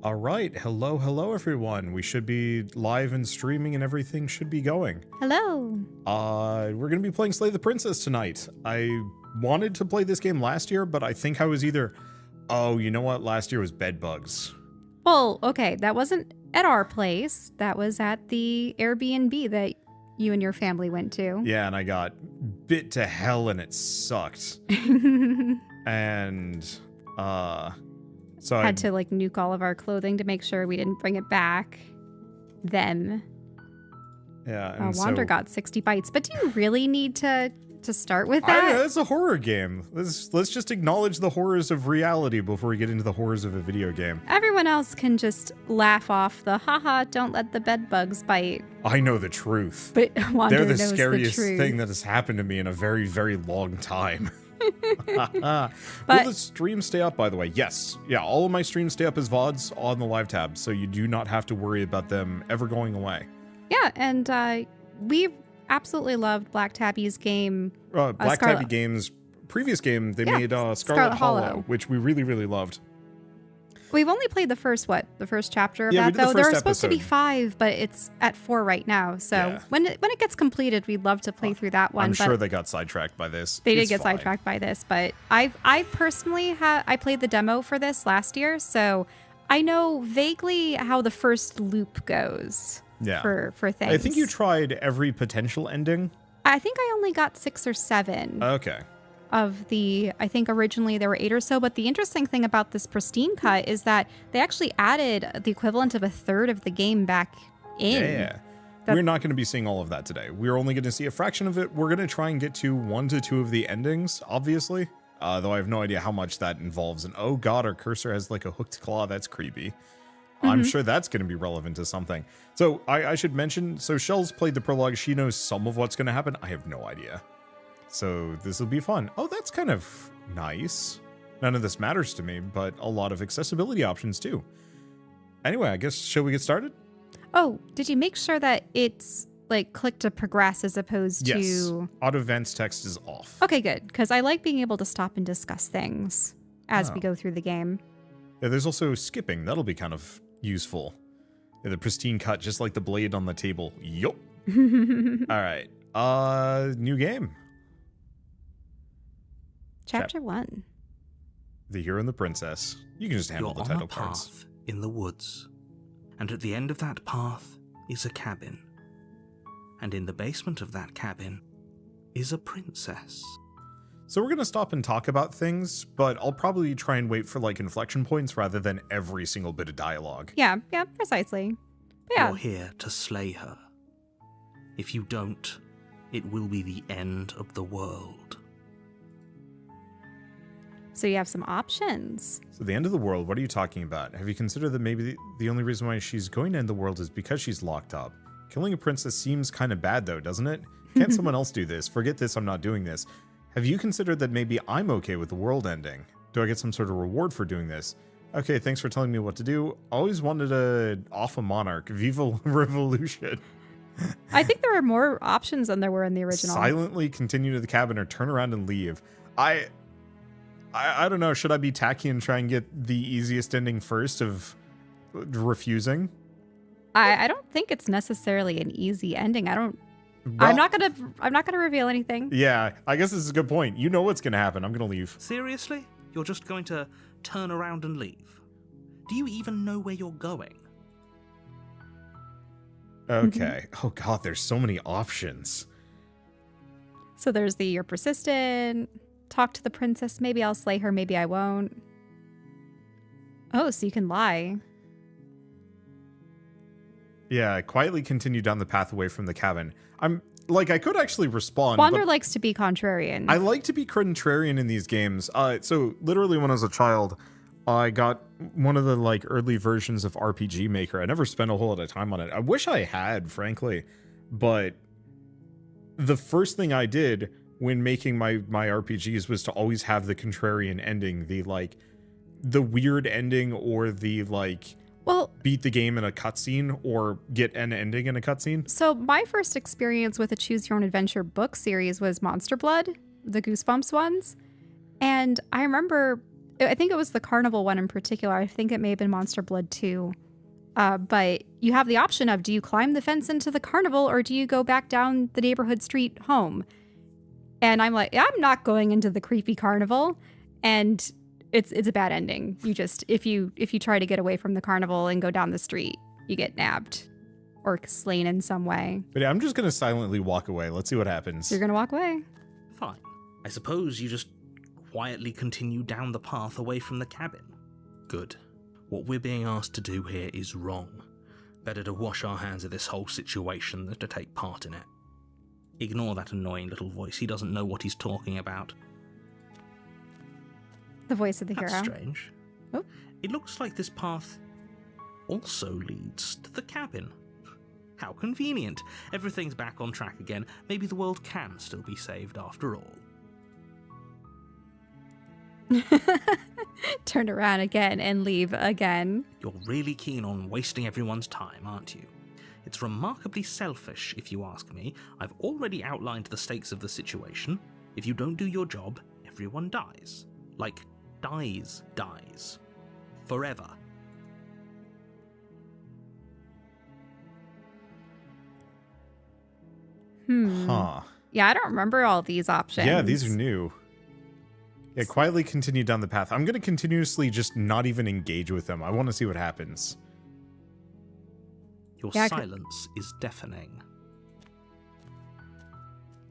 All right, hello everyone. We should be live and streaming and everything should be going. Hello. We're gonna be playing Slay the Princess tonight. I wanted to play this game last year, but I think I was either, oh, you know what? Last year was bed bugs. Well, okay, that wasn't at our place. That was at the Airbnb that you and your family went to. Yeah, and I got bit to hell and it sucked. And, so I had to like nuke all of our clothing to make sure we didn't bring it back. Them. Yeah, and Wander so, got 60 bites, but do you really need to start with I that? don't know, it's a horror game. Let's just acknowledge the horrors of reality before we get into the horrors of a video game. Everyone else can just laugh off the haha, don't let the bed bugs bite. I know the truth. But Wander They're the knows scariest the truth. thing that has happened to me in a very, very long time. Will But- the stream stay up, by the way? Yes. Yeah, all of my streams stay up as VODs on the live tab, so you do not have to worry about them ever going away. Yeah, and we absolutely loved Black Tabby's game. Black Scarlet- Tabby Games' previous game, they Yeah, made Scarlet Scarlet Hollow, Hollow. which we really, really loved. We've only played the first chapter of Yeah, we that, did the though. There first are supposed to be episode. 5, but it's at 4 right now. So Yeah. when it gets completed, we'd love to play through that one. I'm but sure they got sidetracked by this. they did It's get fine. sidetracked by this, but I personally I played the demo for this last year, so I know vaguely how the first loop goes. Yeah. For things. I think you tried every potential ending. I think I only got 6 or 7. Okay. Of the, I think originally there were 8 or so, but the interesting thing about this Pristine cut is that they actually added the equivalent of a third of the game back in. Yeah. That- We're not going to be seeing all of that today. We're only going to see a fraction of it. We're going to try and get to 1 to 2 of the endings, obviously. Though I have no idea how much that involves. And oh god, our cursor has like a hooked claw. That's creepy. I'm sure that's going to be relevant to something. So I should mention, so Shell's played the prologue. She knows some of what's going to happen. I have no idea. So this will be fun. Oh, that's kind of nice. None of this matters to me, but a lot of accessibility options too. Anyway, I guess, shall we get started? Oh, did you make sure that it's like click to progress as opposed Yes. to... Auto events text is off. Okay, good. Because I like being able to stop and discuss things as we Oh. go through the game. Yeah, there's also skipping. That'll be kind of useful. Yeah, the pristine cut, just like the blade on the table. Yup. All right. New game. Chapter 1. The Hero and the Princess. You can just handle You're the on title a cards. path in the woods, and at the end of that path is a cabin. And in the basement of that cabin is a princess. So we're going to stop and talk about things, but I'll probably try and wait for like inflection points rather than every single bit of dialogue. Yeah, precisely. But yeah, You're here to slay her. If you don't, it will be the end of the world. so you have some options. So the end of the world, what are you talking about? Have you considered that maybe the only reason why she's going to end the world is because she's locked up? Killing a princess seems kind of bad though, doesn't it? Can't someone else do this? Forget this, I'm not doing this. Have you considered that maybe I'm okay with the world ending? Do I get some sort of reward for doing this? Okay, thanks for telling me what to do. Always wanted to off a monarch. Viva revolution. I think there are more options than there were in the original. Silently continue to the cabin or turn around and leave. I don't know. Should I be tacky and try and get the easiest ending first of refusing? I don't think it's necessarily an easy ending. I'm Well, not gonna reveal anything. Yeah, I guess this is a good point. You know what's going to happen. I'm going to leave. Seriously? You're just going to turn around and leave? Do you even know where you're going? Okay. Oh god, there's so many options. So there's the you're persistent, talk to the princess, maybe I'll slay her, maybe I won't. Oh, so you can lie. Yeah, quietly continue down the path away from the cabin. I could actually respond. Wander but likes to be contrarian. I like to be contrarian in these games. So literally when I was a child, I got one of the like early versions of RPG Maker. I never spent a whole lot of time on it. I wish I had, frankly, but the first thing I did when making my RPGs was to always have the contrarian ending, the weird ending or the well, beat the game in a cutscene or get an ending in a cutscene. so my first experience with a Choose Your Own Adventure book series was Monster Blood, the Goosebumps ones. And I remember I think it was the carnival one in particular. I think it may have been Monster Blood 2. But you have the option of, do you climb the fence into the carnival or do you go back down the neighborhood street home? And I'm like, I'm not going into the creepy carnival. And it's a bad ending. You just, if you try to get away from the carnival and go down the street, you get nabbed or slain in some way. But yeah, I'm just going to silently walk away. Let's see what happens. You're going to walk away. Fine. I suppose you just quietly continue down the path away from the cabin. Good. What we're being asked to do here is wrong. Better to wash our hands of this whole situation than to take part in it. Ignore that annoying little voice. He doesn't know what he's talking about. The voice of the That's hero. strange. Oh. It looks like this path also leads to the cabin. How convenient. Everything's back on track again. Maybe the world can still be saved after all. Turn around again and leave again. You're really keen on wasting everyone's time, aren't you? It's remarkably selfish, if you ask me. I've already outlined the stakes of the situation. If you don't do your job, everyone dies. Like, dies. Forever. Huh. Yeah, I don't remember all these options. Yeah, these are new. Yeah, quietly continue down the path. I'm going to continuously just not even engage with them. I want to see what happens. Your Yeah, silence is deafening.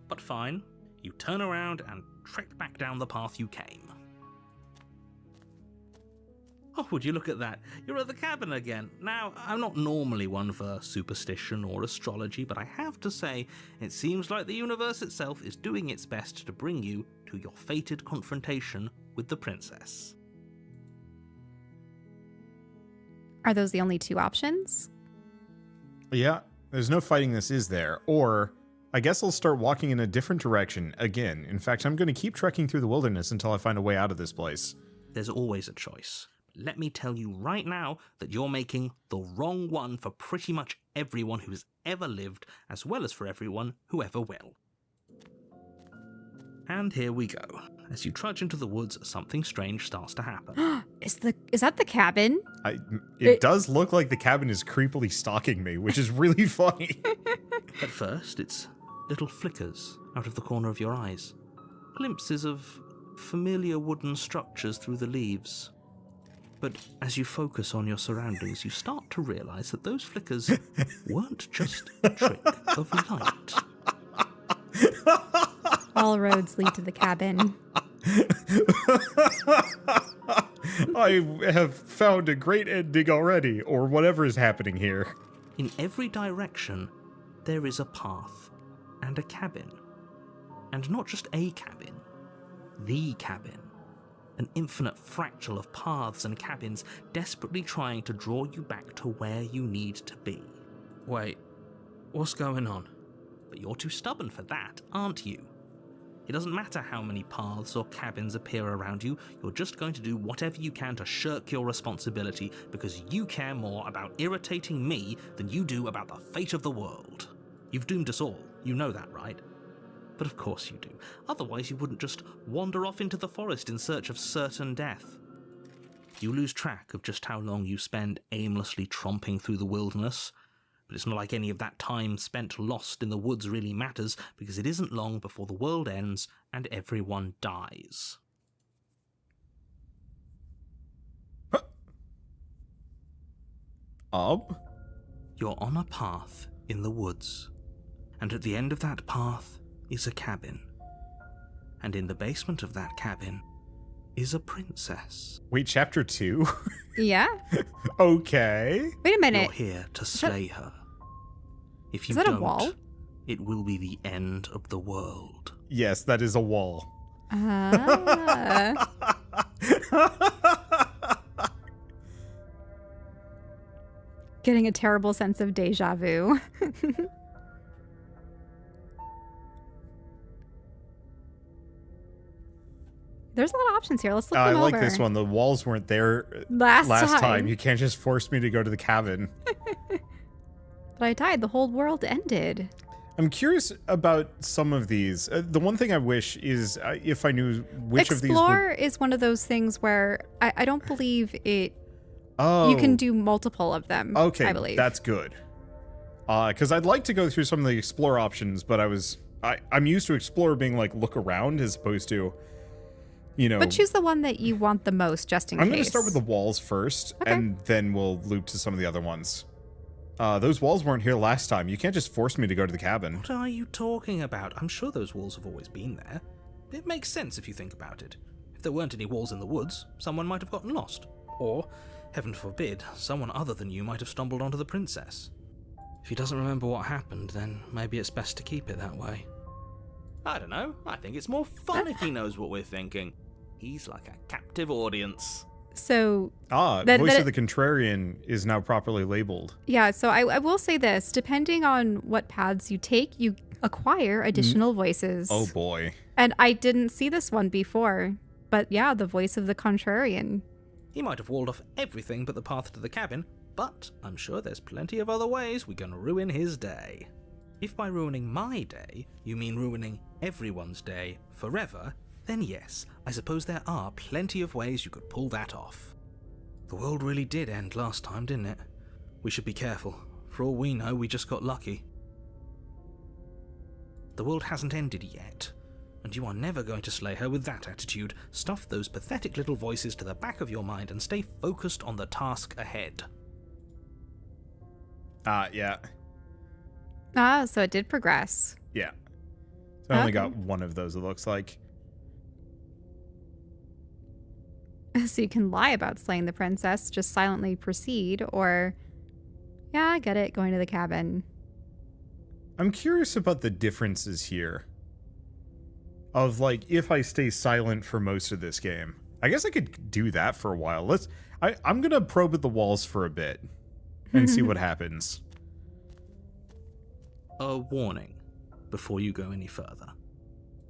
But fine, you turn around and trek back down the path you came. Oh, would you look at that? You're at the cabin again. Now, I'm not normally one for superstition or astrology, but I have to say, it seems like the universe itself is doing its best to bring you to your fated confrontation with the princess. Are those the only two options? Yeah, there's no fighting this, is there? Or I guess I'll start walking in a different direction again. In fact, I'm going to keep trekking through the wilderness until I find a way out of this place. There's always a choice. Let me tell you right now that you're making the wrong one for pretty much everyone who's ever lived, as well as for everyone who ever will. And here we go. As you trudge into the woods, something strange starts to happen. Is that the cabin? It does look like the cabin is creepily stalking me, which is really funny. At first, it's little flickers out of the corner of your eyes. Glimpses of familiar wooden structures through the leaves. But as you focus on your surroundings, you start to realize that those flickers weren't just a trick of light. All roads lead to the cabin. I have found a great ending already, or whatever is happening here. In every direction, there is a path and a cabin. And not just a cabin, the cabin. An infinite fractal of paths and cabins desperately trying to draw you back to where you need to be. Wait, what's going on? But you're too stubborn for that, aren't you? It doesn't matter how many paths or cabins appear around you, you're just going to do whatever you can to shirk your responsibility because you care more about irritating me than you do about the fate of the world. You've doomed us all, you know that, right? But of course you do. Otherwise you wouldn't just wander off into the forest in search of certain death. You lose track of just how long you spend aimlessly tromping through the wilderness, but it's not like any of that time spent lost in the woods really matters, because it isn't long before the world ends and everyone dies. You're on a path in the woods, and at the end of that path is a cabin. And in the basement of that cabin is a princess. Wait, chapter 2? Yeah. Okay. Wait a minute. You're here to slay her. If you Is that a don't, wall? it will be the end of the world. Yes, that is a wall. Ah. Getting a terrible sense of deja vu. There's a lot of options here. Let's look I them like over. this one. The walls weren't there Last time. You can't just force me to go to the cabin. But I died. The whole world ended. I'm curious about some of these. The one thing I wish is if I knew which of these Explore is one of those things where I don't believe it. Oh. You can do multiple of them. Okay, I believe. that's good. Because I'd like to go through some of the explore options, but I'm used to explore being like look around as opposed to, But choose the one that you want the most, just in case. I'm going to start with the walls first, Okay. and then we'll loop to some of the other ones. Those walls weren't here last time. You can't just force me to go to the cabin. What are you talking about? I'm sure those walls have always been there. It makes sense if you think about it. If there weren't any walls in the woods, someone might have gotten lost. Or, heaven forbid, someone other than you might have stumbled onto the princess. If he doesn't remember what happened, then maybe it's best to keep it that way. I don't know. I think it's more fun if he knows what we're thinking. He's like a captive audience. So Voice of the Contrarian is now properly labeled. yeah, so I will say this. Depending on what paths you take, you acquire additional voices. Oh boy. And I didn't see this one before. But yeah, the voice of the Contrarian. He might have walled off everything but the path to the cabin, but I'm sure there's plenty of other ways we can ruin his day. If by ruining my day, you mean ruining everyone's day forever, then yes, I suppose there are plenty of ways you could pull that off. The world really did end last time, didn't it? We should be careful. For all we know, we just got lucky. The world hasn't ended yet, and you are never going to slay her with that attitude. Stuff those pathetic little voices to the back of your mind and stay focused on the task ahead. Yeah. So it did progress. Yeah. So I only Okay. got one of those, it looks like. So you can lie about slaying the princess, just silently proceed, or yeah, I get it, going to the cabin. I'm curious about the differences here. Of like, if I stay silent for most of this game. I guess I could do that for a while. I'm gonna probe at the walls for a bit and see what happens. A warning before you go any further.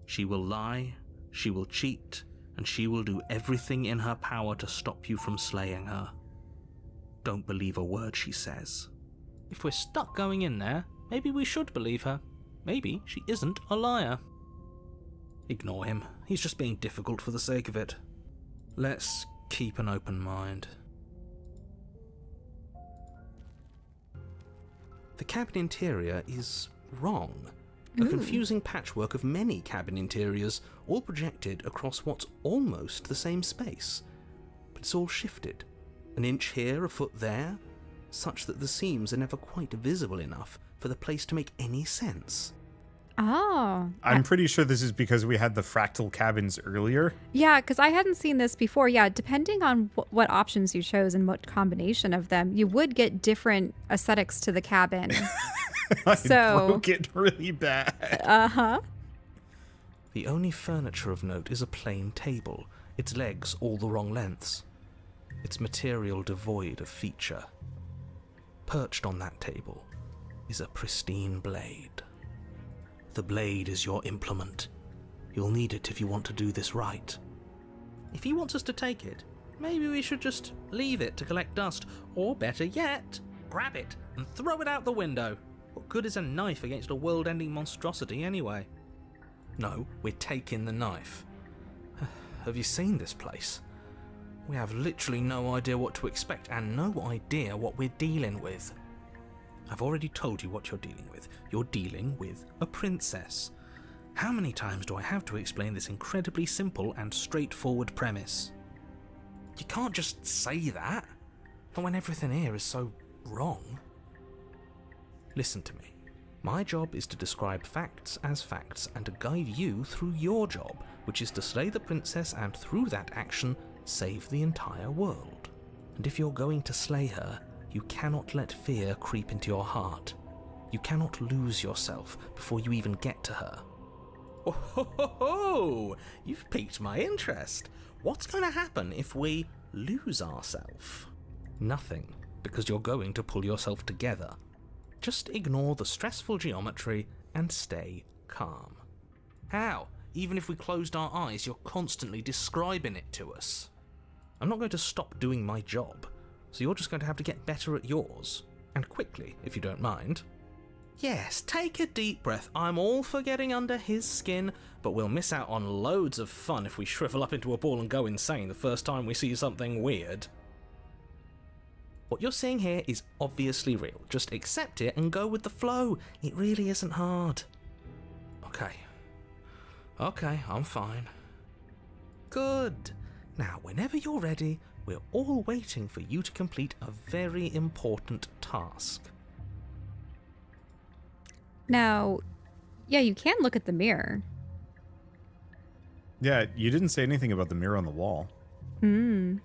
She will lie, she will cheat, and she will do everything in her power to stop you from slaying her. Don't believe a word she says. If we're stuck going in there, maybe we should believe her. Maybe she isn't a liar. Ignore him. He's just being difficult for the sake of it. Let's keep an open mind. The cabin interior is wrong. A confusing patchwork of many cabin interiors, all projected across what's almost the same space. But it's all shifted. An inch here, a foot there, such that the seams are never quite visible enough for the place to make any sense. Oh. I'm pretty sure this is because we had the fractal cabins earlier. Yeah, because I hadn't seen this before. Yeah, depending on what options you chose and what combination of them, you would get different aesthetics to the cabin. I So- broke it really bad. Uh-huh. The only furniture of note is a plain table, its legs all the wrong lengths, its material devoid of feature. Perched on that table is a pristine blade. The blade is your implement. You'll need it if you want to do this right. If he wants us to take it, maybe we should just leave it to collect dust, or better yet, grab it and throw it out the window. What good is a knife against a world-ending monstrosity anyway? No, we're taking the knife. Have you seen this place? We have literally no idea what to expect and no idea what we're dealing with. I've already told you what you're dealing with. You're dealing with a princess. How many times do I have to explain this incredibly simple and straightforward premise? You can't just say that, not when everything here is so wrong. Listen to me. My job is to describe facts as facts and to guide you through your job, which is to slay the princess and through that action, save the entire world. And if you're going to slay her, you cannot let fear creep into your heart. You cannot lose yourself before you even get to her. Oh, ho, ho, ho. You've piqued my interest. What's going to happen if we lose ourselves? Nothing, because you're going to pull yourself together. Just ignore the stressful geometry and stay calm. How? Even if we closed our eyes, you're constantly describing it to us. I'm not going to stop doing my job, so you're just going to have to get better at yours. And quickly, if you don't mind. Yes, take a deep breath. I'm all for getting under his skin, but we'll miss out on loads of fun if we shrivel up into a ball and go insane the first time we see something weird. What you're seeing here is obviously real. Just accept it and go with the flow. It really isn't hard. Okay, I'm fine. Good. Now, whenever you're ready, we're all waiting for you to complete a very important task. Now, yeah, you can look at the mirror. Yeah, you didn't say anything about the mirror on the wall. Ooh,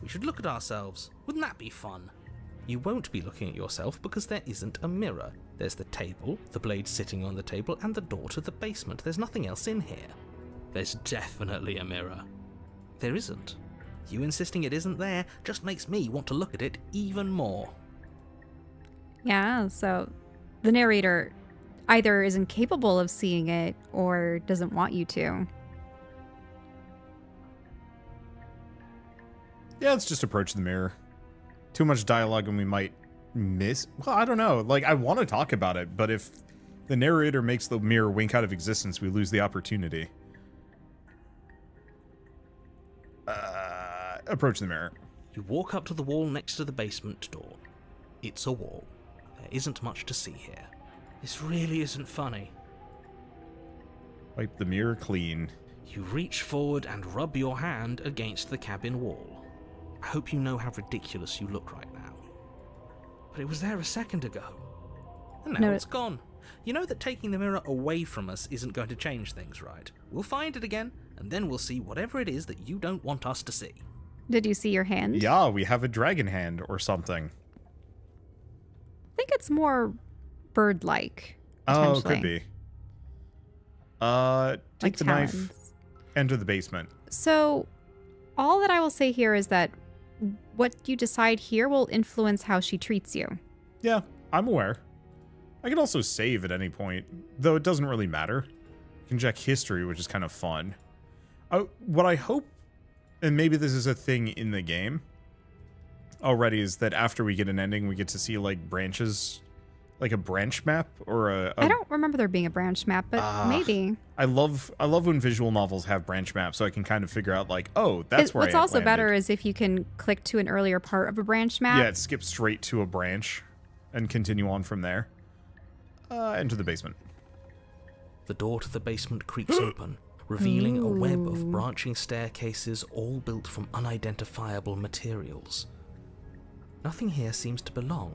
we should look at ourselves. Wouldn't that be fun? You won't be looking at yourself because there isn't a mirror. There's the table, the blade sitting on the table, and the door to the basement. There's nothing else in here. There's definitely a mirror. There isn't. You insisting it isn't there just makes me want to look at it even more. Yeah, so the narrator either is incapable of seeing it or doesn't want you to. Yeah, let's just approach the mirror. Too much dialogue and we might miss. Well, I don't know. Like, I want to talk about it, but if the narrator makes the mirror wink out of existence, we lose the opportunity. Approach the mirror. You walk up to the wall next to the basement door. It's a wall. There isn't much to see here. This really isn't funny. Wipe the mirror clean. You reach forward and rub your hand against the cabin wall. I hope you know how ridiculous you look right now. But it was there a second ago. And now No. it's gone. You know that taking the mirror away from us isn't going to change things, right? We'll find it again, and then we'll see whatever it is that you don't want us to see. Did you see your hand? Yeah, we have a dragon hand or something. I think it's more bird-like. Oh, potentially. could be. Take Like the knife, talons. enter the basement. So, all that I will say here is that what you decide here will influence how she treats you. Yeah, I'm aware. I can also save at any point, though it doesn't really matter. You can check history, which is kind of fun. What I hope, and maybe this is a thing in the game already, is that after we get an ending, we get to see, like, branches, like a branch map or I don't remember there being a branch map, but maybe. I love when visual novels have branch maps, so I can kind of figure out, like, oh, that's where What's I also landed. better is if you can click to an earlier part of a branch map. Yeah, it skips straight to a branch and continue on from there. Enter the basement. The door to the basement creaks open, revealing a web of branching staircases all built from unidentifiable materials. Nothing here seems to belong,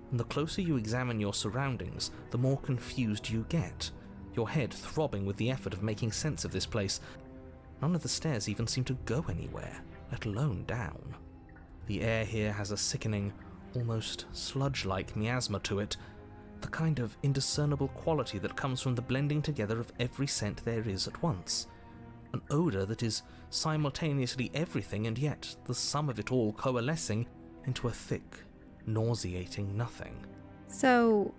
and the closer you examine your surroundings, the more confused you get, your head throbbing with the effort of making sense of this place. None of the stairs even seem to go anywhere, let alone down. The air here has a sickening, almost sludge-like miasma to it, the kind of indiscernible quality that comes from the blending together of every scent there is at once. An odour that is simultaneously everything and yet the sum of it all coalescing into a thick, nauseating nothing. So,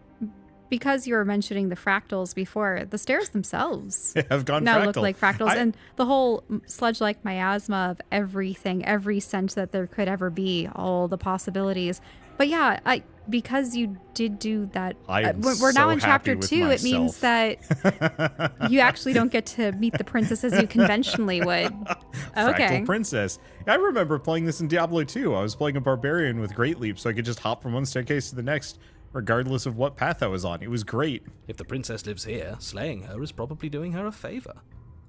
because you were mentioning the fractals before, the stairs themselves Have gone now fractal. look like fractals, and the whole sludge-like miasma of everything, every scent that there could ever be, all the possibilities. But yeah, because you did do that, I am we're now so in chapter happy with 2. It means that you actually don't get to meet the princess as you conventionally would. Okay. Fractal Princess. I remember playing this in Diablo 2. I was playing a barbarian with great leap, so I could just hop from one staircase to the next, regardless of what path I was on. It was great. If the princess lives here, slaying her is probably doing her a favour.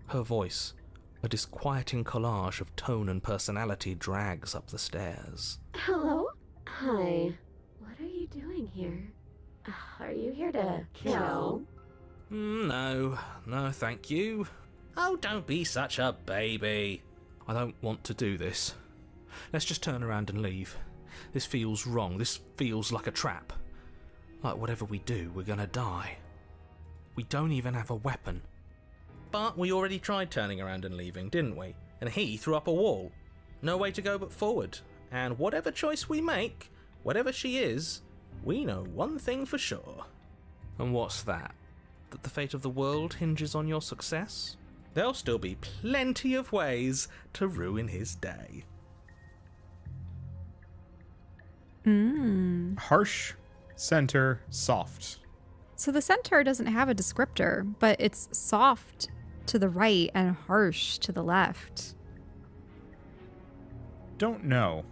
Her voice, a disquieting collage of tone and personality, drags up the stairs. Hello? Hi. What are you doing here? Are you here to kill? No, thank you. Oh, don't be such a baby. I don't want to do this. Let's just turn around and leave. This feels wrong. This feels like a trap. Like whatever we do, we're gonna die. We don't even have a weapon. But we already tried turning around and leaving, didn't we? And he threw up a wall. No way to go but forward. And whatever choice we make, whatever she is, we know one thing for sure. And what's that? That the fate of the world hinges on your success? There'll still be plenty of ways to ruin his day. Harsh, center, soft. So the center doesn't have a descriptor, but it's soft to the right and harsh to the left. Don't know.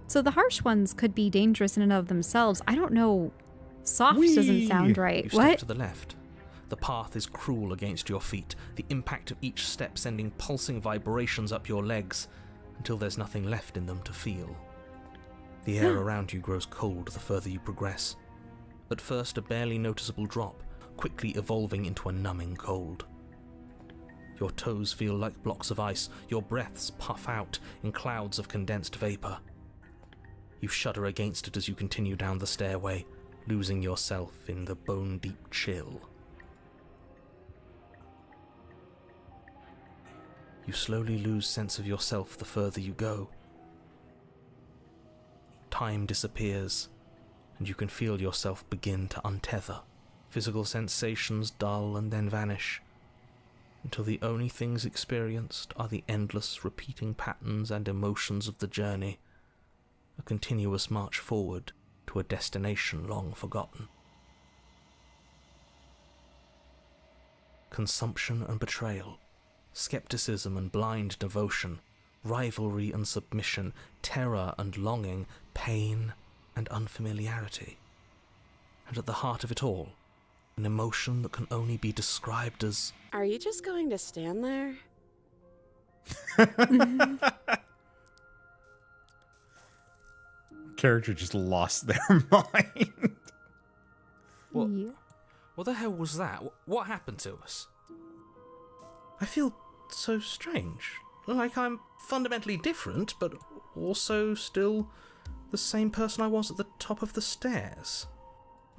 So the harsh ones could be dangerous in and of themselves. I don't know. Soft Whee! doesn't sound right. You step What? to the left. The path is cruel against your feet, the impact of each step sending pulsing vibrations up your legs until there's nothing left in them to feel. The air around you grows cold the further you progress. At first a barely noticeable drop, quickly evolving into a numbing cold. Your toes feel like blocks of ice, your breaths puff out in clouds of condensed vapor. You shudder against it as you continue down the stairway, losing yourself in the bone-deep chill. You slowly lose sense of yourself the further you go. Time disappears, and you can feel yourself begin to untether. Physical sensations dull and then vanish, until the only things experienced are the endless repeating patterns and emotions of the journey, a continuous march forward to a destination long forgotten. Consumption and betrayal, skepticism and blind devotion, rivalry and submission, terror and longing, pain and unfamiliarity. And at the heart of it all, an emotion that can only be described as... Are you just going to stand there? Character just lost their mind. What? Yeah. What the hell was that? What happened to us? I feel so strange. Like I'm fundamentally different, but also still the same person I was at the top of the stairs.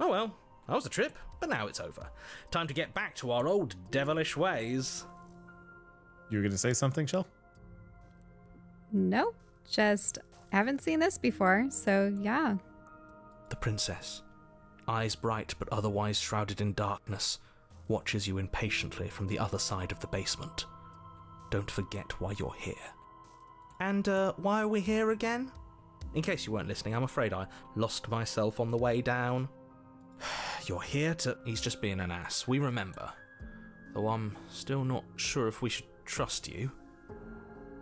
Oh well, that was a trip, but now it's over. Time to get back to our old devilish ways. You were going to say something, Shell? Nope. Just haven't seen this before, so yeah. The princess, eyes bright but otherwise shrouded in darkness, watches you impatiently from the other side of the basement. Don't forget why you're here. And why are we here again? In case you weren't listening, I'm afraid I lost myself on the way down. You're here to... He's just being an ass, we remember. Though I'm still not sure if we should trust you.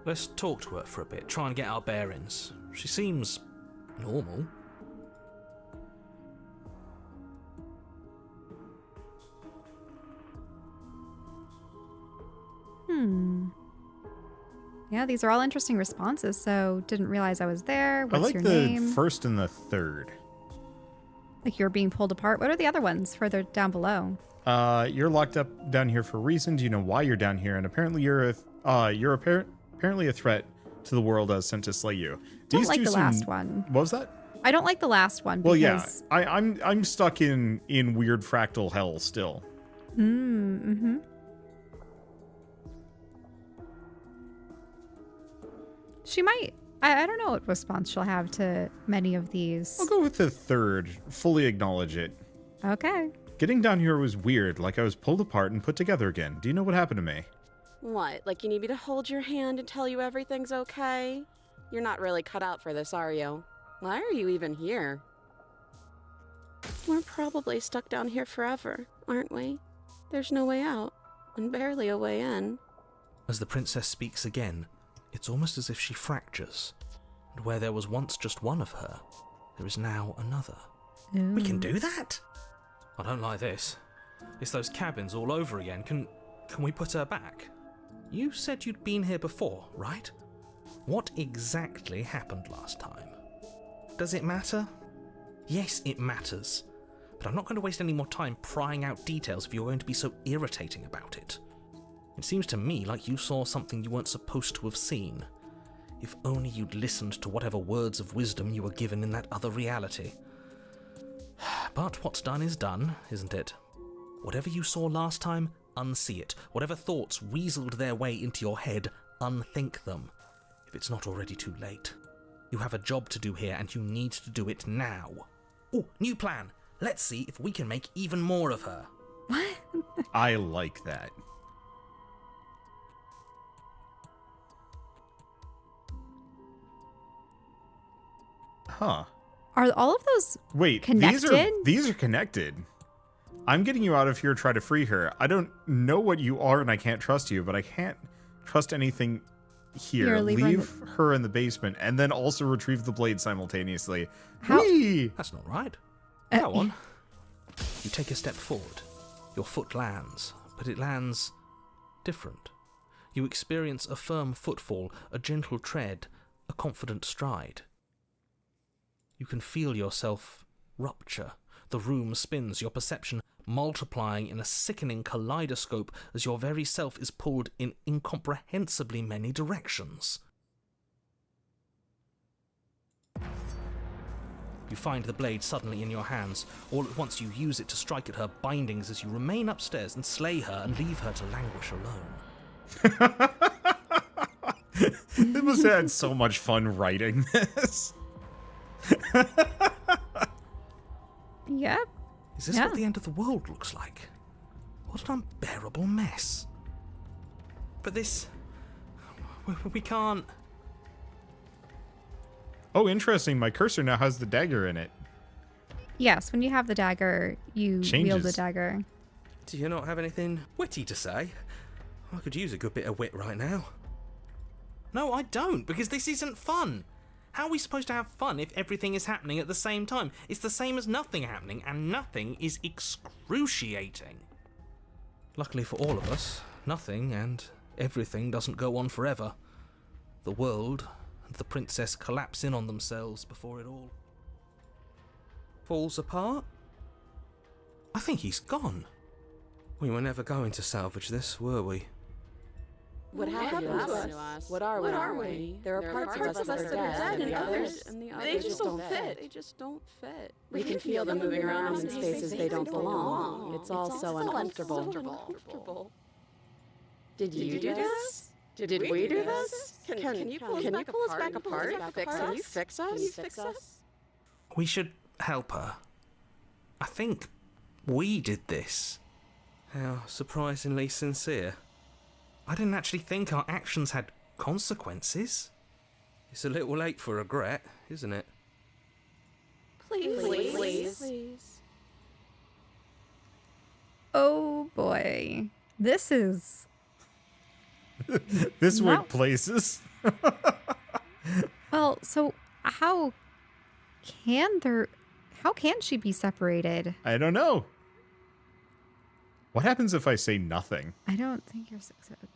Let's talk to her for a bit, try and get our bearings. She seems normal. Yeah, these are all interesting responses, so didn't realize I was there. What's I like your the name? first and the third. Like you're being pulled apart. What are the other ones further down below? You're locked up down here for a reason. Do you know why you're down here? And apparently apparently a threat to the world as sent to slay you. Don't like the last one. What was that? I don't like the last one. Well, yeah, because... I'm stuck in weird fractal hell still. Mm-hmm. She might. I don't know what response she'll have to many of these. I'll go with the third. Fully acknowledge it. Okay. Getting down here was weird, like I was pulled apart and put together again. Do you know what happened to me? What, like you need me to hold your hand and tell you everything's okay? You're not really cut out for this, are you? Why are you even here? We're probably stuck down here forever, aren't we? There's no way out, and barely a way in. As the princess speaks again, it's almost as if she fractures, and where there was once just one of her, there is now another. Ooh. We can do that? I don't like this. It's those cabins all over again. Can we put her back? You said you'd been here before, right? What exactly happened last time? Does it matter? Yes, it matters. But I'm not going to waste any more time prying out details if you're going to be so irritating about it. It seems to me like you saw something you weren't supposed to have seen. If only you'd listened to whatever words of wisdom you were given in that other reality. But what's done is done, isn't it? Whatever you saw last time, unsee it. Whatever thoughts weaseled their way into your head, unthink them, if it's not already too late. You have a job to do here, and you need to do it now. Oh, new plan! Let's see if we can make even more of her. I like that. Huh. Are all of those Wait, connected? these are connected. I'm getting you out of here to try to free her. I don't know what you are and I can't trust you, but I can't trust anything here. Here, leave her in the basement and then also retrieve the blade simultaneously. How- Whee! That's not right. Uh, Go on. You take a step forward. Your foot lands, but it lands different. You experience a firm footfall, a gentle tread, a confident stride. You can feel yourself rupture. The room spins, your perception multiplying in a sickening kaleidoscope as your very self is pulled in incomprehensibly many directions. You find the blade suddenly in your hands. All at once you use it to strike at her bindings as you remain upstairs and slay her and leave her to languish alone. It must have had so much fun writing this. Yep. Is this what the end of the world looks like? What an unbearable mess. But this... We can't... Oh, interesting. My cursor now has the dagger in it. Yes, when you have the dagger, you wield the Changes. dagger. Do you not have anything witty to say? I could use a good bit of wit right now. No, I don't, because this isn't fun. How are we supposed to have fun if everything is happening at the same time? It's the same as nothing happening, and nothing is excruciating. Luckily for all of us, nothing and everything doesn't go on forever. The world and the princess collapse in on themselves before it all falls apart. I think he's gone. We were never going to salvage this, were we? What happened to us? What are we? There are parts of us that are dead, and others, they just don't fit. They just don't fit. We can feel them moving around in spaces they don't belong. It's all so uncomfortable. Did you do this? Did we do this? Can you pull us back apart? Can you fix us? We should help her. I think we did this. How surprisingly sincere. I didn't actually think our actions had consequences. It's a little late for regret, isn't it? Please. Oh boy. This is... This No. went places. Well, so how can she be separated? I don't know. What happens if I say nothing? I don't think you're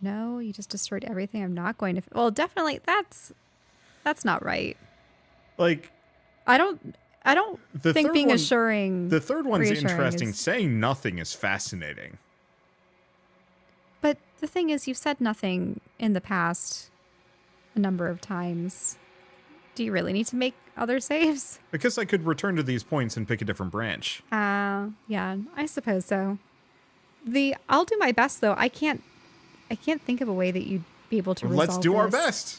no, you just destroyed everything. I'm not going to well, definitely that's not right. Like, I don't the think third being one, assuring the third one's reassuring interesting. is- Saying nothing is fascinating. But the thing is, you've said nothing in the past a number of times. Do you really need to make other saves? Because I could return to these points and pick a different branch. Yeah, I suppose so. I'll do my best though. I can't think of a way that you'd be able to resolve Let's do our this. best.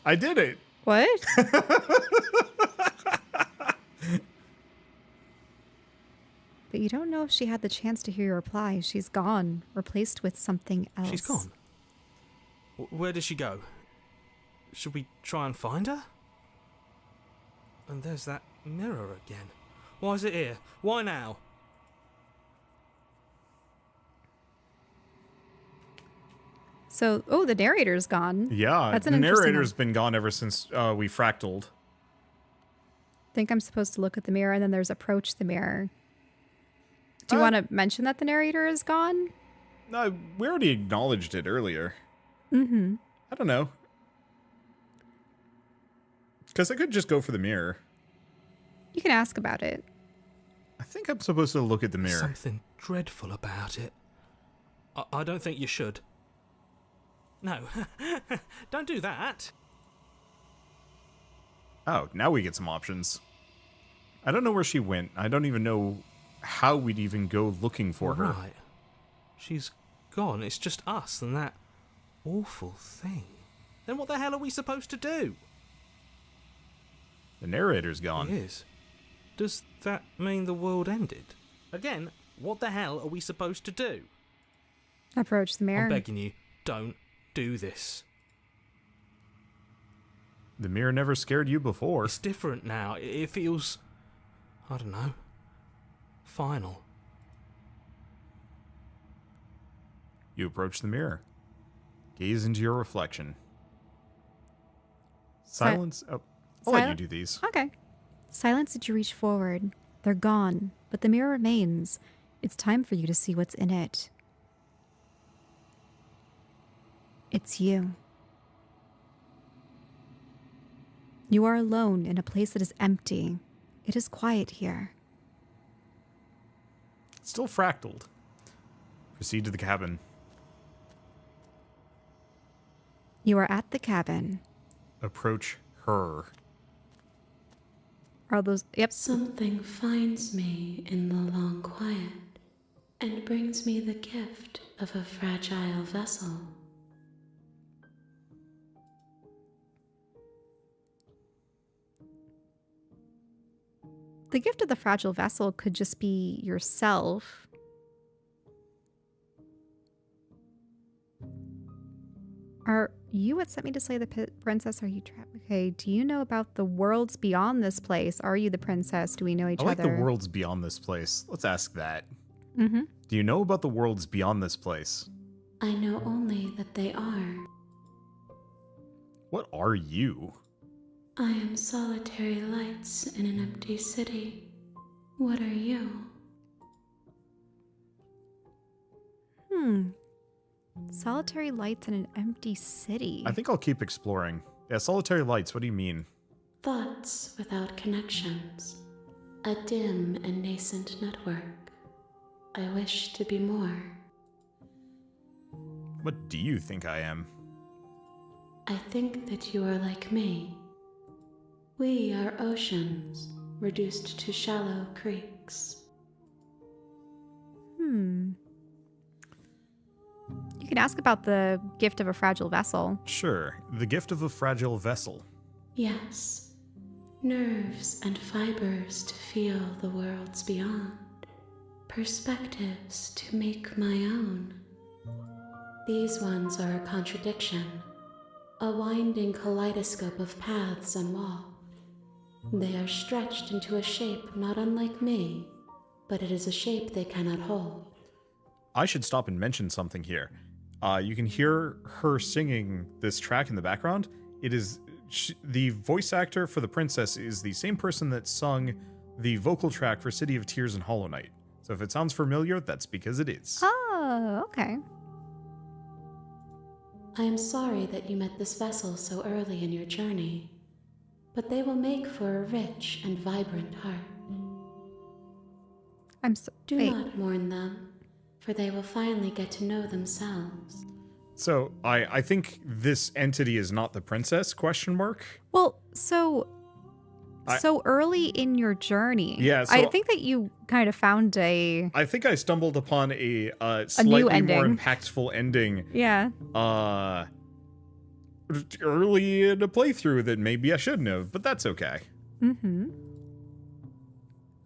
I did it. What? But you don't know if she had the chance to hear your reply. She's gone, replaced with something else. She's gone. Where did she go? Should we try and find her? And there's that mirror again. Why is it here? Why now? So, the narrator's gone. Yeah, That's the an interesting narrator's one. been gone ever since we fractaled. I think I'm supposed to look at the mirror, and then there's approach the mirror. Do you want to mention that the narrator is gone? No, we already acknowledged it earlier. Mm-hmm. I don't know. Because I could just go for the mirror. You can ask about it. I think I'm supposed to look at the mirror. Something dreadful about it. I don't think you should. No, don't do that. Oh, now we get some options. I don't know where she went. I don't even know how we'd even go looking for her. Right. She's gone. It's just us and that awful thing. Then what the hell are we supposed to do? The narrator's gone. It is. Does that mean the world ended? Again, what the hell are we supposed to do? Approach the mirror. I'm begging you, don't do this. The mirror never scared you before. It's different now. It feels, I don't know, final. You approach the mirror. Gaze into your reflection. Silence. Oh, I'll let you do these. Okay. Silence as you reach forward. They're gone, but the mirror remains. It's time for you to see what's in it. It's you. You are alone in a place that is empty. It is quiet here. Still fractaled. Proceed to the cabin. You are at the cabin. Approach her. Are those... Yep. Something finds me in the long quiet and brings me the gift of a fragile vessel. The gift of the fragile vessel could just be yourself. Are you what sent me to slay the princess? Are you trapped? Okay, do you know about the worlds beyond this place? Are you the princess? Do we know each I like other? the worlds beyond this place. Let's ask that. Mm-hmm. Do you know about the worlds beyond this place? I know only that they are. What are you? I am solitary lights in an empty city. What are you? Solitary lights in an empty city. I think I'll keep exploring. Yeah, solitary lights, what do you mean? Thoughts without connections. A dim and nascent network. I wish to be more. What do you think I am? I think that you are like me. We are oceans, reduced to shallow creeks. You can ask about the gift of a fragile vessel. Sure, the gift of a fragile vessel. Yes, nerves and fibers to feel the worlds beyond, perspectives to make my own. These ones are a contradiction, a winding kaleidoscope of paths and walls. They are stretched into a shape not unlike me, but it is a shape they cannot hold. I should stop and mention something here. You can hear her singing this track in the background. It is the voice actor for the princess is the same person that sung the vocal track for City of Tears and Hollow Knight. So if it sounds familiar, that's because it is. Oh, okay. I am sorry that you met this vessel so early in your journey, but they will make for a rich and vibrant heart. I'm so... Do wait. not mourn them, for they will finally get to know themselves. So I think this entity is not the princess, question mark? Well, so early in your journey. Yeah, so I think that you kind of found a... I think I stumbled upon a slightly more ending. impactful ending Yeah. early in a playthrough that maybe I shouldn't have, but that's okay. Mm-hmm.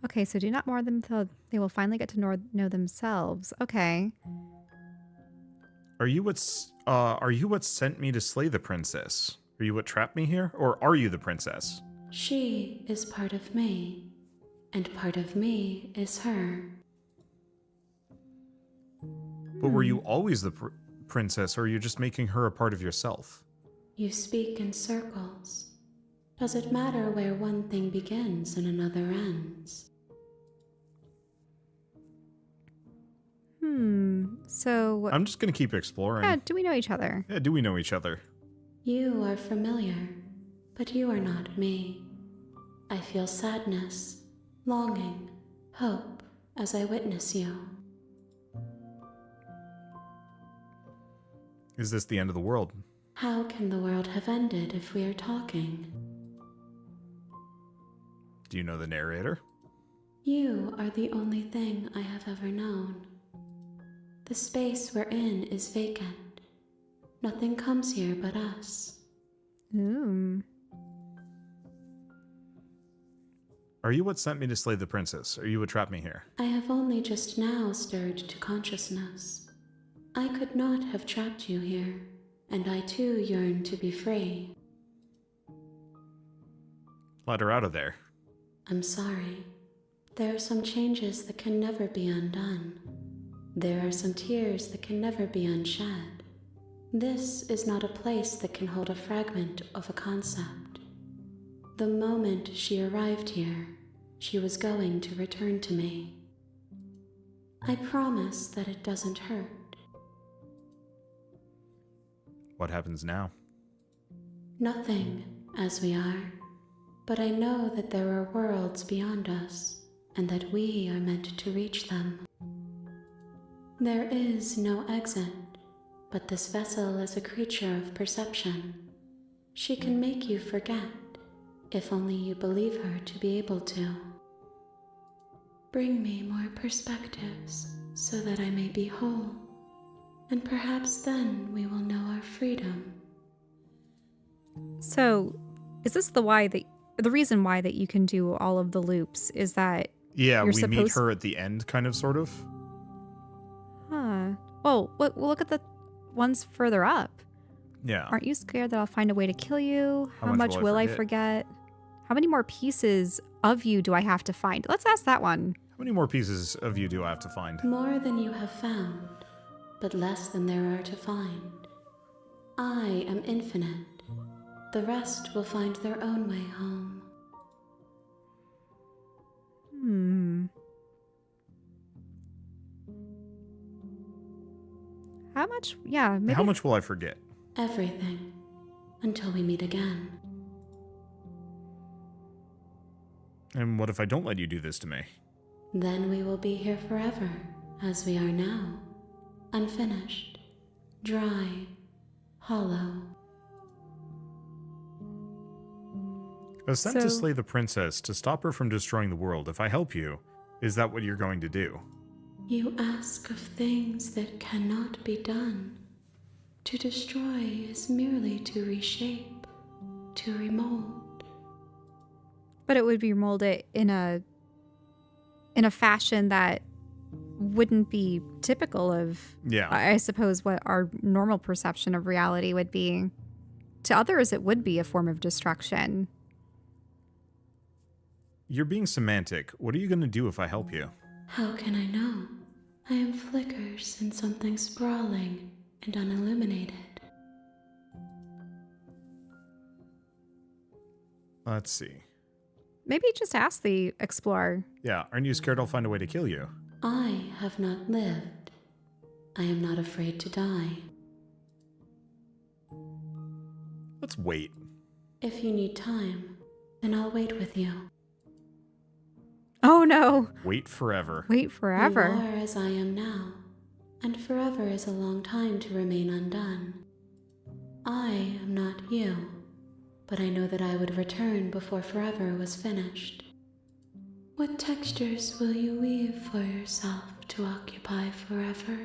Okay, so do not mourn them till they will finally get to know themselves. Okay. Are you what sent me to slay the princess? Are you what trapped me here? Or are you the princess? She is part of me, and part of me is her. But were you always the princess, or are you just making her a part of yourself? You speak in circles. Does it matter where one thing begins and another ends? So... I'm just gonna keep exploring. yeah, do we know each other? Yeah, do we know each other? You are familiar, but you are not me. I feel sadness, longing, hope as I witness you. Is this the end of the world? How can the world have ended if we are talking? Do you know the narrator? You are the only thing I have ever known. The space we're in is vacant. Nothing comes here but us. Ooh. Are you what sent me to slay the princess? Are you what trapped me here? I have only just now stirred to consciousness. I could not have trapped you here, and I too yearn to be free. Let her out of there. I'm sorry. There are some changes that can never be undone. There are some tears that can never be unshed. This is not a place that can hold a fragment of a concept. The moment she arrived here, she was going to return to me. I promise that it doesn't hurt. What happens now? Nothing, as we are. But I know that there are worlds beyond us, and that we are meant to reach them. There is no exit, but this vessel is a creature of perception. She can make you forget, if only you believe her to be able to. Bring me more perspectives, so that I may be whole, and perhaps then we will know our freedom. So, is this the reason why that you can do all of the loops is that Yeah, you're we meet supposed- her at the end, kind of, sort of. Huh. Well, look at the ones further up. Yeah. Aren't you scared that I'll find a way to kill you? How How much much will will I I forget? How many more pieces of you do I have to find? Let's ask that one. How many more pieces of you do I have to find? More than you have found, but less than there are to find. I am infinite. The rest will find their own way home. How much? Yeah, maybe. How much will I forget? Everything. Until we meet again. And what if I don't let you do this to me? Then we will be here forever, as we are now. Unfinished. Dry. Hollow. I was sent to So- slay the princess to stop her from destroying the world. If I help you, is that what you're going to do? You ask of things that cannot be done. To destroy is merely to reshape, to remold. But it would be molded in a fashion that wouldn't be typical of, Yeah. I suppose, what our normal perception of reality would be. To others, it would be a form of destruction. You're being semantic. What are you going to do if I help you? How can I know? I am flickers in something sprawling and unilluminated. Let's see. Maybe just ask the explorer. Yeah, aren't you scared I'll find a way to kill you? I have not lived. I am not afraid to die. Let's wait. If you need time, then I'll wait with you. Oh no, Wait forever. wait forever. You are as I am now, and forever is a long time to remain undone. I am not you, but I know that I would return before forever was finished. What textures will you weave for yourself to occupy forever?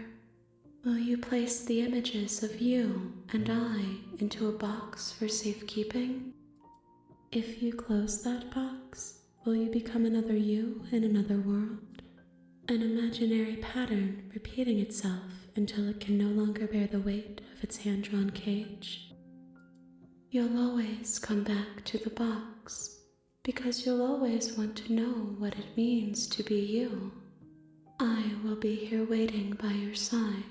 Will you place the images of you and I into a box for safekeeping? If you close that box, will you become another you in another world? An imaginary pattern repeating itself until it can no longer bear the weight of its hand-drawn cage? You'll always come back to the box, because you'll always want to know what it means to be you. I will be here waiting by your side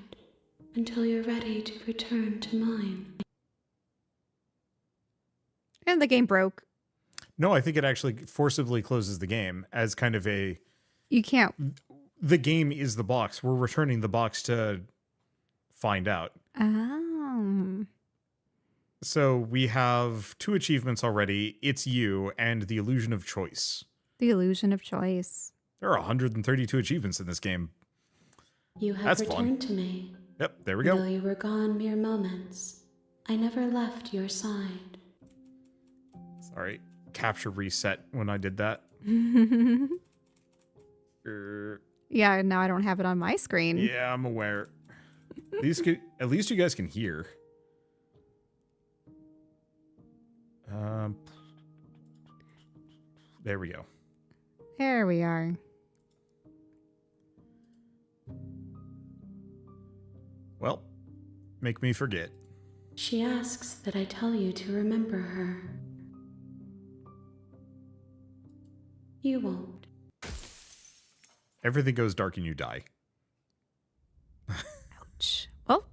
until you're ready to return to mine. And the game broke. No, I think it actually forcibly closes the game as kind of a... You can't. The game is the box. We're returning the box to find out. Oh. So we have 2 achievements already. It's you and the illusion of choice. The illusion of choice. There are 132 achievements in this game. You have That's fun. returned to me. Yep, there we Though go. you were gone mere moments, I never left your side. Sorry. Capture reset when I did that. Er, Yeah, now I don't have it on my screen. yeah, I'm aware. At least you guys can hear. There we go. There we are. Well, make me forget. She asks that I tell you to remember her. You won't. Everything goes dark and you die. Ouch. Well,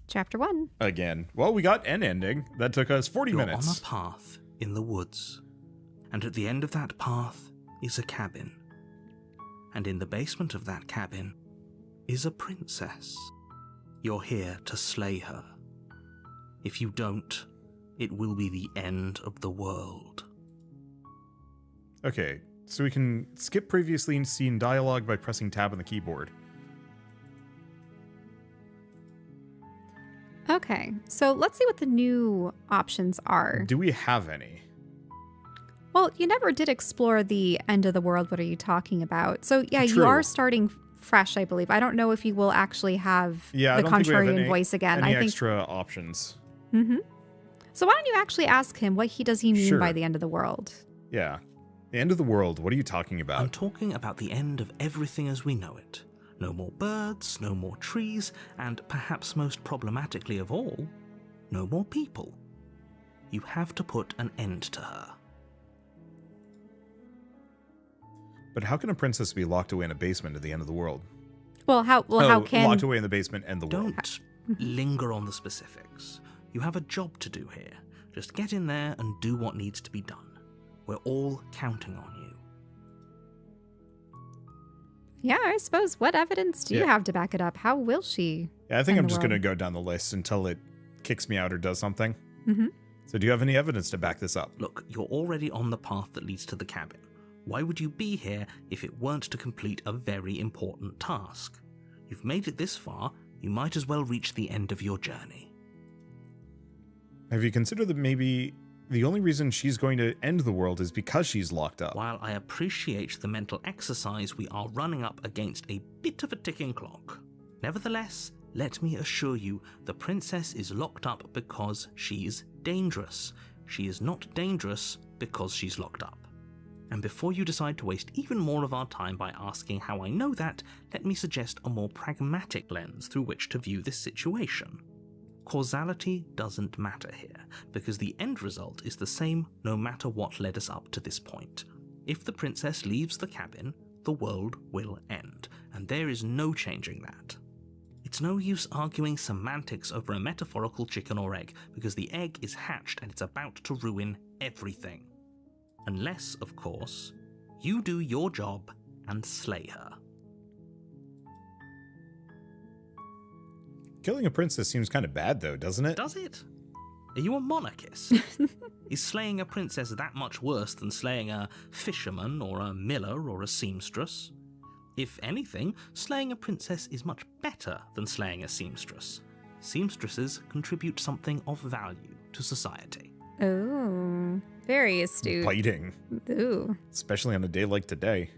chapter 1. Again. Well, we got an ending. That took us 40 You're minutes. on a path in the woods, and at the end of that path is a cabin. And in the basement of that cabin is a princess. You're here to slay her. If you don't, it will be the end of the world. Okay, so we can skip previously seen dialogue by pressing tab on the keyboard. Okay, so let's see what the new options are. Do we have any? Well, you never did explore the end of the world. What are you talking about? So, yeah, True. you are starting fresh, I believe. I don't know if you will actually have Yeah, I the don't think we have contrarian any, voice again. any I think. extra options. Mm-hmm. So why don't you actually ask him what does he mean Sure. by the end of the world? Yeah. The end of the world, what are you talking about? I'm talking about the end of everything as we know it. No more birds, no more trees, and perhaps most problematically of all, no more people. You have to put an end to her. But how can a princess be locked away in a basement at the end of the world? Well, how can locked away in the basement and the world? Don't linger on the specifics. You have a job to do here. Just get in there and do what needs to be done. We're all counting on you. Yeah, I suppose. What evidence do you Yeah. have to back it up? How will she? Yeah, I think end I'm the just going to world? go down the list until it kicks me out or does something. Mm-hmm. So do you have any evidence to back this up? Look, you're already on the path that leads to the cabin. Why would you be here if it weren't to complete a very important task? You've made it this far, you might as well reach the end of your journey. Have you considered that maybe the only reason she's going to end the world is because she's locked up? While I appreciate the mental exercise, we are running up against a bit of a ticking clock. Nevertheless, let me assure you, the princess is locked up because she's dangerous. She is not dangerous because she's locked up. And before you decide to waste even more of our time by asking how I know that, let me suggest a more pragmatic lens through which to view this situation. Causality doesn't matter here, because the end result is the same no matter what led us up to this point. If the princess leaves the cabin, the world will end, and there is no changing that. It's no use arguing semantics over a metaphorical chicken or egg, because the egg is hatched and it's about to ruin everything. Unless, of course, you do your job and slay her. Killing a princess seems kind of bad, though, doesn't it? Does it? Are you a monarchist? Is slaying a princess that much worse than slaying a fisherman or a miller or a seamstress? If anything, slaying a princess is much better than slaying a seamstress. Seamstresses contribute something of value to society. Oh, very astute. Biting. Ooh. Especially on a day like today.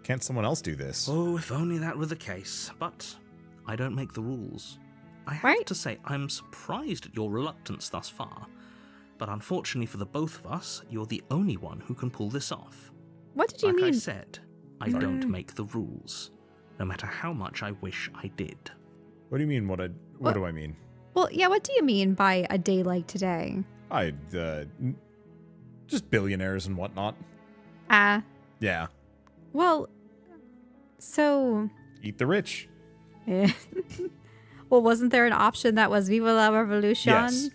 Can't someone else do this? Oh, if only that were the case. But I don't make the rules. I have Right. to say, I'm surprised at your reluctance thus far. But unfortunately for the both of us, you're the only one who can pull this off. What did you Like I mean? said, I don't make the rules, no matter how much I wish I did. What do you mean? What What? do I mean? Well, yeah, what do you mean by a day like today? Just billionaires and whatnot. Yeah. Well, so... Eat the rich. eh. Well, wasn't there an option that was Viva la Revolution? Yes.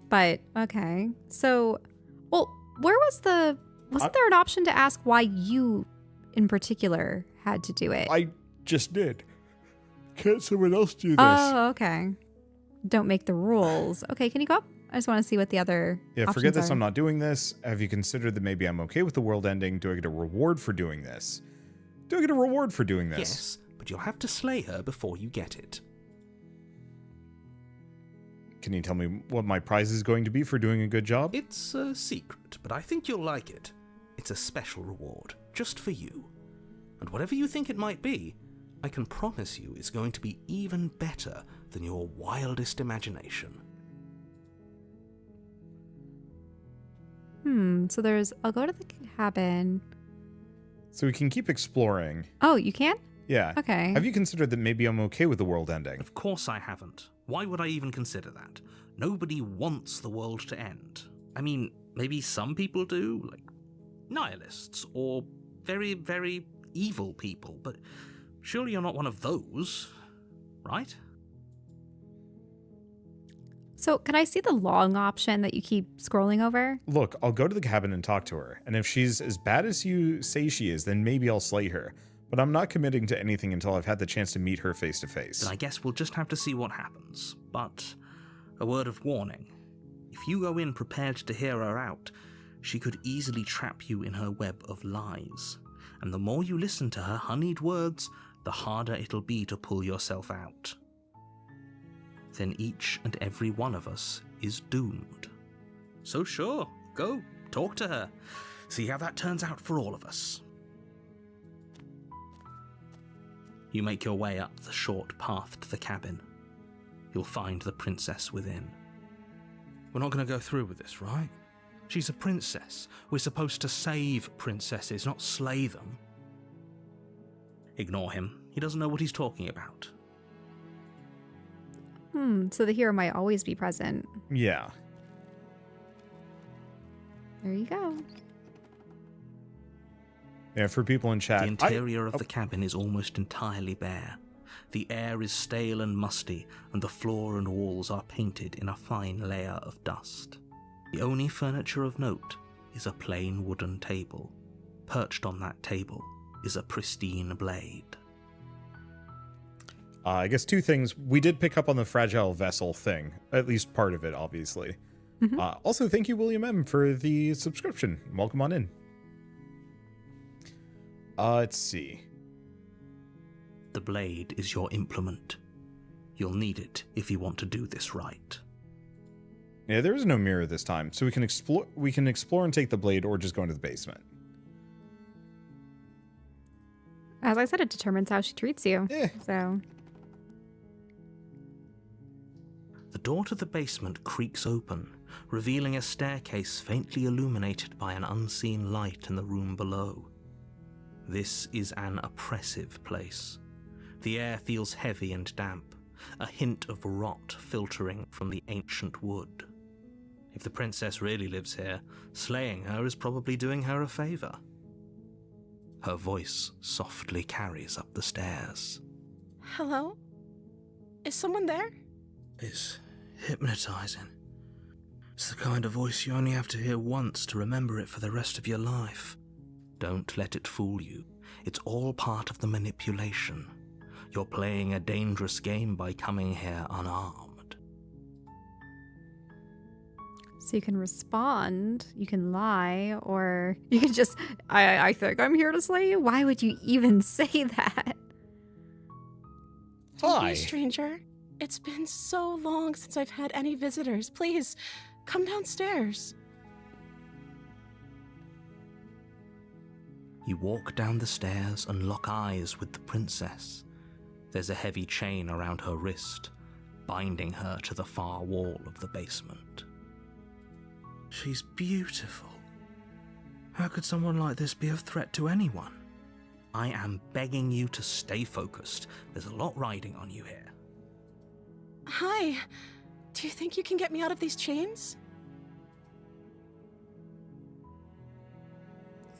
But, okay. So, well, where was the... Wasn't there an option to ask why you, in particular, had to do it? I just did. Can't someone else do this? Oh, okay. Don't make the rules. Okay, can you go up? I just want to see what the other Yeah, forget options this. are. I'm not doing this. Have you considered that maybe I'm okay with the world ending? Do I get a reward for doing this? Do I get a reward for doing this? Yes, but you'll have to slay her before you get it. Can you tell me what my prize is going to be for doing a good job? It's a secret, but I think you'll like it. It's a special reward, just for you. And whatever you think it might be, I can promise you it's going to be even better than your wildest imagination. So there's... I'll go to the cabin. So we can keep exploring. Oh, you can? Yeah. Okay. Have you considered that maybe I'm okay with the world ending? Of course I haven't. Why would I even consider that? Nobody wants the world to end. I mean, maybe some people do, like nihilists or very, very evil people, but surely you're not one of those, right? So, can I see the long option that you keep scrolling over? Look, I'll go to the cabin and talk to her, and if she's as bad as you say she is, then maybe I'll slay her. But I'm not committing to anything until I've had the chance to meet her face to face. Then I guess we'll just have to see what happens. But a word of warning. If you go in prepared to hear her out, she could easily trap you in her web of lies. And the more you listen to her honeyed words, the harder it'll be to pull yourself out. Then each and every one of us is doomed. So sure, go, talk to her. See how that turns out for all of us. You make your way up the short path to the cabin. You'll find the princess within. We're not going to go through with this, right? She's a princess. We're supposed to save princesses, not slay them. Ignore him. He doesn't know what he's talking about. So the hero might always be present. Yeah. There you go. Yeah, for people in chat. The interior of the cabin is almost entirely bare. The air is stale and musty, and the floor and walls are painted in a fine layer of dust. The only furniture of note is a plain wooden table. Perched on that table is a pristine blade. I guess two things. We did pick up on the fragile vessel thing, at least part of it, obviously. Also, thank you, William M., for the subscription. Welcome on in. Let's see. The blade is your implement. You'll need it if you want to do this right. Yeah, there is no mirror this time, so we can explore. We can explore and take the blade, or just go into the basement. As I said, it determines how she treats you. So. The door to the basement creaks open, revealing a staircase faintly illuminated by an unseen light in the room below. This is an oppressive place. The air feels heavy and damp, a hint of rot filtering from the ancient wood. If the princess really lives here, slaying her is probably doing her a favor. Her voice softly carries up the stairs. Hello? Is someone there? It's hypnotizing. It's the kind of voice you only have to hear once to remember it for the rest of your life. Don't let it fool you. It's all part of the manipulation. You're playing a dangerous game by coming here unarmed. So you can respond, you can lie, or you can just, I think I'm here to slay you. Why would you even say that? Don't be Hi. a stranger. It's been so long since I've had any visitors. Please, come downstairs. You walk down the stairs and lock eyes with the princess. There's a heavy chain around her wrist, binding her to the far wall of the basement. She's beautiful. How could someone like this be a threat to anyone? I am begging you to stay focused. There's a lot riding on you here. Hi. Do you think you can get me out of these chains?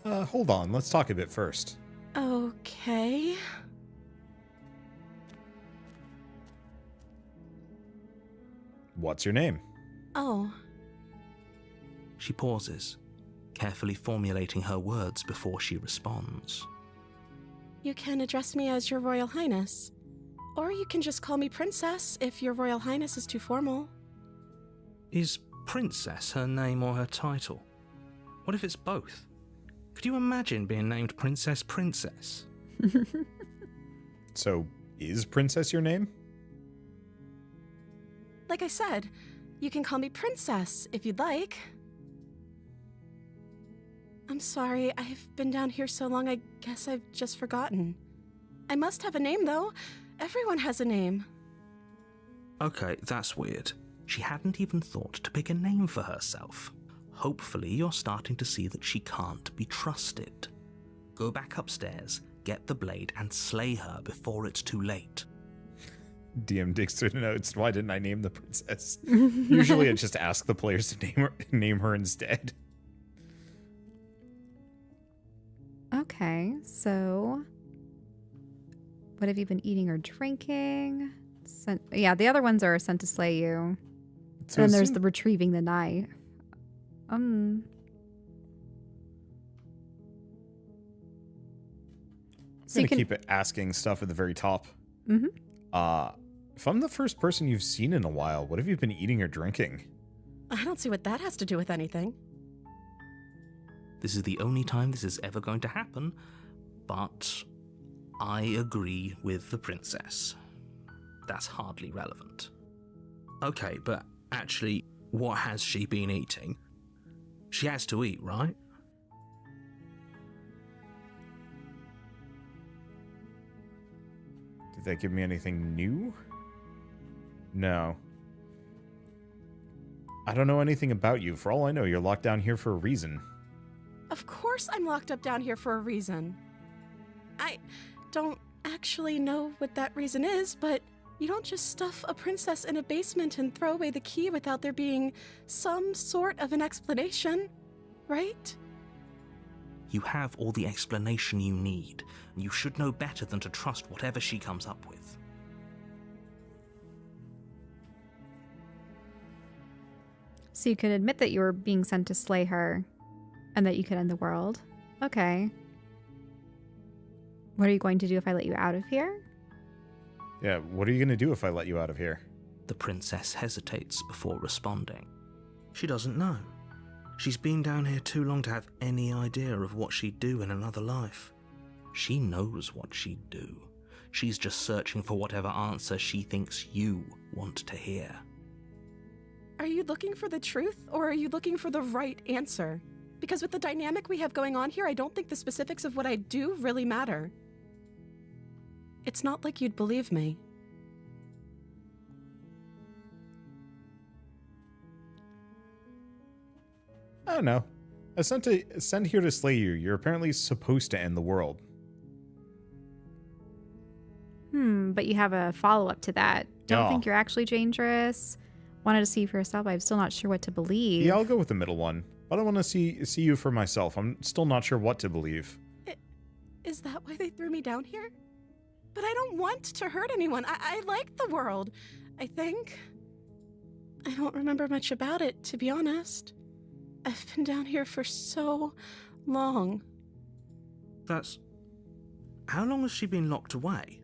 Hold on. Let's talk a bit first. Okay. What's your name? Oh, She pauses, carefully formulating her words before she responds. you can address me as Your Royal Highness. Or you can just call me Princess if Your Royal Highness is too formal. Is Princess her name or her title? What if it's both? Could you imagine being named Princess Princess? So, is Princess your name? Like I said, you can call me Princess if you'd like. I'm sorry, I've been down here so long I guess I've just forgotten. I must have a name, though. Everyone has a name. Okay, that's weird. She hadn't even thought to pick a name for herself. Hopefully you're starting to see that she can't be trusted. Go back upstairs, get the blade, and slay her before it's too late. DM digs through the notes. Why didn't I name the princess? Usually I just ask the players to name her instead. Okay, so what have you been eating or drinking? Yeah, the other ones are sent to slay you. So And then there's the retrieving the knife. I'm So you gonna can keep it asking stuff at the very top. Mhm. If I'm the first person you've seen in a while, what have you been eating or drinking? I don't see what that has to do with anything. This is the only time this is ever going to happen, but I agree with the princess. That's hardly relevant. Okay, but actually, what has she been eating? She has to eat, right? Did that give me anything new? No. I don't know anything about you. For all I know, you're locked down here for a reason. Of course I'm locked up down here for a reason. I don't actually know what that reason is, but you don't just stuff a princess in a basement and throw away the key without there being some sort of an explanation, right? You have all the explanation you need, and you should know better than to trust whatever she comes up with. So you could admit that you were being sent to slay her and that you could end the world. Okay. What are you going to do if I let you out of here? Yeah, what are you going to do if I let you out of here? The princess hesitates before responding. She doesn't know. She's been down here too long to have any idea of what she'd do in another life. She knows what she'd do. She's just searching for whatever answer she thinks you want to hear. Are you looking for the truth, or are you looking for the right answer? Because with the dynamic we have going on here, I don't think the specifics of what I do really matter. It's not like you'd believe me. I don't know. I sent here to slay you. You're apparently supposed to end the world. But you have a follow-up to that. Don't Oh. think you're actually dangerous. Wanted to see for yourself. I'm still not sure what to believe. Yeah, I'll go with the middle one. But I want to see you for myself. I'm still not sure what to believe. Is that why they threw me down here? But I don't want to hurt anyone. I like the world, I think. I don't remember much about it, to be honest. I've been down here for so long. That's... How long has she been locked away?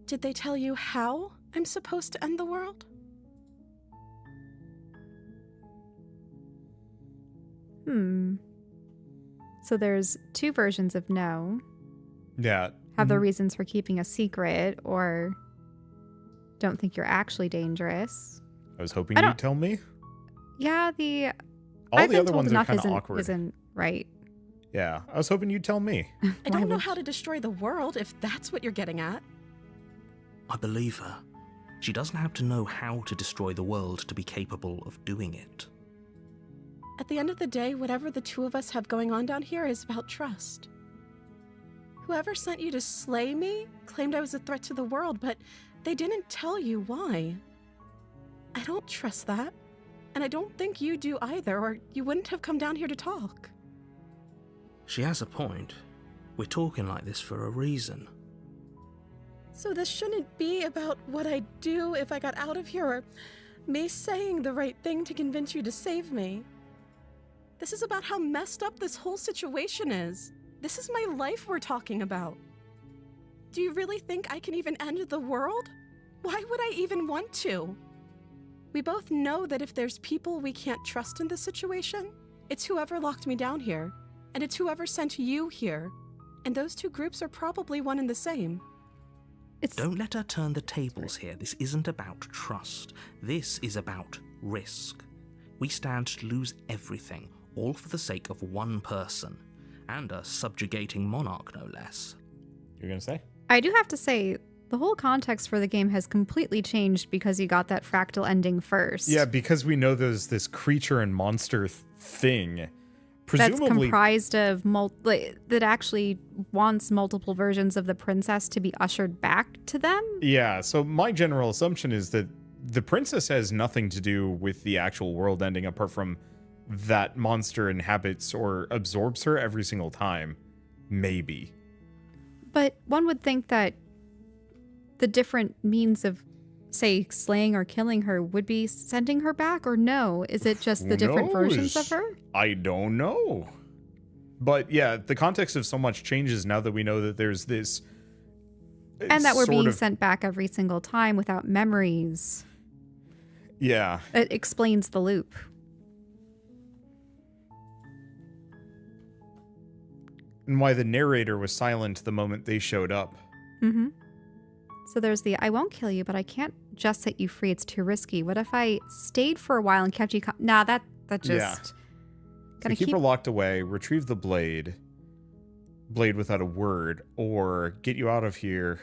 Did they tell you how I'm supposed to end the world? So there's two versions of no. Yeah. Have the reasons for keeping a secret, or don't think you're actually dangerous. I was hoping I you'd don't- tell me. Yeah, All I've the been other told ones are enough kind of isn't, awkward. isn't right. Yeah, I was hoping you'd tell me. I don't know how to destroy the world, if that's what you're getting at. I believe her. She doesn't have to know how to destroy the world to be capable of doing it. At the end of the day, whatever the two of us have going on down here is about trust. Whoever sent you to slay me claimed I was a threat to the world, but they didn't tell you why. I don't trust that, and I don't think you do either, or you wouldn't have come down here to talk. She has a point. We're talking like this for a reason. So this shouldn't be about what I'd do if I got out of here, or me saying the right thing to convince you to save me. This is about how messed up this whole situation is. This is my life we're talking about. Do you really think I can even end the world? Why would I even want to? We both know that if there's people we can't trust in this situation, it's whoever locked me down here, and it's whoever sent you here. And those two groups are probably one and the same. Don't let her turn the tables here. This isn't about trust. This is about risk. We stand to lose everything, all for the sake of one person, and a subjugating monarch, no less. You're going to say? I do have to say, the whole context for the game has completely changed because you got that fractal ending first. Yeah, because we know there's this creature and monster thing. that's Presumably, comprised of that actually wants multiple versions of the princess to be ushered back to them? yeah, so my general assumption is that the princess has nothing to do with the actual world ending apart from that monster inhabits or absorbs her every single time. Maybe. But one would think that the different means of, say, slaying or killing her would be sending her back, or no? Is it just the Who different versions of knows? her? I don't know. But yeah, the context of so much changes now that we know that there's this. And that we're sort being of- sent back every single time without memories. Yeah. It explains the loop. And why the narrator was silent the moment they showed up. Mm-hmm. So there's the, I won't kill you, but I can't just set you free. It's too risky. What if I stayed for a while and kept you... Nah, that just... Yeah. Gotta So keep her locked away, retrieve the blade without a word, or get you out of here,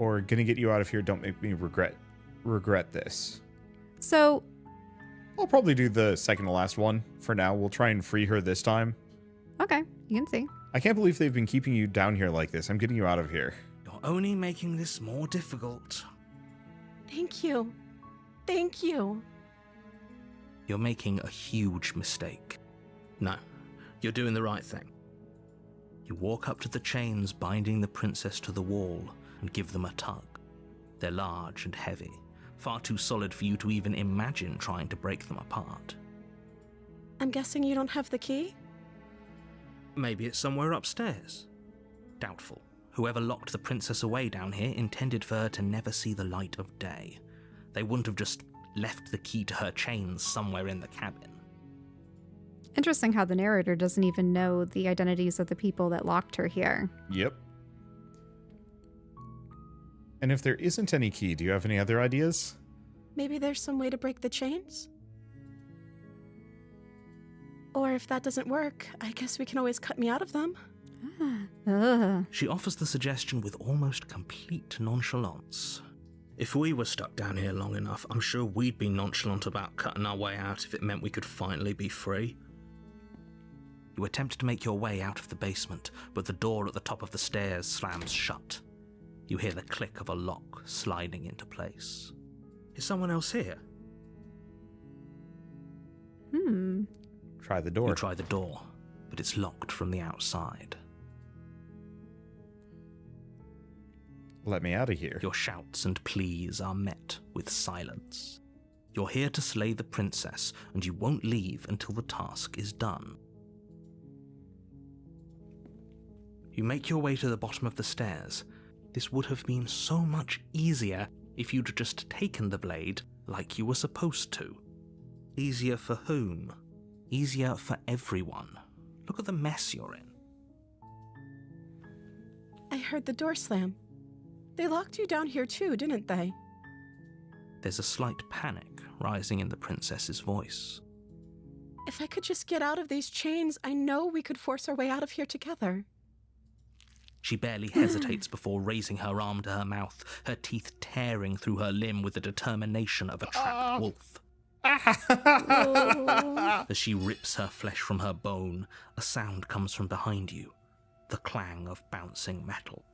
or gonna get you out of here, don't make me regret this. So, I'll probably do the second to last one for now. We'll try and free her this time. okay, you can see. I can't believe they've been keeping you down here like this. I'm getting you out of here. You're only making this more difficult. Thank you. Thank you. You're making a huge mistake. No, you're doing the right thing. You walk up to the chains binding the princess to the wall and give them a tug. They're large and heavy, far too solid for you to even imagine trying to break them apart. I'm guessing you don't have the key? Maybe it's somewhere upstairs. Doubtful. Whoever locked the princess away down here intended for her to never see the light of day. They wouldn't have just left the key to her chains somewhere in the cabin. Interesting how the narrator doesn't even know the identities of the people that locked her here. Yep. And if there isn't any key, do you have any other ideas? Maybe there's some way to break the chains? Or if that doesn't work, I guess we can always cut me out of them. Ugh. She offers the suggestion with almost complete nonchalance. If we were stuck down here long enough, I'm sure we'd be nonchalant about cutting our way out if it meant we could finally be free. You attempt to make your way out of the basement, but the door at the top of the stairs slams shut. You hear the click of a lock sliding into place. Is someone else here? Try the door. You try the door, but it's locked from the outside. Let me out of here. Your shouts and pleas are met with silence. You're here to slay the princess, and you won't leave until the task is done. You make your way to the bottom of the stairs. This would have been so much easier if you'd just taken the blade like you were supposed to. Easier for whom? Easier for everyone. Look at the mess you're in. I heard the door slam. They locked you down here too, didn't they? There's a slight panic rising in the princess's voice. If I could just get out of these chains, I know we could force our way out of here together. She barely hesitates before raising her arm to her mouth, her teeth tearing through her limb with the determination of a trapped wolf. As she rips her flesh from her bone, a sound comes from behind you, the clang of bouncing metal.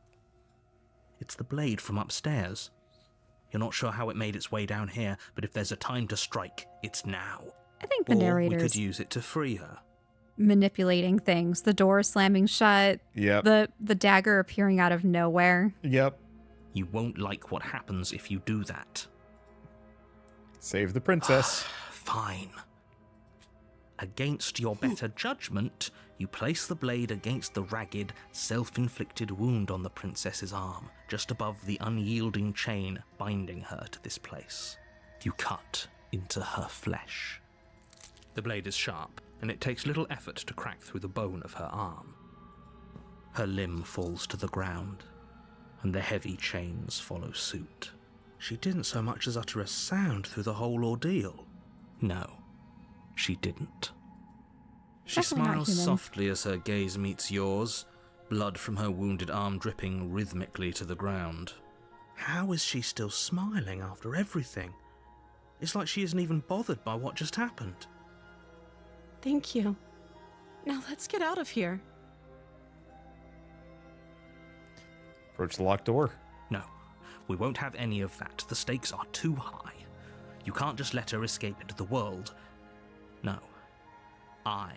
It's the blade from upstairs. You're not sure how it made its way down here, but if there's a time to strike, it's now. I think the Or we narrator's could use it to free her. manipulating things. The door slamming shut, Yep. the dagger appearing out of nowhere. Yep. You won't like what happens if you do that. Save the princess. Fine. Against your better judgment, you place the blade against the ragged, self-inflicted wound on the princess's arm, just above the unyielding chain binding her to this place. You cut into her flesh. The blade is sharp, and it takes little effort to crack through the bone of her arm. Her limb falls to the ground, and the heavy chains follow suit. She didn't so much as utter a sound through the whole ordeal. No, she didn't. She Definitely not smiles human. softly as her gaze meets yours, blood from her wounded arm dripping rhythmically to the ground. How is she still smiling after everything? It's like she isn't even bothered by what just happened. Thank you. Now let's get out of here. Approach the locked door. No, we won't have any of that. The stakes are too high. You can't just let her escape into the world. No, I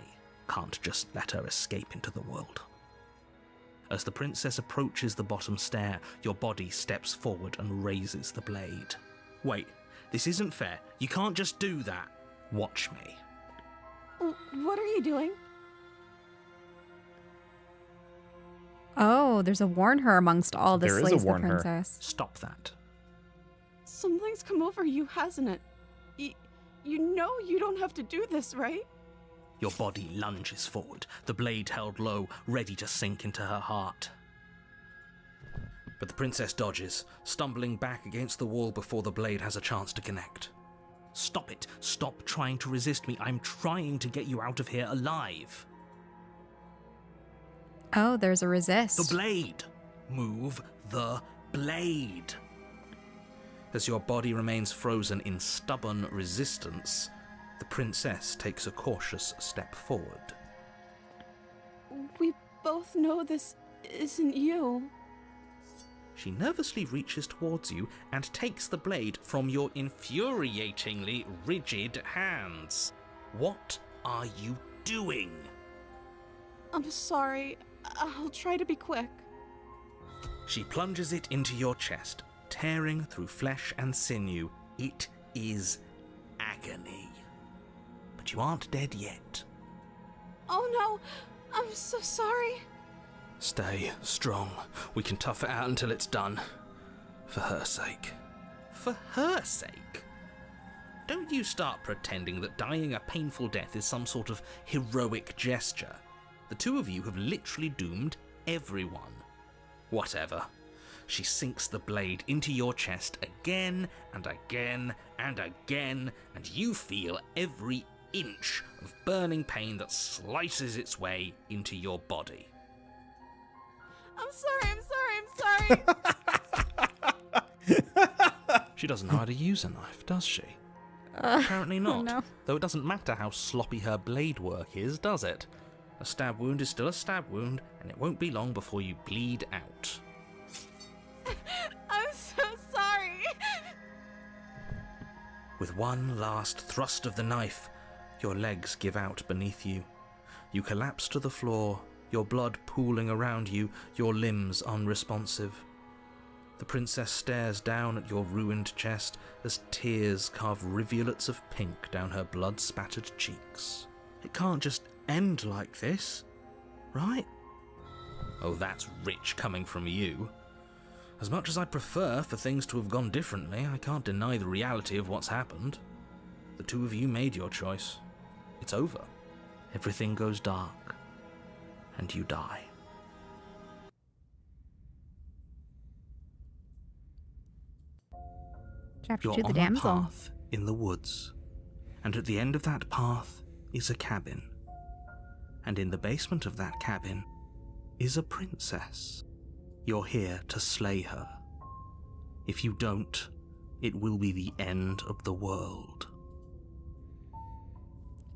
can't just let her escape into the world. As the princess approaches the bottom stair, your body steps forward and raises the blade. Wait, this isn't fair. You can't just do that. Watch me. What are you doing? Oh, there's a warn her amongst all the There is a slays the warn her. princess. Stop that. Something's come over you, hasn't it? You know you don't have to do this, right? Your body lunges forward, the blade held low, ready to sink into her heart. But the princess dodges, stumbling back against the wall before the blade has a chance to connect. Stop it. Stop trying to resist me. I'm trying to get you out of here alive. Oh, there's a resist. The blade! Move the blade! As your body remains frozen in stubborn resistance, the princess takes a cautious step forward. We both know this isn't you. She nervously reaches towards you and takes the blade from your infuriatingly rigid hands. What are you doing? I'm sorry. I'll try to be quick. She plunges it into your chest, tearing through flesh and sinew. It is agony. But you aren't dead yet. Oh no, I'm so sorry. Stay strong. We can tough it out until it's done. For her sake. For her sake? Don't you start pretending that dying a painful death is some sort of heroic gesture. The two of you have literally doomed everyone. Whatever. She sinks the blade into your chest again and again and again, and you feel every inch of burning pain that slices its way into your body. I'm sorry. She doesn't know how to use a knife, does she? Apparently not. Oh no. Though it doesn't matter how sloppy her blade work is, does it? A stab wound is still a stab wound, and it won't be long before you bleed out. I'm so sorry. With one last thrust of the knife, your legs give out beneath you. You collapse to the floor, your blood pooling around you, your limbs unresponsive. The princess stares down at your ruined chest as tears carve rivulets of pink down her blood-spattered cheeks. It can't just end like this, right? Oh, that's rich coming from you. As much as I'd prefer for things to have gone differently, I can't deny the reality of what's happened. The two of you made your choice. It's over. Everything goes dark, and you die. Chapter You're 2, the on damsel. a path in the woods, and at the end of that path is a cabin. And in the basement of that cabin is a princess. You're here to slay her. If you don't, it will be the end of the world.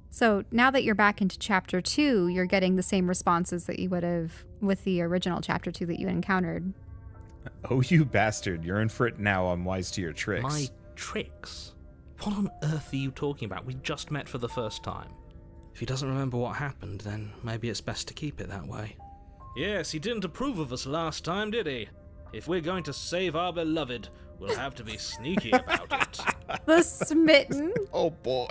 So now that you're back into chapter 2, you're getting the same responses that you would have with the original chapter 2 that you encountered. Oh, you bastard. You're in for it now. I'm wise to your tricks. My tricks? What on earth are you talking about? We just met for the first time. If he doesn't remember what happened, then maybe it's best to keep it that way. Yes, he didn't approve of us last time, did he? If we're going to save our beloved, we'll have to be sneaky about it. The smitten? Oh, boy.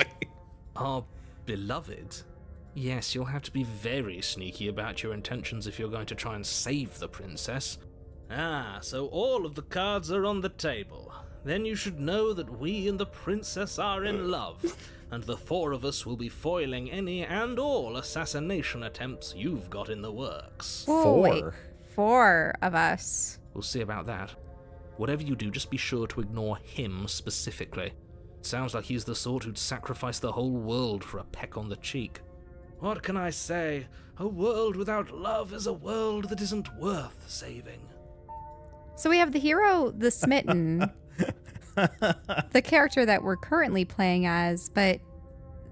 Our beloved? Yes, you'll have to be very sneaky about your intentions if you're going to try and save the princess. Ah, so all of the cards are on the table. Then you should know that we and the princess are in love, and the four of us will be foiling any and all assassination attempts you've got in the works. Oh, wait. 4 of us. We'll see about that. Whatever you do, just be sure to ignore him specifically. It sounds like he's the sort who'd sacrifice the whole world for a peck on the cheek. What can I say? A world without love is a world that isn't worth saving. So we have the hero, the smitten, the character that we're currently playing as, but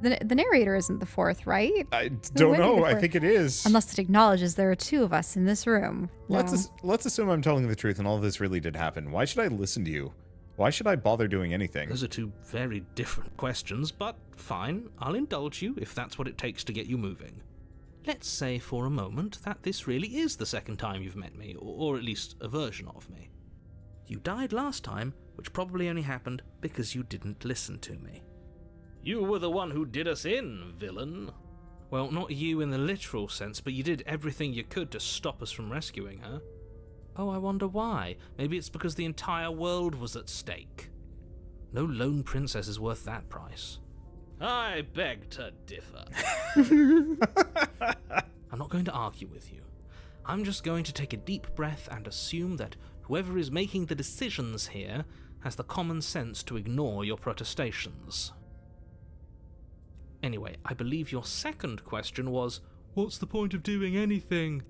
The narrator isn't the fourth, right? I don't would be know. the I fourth? think it is. Unless it acknowledges there are two of us in this room. Let's assume I'm telling the truth and all of this really did happen. Why should I listen to you? Why should I bother doing anything? Those are two very different questions, but fine, I'll indulge you if that's what it takes to get you moving. Let's say for a moment that this really is the second time you've met me, or at least a version of me. You died last time, which probably only happened because you didn't listen to me. You were the one who did us in, villain. Well, not you in the literal sense, but you did everything you could to stop us from rescuing her. Oh, I wonder why. Maybe it's because the entire world was at stake. No lone princess is worth that price. I beg to differ. I'm not going to argue with you. I'm just going to take a deep breath and assume that whoever is making the decisions here has the common sense to ignore your protestations. Anyway, I believe your second question was, what's the point of doing anything?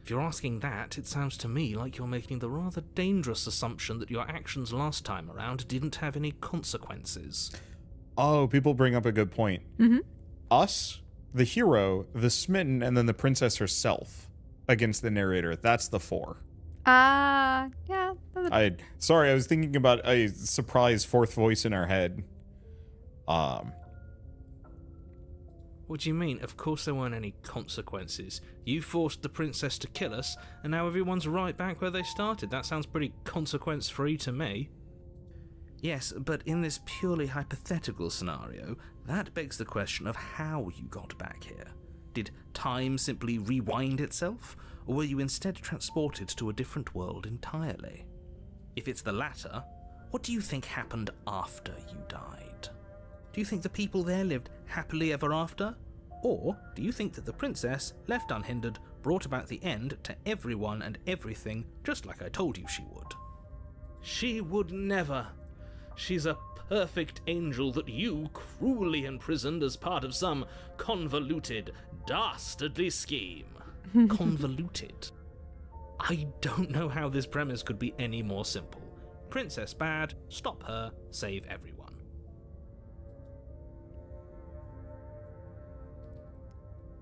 If you're asking that, it sounds to me like you're making the rather dangerous assumption that your actions last time around didn't have any consequences. Oh, people bring up a good point. Mm-hmm. Us, the hero, the smitten, and then the princess herself against the narrator. That's the 4. Yeah. Sorry, I was thinking about a surprise fourth voice in our head. What do you mean? Of course there weren't any consequences. You forced the princess to kill us, and now everyone's right back where they started. That sounds pretty consequence-free to me. Yes, but in this purely hypothetical scenario, that begs the question of how you got back here. Did time simply rewind itself, or were you instead transported to a different world entirely? If it's the latter, what do you think happened after you died? Do you think the people there lived happily ever after? Or do you think that the princess, left unhindered, brought about the end to everyone and everything just like I told you she would? She would never. She's a perfect angel that you cruelly imprisoned as part of some convoluted, dastardly scheme. Convoluted? I don't know how this premise could be any more simple. Princess bad, stop her, save everyone.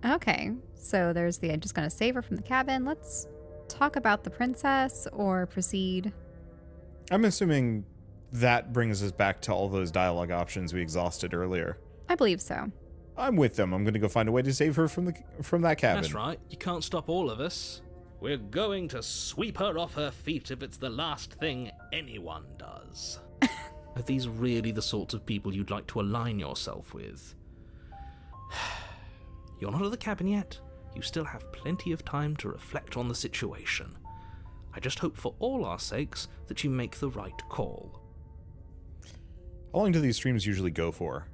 Okay, so there's the I'm just gonna save her from the cabin. Let's talk about the princess or proceed. I'm assuming that brings us back to all those dialogue options we exhausted earlier. I believe so. I'm with them. I'm going to go find a way to save her from that cabin. That's right. You can't stop all of us. We're going to sweep her off her feet if it's the last thing anyone does. Are these really the sorts of people you'd like to align yourself with? You're not at the cabin yet. You still have plenty of time to reflect on the situation. I just hope for all our sakes that you make the right call. How long do these streams usually go for?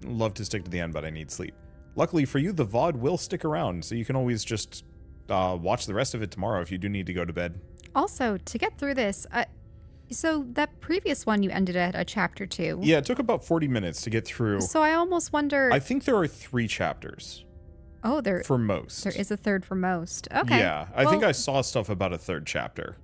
Love to stick to the end, but I need sleep. Luckily for you, the VOD will stick around, so you can always just watch the rest of it tomorrow if you do need to go to bed. Also, to get through this, so that previous one you ended at a chapter 2. Yeah, it took about 40 minutes to get through. So I almost wonder. I think there are 3 chapters. Oh, there for most. There is a third for most. Okay. Yeah, I think I saw stuff about a 3rd chapter.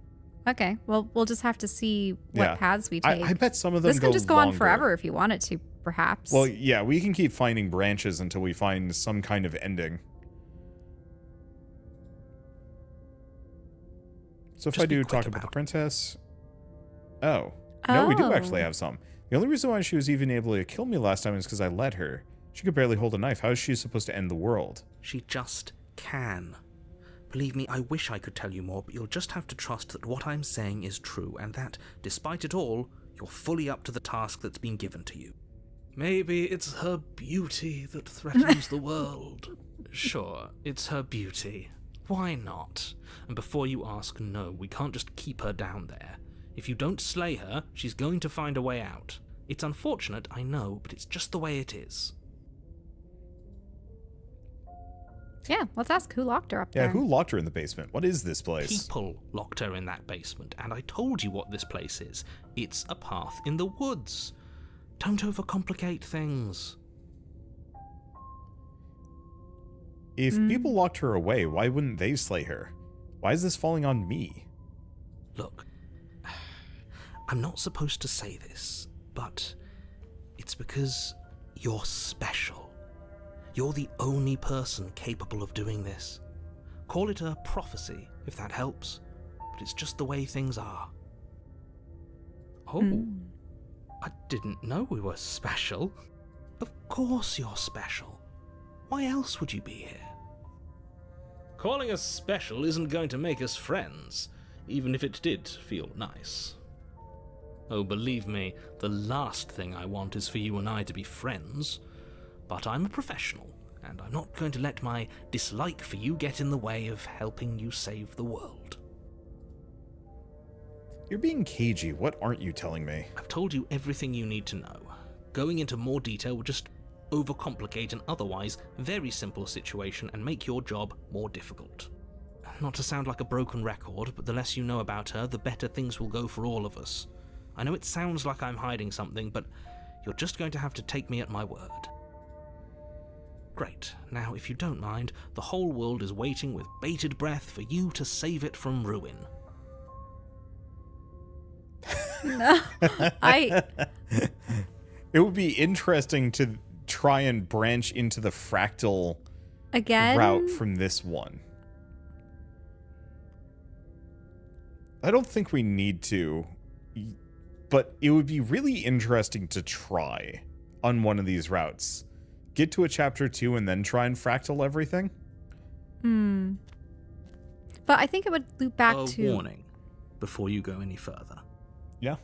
Okay, well, we'll just have to see what paths we take. I bet some of them This can just go longer. on forever if you want it to, perhaps. Well, yeah, we can keep finding branches until we find some kind of ending. So if I do talk about the princess... Oh. No, we do actually have some. The only reason why she was even able to kill me last time is because I let her. She could barely hold a knife. How is she supposed to end the world? She just can. Believe me, I wish I could tell you more, but you'll just have to trust that what I'm saying is true, and that, despite it all, you're fully up to the task that's been given to you. Maybe it's her beauty that threatens the world. Sure, it's her beauty. Why not? And before you ask, no, we can't just keep her down there. If you don't slay her, she's going to find a way out. It's unfortunate, I know, but it's just the way it is. Yeah, let's ask who locked her up there. Yeah, who locked her in the basement? What is this place? People locked her in that basement, and I told you what this place is. It's a path in the woods. Don't overcomplicate things. If people locked her away, why wouldn't they slay her? Why is this falling on me? Look, I'm not supposed to say this, but it's because you're special. You're the only person capable of doing this. Call it a prophecy, if that helps, but it's just the way things are. Oh, I didn't know we were special. Of course you're special. Why else would you be here? Calling us special isn't going to make us friends, even if it did feel nice. Oh, believe me, the last thing I want is for you and I to be friends. But I'm a professional, and I'm not going to let my dislike for you get in the way of helping you save the world. You're being cagey. What aren't you telling me? I've told you everything you need to know. Going into more detail would just overcomplicate an otherwise very simple situation and make your job more difficult. Not to sound like a broken record, but the less you know about her, the better things will go for all of us. I know it sounds like I'm hiding something, but you're just going to have to take me at my word. Great. Now, if you don't mind, the whole world is waiting with bated breath for you to save it from ruin. No, It would be interesting to try and branch into the fractal again route from this one. I don't think we need to, but it would be really interesting to try on one of these routes. Get to a chapter 2 and then try and fractal everything. But I think it would loop back A to warning before you go any further. Yeah.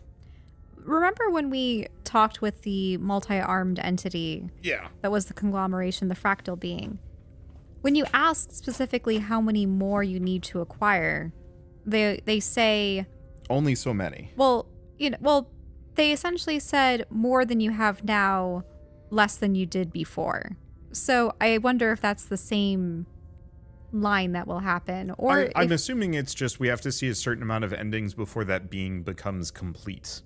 remember when we talked with the multi-armed entity Yeah. that was the conglomeration, the fractal being? When you ask specifically how many more you need to acquire, they say Only so many. they essentially said more than you have now, less than you did before. So I wonder if that's the same line that will happen, or I'm assuming it's just we have to see a certain amount of endings before that being becomes complete.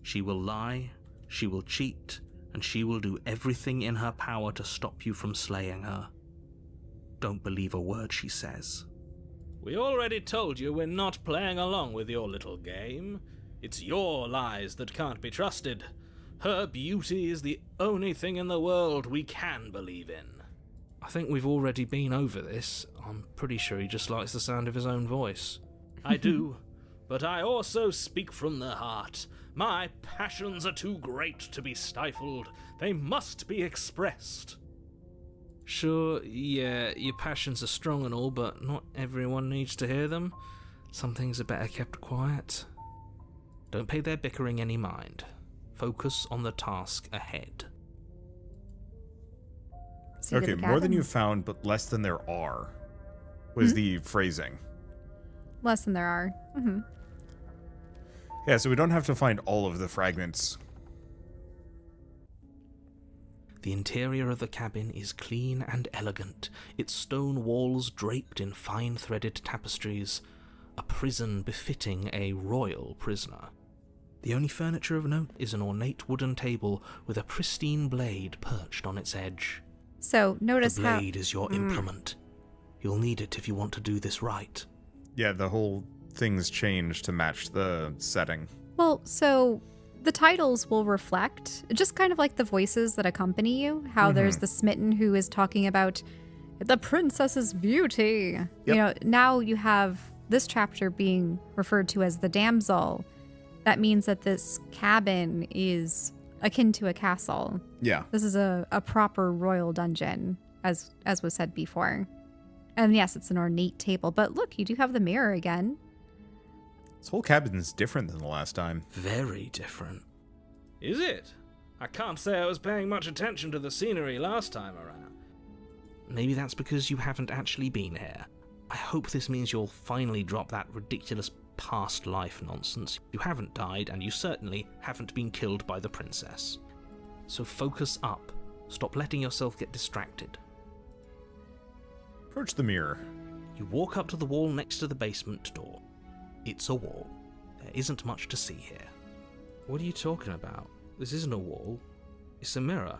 She will lie, she will cheat, and she will do everything in her power to stop you from slaying her. Don't believe a word she says. We already told you we're not playing along with your little game. It's your lies that can't be trusted. Her beauty is the only thing in the world we can believe in. I think we've already been over this. I'm pretty sure he just likes the sound of his own voice. I do, but I also speak from the heart. My passions are too great to be stifled. They must be expressed. Sure, yeah, your passions are strong and all, but not everyone needs to hear them. Some things are better kept quiet. Don't pay their bickering any mind. Focus on the task ahead. Okay, more than you found, but less than there are, was the phrasing. Less than there are. Yeah, so we don't have to find all of the fragments. The interior of the cabin is clean and elegant, its stone walls draped in fine-threaded tapestries, a prison befitting a royal prisoner. The only furniture of note is an ornate wooden table with a pristine blade perched on its edge. So notice The how blade is your implement. You'll need it if you want to do this right. Yeah, the whole thing's changed to match the setting. so the titles will reflect just kind of like the voices that accompany you. How there's the smitten who is talking about the princess's beauty. Yep. You know, now you have this chapter being referred to as the damsel. That means that this cabin is akin to a castle. Yeah. This is a proper royal dungeon, as was said before. And yes, it's an ornate table, but look, you do have the mirror again. This whole cabin's different than the last time. Very different. Is it? I can't say I was paying much attention to the scenery last time around. Maybe that's because you haven't actually been here. I hope this means you'll finally drop that ridiculous past life nonsense. You haven't died, and you certainly haven't been killed by the princess. So focus up. Stop letting yourself get distracted. Approach the mirror. You walk up to the wall next to the basement door. It's a wall. There isn't much to see here. What are you talking about? This isn't a wall. It's a mirror.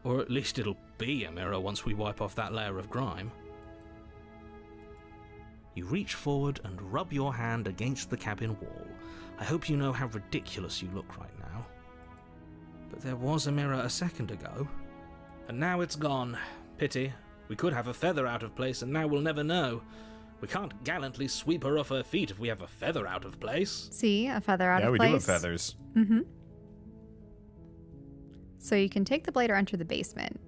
Or at least it'll be a mirror once we wipe off that layer of grime. You reach forward and rub your hand against the cabin wall. I hope you know how ridiculous you look right now. But there was a mirror a second ago. And now it's gone. Pity. We could have a feather out of place, and now we'll never know. We can't gallantly sweep her off her feet if we have a feather out of place. See, a feather out Yeah, of we place. do have feathers. Mm-hmm. So you can take the blade or enter the basement.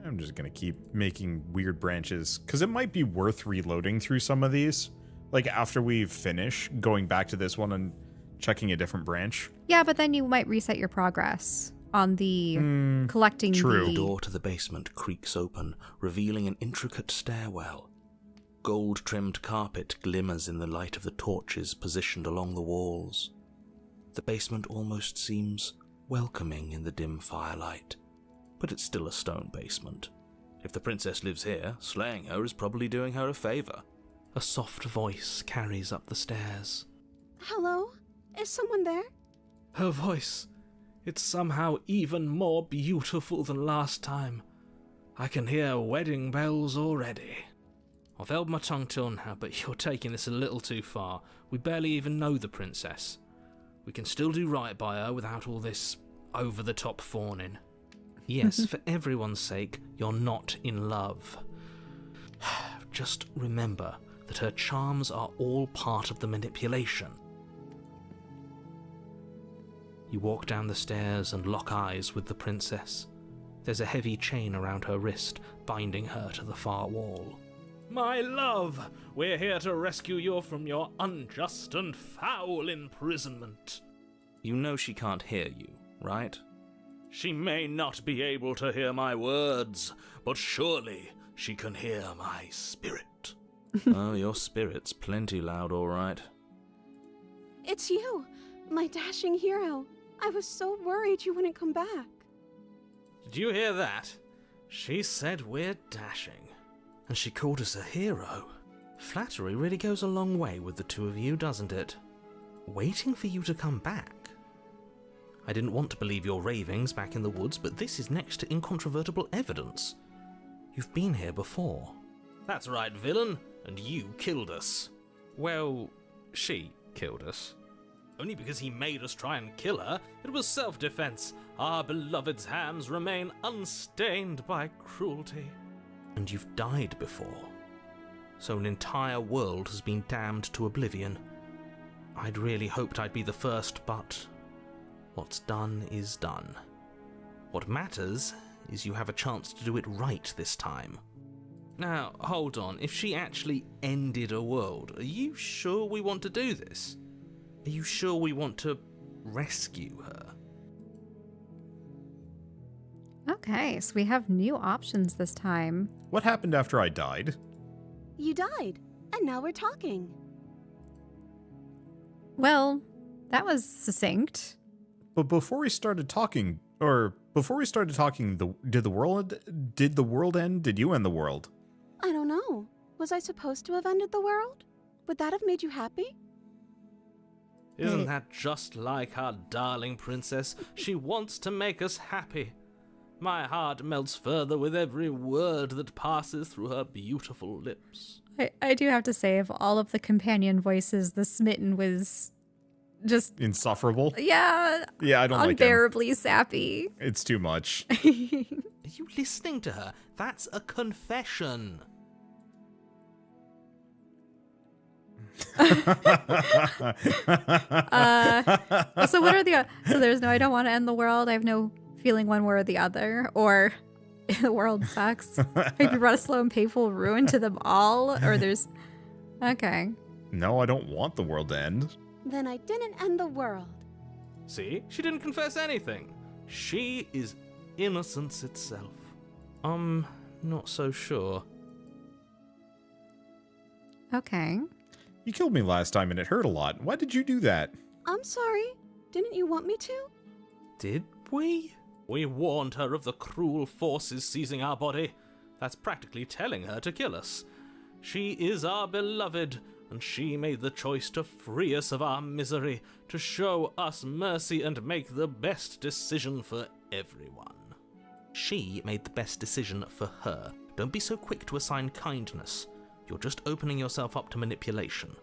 I'm just going to keep making weird branches, because it might be worth reloading through some of these. Like, after we finish, going back to this one and checking a different branch. Yeah, but then you might reset your progress on the collecting true. The the... door to the basement creaks open, revealing an intricate stairwell. Gold-trimmed carpet glimmers in the light of the torches positioned along the walls. The basement almost seems welcoming in the dim firelight, but it's still a stone basement. If the princess lives here, slaying her is probably doing her a favor. A soft voice carries up the stairs. Hello? Is someone there? Her voice. It's somehow even more beautiful than last time. I can hear wedding bells already. I've held my tongue till now, but you're taking this a little too far. We barely even know the princess. We can still do right by her without all this over-the-top fawning. Yes, for everyone's sake, you're not in love. Just remember that her charms are all part of the manipulation. You walk down the stairs and lock eyes with the princess. There's a heavy chain around her wrist, binding her to the far wall. My love, we're here to rescue you from your unjust and foul imprisonment. You know she can't hear you, right? She may not be able to hear my words, but surely she can hear my spirit. Oh, your spirit's plenty loud, all right. It's you, my dashing hero. I was so worried you wouldn't come back. Did you hear that? She said we're dashing. And she called us a hero. Flattery really goes a long way with the two of you, doesn't it? Waiting for you to come back. I didn't want to believe your ravings back in the woods, but this is next to incontrovertible evidence. You've been here before. That's right, villain, and you killed us. Well, she killed us. Only because he made us try and kill her. It was self-defense. Our beloved's hands remain unstained by cruelty. And you've died before. So an entire world has been damned to oblivion. I'd really hoped I'd be the first, but what's done is done. What matters is you have a chance to do it right this time. Now, hold on. If she actually ended a world, are you sure we want to do this? Are you sure we want to rescue her? Okay, so we have new options this time. What happened after I died? You died, and now we're talking. Well, that was succinct. But before we started talking, did the world end? Did you end the world? I don't know. Was I supposed to have ended the world? Would that have made you happy? Isn't that just like our darling princess? She wants to make us happy. My heart melts further with every word that passes through her beautiful lips. I do have to say, of all of the companion voices, the Smitten was just... Insufferable? Yeah, I don't like him. unbearably sappy. It's too much. Are you listening to her? That's a confession. So what are the... So there's no I don't want to end the world. I have no feeling one way or the other. Or the world sucks. Have you brought a slow and painful ruin to them all? Or there's... Okay. No, I don't want the world to end. Then I didn't end the world. See? She didn't confess anything. She is innocence itself. I'm not so sure. Okay. You killed me last time and it hurt a lot. Why did you do that? I'm sorry. Didn't you want me to? Did we? We warned her of the cruel forces seizing our body. That's practically telling her to kill us. She is our beloved, and she made the choice to free us of our misery, to show us mercy and make the best decision for everyone. She made the best decision for her. Don't be so quick to assign kindness. You're just opening yourself up to manipulation.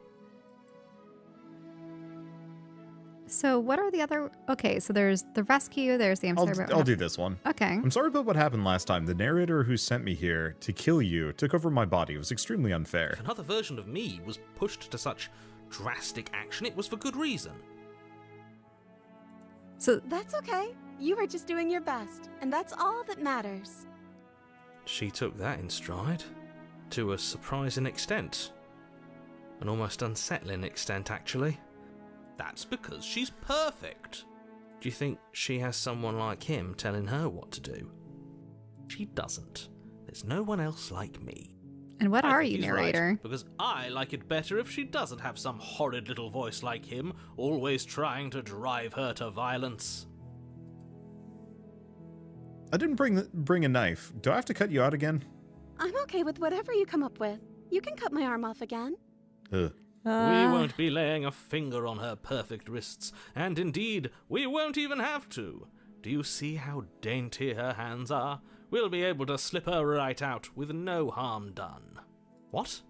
So what are the other... Okay, so there's the rescue, there's the... I'll do this one. Okay. I'm sorry about what happened last time. The narrator who sent me here to kill you took over my body. It was extremely unfair. If another version of me was pushed to such drastic action, it was for good reason. So That's okay. You were just doing your best, and that's all that matters. She took that in stride. To a surprising extent. An almost unsettling extent, actually. That's because she's perfect. Do you think she has someone like him telling her what to do? She doesn't. There's no one else like me. And what I are think you, he's right, narrator? because I like it better if she doesn't have some horrid little voice like him, always trying to drive her to violence. I didn't bring a knife. Do I have to cut you out again? I'm okay with whatever you come up with. You can cut my arm off again. Ugh. We won't be laying a finger on her perfect wrists, and indeed, we won't even have to. Do you see how dainty her hands are? We'll be able to slip her right out with no harm done. What?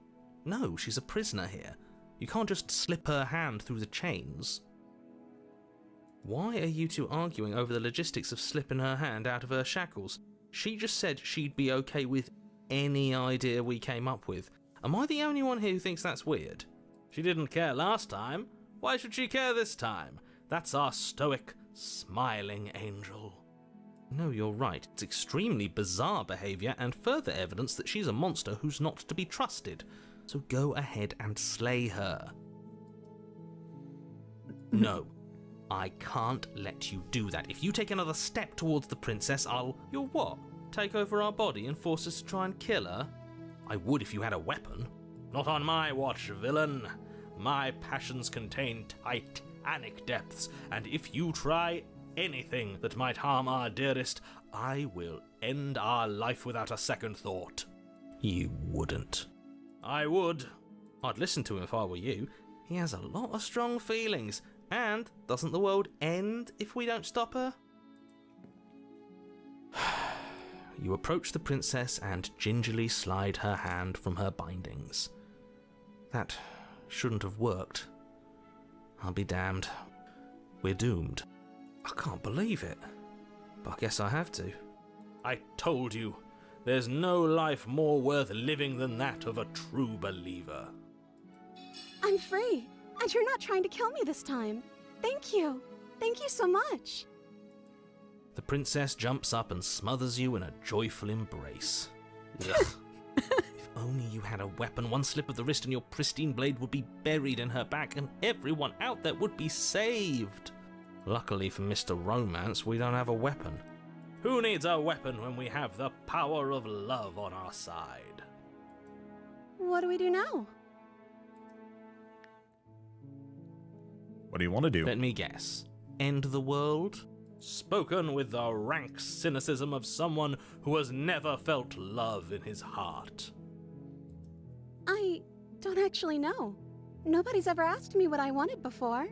No, she's a prisoner here. You can't just slip her hand through the chains. Why are you two arguing over the logistics of slipping her hand out of her shackles? She just said she'd be okay with any idea we came up with. Am I the only one here who thinks that's weird? She didn't care last time. Why should she care this time? That's our stoic, smiling angel. No, you're right. It's extremely bizarre behaviour and further evidence that she's a monster who's not to be trusted. So go ahead and slay her. No, I can't let you do that. If you take another step towards the princess, You'll what? Take over our body and force us to try and kill her? I would if you had a weapon. Not on my watch, villain. My passions contain titanic depths, and if you try anything that might harm our dearest, I will end our life without a second thought. You wouldn't. I would. I'd listen to him if I were you. He has a lot of strong feelings, and doesn't the world end if we don't stop her? You approach the princess and gingerly slide her hand from her bindings. That shouldn't have worked. I'll be damned. We're doomed. I can't believe it. But I guess I have to. I told you, there's no life more worth living than that of a true believer. I'm free, and you're not trying to kill me this time. Thank you. Thank you so much. The princess jumps up and smothers you in a joyful embrace. Ugh. If only you had a weapon, one slip of the wrist and your pristine blade would be buried in her back and everyone out there would be saved. Luckily for Mr. Romance, we don't have a weapon. Who needs a weapon when we have the power of love on our side? What do we do now? What do you want to do? Let me guess. End the world? Spoken with the rank cynicism of someone who has never felt love in his heart. I don't actually know. Nobody's ever asked me what I wanted before.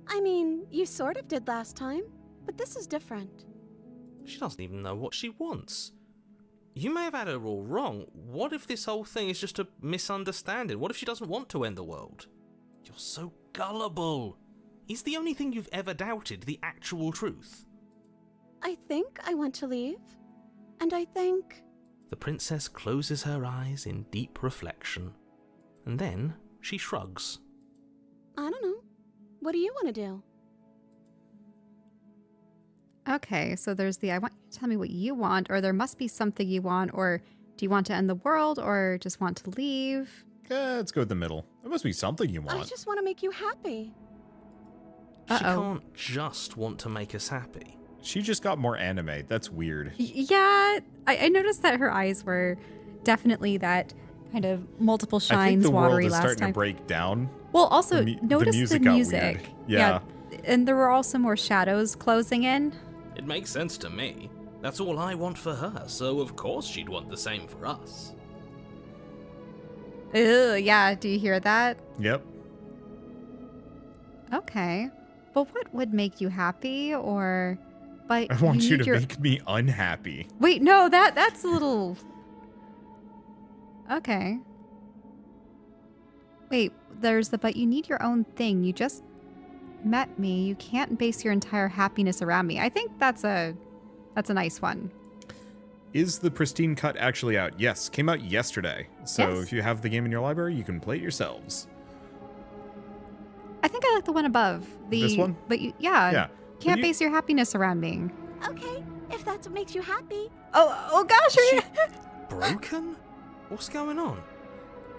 I mean, you sort of did last time, but this is different. She doesn't even know what she wants. You may have had her all wrong. What if this whole thing is just a misunderstanding? What if she doesn't want to end the world? You're so gullible. Is the only thing you've ever doubted the actual truth? I think I want to leave, and I think... The princess closes her eyes in deep reflection, and then she shrugs. I don't know. What do you want to do? Okay, so there's the I want you to tell me what you want, or there must be something you want, or do you want to end the world, or just want to leave? Let's go with the middle. There must be something you want. I just want to make you happy. She can't just want to make us happy. She just got more anime. That's weird. Yeah, I noticed that her eyes were definitely that kind of multiple I think shines, the world watery is last starting time. to break down. Well, also The notice music the got music. weird. Yeah. And there were also more shadows closing in. It makes sense to me. That's all I want for her, so of course she'd want the same for us. Ugh, yeah, do you hear that? Yep. Okay. But what would make you happy, or... But I want you need to make me unhappy. Wait, no, that's a little... Okay. Wait, there's the but you need your own thing. You just met me, you can't base your entire happiness around me. I think that's a nice one. Is the Pristine cut actually out? Yes, came out yesterday. So Yes. if you have the game in your library, you can play it yourselves. I think I like the one above. This one? But yeah. Yeah. Can't you- base your happiness around me. Okay, if that's what makes you happy. Oh gosh, are you? Broken? What's going on?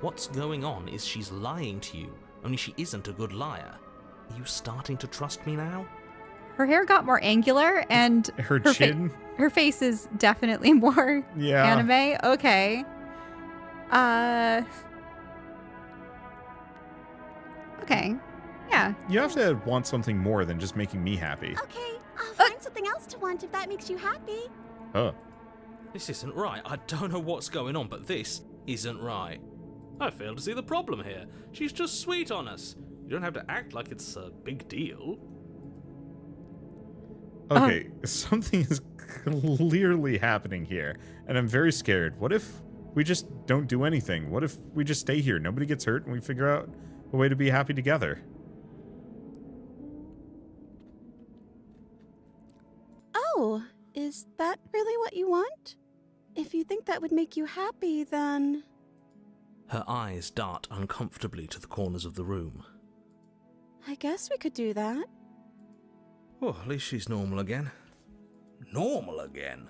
What's going on is she's lying to you, only she isn't a good liar. Are you starting to trust me now? Her hair got more angular, and Her fa- chin? her face is definitely more Yeah. anime. Okay. Okay. Yeah. You have to want something more than just making me happy. Okay, I'll find something else to want if that makes you happy. Huh. This isn't right. I don't know what's going on, but this isn't right. I fail to see the problem here. She's just sweet on us. You don't have to act like it's a big deal. Okay, something is clearly happening here, and I'm very scared. What if we just don't do anything? What if we just stay here? Nobody gets hurt, and we figure out a way to be happy together. Oh, is that really what you want? If you think that would make you happy, then... Her eyes dart uncomfortably to the corners of the room. I guess we could do that. Oh, at least she's normal again. Normal again?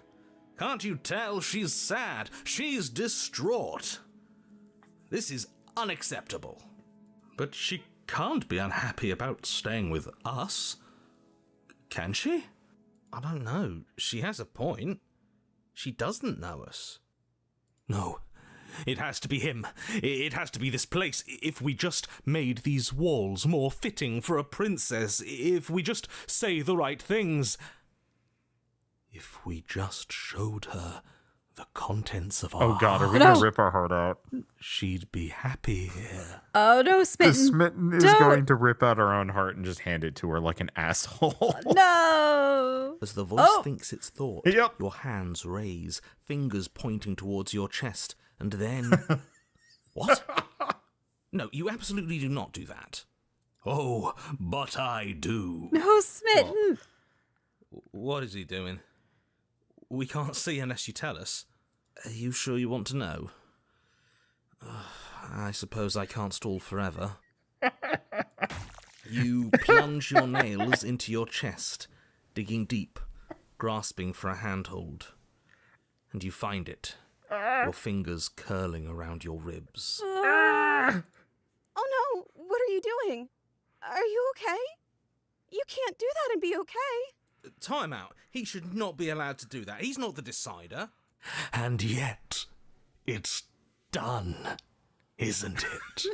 Can't you tell she's sad? She's distraught. This is unacceptable. But she can't be unhappy about staying with us. Can she? I don't know. She has a point. She doesn't know us. No. It has to be him. It has to be this place. If we just made these walls more fitting for a princess, if we just say the right things, if we just showed her the contents of our Oh god, are we No. gonna rip our heart out? she'd be happy here. Oh no, The Smitten. Smitten is Don't. going to rip out our own heart and just hand it to her like an asshole. No. As the voice Oh. thinks its thought, Yep. your hands raise, fingers pointing towards your chest, and then... What? No, you absolutely do not do that. Oh, but I do. No, Smitten. What is he doing? We can't see unless you tell us. Are you sure you want to know? I suppose I can't stall forever. You plunge your nails into your chest, digging deep, grasping for a handhold. And you find it, your fingers curling around your ribs. Oh no, what are you doing? Are you okay? You can't do that and be okay. Time out. He should not be allowed to do that. He's not the decider. And yet, it's done, isn't it?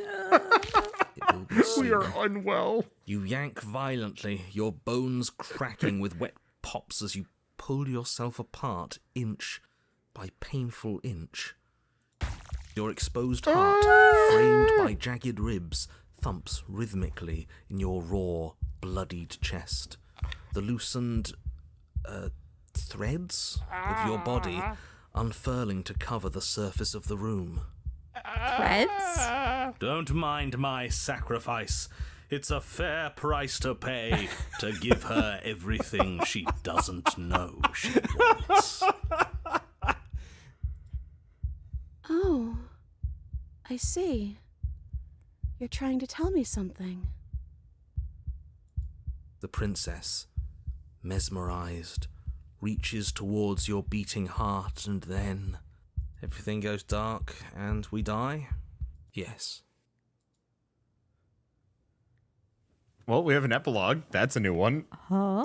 It will be We soon. are unwell. You yank violently, your bones cracking with wet pops as you pull yourself apart inch by painful inch. Your exposed heart, framed by jagged ribs, thumps rhythmically in your raw, bloodied chest. The loosened threads of your body unfurling to cover the surface of the room. Threads? Don't mind my sacrifice. It's a fair price to pay to give her everything she doesn't know she wants. Oh, I see. You're trying to tell me something. The princess, mesmerized, reaches towards your beating heart, and then everything goes dark and we die? Yes. Well, we have an epilogue. That's a new one. Huh?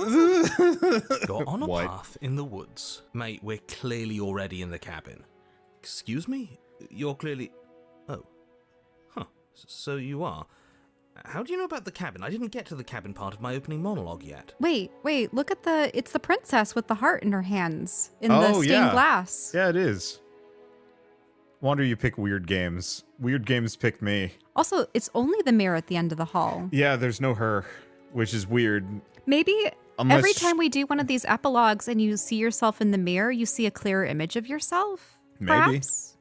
You're on a What? path in the woods. Mate, we're clearly already in the cabin. Excuse me? You're clearly... Oh. Huh. So you are. How do you know about the cabin? I didn't get to the cabin part of my opening monologue yet. Wait, look at it's the princess with the heart in her hands in the Oh, stained yeah. glass. Yeah, it is. Wonder you pick weird games. Weird games pick me. Also, it's only the mirror at the end of the hall. Yeah, there's no her, which is weird. Maybe Unless every time we do one of these epilogues and you see yourself in the mirror, you see a clearer image of yourself? Maybe. Perhaps?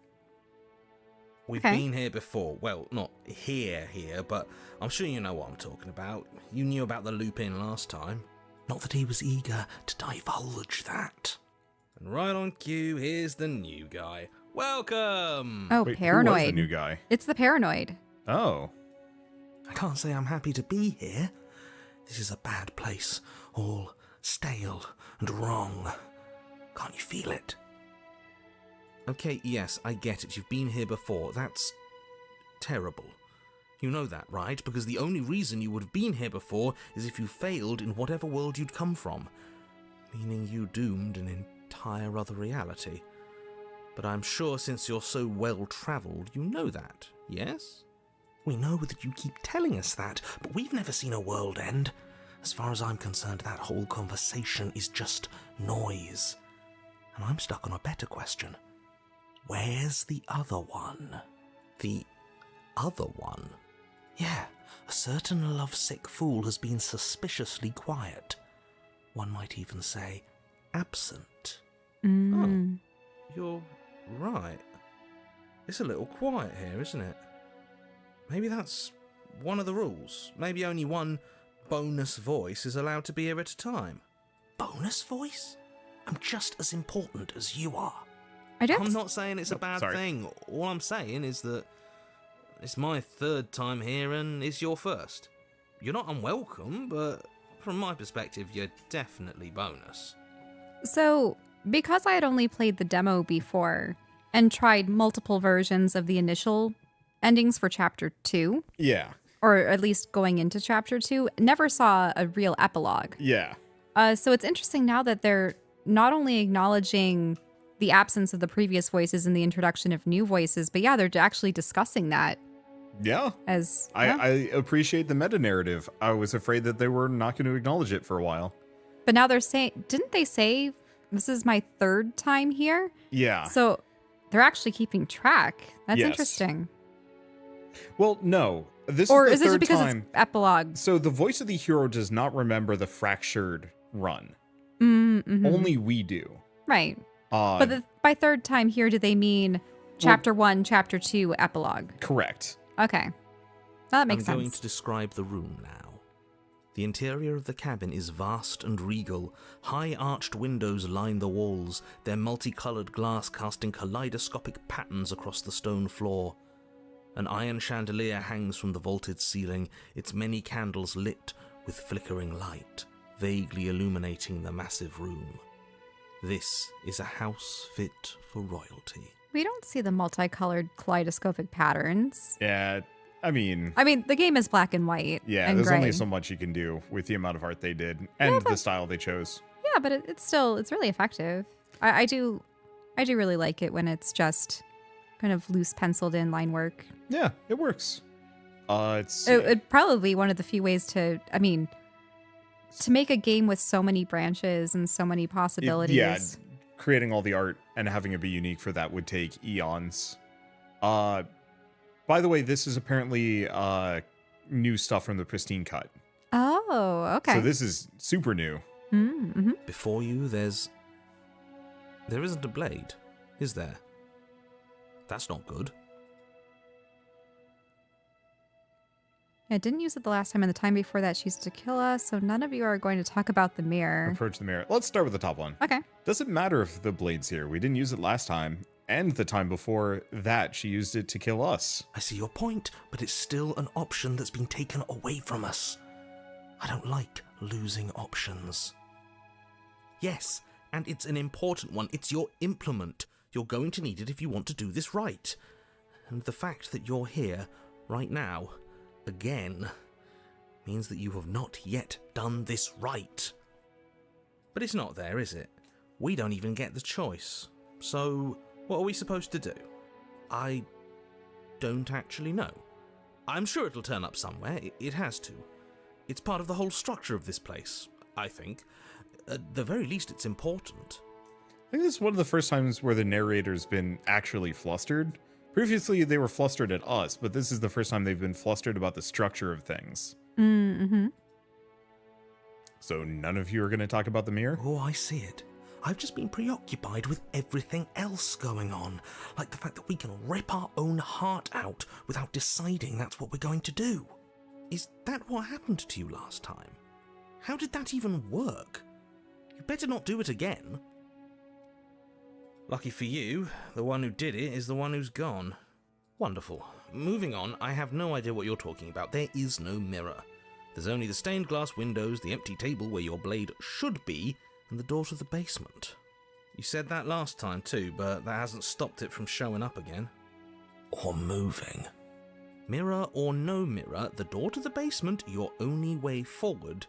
We've Okay. been here before. Well, not here, but I'm sure you know what I'm talking about. You knew about the loop-in last time. Not that he was eager to divulge that. And right on cue, here's the new guy. Welcome! Oh, Wait, paranoid. who was the new guy? It's the paranoid. Oh. I can't say I'm happy to be here. This is a bad place, all stale and wrong. Can't you feel it? Okay, yes, I get it. You've been here before. That's terrible. You know that, right? Because the only reason you would have been here before is if you failed in whatever world you'd come from. Meaning you doomed an entire other reality. But I'm sure since you're so well-travelled, you know that, yes? We know that you keep telling us that, but we've never seen a world end. As far as I'm concerned, that whole conversation is just noise. And I'm stuck on a better question. Where's the other one? The other one? Yeah, a certain lovesick fool has been suspiciously quiet. One might even say absent. Mm. You're right. It's a little quiet here, isn't it? Maybe that's one of the rules. Maybe only one bonus voice is allowed to be here at a time. Bonus voice? I'm just as important as you are. I do have I'm to not saying it's a bad sorry. thing. All I'm saying is that it's my third time here and it's your first. You're not unwelcome, but from my perspective, you're definitely bonus. So, because I had only played the demo before and tried multiple versions of the initial endings for Chapter 2, Yeah. or at least going into Chapter 2, never saw a real epilogue. Yeah. So it's interesting now that they're not only acknowledging the absence of the previous voices and the introduction of new voices, but yeah, they're actually discussing that Yeah. as... I appreciate the meta narrative. I was afraid that they were not going to acknowledge it for a while. But now they're saying... Didn't they say this is my third time here? Yeah. So they're actually keeping track. That's Yes. interesting. Well, no. This Or is is the it just third because time. it's epilogue? So the voice of the hero does not remember the fractured run. Mm-hmm. Only we do. Right. Uh, But by third time here, do they mean Chapter 1, Chapter 2, epilogue? correct. Okay. That makes I'm going sense. to describe the room now. The interior of the cabin is vast and regal. High arched windows line the walls, their multicolored glass casting kaleidoscopic patterns across the stone floor. An iron chandelier hangs from the vaulted ceiling, its many candles lit with flickering light, vaguely illuminating the massive room. This is a house fit for royalty. We don't see the multicolored kaleidoscopic patterns. Yeah. I mean, the game is black and white. yeah, and there's gray. only so much you can do with the amount of art they did and the style they chose. Yeah, but it's really effective. I do really like it when it's just kind of loose penciled in line work. Yeah, it works. It's It'd probably be one of the few ways to make a game with so many branches and so many possibilities. Yeah, creating all the art and having it be unique for that would take eons. By the way, this is apparently new stuff from the Pristine cut. Oh, okay. So this is super new. Mm-hmm. Before you, there isn't a blade, is there? That's not good. I didn't use it the last time, and the time before that she used to kill us, so none of you are going to talk about the mirror. Approach the mirror. Let's start with the top one. Okay. Doesn't matter if the blade's here. We didn't use it last time. And the time before that, she used it to kill us. I see your point, but it's still an option that's been taken away from us. I don't like losing options. Yes, and it's an important one. It's your implement. You're going to need it if you want to do this right. And the fact that you're here, right now, again, means that you have not yet done this right. But it's not there, is it? We don't even get the choice. So, what are we supposed to do? I don't actually know. I'm sure it'll turn up somewhere. It has to. It's part of the whole structure of this place, I think. At the very least, it's important. I think this is one of the first times where the narrator's been actually flustered. Previously, they were flustered at us, but this is the first time they've been flustered about the structure of things. Mm-hmm. So none of you are going to talk about the mirror? Oh, I see it. I've just been preoccupied with everything else going on, like the fact that we can rip our own heart out without deciding that's what we're going to do. Is that what happened to you last time? How did that even work? You better not do it again. Lucky for you, the one who did it is the one who's gone. Wonderful. Moving on, I have no idea what you're talking about. There is no mirror. There's only the stained glass windows, the empty table where your blade should be, and the door to the basement. You said that last time too, but that hasn't stopped it from showing up again. Or moving. Mirror or no mirror, the door to the basement, your only way forward,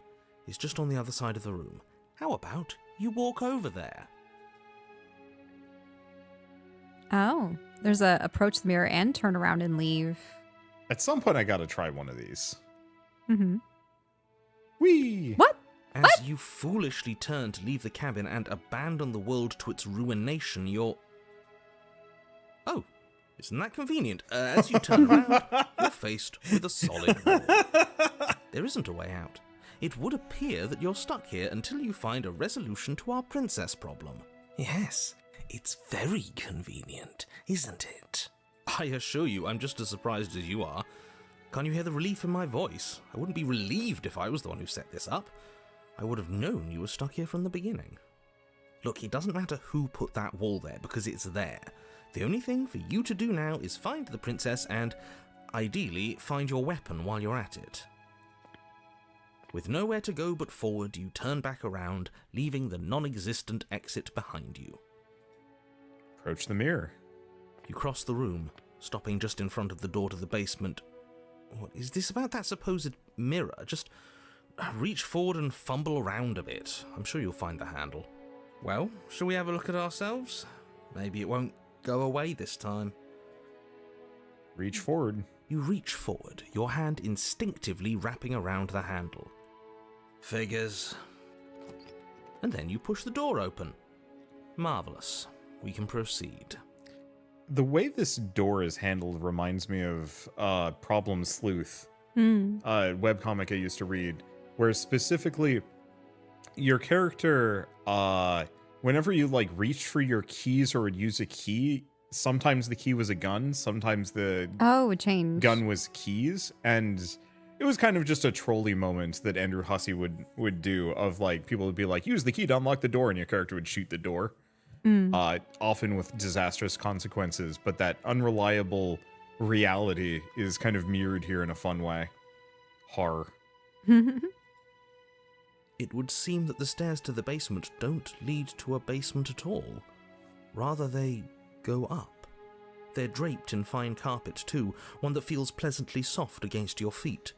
is just on the other side of the room. How about you walk over there? Oh, there's a approach the mirror and turn around and leave. At some point, I gotta try one of these. Mm-hmm. Whee! What? As you foolishly turn to leave the cabin and abandon the world to its ruination, you're... Oh, isn't that convenient? As you turn around, you're faced with a solid wall. There isn't a way out. It would appear that you're stuck here until you find a resolution to our princess problem. Yes, it's very convenient, isn't it? I assure you, I'm just as surprised as you are. Can't you hear the relief in my voice? I wouldn't be relieved if I was the one who set this up. I would have known you were stuck here from the beginning. Look, it doesn't matter who put that wall there, because it's there. The only thing for you to do now is find the princess and, ideally, find your weapon while you're at it. With nowhere to go but forward, you turn back around, leaving the non-existent exit behind you. Approach the mirror. You cross the room, stopping just in front of the door to the basement. What is this about that supposed mirror? Just reach forward and fumble around a bit. I'm sure you'll find the handle. Well, shall we have a look at ourselves? Maybe it won't go away this time. Reach forward. You reach forward, your hand instinctively wrapping around the handle. Figures. And then you push the door open. Marvellous. We can proceed. The way this door is handled reminds me of Problem Sleuth, a webcomic I used to read, where specifically your character, whenever you like reached for your keys or would use a key, sometimes the key was a gun, sometimes the It changed. gun was keys, and it was kind of just a trolley moment that Andrew Hussey would do of like people would be like, use the key to unlock the door, and your character would shoot the door. Often with disastrous consequences, but that unreliable reality is kind of mirrored here in a fun way. Horror. It would seem that the stairs to the basement don't lead to a basement at all. Rather, they go up. They're draped in fine carpet too, one that feels pleasantly soft against your feet.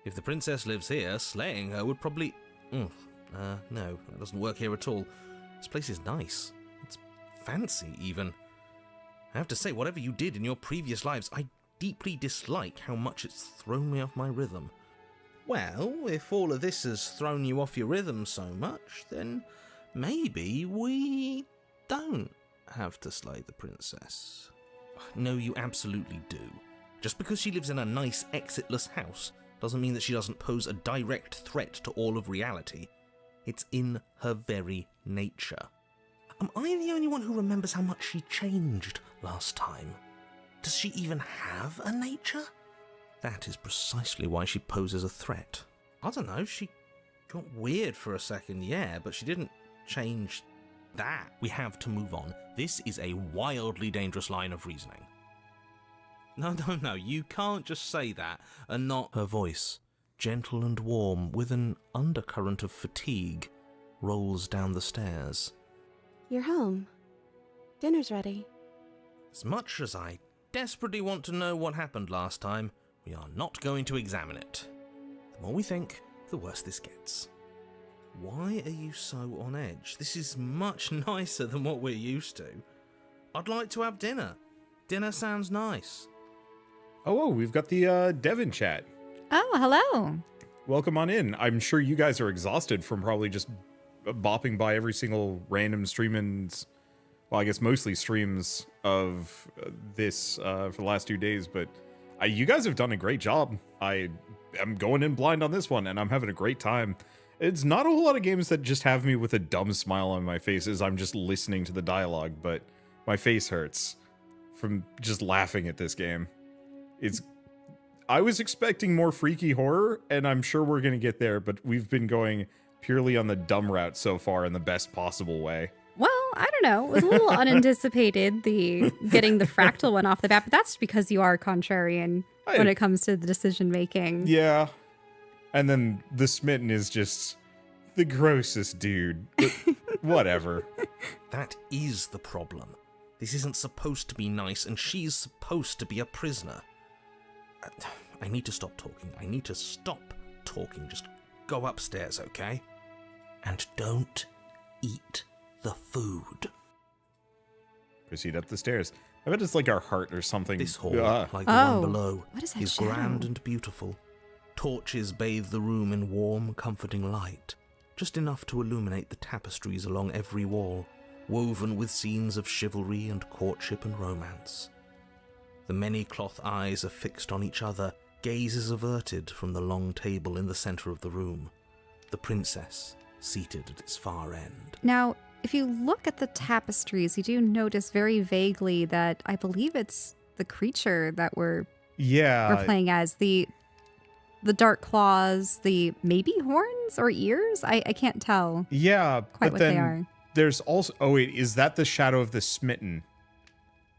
If the princess lives here, slaying her would probably... no, that doesn't work here at all. This place is nice. It's fancy, even. I have to say, whatever you did in your previous lives, I deeply dislike how much it's thrown me off my rhythm. Well, if all of this has thrown you off your rhythm so much, then maybe we don't have to slay the princess. No, you absolutely do. Just because she lives in a nice, exitless house doesn't mean that she doesn't pose a direct threat to all of reality. It's in her very nature. Am I the only one who remembers how much she changed last time? Does she even have a nature? That is precisely why she poses a threat. I don't know, she got weird for a second, yeah, but she didn't change that. We have to move on. This is a wildly dangerous line of reasoning. No, you can't just say that and not... Her voice, gentle and warm, with an undercurrent of fatigue, rolls down the stairs. You're home. Dinner's ready. As much as I desperately want to know what happened last time, we are not going to examine it. The more we think, the worse this gets. Why are you so on edge? This is much nicer than what we're used to. I'd like to have dinner. Dinner sounds nice. Oh, we've got the Devon chat. Oh, hello. Welcome on in. I'm sure you guys are exhausted from probably just bopping by every single random stream and, well, I guess mostly streams of this for the last 2 days, but you guys have done a great job. I am going in blind on this one, and I'm having a great time. It's not a whole lot of games that just have me with a dumb smile on my face as I'm just listening to the dialogue, but my face hurts from just laughing at this game. I was expecting more freaky horror, and I'm sure we're going to get there, but we've been going purely on the dumb route so far in the best possible way. Well, I don't know. It was a little unanticipated, the getting the fractal one off the bat, but that's because you are contrarian when it comes to the decision making. Yeah. And then the Smitten is just the grossest dude. But whatever. That is the problem. This isn't supposed to be nice, and she's supposed to be a prisoner. I need to stop talking. I need to stop talking. Just go upstairs, okay? And don't eat the food. Proceed up the stairs. I bet it's like our heart or something. This hall, like the one below, what is that is shadow? grand and beautiful. Torches bathe the room in warm, comforting light, just enough to illuminate the tapestries along every wall, woven with scenes of chivalry and courtship and romance. The many cloth eyes are fixed on each other, gazes averted from the long table in the center of the room, the princess seated at its far end. Now, if you look at the tapestries, you do notice very vaguely that I believe it's the creature that we're playing as. The dark claws, the maybe horns or ears? I can't tell. Yeah, quite but what then they are. There's also... Oh, wait, is that the shadow of the Smitten?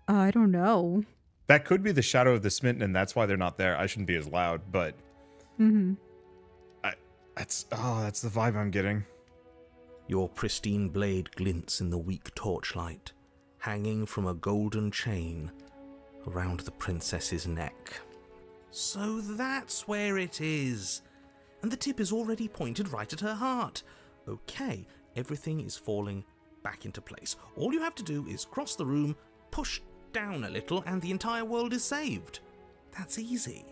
I don't know. That could be the shadow of the Smitten, and that's why they're not there. I shouldn't be as loud, but... That's the vibe I'm getting. Your pristine blade glints in the weak torchlight, hanging from a golden chain around the princess's neck. So that's where it is. And the tip is already pointed right at her heart. Okay, everything is falling back into place. All you have to do is cross the room, push down a little, and the entire world is saved. That's easy.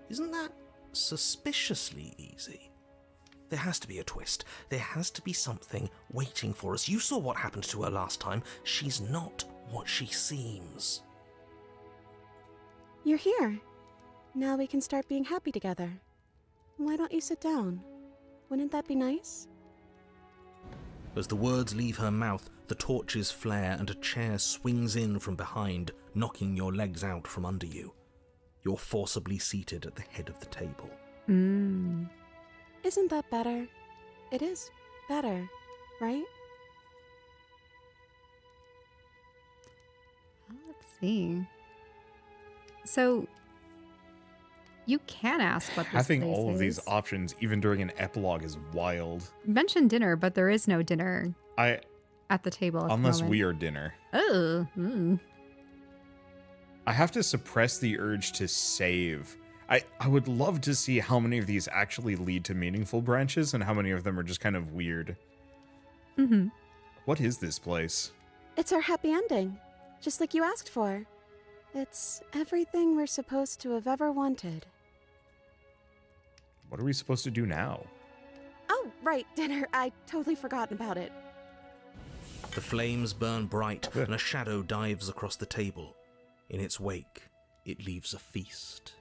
Isn't that suspiciously easy? There has to be a twist. There has to be something waiting for us. You saw what happened to her last time. She's not what she seems. You're here. Now we can start being happy together. Why don't you sit down? Wouldn't that be nice? As the words leave her mouth, the torches flare and a chair swings in from behind, knocking your legs out from under you. You're forcibly seated at the head of the table. Isn't that better? It is better, right? Let's see. So, you can ask what this Having place all of is. these options, even during an epilogue, is wild. You mentioned dinner, but there is no dinner At the table at unless the moment. we are dinner. Oh. I have to suppress the urge to save. I would love to see how many of these actually lead to meaningful branches and how many of them are just kind of weird. What is this place? It's our happy ending, just like you asked for. It's everything we're supposed to have ever wanted. What are we supposed to do now? Oh, right, dinner. I totally forgotten about it. The flames burn bright and a shadow dives across the table. In its wake, it leaves a feast.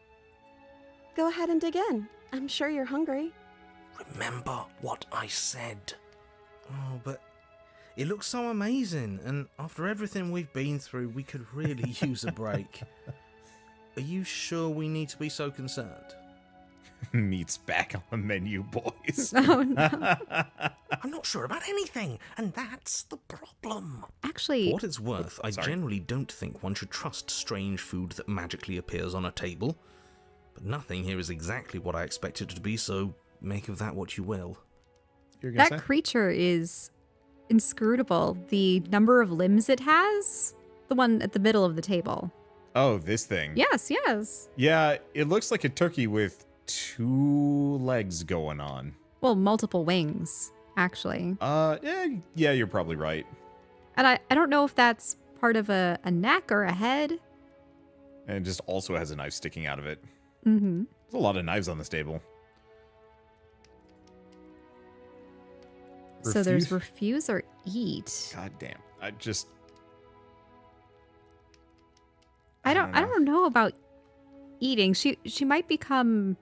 Go ahead and dig in. I'm sure you're hungry. Remember what I said. Oh, but it looks so amazing, and after everything we've been through, we could really use a break. Are you sure we need to be so concerned? Meat's back on the menu, boys. Oh, no. I'm not sure about anything, and that's the problem. Actually, For what it's worth, I sorry. generally don't think one should trust strange food that magically appears on a table. But nothing here is exactly what I expected it to be, so make of that what you will. You're gonna that say? creature is inscrutable. The number of limbs it has, the one at the middle of the table. Oh, this thing. Yes. Yeah, it looks like a turkey with 2 legs going on. Well, multiple wings, actually. Yeah, you're probably right. And I don't know if that's part of a neck or a head. And it just also has a knife sticking out of it. Mm-hmm. There's a lot of knives on this table. So there's refuse or eat. God damn. I don't know about eating. She might become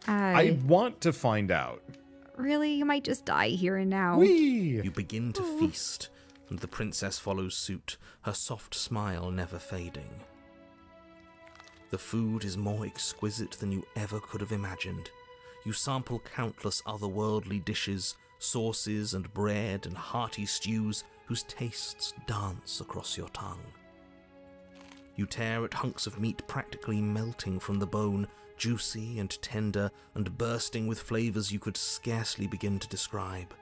I want to find out. really? You might just die here and now. Whee! You begin to feast, and the princess follows suit, her soft smile never fading. The food is more exquisite than you ever could have imagined. You sample countless otherworldly dishes, sauces and bread and hearty stews whose tastes dance across your tongue. You tear at hunks of meat practically melting from the bone, juicy and tender and bursting with flavors you could scarcely begin to describe.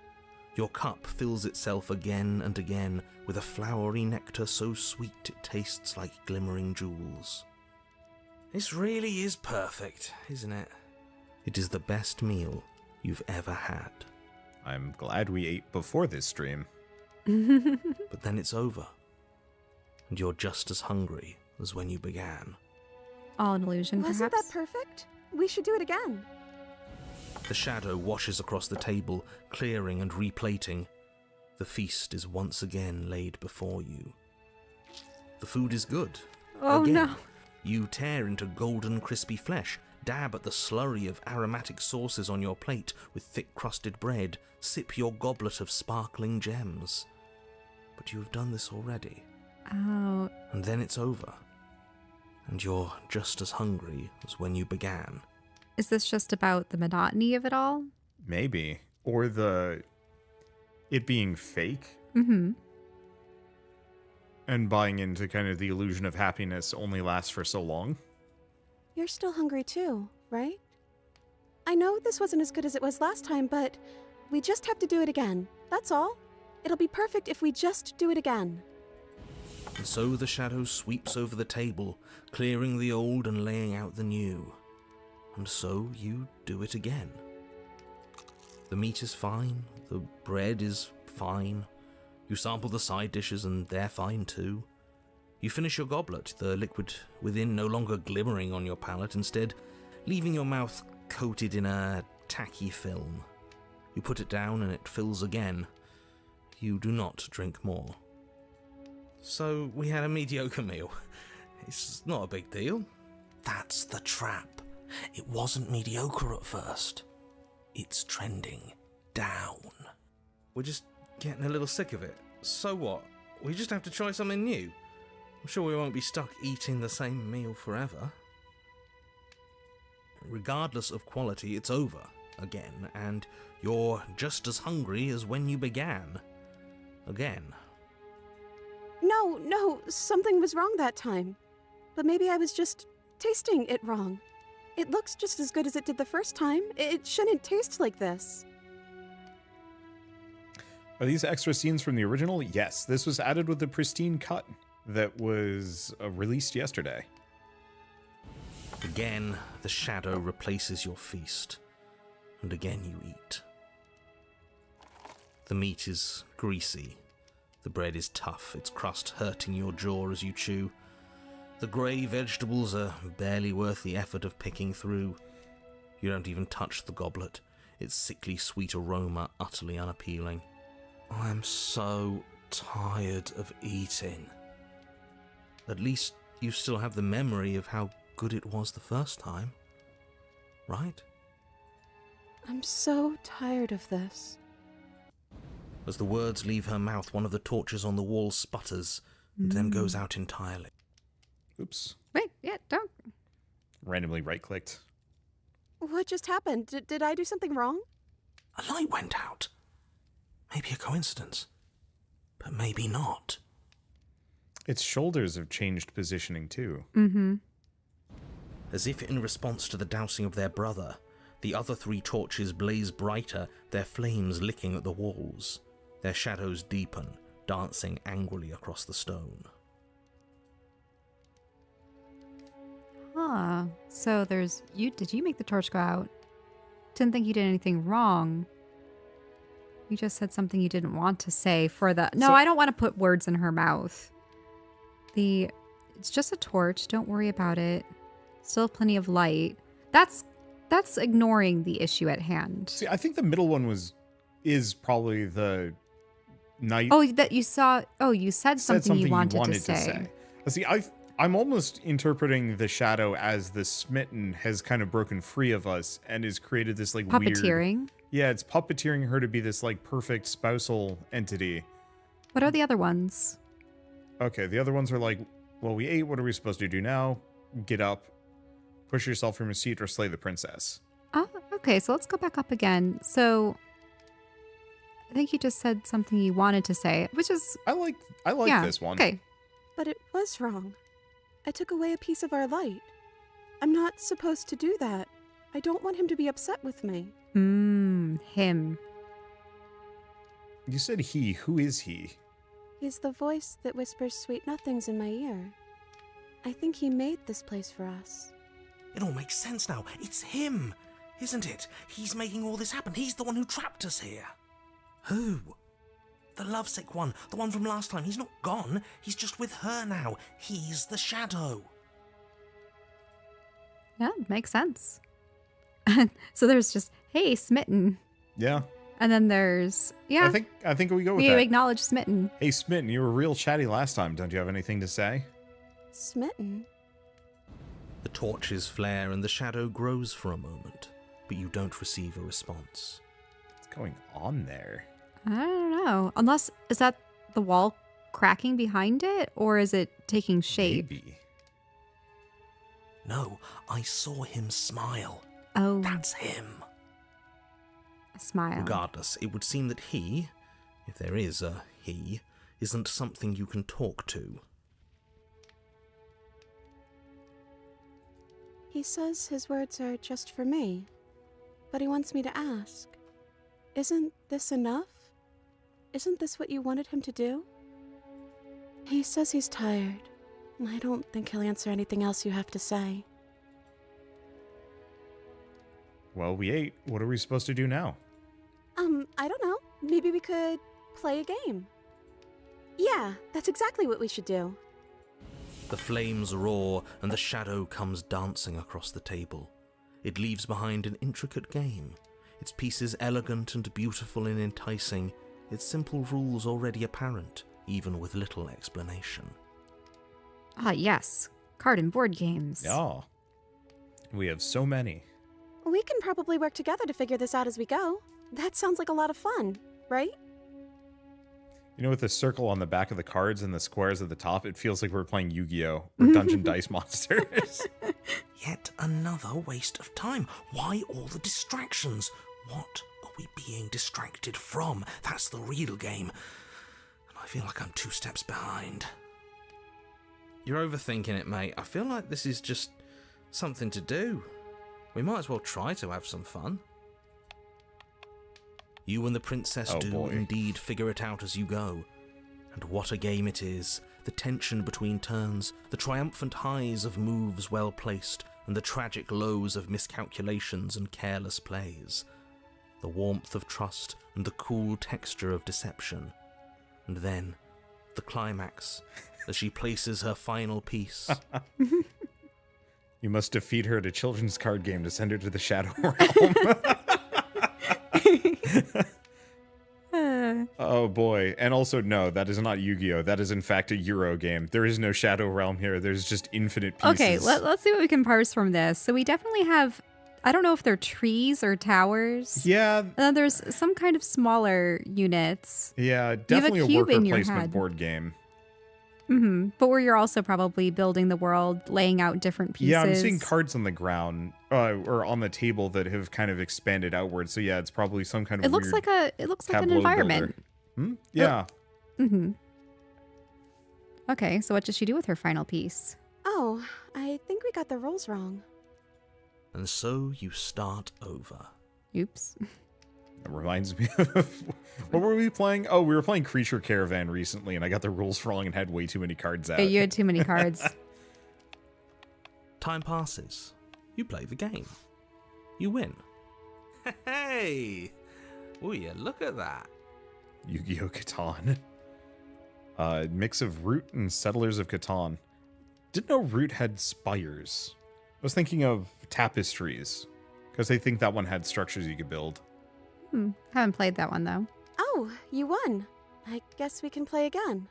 Your cup fills itself again and again with a flowery nectar so sweet it tastes like glimmering jewels. This really is perfect, isn't it? It is the best meal you've ever had. I'm glad we ate before this stream. But then it's over, and you're just as hungry as when you began. All an illusion, Wasn't perhaps? that perfect? We should do it again. The shadow washes across the table, clearing and replating. The feast is once again laid before you. The food is good. Oh, Again, no. You tear into golden crispy flesh, dab at the slurry of aromatic sauces on your plate with thick-crusted bread, sip your goblet of sparkling gems. But you have done this already. Oh, And then it's over. And you're just as hungry as when you began. is this just about the monotony of it all? Maybe. Or it being fake Mm-hmm. and buying into kind of the illusion of happiness only lasts for so long. You're still hungry too, right? I know this wasn't as good as it was last time, but we just have to do it again. That's all. It'll be perfect if we just do it again. And so the shadow sweeps over the table, clearing the old and laying out the new. And so you do it again. The meat is fine, the bread is fine. You sample the side dishes and they're fine too. You finish your goblet, the liquid within no longer glimmering on your palate, instead leaving your mouth coated in a tacky film. You put it down and it fills again. You do not drink more. So we had a mediocre meal. It's not a big deal. That's the trap. It wasn't mediocre at first. It's trending down. We're just getting a little sick of it. So what? We just have to try something new. I'm sure we won't be stuck eating the same meal forever. Regardless of quality, it's over again, and you're just as hungry as when you began. Again. No, something was wrong that time. But maybe I was just tasting it wrong. It looks just as good as it did the first time. It shouldn't taste like this. Are these extra scenes from the original? Yes, this was added with the Pristine cut that was released yesterday. Again, the shadow replaces your feast, and again you eat. The meat is greasy, the bread is tough, its crust hurting your jaw as you chew. The grey vegetables are barely worth the effort of picking through. You don't even touch the goblet, its sickly sweet aroma utterly unappealing. I'm so tired of eating. At least you still have the memory of how good it was the first time, right? I'm so tired of this. As the words leave her mouth, one of the torches on the wall sputters and then goes out entirely. Oops. Wait, yeah, don't. Randomly right-clicked. What just happened? Did I do something wrong? A light went out. Maybe a coincidence, but maybe not. Its shoulders have changed positioning too. Mm-hmm. As if in response to the dousing of their brother, the other three torches blaze brighter, their flames licking at the walls. Their shadows deepen, dancing angrily across the stone. Huh. So there's you. Did you make the torch go out? Didn't think you did anything wrong. You just said something you didn't want to say for the. No, So- I don't want to put words in her mouth. It's just a torch. Don't worry about it. Still plenty of light. That's ignoring the issue at hand. See, I think the middle one is probably the night. Oh, that you saw. Oh, you said something you wanted to say. See, I'm almost interpreting the shadow as the smitten has kind of broken free of us and has created this like weird. Puppeteering. Yeah, it's puppeteering her to be this like perfect spousal entity. What are the other ones? Okay, the other ones are like, well, we ate. What are we supposed to do now? Get up, push yourself from your seat, or slay the princess. Oh, okay. So let's go back up again. So I think you just said something you wanted to say, which is I like yeah, this one. Okay. But it was wrong. I took away a piece of our light. I'm not supposed to do that. I don't want him to be upset with me. Him. You said he. Who is he? He's the voice that whispers sweet nothings in my ear. I think he made this place for us. It all makes sense now. It's him, isn't it? He's making all this happen. He's the one who trapped us here. Who? The lovesick one. The one from last time. He's not gone. He's just with her now. He's the shadow. Yeah, makes sense. So there's just, hey, smitten. Yeah. And then there's, yeah. I think we go with we that. acknowledge smitten. Hey, Smitten, you were real chatty last time. Don't you have anything to say? Smitten? The torches flare and the shadow grows for a moment, but you don't receive a response. What's going on there? I don't know. Unless, is that the wall cracking behind it? Or is it taking shape? Maybe. No, I saw him smile. Oh, That's him. a smile. Regardless, it would seem that he, if there is a he, isn't something you can talk to. He says his words are just for me. But he wants me to ask. Isn't this enough? Isn't this what you wanted him to do? He says he's tired. I don't think he'll answer anything else you have to say. Well, we ate. What are we supposed to do now? I don't know. Maybe we could play a game. Yeah, that's exactly what we should do. The flames roar and the shadow comes dancing across the table. It leaves behind an intricate game, its pieces elegant and beautiful and enticing, its simple rules already apparent, even with little explanation. Ah, yes. Card and board games. Yeah. We have so many. We can probably work together to figure this out as we go. That sounds like a lot of fun, right? You know, with the circle on the back of the cards and the squares at the top, it feels like we're playing Yu-Gi-Oh! Or Dungeon Dice Monsters. Yet another waste of time. Why all the distractions? What are we being distracted from? That's the real game. And I feel like I'm 2 steps behind. You're overthinking it, mate. I feel like this is just something to do. We might as well try to have some fun. You and the princess do indeed figure it out as you go. And what a game it is. The tension between turns, the triumphant highs of moves well placed, and the tragic lows of miscalculations and careless plays. The warmth of trust and the cool texture of deception. And then, the climax, as she places her final piece. You must defeat her at a children's card game to send her to the Shadow Realm. Oh boy. And also, no, that is not Yu-Gi-Oh! That is in fact a Euro game. There is no Shadow Realm here. There's just infinite pieces. Okay, let's see what we can parse from this. So we definitely have, I don't know if they're trees or towers. Yeah. And then there's some kind of smaller units. Yeah, definitely a cube worker in your placement head. board game. But where you're also probably building the world, laying out different pieces. Yeah, I'm seeing cards on the ground or on the table that have kind of expanded outward. So yeah, it's probably some kind of It looks weird like an tableau environment. builder. Yeah. Okay, so what does she do with her final piece? Oh, I think we got the rules wrong. And so you start over. Oops. That reminds me of what were we playing? Oh, we were playing Creature Caravan recently, and I got the rules wrong and had way too many cards out. Yeah, you had too many cards. Time passes. You play the game. You win. Hey! Will you look at that? Yu-Gi-Oh! Catan. Mix of Root and Settlers of Catan. Didn't know Root had spires. I was thinking of Tapestries, because I think that one had structures you could build. Haven't played that one, though. Oh, you won. I guess we can play again.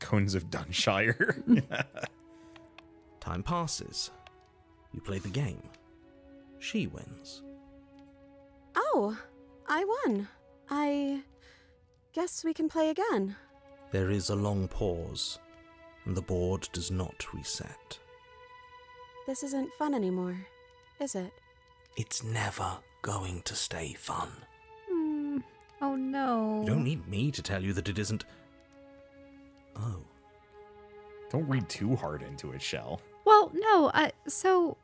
Cones of Dunshire. Time passes. You play the game. She wins. Oh, I won. I guess we can play again. There is a long pause, and the board does not reset. This isn't fun anymore, is it? It's never going to stay fun. Oh no. You don't need me to tell you that it isn't. Oh. Don't read too hard into it, Shell. Well, no, so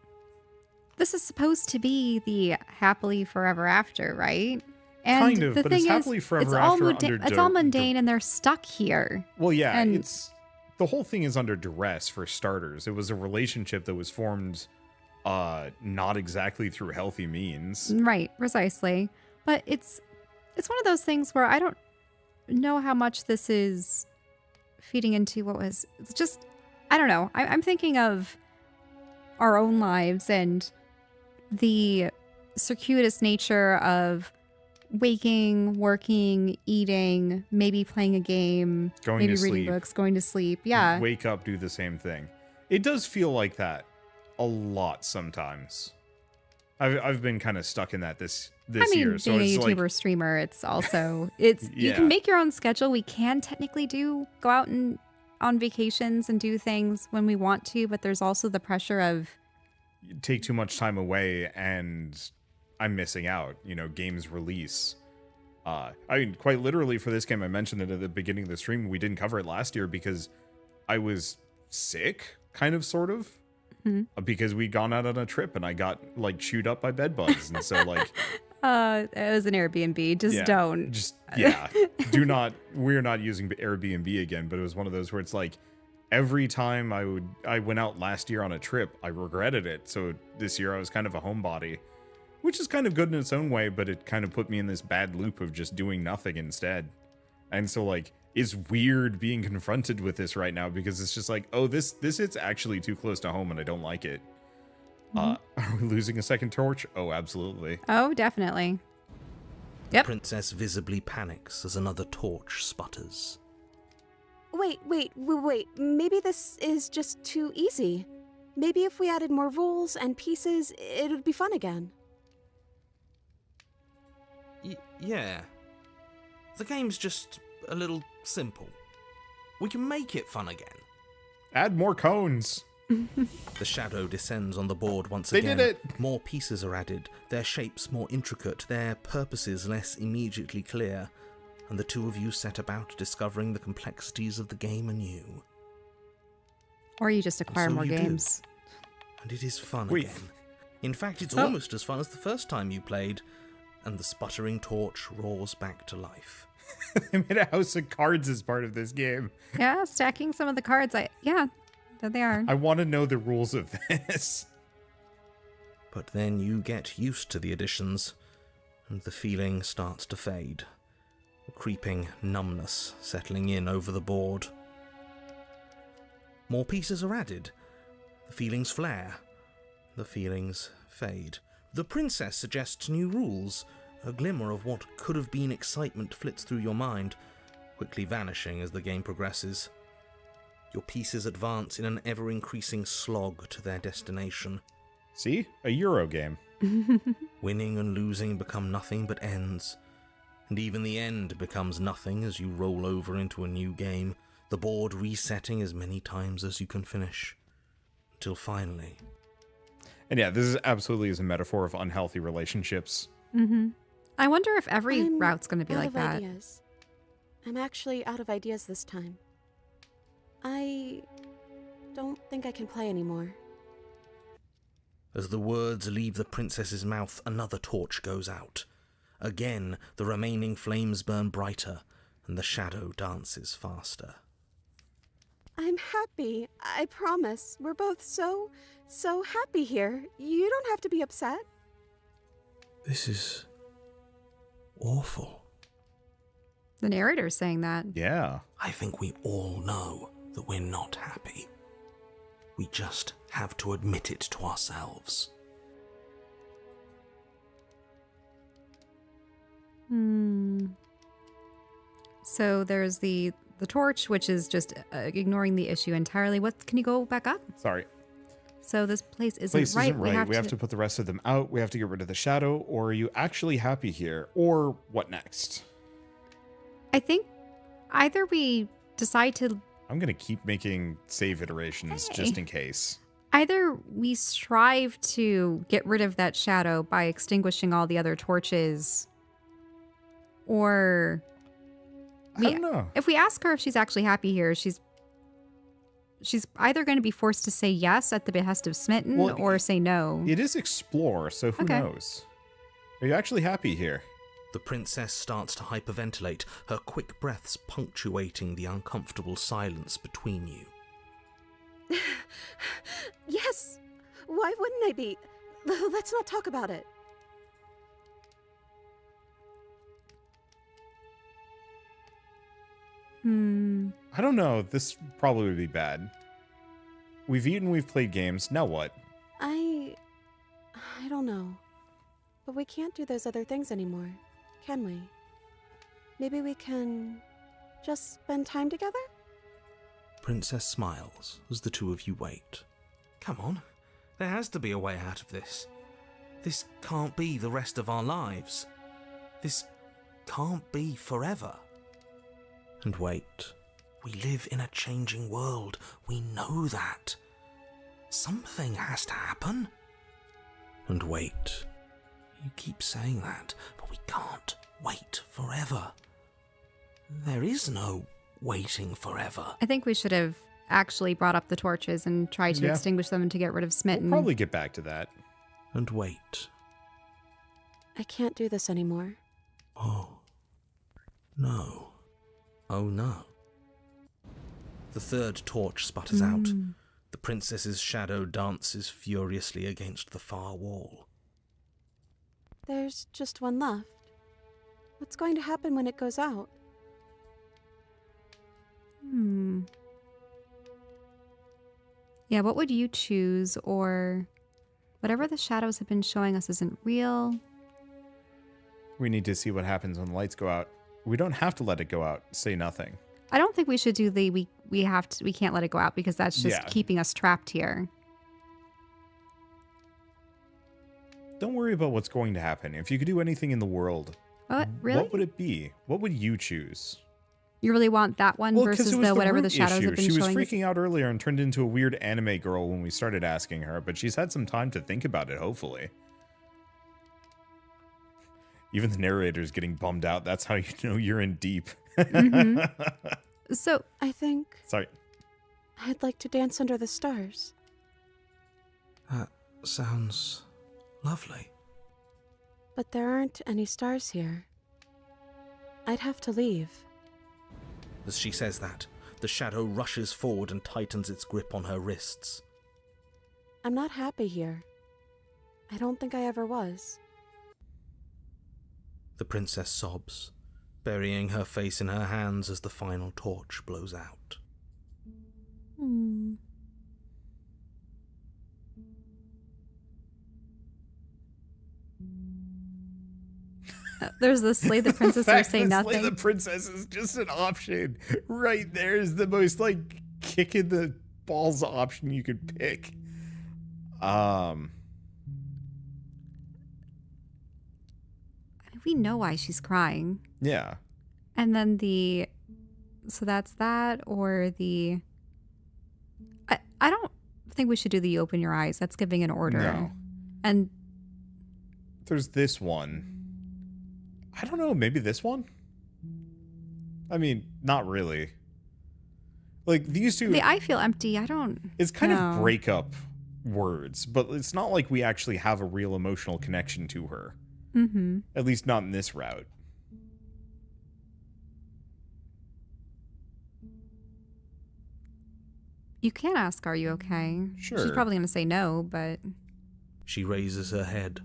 this is supposed to be the happily forever after, right? And Kind of, the but thing it's is, happily forever it's all after under it's all mundane and they're stuck here. Well, yeah, And- it's the whole thing is under duress for starters. It was a relationship that was formed not exactly through healthy means. Right, precisely. But it's one of those things where I don't know how much this is feeding into it's just, I don't know. I'm thinking of our own lives and the circuitous nature of waking, working, eating, maybe playing a game, Going maybe to reading sleep. books, going to sleep. Yeah. Wake up, do the same thing. It does feel like that a lot sometimes. I've been kind of stuck in that this year. So being it's a like YouTuber streamer, it's also you Yeah. can make your own schedule. We can technically go out and on vacations and do things when we want to, but there's also the pressure of take too much time away and I'm missing out, games release. I mean, quite literally for this game, I mentioned it at the beginning of the stream. We didn't cover it last year because I was sick, kind of, sort of, because we'd gone out on a trip and I got like chewed up by bed bugs. And so like, it was an Airbnb. We're not using Airbnb again, but it was one of those where it's like, every time I went out last year on a trip, I regretted it. So this year I was kind of a homebody, which is kind of good in its own way, but it kind of put me in this bad loop of just doing nothing instead. And so like, it's weird being confronted with this right now because it's just like, oh, this hits actually too close to home and I don't like it. Are we losing a second torch? Oh, absolutely. Oh, definitely. The Yep. princess visibly panics as another torch sputters. Wait. Maybe this is just too easy. Maybe if we added more rules and pieces, it would be fun again. Yeah. The game's just a little simple. We can make it fun again. Add more cones. The shadow descends on the board once They again. did it! More pieces are added, their shapes more intricate, their purposes less immediately clear, and the two of you set about discovering the complexities of the game anew. Or you just acquire So more you do. games. And it is fun Wait. again. In fact, it's Oh. almost as fun as the first time you played, and the sputtering torch roars back to life. They made a house of cards as part of this game. Yeah, stacking some of the cards. There they are. I want to know the rules of this. But then you get used to the additions, and the feeling starts to fade. A creeping numbness settling in over the board. More pieces are added. The feelings flare. The feelings fade. The princess suggests new rules. A glimmer of what could have been excitement flits through your mind, quickly vanishing as the game progresses. Your pieces advance in an ever-increasing slog to their destination. See? A Euro game. Winning and losing become nothing but ends, and even the end becomes nothing as you roll over into a new game, the board resetting as many times as you can finish, until finally... And yeah, this is absolutely is a metaphor of unhealthy relationships. I wonder if every I'm route's going to be out like of that. Ideas. I'm actually out of ideas this time. I don't think I can play anymore. As the words leave the princess's mouth, another torch goes out. Again, the remaining flames burn brighter, and the shadow dances faster. I'm happy. I promise. We're both so happy here. You don't have to be upset. This is... awful. The narrator's saying that. Yeah. I think we all know that we're not happy. We just have to admit it to ourselves. So there's the torch, which is just ignoring the issue entirely. Can you go back up? Sorry. So this place isn't Place right. isn't right. We have to put the rest of them out. We have to get rid of the shadow. Or are you actually happy here? Or what next? I think either we decide to... I'm going to keep making save iterations just in case. Either we strive to get rid of that shadow by extinguishing all the other torches, or... I don't know. If we ask her if she's actually happy here, she's either going to be forced to say yes at the behest of Smitten, or say no. It is explore, so who knows? Are you actually happy here? The princess starts to hyperventilate, her quick breaths punctuating the uncomfortable silence between you. Yes! Why wouldn't I be? Let's not talk about it. I don't know. This probably would be bad. We've eaten, we've played games. Now what? I don't know. But we can't do those other things anymore, can we? Maybe we can just spend time together? Princess smiles as the two of you wait. Come on, there has to be a way out of this. This can't be the rest of our lives. This can't be forever. And wait, we live in a changing world. We know that. Something has to happen. And wait, you keep saying that, but we can't wait forever. There is no waiting forever. I think we should have actually brought up the torches and tried to extinguish them and to get rid of Smitten. We'll probably get back to that. And wait. I can't do this anymore. Oh. No. Oh no. The third torch sputters out. The princess's shadow dances furiously against the far wall. There's just one left. What's going to happen when it goes out? Yeah, what would you choose? Or whatever the shadows have been showing us isn't real. We need to see what happens when the lights go out. We don't have to let it go out. Say nothing. I don't think we should do the we can't let it go out, because that's just keeping us trapped here. Don't worry about what's going to happen. If you could do anything in the world, What? Really? what would it be? What would you choose? You really want that one versus it was the whatever root the shadows issue. have been She was showing us? freaking out earlier and turned into a weird anime girl when we started asking her, but she's had some time to think about it, hopefully. Even the narrator's getting bummed out. That's how you know you're in deep. So I think Sorry. I'd like to dance under the stars. That sounds lovely. But there aren't any stars here. I'd have to leave. As she says that, the shadow rushes forward and tightens its grip on her wrists. I'm not happy here. I don't think I ever was. The princess sobs, burying her face in her hands as the final torch blows out. there's the slay the princess or say nothing. Slay the princess is just an option. Right there is the most, like, kick in the balls option you could pick. We know why she's crying. Yeah. And then so that's that, or I don't think we should do the you open your eyes. That's giving an order. No. And There's this one. I don't know, maybe this one? I mean, not really. Like, these two... I feel empty. I don't It's kind know. of breakup words, but it's not like we actually have a real emotional connection to her. Mm-hmm. At least not in this route. You can ask, are you okay? Sure. She's probably going to say no, but... She raises her head,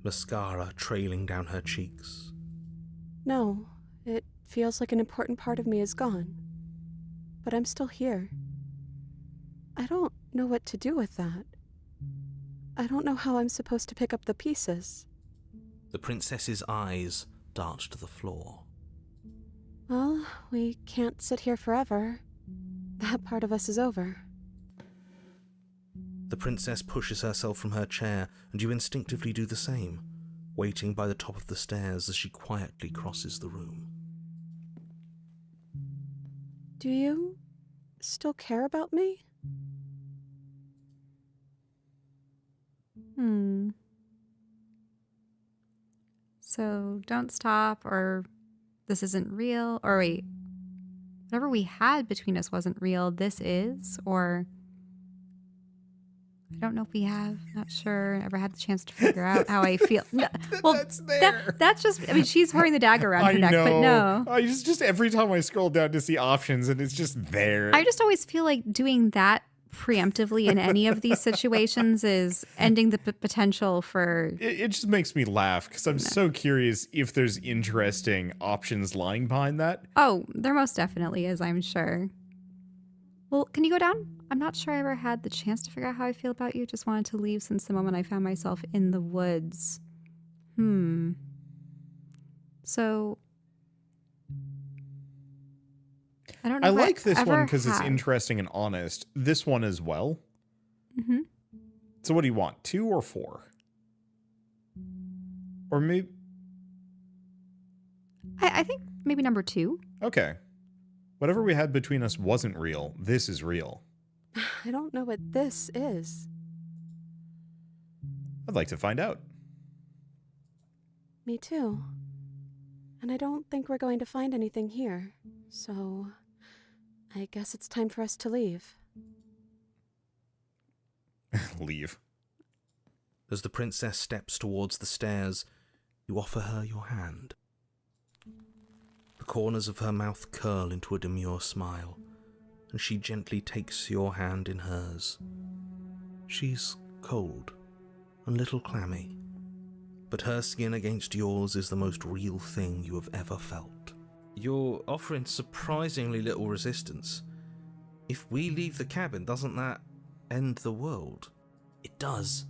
mascara trailing down her cheeks. No, it feels like an important part of me is gone. But I'm still here. I don't know what to do with that. I don't know how I'm supposed to pick up the pieces. The princess's eyes dart to the floor. Well, we can't sit here forever. That part of us is over. The The princess pushes herself from her chair, and you instinctively do the same, waiting by the top of the stairs as she quietly crosses the room. Do you still care about me? So don't stop, or this isn't real, or wait, whatever we had between us wasn't real, this is, or I don't know if we have, not sure, ever had the chance to figure out how I feel. No, well, That's there. that's just, I mean, she's wearing the dagger around her I neck, know. but no. I just every time I scroll down to see options and it's just there. I just always feel like doing that preemptively in any of these situations is ending the potential for... It just makes me laugh because I'm so curious if there's interesting options lying behind that. Oh, there most definitely is, I'm sure. Well, can you go down? I'm not sure I ever had the chance to figure out how I feel about you. Just wanted to leave since the moment I found myself in the woods. So... I don't know. I if like this one ever because it's have. interesting and honest. This one as well. Mm-hmm. So what do you want? 2 or 4? Or maybe... I think maybe number 2. Okay. Whatever we had between us wasn't real. This is real. I don't know what this is. I'd like to find out. Me too. And I don't think we're going to find anything here. So, I guess it's time for us to leave. Leave. As the princess steps towards the stairs, you offer her your hand. The corners of her mouth curl into a demure smile, and she gently takes your hand in hers. She's cold, a little clammy, but her skin against yours is the most real thing you have ever felt. You're offering surprisingly little resistance. If we leave the cabin, doesn't that end the world? It does,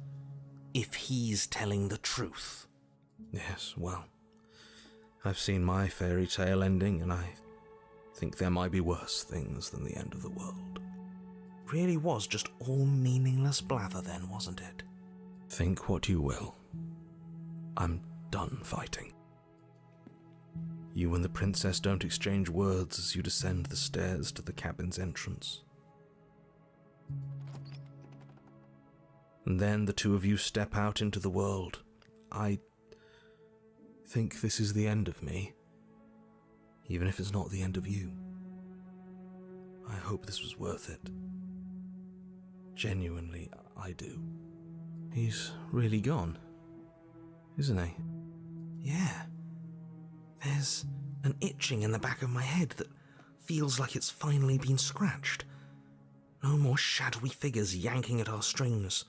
if he's telling the truth. Yes, well, I've seen my fairy tale ending, and I think there might be worse things than the end of the world. Really was just all meaningless blather then, wasn't it? Think what you will. I'm done fighting. You and the princess don't exchange words as you descend the stairs to the cabin's entrance. And then the two of you step out into the world. I think this is the end of me, even if it's not the end of you. I hope this was worth it. Genuinely, I do. He's really gone, isn't he? Yeah. There's an itching in the back of my head that feels like it's finally been scratched. No more shadowy figures yanking at our strings.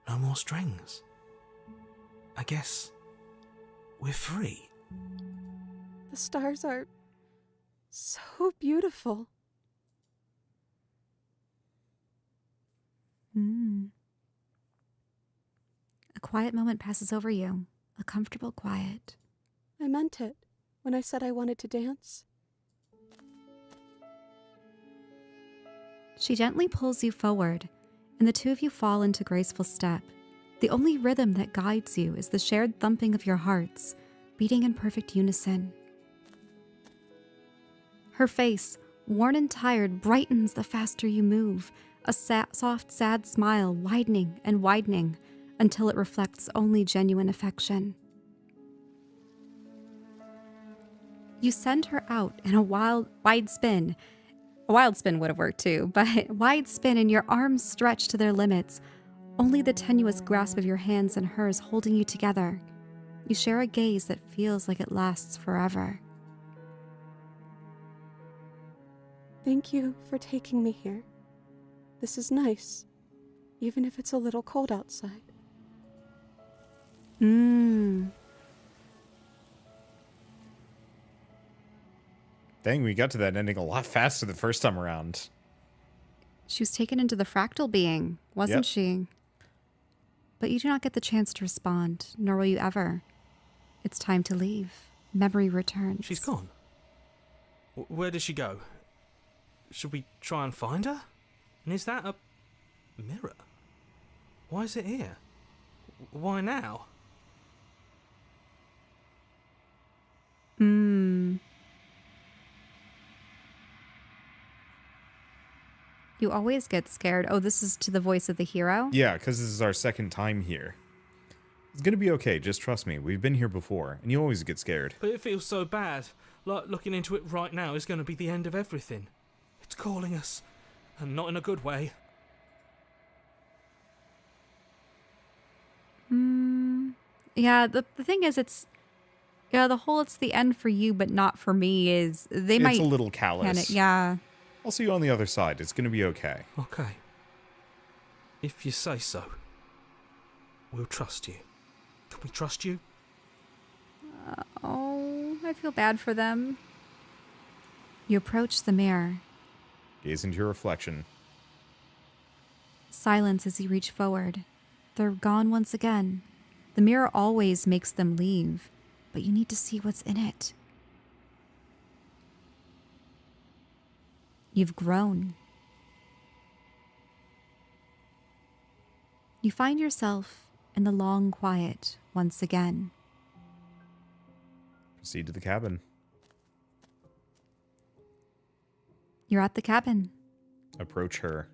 No more strings. I guess we're free. The stars are so beautiful. A quiet moment passes over you, a comfortable quiet. I meant it when I said I wanted to dance. She gently pulls you forward, and the two of you fall into graceful step. The only rhythm that guides you is the shared thumping of your hearts, beating in perfect unison. Her face, worn and tired, brightens the faster you move, a soft, sad smile widening and widening until it reflects only genuine affection. You send her out in a wide spin. A wild spin would have worked too, but wide spin and your arms stretched to their limits, only the tenuous grasp of your hands and hers holding you together. You share a gaze that feels like it lasts forever. Thank you for taking me here. This is nice, even if it's a little cold outside. Dang, we got to that ending a lot faster the first time around. She was taken into the fractal being, wasn't Yep. she? But you do not get the chance to respond, nor will you ever. It's time to leave. Memory returns. She's gone. Where did she go? Should we try and find her? And is that a mirror? Why is it here? Why now? You always get scared. Oh, this is to the voice of the hero? Yeah, because this is our second time here. It's gonna be okay, just trust me. We've been here before, and you always get scared. But it feels so bad. Like looking into it right now is going to be the end of everything. It's calling us. And not in a good way. Yeah, the thing is, it's the end for you, but not for me is they It's might a little callous. panic. Yeah. I'll see you on the other side. It's gonna be okay. Okay. If you say so. We'll trust you. Can we trust you? Oh, I feel bad for them. You approach the mirror. Gaze into your reflection. Silence as you reach forward. They're gone once again. The mirror always makes them leave, but you need to see what's in it. You've grown. You find yourself in the long quiet once again. Proceed to the cabin. You're at the cabin. Approach her.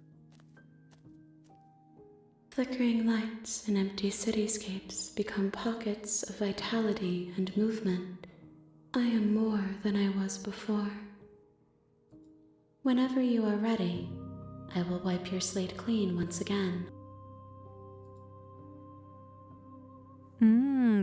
Flickering lights and empty cityscapes become pockets of vitality and movement. I am more than I was before. Whenever you are ready, I will wipe your slate clean once again.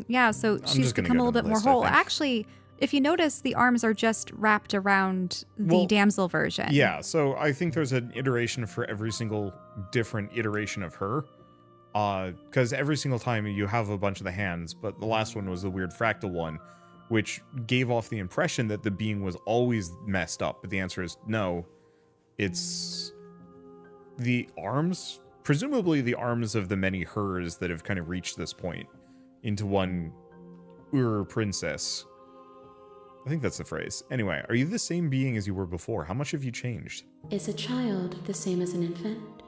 Yeah, so she's just gonna become a go little down bit the more list, I whole. think. Actually, if you notice, the arms are just wrapped around the Well, damsel version. Yeah, so I think there's an iteration for every single different iteration of her. Because every single time you have a bunch of the hands, but the last one was the weird fractal one, which gave off the impression that the being was always messed up. But the answer is no. It's the arms, presumably the arms of the many hers that have kind of reached this point into one princess. I think that's the phrase. Anyway, are you the same being as you were before? How much have you changed? Is a child the same as an infant?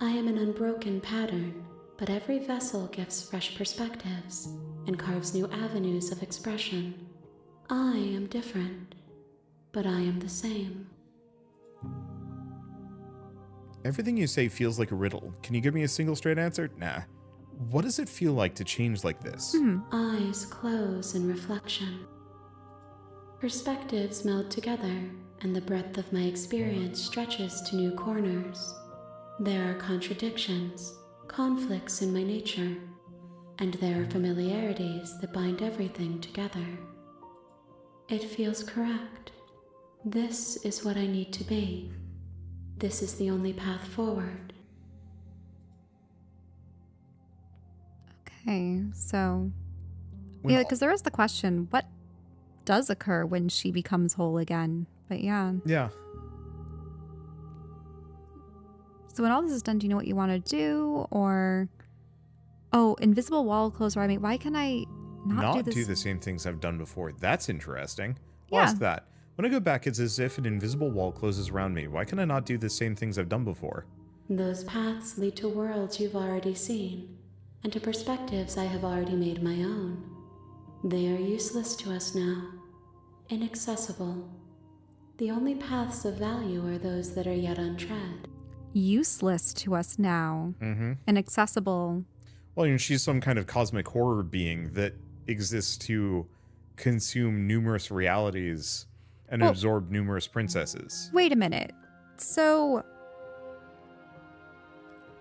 I am an unbroken pattern, but every vessel gives fresh perspectives and carves new avenues of expression. I am different, but I am the same. Everything you say feels like a riddle. Can you give me a single straight answer? Nah. What does it feel like to change like this? Eyes close in reflection. Perspectives meld together, and the breadth of my experience stretches to new corners. There are contradictions, conflicts in my nature, and there are familiarities that bind everything together. It feels correct. This is what I need to be. This is the only path forward. Okay, so... When yeah, all- because there is the question, what does occur when she becomes whole again? But yeah. Yeah. So when all this is done, do you know what you want to do? Or... Oh, invisible wall closed around me. Why can I not do this? the same things I've done before. That's interesting. Yeah. I'll ask that. When I go back, it's as if an invisible wall closes around me. Why can I not do the same things I've done before? Those paths lead to worlds you've already seen, and to perspectives I have already made my own. They are useless to us now, inaccessible. The only paths of value are those that are yet untread. Useless to us now. Mm-hmm. Inaccessible. Well, she's some kind of cosmic horror being that exists to consume numerous realities and Well- absorb numerous princesses. Wait a minute. So...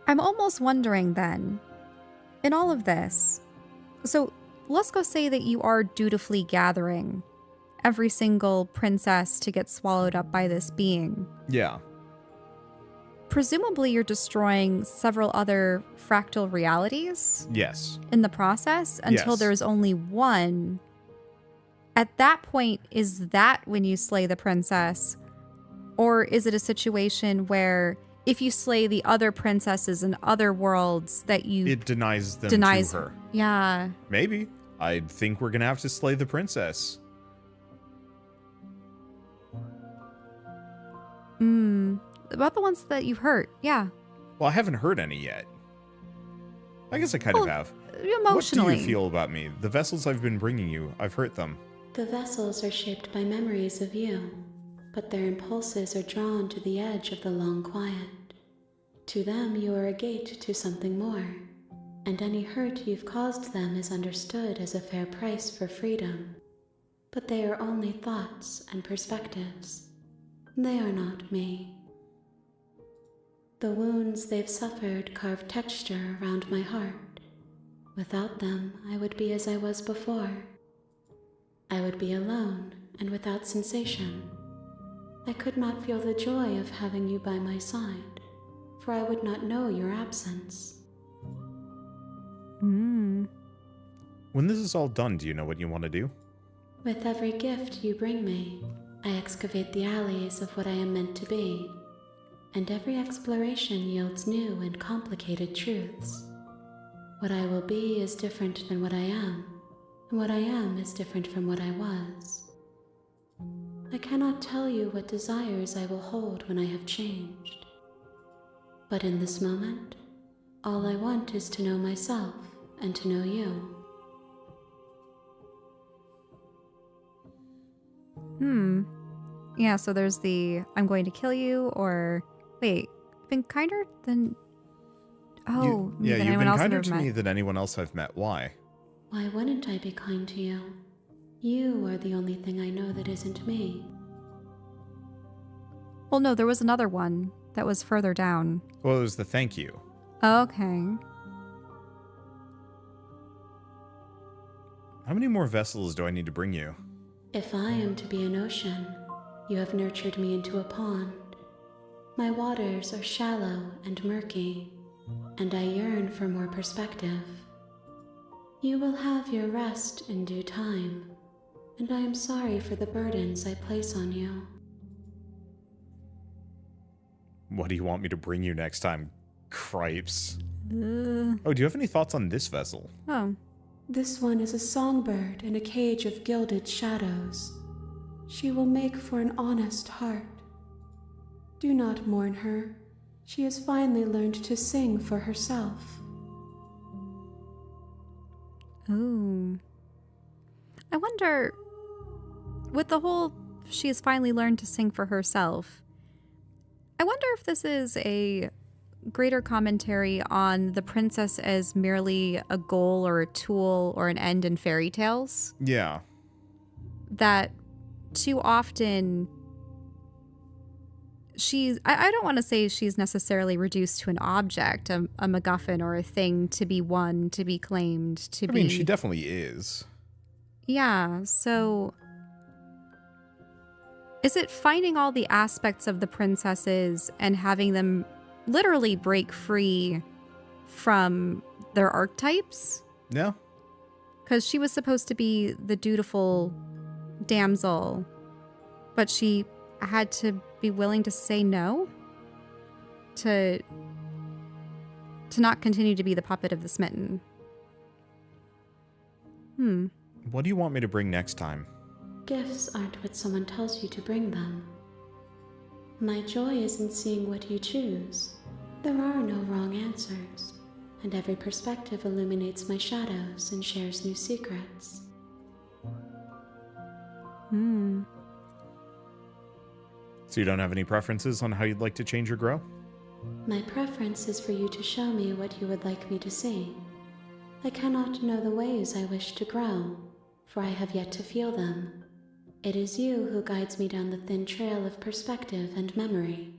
I'm almost wondering then, in all of this, so let's go say that you are dutifully gathering every single princess to get swallowed up by this being. Yeah. Presumably you're destroying several other fractal realities Yes. in the process until Yes. there's only one. At that point, is that when you slay the princess? Or is it a situation where if you slay the other princesses in other worlds that you It denies them denies to her. Yeah. Maybe. I think we're gonna have to slay the princess. About the ones that you've hurt. Yeah. Well, I haven't heard any yet. I guess I kind of have. Emotionally. What do you feel about me? The vessels I've been bringing you, I've hurt them. The vessels are shaped by memories of you, but their impulses are drawn to the edge of the long quiet. To them, you are a gate to something more, and any hurt you've caused them is understood as a fair price for freedom. But they are only thoughts and perspectives. They are not me. The wounds they've suffered carve texture around my heart. Without them, I would be as I was before. I would be alone and without sensation. I could not feel the joy of having you by my side, for I would not know your absence. Hmm. When this is all done, do you know what you want to do? With every gift you bring me, I excavate the alleys of what I am meant to be, and every exploration yields new and complicated truths. What I will be is different than what I am, and what I am is different from what I was. I cannot tell you what desires I will hold when I have changed. But in this moment, all I want is to know myself and to know you. Yeah, so there's the I'm going to kill you, or wait, been kinder than You've than anyone been else I've kinder ever to met. me than anyone else I've met. Why? Why wouldn't I be kind to you? You are the only thing I know that isn't me. Well, no, there was another one that was further down. Well, it was the thank you. Okay. How many more vessels do I need to bring you? If I am to be an ocean, you have nurtured me into a pond. My waters are shallow and murky, and I yearn for more perspective. You will have your rest in due time, and I am sorry for the burdens I place on you. What do you want me to bring you next time? Cripes. Uh, Oh, do you have any thoughts on this vessel? oh. This one is a songbird in a cage of gilded shadows. She will make for an honest heart. Do not mourn her. She has finally learned to sing for herself. Ooh. I wonder, with the whole she has finally learned to sing for herself, I wonder if this is a greater commentary on the princess as merely a goal or a tool or an end in fairy tales. Yeah. That too often I don't want to say she's necessarily reduced to an object, a MacGuffin or a thing to be won, to be claimed, to be... I mean, she definitely is. Yeah, so is it finding all the aspects of the princesses and having them literally break free from their archetypes? Yeah. Because she was supposed to be the dutiful damsel, but she had to be willing to say no, to not continue to be the puppet of the smitten. What do you want me to bring next time? Gifts aren't what someone tells you to bring them. My joy is in seeing what you choose. There are no wrong answers, and every perspective illuminates my shadows and shares new secrets. So you don't have any preferences on how you'd like to change or grow? My preference is for you to show me what you would like me to see. I cannot know the ways I wish to grow, for I have yet to feel them. It is you who guides me down the thin trail of perspective and memory.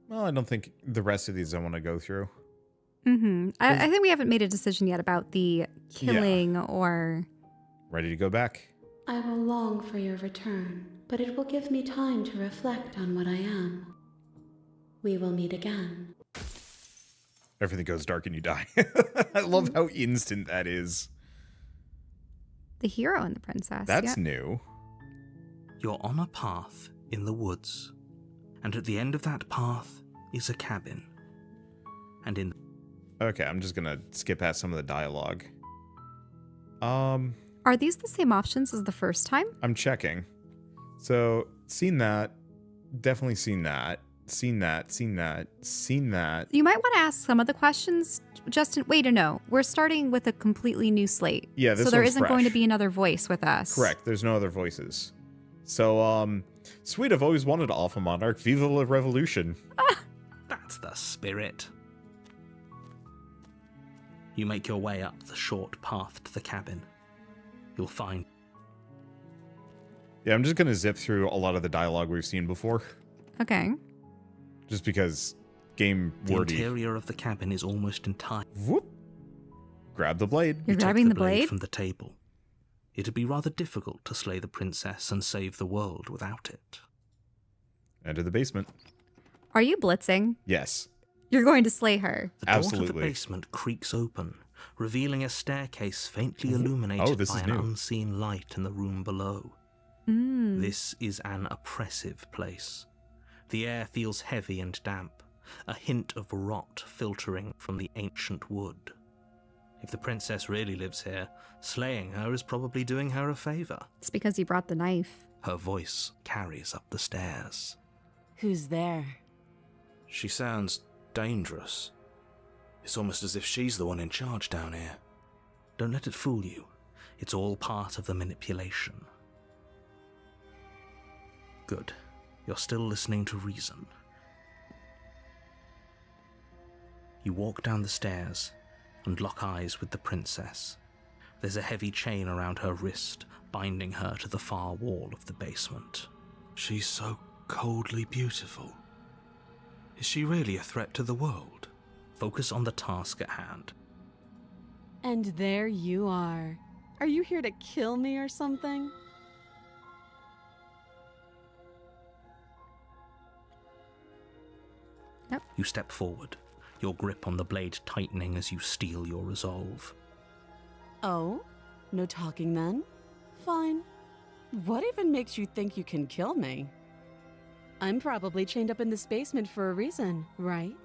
Well, I don't think the rest of these I want to go through. I think we haven't made a decision yet about the killing or... Ready to go back? I will long for your return, but it will give me time to reflect on what I am. We will meet again. Everything goes dark and you die. I love how instant that is. The hero and the princess. That's yeah. new. You're on a path in the woods, and at the end of that path is a cabin. And in Okay, I'm just gonna skip past some of the dialogue. Are these the same options as the first time? I'm checking. So, seen that. Definitely seen that. Seen that. You might want to ask some of the questions, Justin. Wait, no. We're starting with a completely new slate. Yeah, this So there one's isn't going to fresh. be another voice with us. Correct. There's no other voices. So, sweet, I've always wanted Alpha Monarch. Viva la Revolution. That's the spirit. You make your way up the short path to the cabin. You'll find Yeah, I'm just going to zip through a lot of the dialogue we've seen before. Okay. Just because game the wordy. interior of the cabin is almost entirely. Whoop. Grab the blade. You're You take grabbing the blade blade? from the table. It'd be rather difficult to slay the princess and save the world without it. Enter the basement. Are you blitzing? Yes. You're going to slay her. The door to Absolutely. the basement creaks open, revealing a staircase faintly illuminated this by is an new. unseen light in the room below. Mm. This is an oppressive place. The air feels heavy and damp, a hint of rot filtering from the ancient wood. If the princess really lives here, slaying her is probably doing her a favor. It's because you brought the knife. Her voice carries up the stairs. Who's there? She sounds dangerous. It's almost as if she's the one in charge down here. Don't let it fool you. It's all part of the manipulation. Good. You're still listening to reason. You walk down the stairs and lock eyes with the princess. There's a heavy chain around her wrist, binding her to the far wall of the basement. She's so coldly beautiful. Is she really a threat to the world? Focus on the task at hand. And there you are. Are you here to kill me or something? You step forward, your grip on the blade tightening as you steel your resolve. Oh? No talking then? Fine. What even makes you think you can kill me? I'm probably chained up in this basement for a reason, right?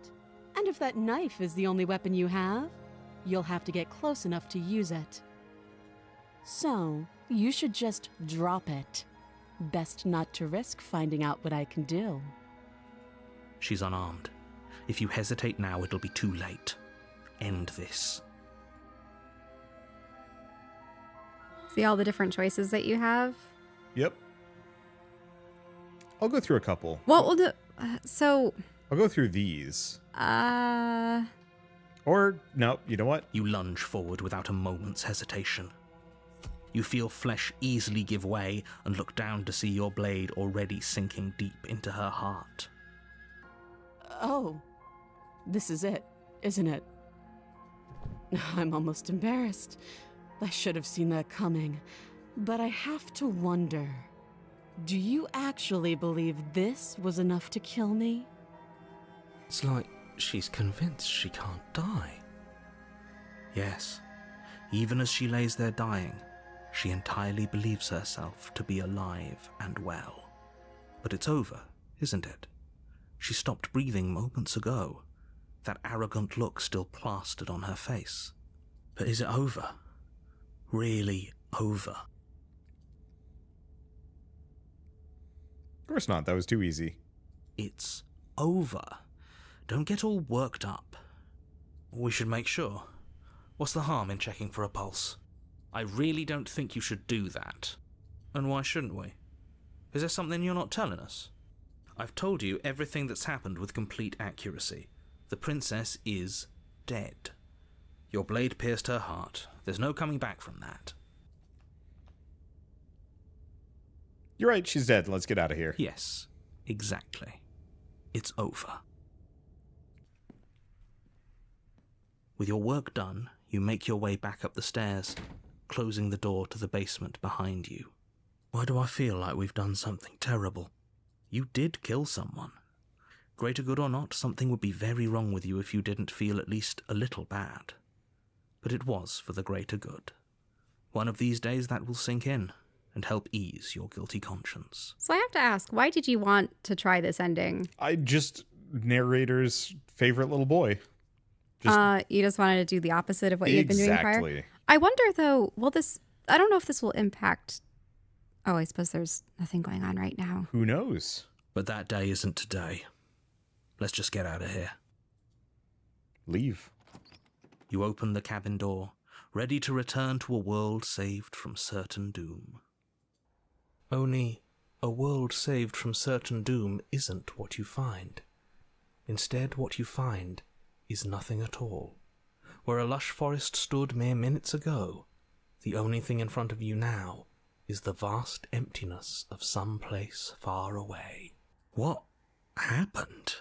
And if that knife is the only weapon you have, you'll have to get close enough to use it. So, you should just drop it. Best not to risk finding out what I can do. She's unarmed. If you hesitate now, it'll be too late. End this. See all the different choices that you have? Yep. I'll go through a couple. What will do? I'll go through these. Uh, Or, no, you know what? You lunge forward without a moment's hesitation. You feel flesh easily give way and look down to see your blade already sinking deep into her heart. Oh, this is it, isn't it? I'm almost embarrassed. I should have seen that coming. But I have to wonder, do you actually believe this was enough to kill me? It's like she's convinced she can't die. Yes, even as she lays there dying, she entirely believes herself to be alive and well. But it's over, isn't it? She stopped breathing moments ago, that arrogant look still plastered on her face. But is it over? Really over? Of course not. That was too easy. It's over. Don't get all worked up. We should make sure. What's the harm in checking for a pulse? I really don't think you should do that. And why shouldn't we? Is there something you're not telling us? I've told you everything that's happened with complete accuracy. The princess is dead. Your blade pierced her heart. There's no coming back from that. You're right. She's dead. Let's get out of here. Yes, exactly. It's over. With your work done, you make your way back up the stairs, closing the door to the basement behind you. Why do I feel like we've done something terrible? You did kill someone. Greater good or not, something would be very wrong with you if you didn't feel at least a little bad. But it was for the greater good. One of these days that will sink in and help ease your guilty conscience. so I have to ask, why did you want to try this ending? I just, narrator's favorite little boy. You just wanted to do the opposite of what you've been doing prior? Exactly. I wonder, though, I don't know if this will impact... Oh, I suppose there's nothing going on right now. Who knows? But that day isn't today. Let's just get out of here. Leave. You open the cabin door, ready to return to a world saved from certain doom. Only, a world saved from certain doom isn't what you find. Instead, what you find is nothing at all. Where a lush forest stood mere minutes ago, the only thing in front of you now is the vast emptiness of some place far away. What happened?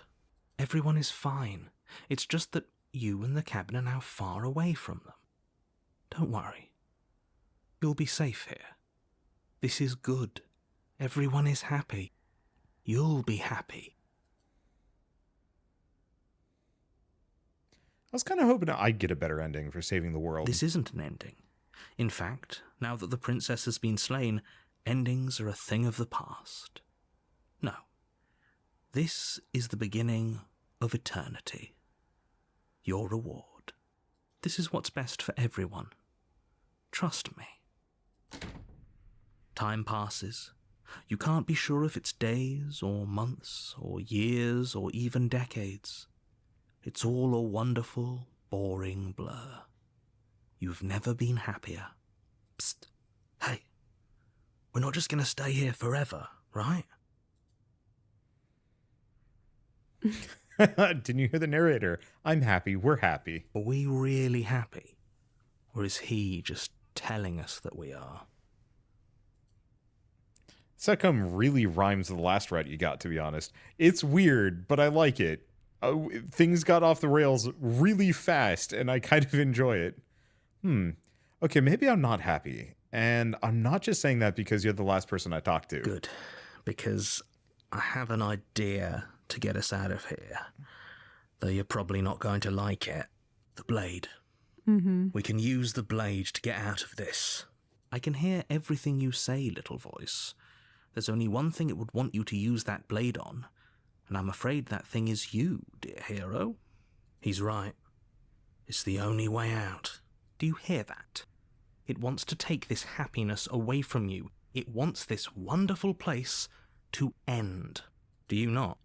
Everyone is fine. It's just that you and the cabin are now far away from them. Don't worry. You'll be safe here. This is good. Everyone is happy. You'll be happy. I was kind of hoping I'd get a better ending for saving the world. This isn't an ending. In fact, now that the princess has been slain, endings are a thing of the past. No. This is the beginning of eternity. Your reward. This is what's best for everyone. Trust me. Time passes. You can't be sure if it's days or months or years or even decades. It's all a wonderful, boring blur. You've never been happier. Psst. Hey. We're not just going to stay here forever, right? Didn't you hear the narrator? I'm happy. We're happy. Are we really happy? Or is he just telling us that we are? Secum really rhymes with the last route you got, to be honest. It's weird, but I like it. Things got off the rails really fast, and I kind of enjoy it. Okay, maybe I'm not happy. And I'm not just saying that because you're the last person I talked to. Good, because I have an idea to get us out of here. Though you're probably not going to like it. The blade. We can use the blade to get out of this. I can hear everything you say, little voice. There's only one thing it would want you to use that blade on, and I'm afraid that thing is you, dear hero. He's right. It's the only way out. Do you hear that? It wants to take this happiness away from you. It wants this wonderful place to end. Do you not?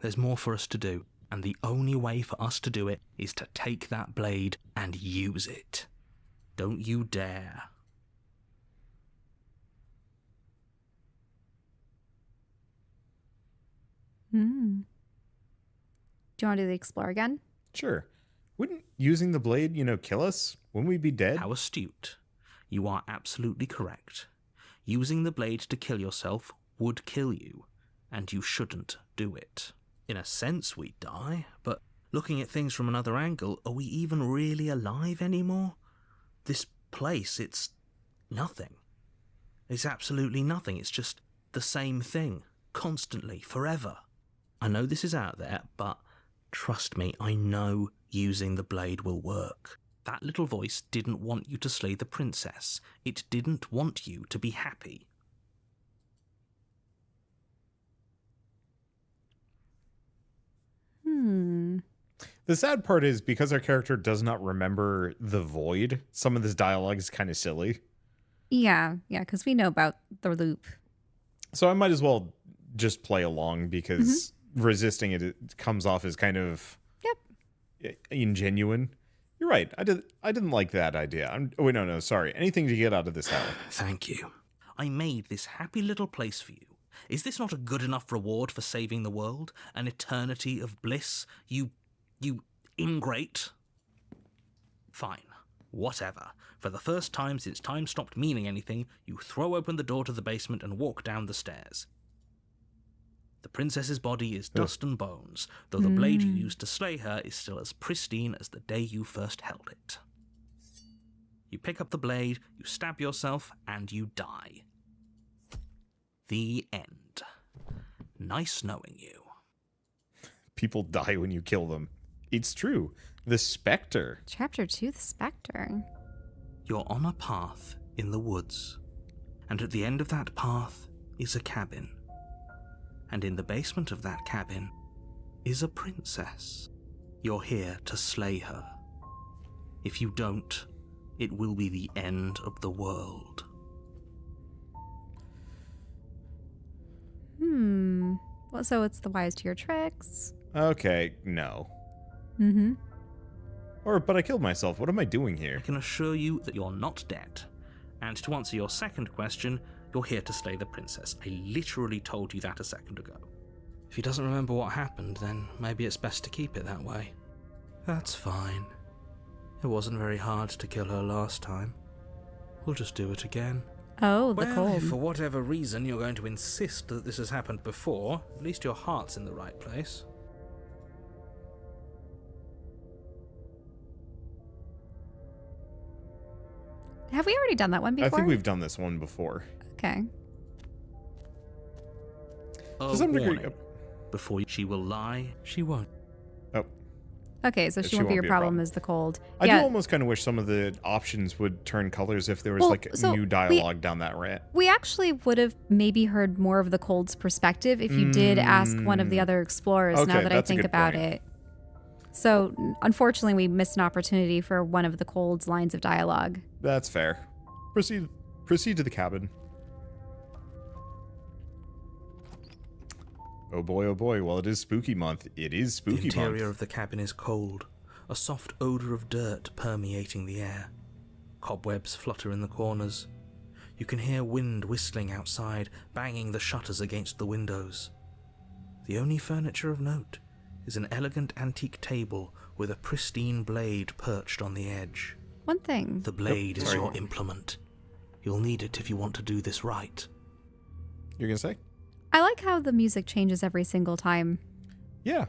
There's more for us to do, and the only way for us to do it is to take that blade and use it. Don't you dare. Do you want to do the explore again? Sure. Wouldn't using the blade, kill us? Wouldn't we be dead? How astute. You are absolutely correct. Using the blade to kill yourself would kill you, and you shouldn't do it. In a sense, we'd die, but looking at things from another angle, are we even really alive anymore? This place, it's nothing. It's absolutely nothing. It's just the same thing, constantly, forever. I know this is out there, but trust me, I know using the blade will work. That little voice didn't want you to slay the princess. It didn't want you to be happy. The sad part is because our character does not remember the void, some of this dialogue is kind of silly. Yeah, because we know about the loop. So I might as well just play along because resisting it comes off as kind of ingenuine. You're right. I didn't like that idea. Sorry. Anything to get out of this hell. Thank you. I made this happy little place for you. Is this not a good enough reward for saving the world? An eternity of bliss? You ingrate? Fine. Whatever. For the first time since time stopped meaning anything, you throw open the door to the basement and walk down the stairs. The princess's body is dust and bones, though the blade you used to slay her is still as pristine as the day you first held it. You pick up the blade, you stab yourself, and you die. The end. Nice knowing you. People die when you kill them. It's true. The Specter. Chapter 2, the Specter. You're on a path in the woods, and at the end of that path is a cabin. And in the basement of that cabin is a princess. You're here to slay her. If you don't, it will be the end of the world. Well, so it's the wise to your tricks. Okay, no. Mm-hmm. But I killed myself. What am I doing here? I can assure you that you're not dead. And to answer your second question, you're here to slay the princess. I literally told you that a second ago. If he doesn't remember what happened, then maybe it's best to keep it that way. That's fine. It wasn't very hard to kill her last time. We'll just do it again. Oh, the Well, cold. if for whatever reason you're going to insist that this has happened before, at least your heart's in the right place. Have we already done that one before? I think we've done this one before. Okay. A To some degree- warning. Before she will lie, she won't. Oh. Okay, so she won't be your a problem as the cold. I yeah. do almost kind of wish some of the options would turn colors if there was Well, like so new dialogue down that rant. We actually would have maybe heard more of the cold's perspective if you did ask one of the other explorers, now Okay, that I that's a think good about point. it. So, unfortunately, we missed an opportunity for one of the cold's lines of dialogue. That's fair. Proceed to the cabin. Oh boy, well it is spooky month. It is The spooky interior month. of the cabin is cold, a soft odour of dirt permeating the air. Cobwebs flutter in the corners. You can hear wind whistling outside, banging the shutters against the windows. The only furniture of note is an elegant antique table with a pristine blade perched on the edge. One thing. The blade is sorry. your implement. You'll need it if you want to do this right. You're gonna say? I like how the music changes every single time Yeah.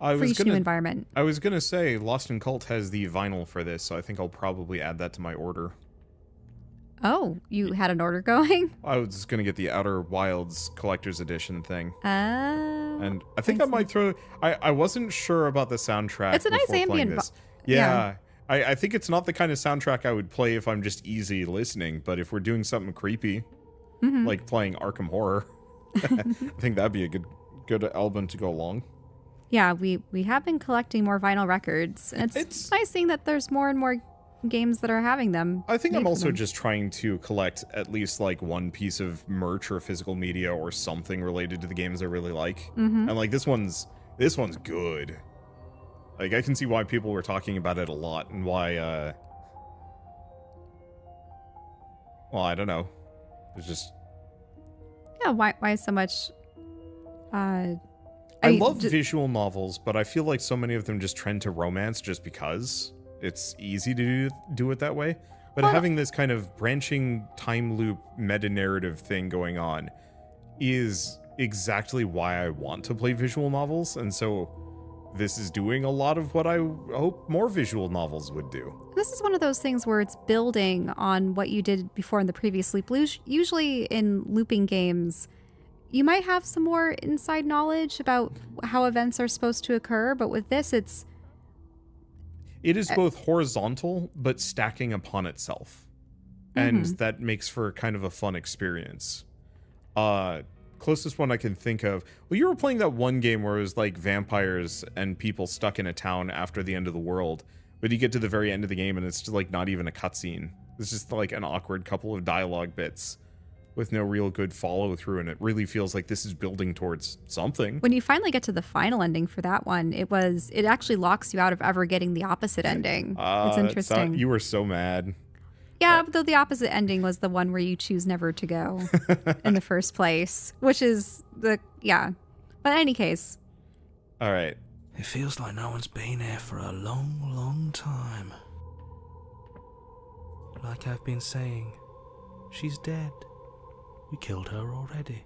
for each new environment. I was gonna say Lost in Cult has the vinyl for this, so I think I'll probably add that to my order. Oh, you had an order going? I was gonna get the Outer Wilds collector's edition thing. Oh. And I think I might throw. I wasn't sure about the soundtrack. It's a nice before playing ambient this. yeah. I think it's not the kind of soundtrack I would play if I'm just easy listening. But if we're doing something creepy, like playing Arkham Horror, I think that'd be a good album to go along. Yeah, we have been collecting more vinyl records. And it's nice seeing that there's more and more games that are having them. I think made I'm for also them. just trying to collect at least like one piece of merch or physical media or something related to the games I really like. And like this one's good. Like I can see why people were talking about it a lot and why well, I don't know. It's just Yeah, why so much I love visual novels, but I feel like so many of them just trend to romance just because it's easy to do it that way. But having this kind of branching time loop meta narrative thing going on is exactly why I want to play visual novels, and so this is doing a lot of what I hope more visual novels would do. This is one of those things where it's building on what you did before in the previous loop. Usually in looping games, you might have some more inside knowledge about how events are supposed to occur, but with this, It is both horizontal, but stacking upon itself. And that makes for kind of a fun experience. Closest one I can think of. Well, you were playing that one game where it was like vampires and people stuck in a town after the end of the world. But you get to the very end of the game and it's just like not even a cutscene. It's just like an awkward couple of dialogue bits with no real good follow through. And it really feels like this is building towards something. when you finally get to the final ending for that one, it actually locks you out of ever getting the opposite ending. It's interesting. You were so mad. Yeah, though the opposite ending was the one where you choose never to go in the first place, which is But in any case. All right. It feels like no one's been here for a long, long time. Like I've been saying, she's dead. We killed her already.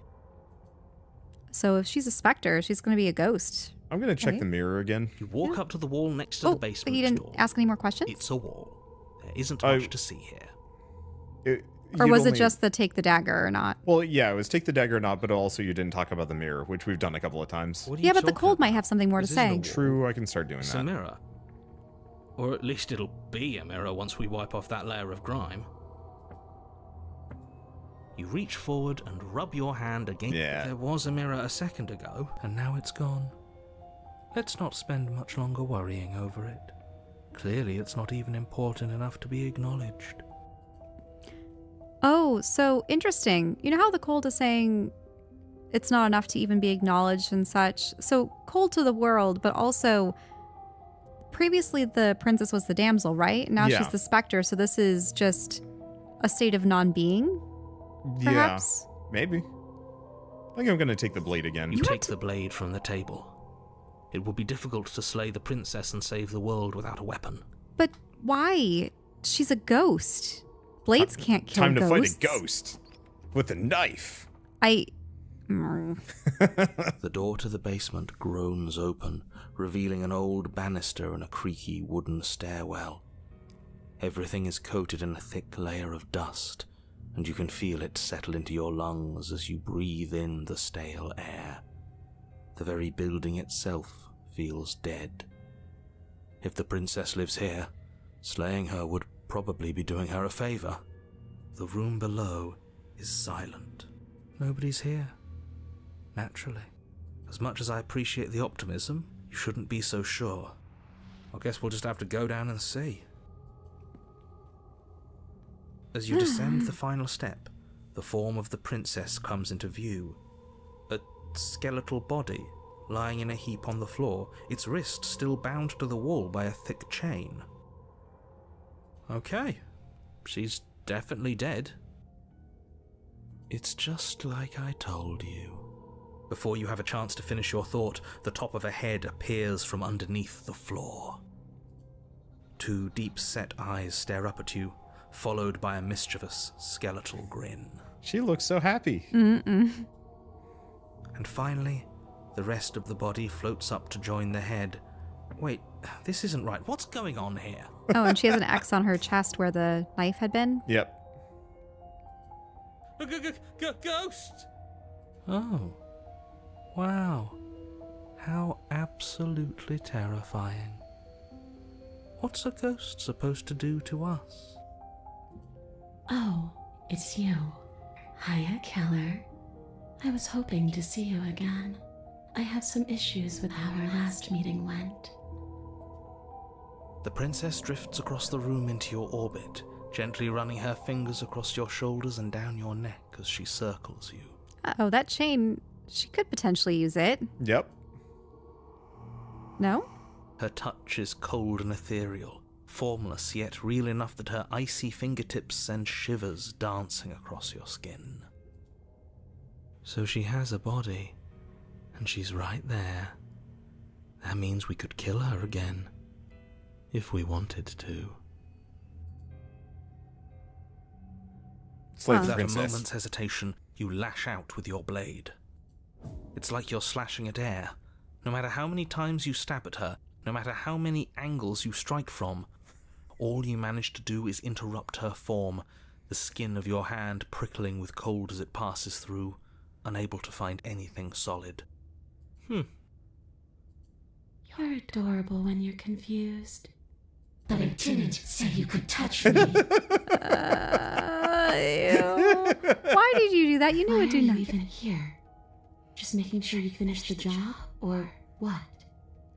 So if she's a specter, she's going to be a ghost. I'm going to check Right. the mirror again. You walk up to the wall next to the basement but you didn't door. ask any more questions? It's a wall. There isn't I- much to see here. Or You'd was it only- just the take the dagger or not? Well, yeah, it was take the dagger or not, but also you didn't talk about the mirror, which we've done a couple of times. What are you Yeah, but the talking cold about? might have something more to This isn't a say. wall. True, I can start doing It's a that. mirror. Or at least it'll be a mirror once we wipe off that layer of grime. You reach forward and rub your hand against... Yeah. There was a mirror a second ago. And now it's gone. Let's not spend much longer worrying over it. Clearly it's not even important enough to be acknowledged. Oh, so interesting. You know how the cold is saying it's not enough to even be acknowledged and such. So cold to the world, but also previously the princess was the damsel, right? Now Yeah. she's the specter, so this is just a state of non-being, perhaps? Yeah, maybe. I think I'm going to take the blade again. You take the blade from the table. It will be difficult to slay the princess and save the world without a weapon. But why? She's a ghost. Blades can't kill Time to ghosts. fight a ghost. With a knife. The door to the basement groans open, revealing an old banister and a creaky wooden stairwell. Everything is coated in a thick layer of dust, and you can feel it settle into your lungs as you breathe in the stale air. The very building itself feels dead. If the princess lives here, slaying her would probably be doing her a favor. The room below is silent. Nobody's here. Naturally. As much as I appreciate the optimism, you shouldn't be so sure. I guess we'll just have to go down and see. As you descend the final step, the form of the princess comes into view. A skeletal body lying in a heap on the floor, its wrist still bound to the wall by a thick chain. Okay, she's definitely dead. It's just like I told you. Before you have a chance to finish your thought, the top of a head appears from underneath the floor. Two deep-set eyes stare up at you, followed by a mischievous skeletal grin. She looks so happy. Mm-mm. And finally, the rest of the body floats up to join the head. Wait, this isn't right. What's going on here? Oh, and she has an X on her chest where the knife had been. Yep. Ghost! Oh. Wow. How absolutely terrifying. What's a ghost supposed to do to us? Oh, it's you. Hiya, Keller. I was hoping to see you again. I have some issues with how our last meeting went. The princess drifts across the room into your orbit, gently running her fingers across your shoulders and down your neck as she circles you. Oh, that chain, she could potentially use it. Yep. No? Her touch is cold and ethereal, formless yet real enough that her icy fingertips send shivers dancing across your skin. So she has a body, and she's right there. That means we could kill her again, if we wanted to. Slay the Without a princess. moment's hesitation, you lash out with your blade. It's like you're slashing at air. No matter how many times you stab at her, no matter how many angles you strike from, all you manage to do is interrupt her form, the skin of your hand prickling with cold as it passes through, unable to find anything solid. You're adorable when you're confused. But I didn't say you could touch me. Ew. Why did you do that? You knew Why it are did you not. even here? Just making sure you finish the job, or what?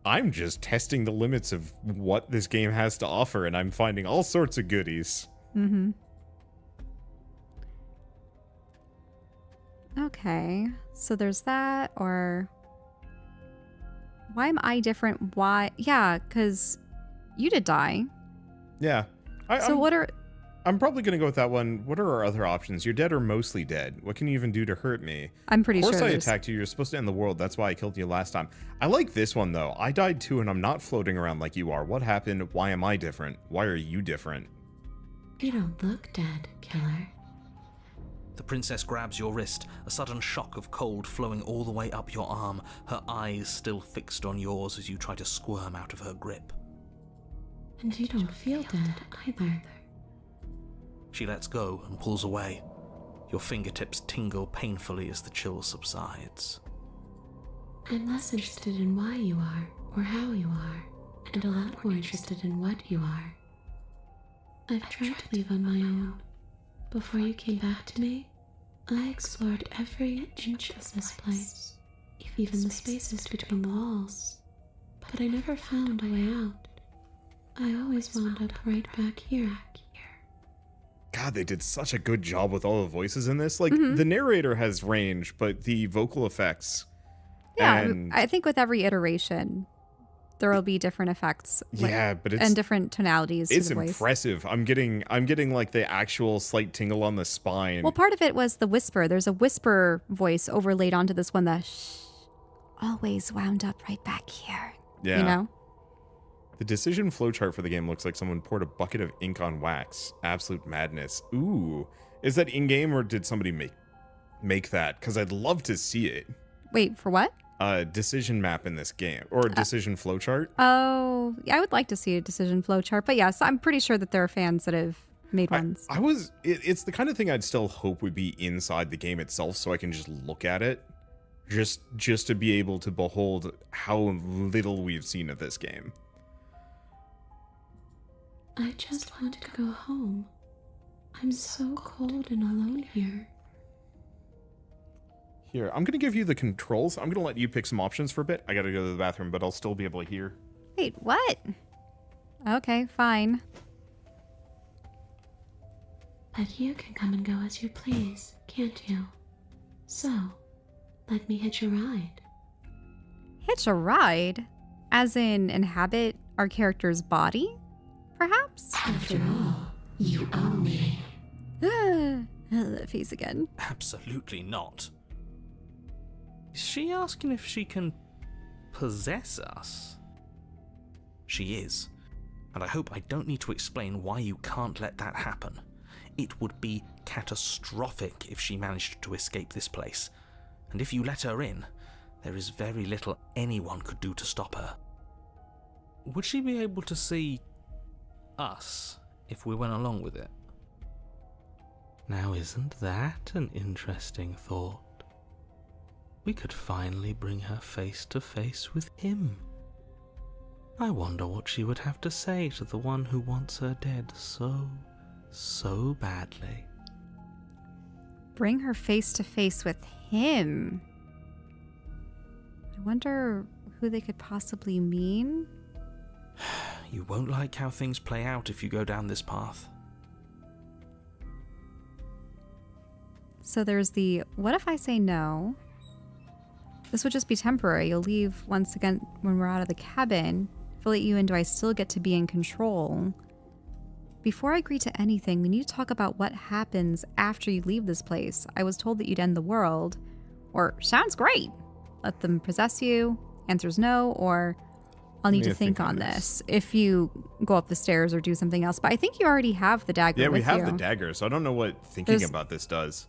I'm just testing the limits of what this game has to offer, and I'm finding all sorts of goodies. Mm-hmm. Okay, so there's that, or why am I different? Why? Yeah, because you did die. Yeah. I'm probably going to go with that one. What are our other options? You're dead or mostly dead. What can you even do to hurt me? I'm pretty Of sure course I there's- attacked you. You're supposed to end the world. That's why I killed you last time. I like this one, though. I died too, and I'm not floating around like you are. What happened? Why am I different? Why are you different? You don't look dead, Killer. The princess grabs your wrist, a sudden shock of cold flowing all the way up your arm, her eyes still fixed on yours as you try to squirm out of her grip. And you don't feel dead either. She lets go and pulls away. Your fingertips tingle painfully as the chill subsides. I'm less interested in why you are, or how you are, and a lot more interested in what you are. I've tried to leave on my own. Before you came back to me, I explored every inch of this place, even the spaces between the walls. But I never found a way out. I always wound up right back here. God, they did such a good job with all the voices in this. Like, Mhm. the narrator has range, but the vocal effects. Yeah, And I think with every iteration, there will be different effects. yeah, but and different tonalities to it's the voice. impressive. I'm getting like the actual slight tingle on the spine. Well, part of it was the whisper. There's a whisper voice overlaid onto this one. The shh, always wound up right back here. Yeah. You know? The decision flowchart for the game looks like someone poured a bucket of ink on wax. Absolute madness. Ooh. Is that in-game or did somebody make that? Because I'd love to see it. Wait, for what? A decision map in this game. Or a decision flowchart. Oh, yeah, I would like to see a decision flowchart. But yes, I'm pretty sure that there are fans that have made ones. It's the kind of thing I'd still hope would be inside the game itself so I can just look at it. Just to be able to behold how little we've seen of this game. I just want to go home. I'm so cold and alone here. Here, I'm going to give you the controls. I'm going to let you pick some options for a bit. I got to go to the bathroom, but I'll still be able to hear. Wait, what? Okay, fine. But you can come and go as you please, can't you? So, let me hitch a ride. Hitch a ride? As in inhabit our character's body? Perhaps? After all, you own me. That face again. Absolutely not. Is she asking if she can possess us? She is. And I hope I don't need to explain why you can't let that happen. It would be catastrophic if she managed to escape this place. And if you let her in, there is very little anyone could do to stop her. Would she be able to see us if we went along with it? Now, isn't that an interesting thought? We could finally bring her face to face with him. I wonder what she would have to say to the one who wants her dead so badly. Bring her face to face with him. I wonder who they could possibly mean. You won't like how things play out if you go down this path. So there's the, what if I say no? This would just be temporary. You'll leave once again when we're out of the cabin. If I let you in, do I still get to be in control? Before I agree to anything, we need to talk about what happens after you leave this place. I was told that you'd end the world. Or, sounds great. Let them possess you. Answer's no. Or, I'll need to think on this if you go up the stairs or do something else. But I think you already have the dagger Yeah, we with have you. the dagger, so I don't know what thinking about this does.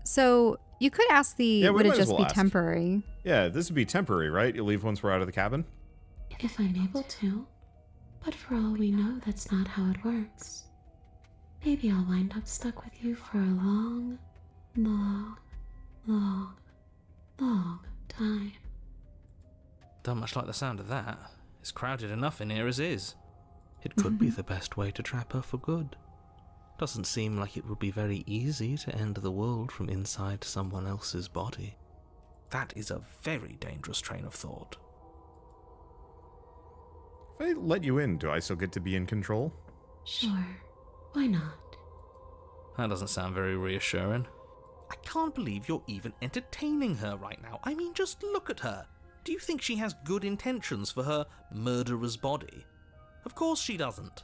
So you could ask the, would it just be ask. temporary? Yeah, this would be temporary, right? You'll leave once we're out of the cabin? If I'm able to. But for all we know, that's not how it works. Maybe I'll wind up stuck with you for a long time. Don't much like the sound of that. It's crowded enough in here as is. It could be the best way to trap her for good. Doesn't seem like it would be very easy to end the world from inside someone else's body. That is a very dangerous train of thought. If I let you in, do I still get to be in control? Sure, why not? That doesn't sound very reassuring. I can't believe you're even entertaining her right now. I mean, just look at her. Do you think she has good intentions for her murderer's body? Of course she doesn't.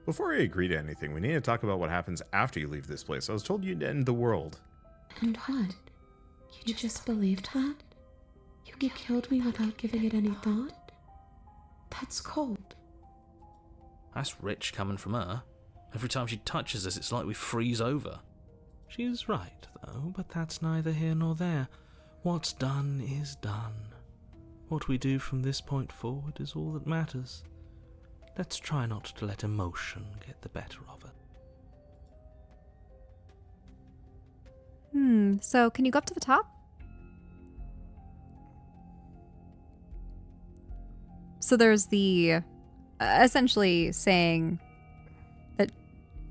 Before I agree to anything, we need to talk about what happens after you leave this place. I was told you'd end the world. And what? You just believed that? You killed me without giving it any thought? That's cold. That's rich coming from her. Every time she touches us, it's like we freeze over. She's right, though, but that's neither here nor there. What's done is done. What we do from this point forward is all that matters. Let's try not to let emotion get the better of it. So can you go up to the top? So there's the, essentially saying that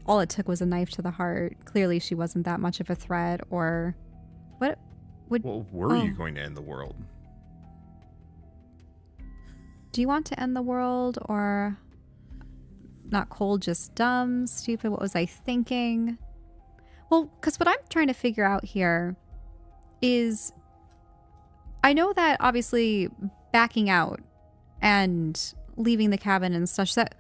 all it took was a knife to the heart. Clearly she wasn't that much of a threat, or what would... Well, were you going to end the world? Do you want to end the world, or not cold, just dumb, stupid? What was I thinking? Well, because what I'm trying to figure out here is, I know that obviously backing out and leaving the cabin and such, that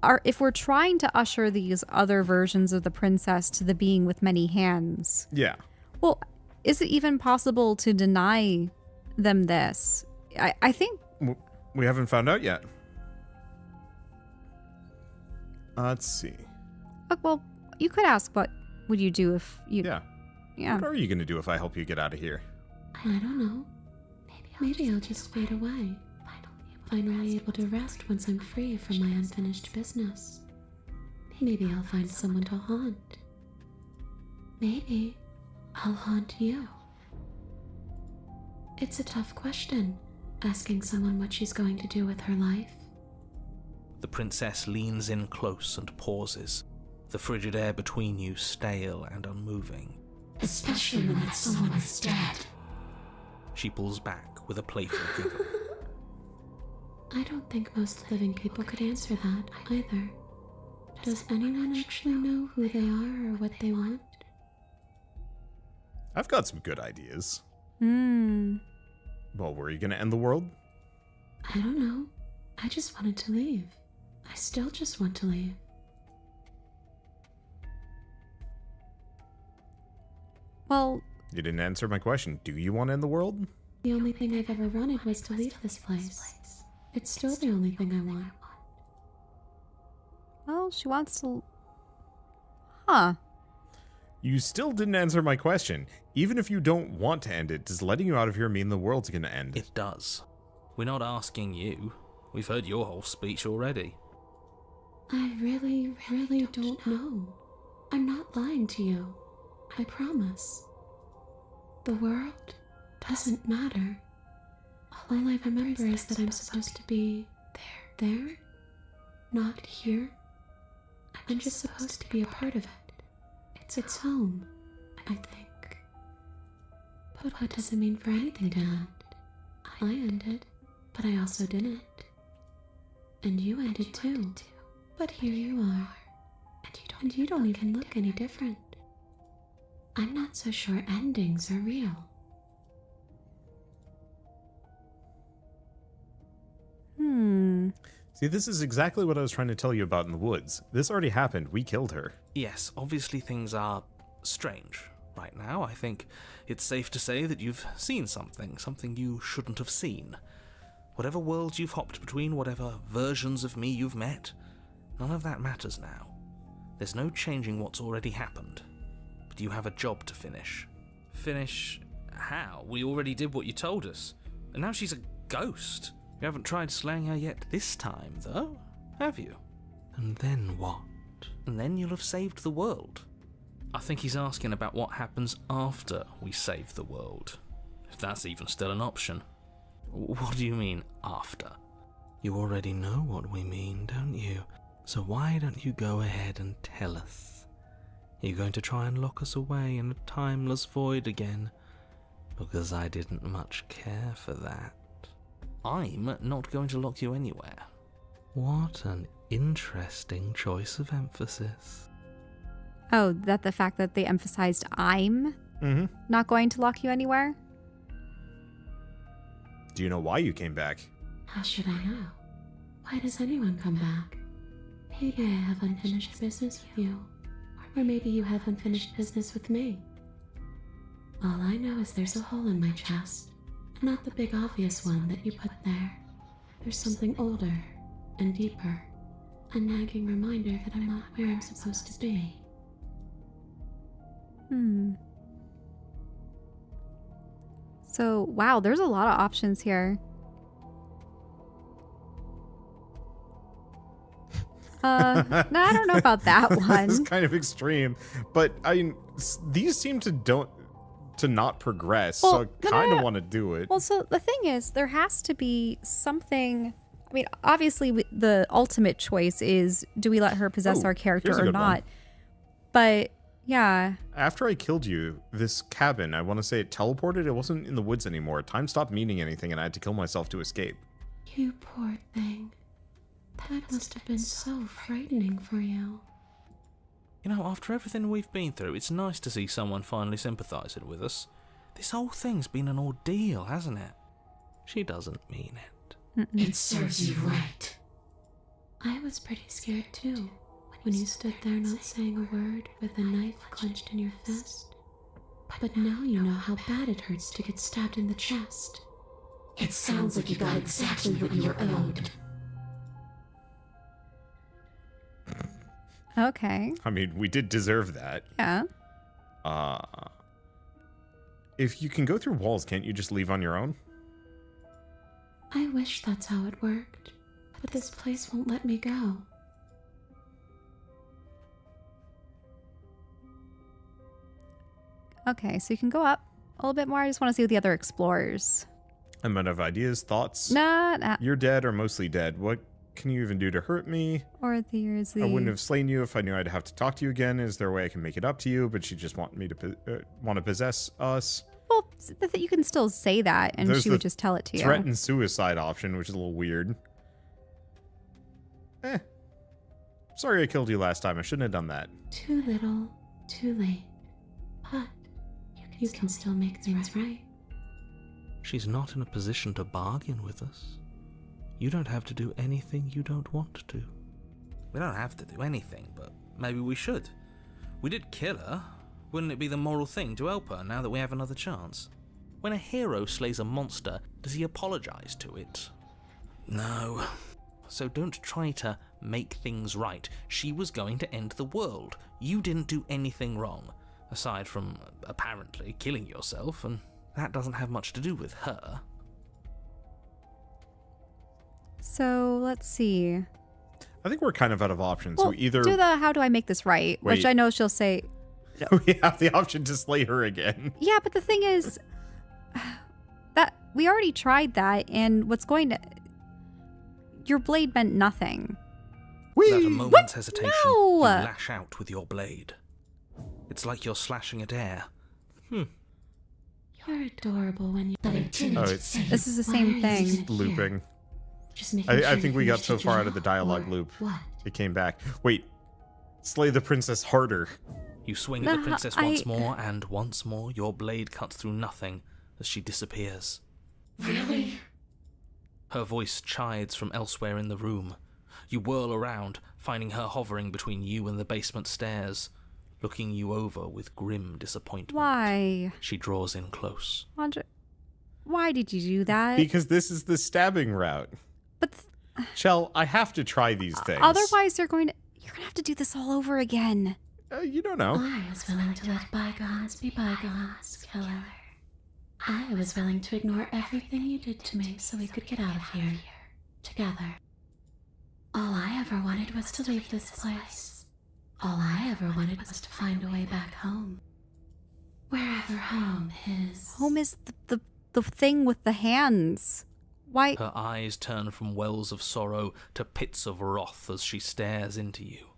are, if we're trying to usher these other versions of the princess to the being with many hands. Yeah. Well, is it even possible to deny them this? I think... We haven't found out yet. Let's see. Well, you could ask what would you do if you... Yeah. Yeah. What are you going to do if I help you get out of here? I don't know. Maybe I'll just fade away. Finally able to rest once I'm free from my unfinished business. Maybe I'll find someone to haunt. Maybe I'll haunt you. It's a tough question, asking someone what she's going to do with her life. The princess leans in close and pauses, the frigid air between you stale and unmoving. Especially when that someone is dead. She pulls back with a playful giggle. I don't think most living people could answer that either. Does anyone actually know who they are or what they want? I've got some good ideas. Well, were you going to end the world? I don't know. I just wanted to leave. I still just want to leave. Well... You didn't answer my question. Do you want to end the world? The only thing I've ever wanted was to leave this place. It's still the only thing I want. Well, she wants to... Huh. You still didn't answer my question. Even if you don't want to end it, does letting you out of here mean the world's going to end? It does. We're not asking you. We've heard your whole speech already. I really don't know. I'm not lying to you. I promise. The world doesn't matter. All I remember is that I'm supposed to be there, not here. I'm just supposed to be a part of it. It's home, I think. But what does it mean for anything to end? I ended, but I also didn't. And you ended too. But here you are. And you don't even look any different. I'm not so sure endings are real. See, this is exactly what I was trying to tell you about in the woods. This already happened. We killed her. Yes, obviously things are strange right now. I think it's safe to say that you've seen something you shouldn't have seen. Whatever worlds you've hopped between, whatever versions of me you've met, none of that matters now. There's no changing what's already happened. But you have a job to finish. Finish how? We already did what you told us. And now she's a ghost. You haven't tried slaying her yet this time, though, have you? And then what? And then you'll have saved the world. I think he's asking about what happens after we save the world. If that's even still an option. What do you mean, after? You already know what we mean, don't you? So why don't you go ahead and tell us? Are you going to try and lock us away in a timeless void again? Because I didn't much care for that. I'm not going to lock you anywhere. What an interesting choice of emphasis. Oh, that the fact that they emphasized I'm not going to lock you anywhere? Do you know why you came back? How should I know? Why does anyone come back? Maybe I have unfinished business with you. Or maybe you have unfinished business with me. All I know is there's a hole in my chest. Not the big obvious one that you put there. There's something older and deeper. A nagging reminder that I'm not where I'm supposed to be. So, wow, there's a lot of options here. No, I don't know about that one. This is kind of extreme, but I mean, these seem to not progress, so I kind of want to do it. Well, so the thing is, there has to be something. I mean, obviously, the ultimate choice is, do we let her possess our character here's a or good not? one. But yeah. After I killed you, this cabin, I want to say it teleported. It wasn't in the woods anymore. Time stopped meaning anything, and I had to kill myself to escape. You poor thing. That must have been so frightening for you. You know, after everything we've been through, it's nice to see someone finally sympathising with us. This whole thing's been an ordeal, hasn't it? She doesn't mean it. It serves you right. I was pretty scared too, when you stood there not saying a word with a knife clenched in your fist. But now you know how bad it hurts to get stabbed in the chest. It sounds like you got exactly what you were owed. Okay. I mean, we did deserve that. Yeah. If you can go through walls, can't you just leave on your own? I wish that's how it worked, but this place won't let me go. Okay, so you can go up a little bit more. I just want to see what the other explorers. I might have ideas, thoughts. Nah. You're dead or mostly dead. What can you even do to hurt me? Or there's the... I wouldn't have slain you if I knew I'd have to talk to you again. Is there a way I can make it up to you? But she just want to possess us. Well, you can still say that, and There's she the would just tell it to you. Threaten suicide option, which is a little weird. Sorry I killed you last time. I shouldn't have done that. Too little, too late. But you can still make things right. She's not in a position to bargain with us. You don't have to do anything you don't want to. We don't have to do anything, but maybe we should. We did kill her. Wouldn't it be the moral thing to help her now that we have another chance? When a hero slays a monster, does he apologize to it? No. So don't try to make things right. She was going to end the world. You didn't do anything wrong, aside from apparently killing yourself, and that doesn't have much to do with her. So, let's see. I think we're kind of out of options. Well, So either do the how do I make this right, which Wait. I know she'll say... we have the option to slay her again. Yeah, but the thing is... that we already tried that, and what's going to... Your blade meant nothing. Without a moment's hesitation, No! you lash out with your blade. It's like you're slashing at air. You're adorable when you... But I didn't Oh, it's say This is the why same are you thing. using it here? looping. Just making I sure think we you got so finished far your out of the job, dialogue or loop. What? It came back. Wait. Slay the princess harder. You swing at the Nah, princess once more, and once more your blade cuts through nothing as she disappears. Really? Her voice chides from elsewhere in the room. You whirl around, finding her hovering between you and the basement stairs, looking you over with grim disappointment. Why? She draws in close. Andre, why did you do that? Because this is the stabbing route. But Chell, I have to try these things. otherwise, you're going to have to do this all over again. You don't know. I was willing to let bygones be bygones, killer. I was willing to ignore everything you did to me so we could get out of here, together. All I ever wanted was to leave this place. All I ever wanted was to find a way back home. Wherever home is. Home is the thing with the hands. Why? Her eyes turn from wells of sorrow to pits of wrath as she stares into you.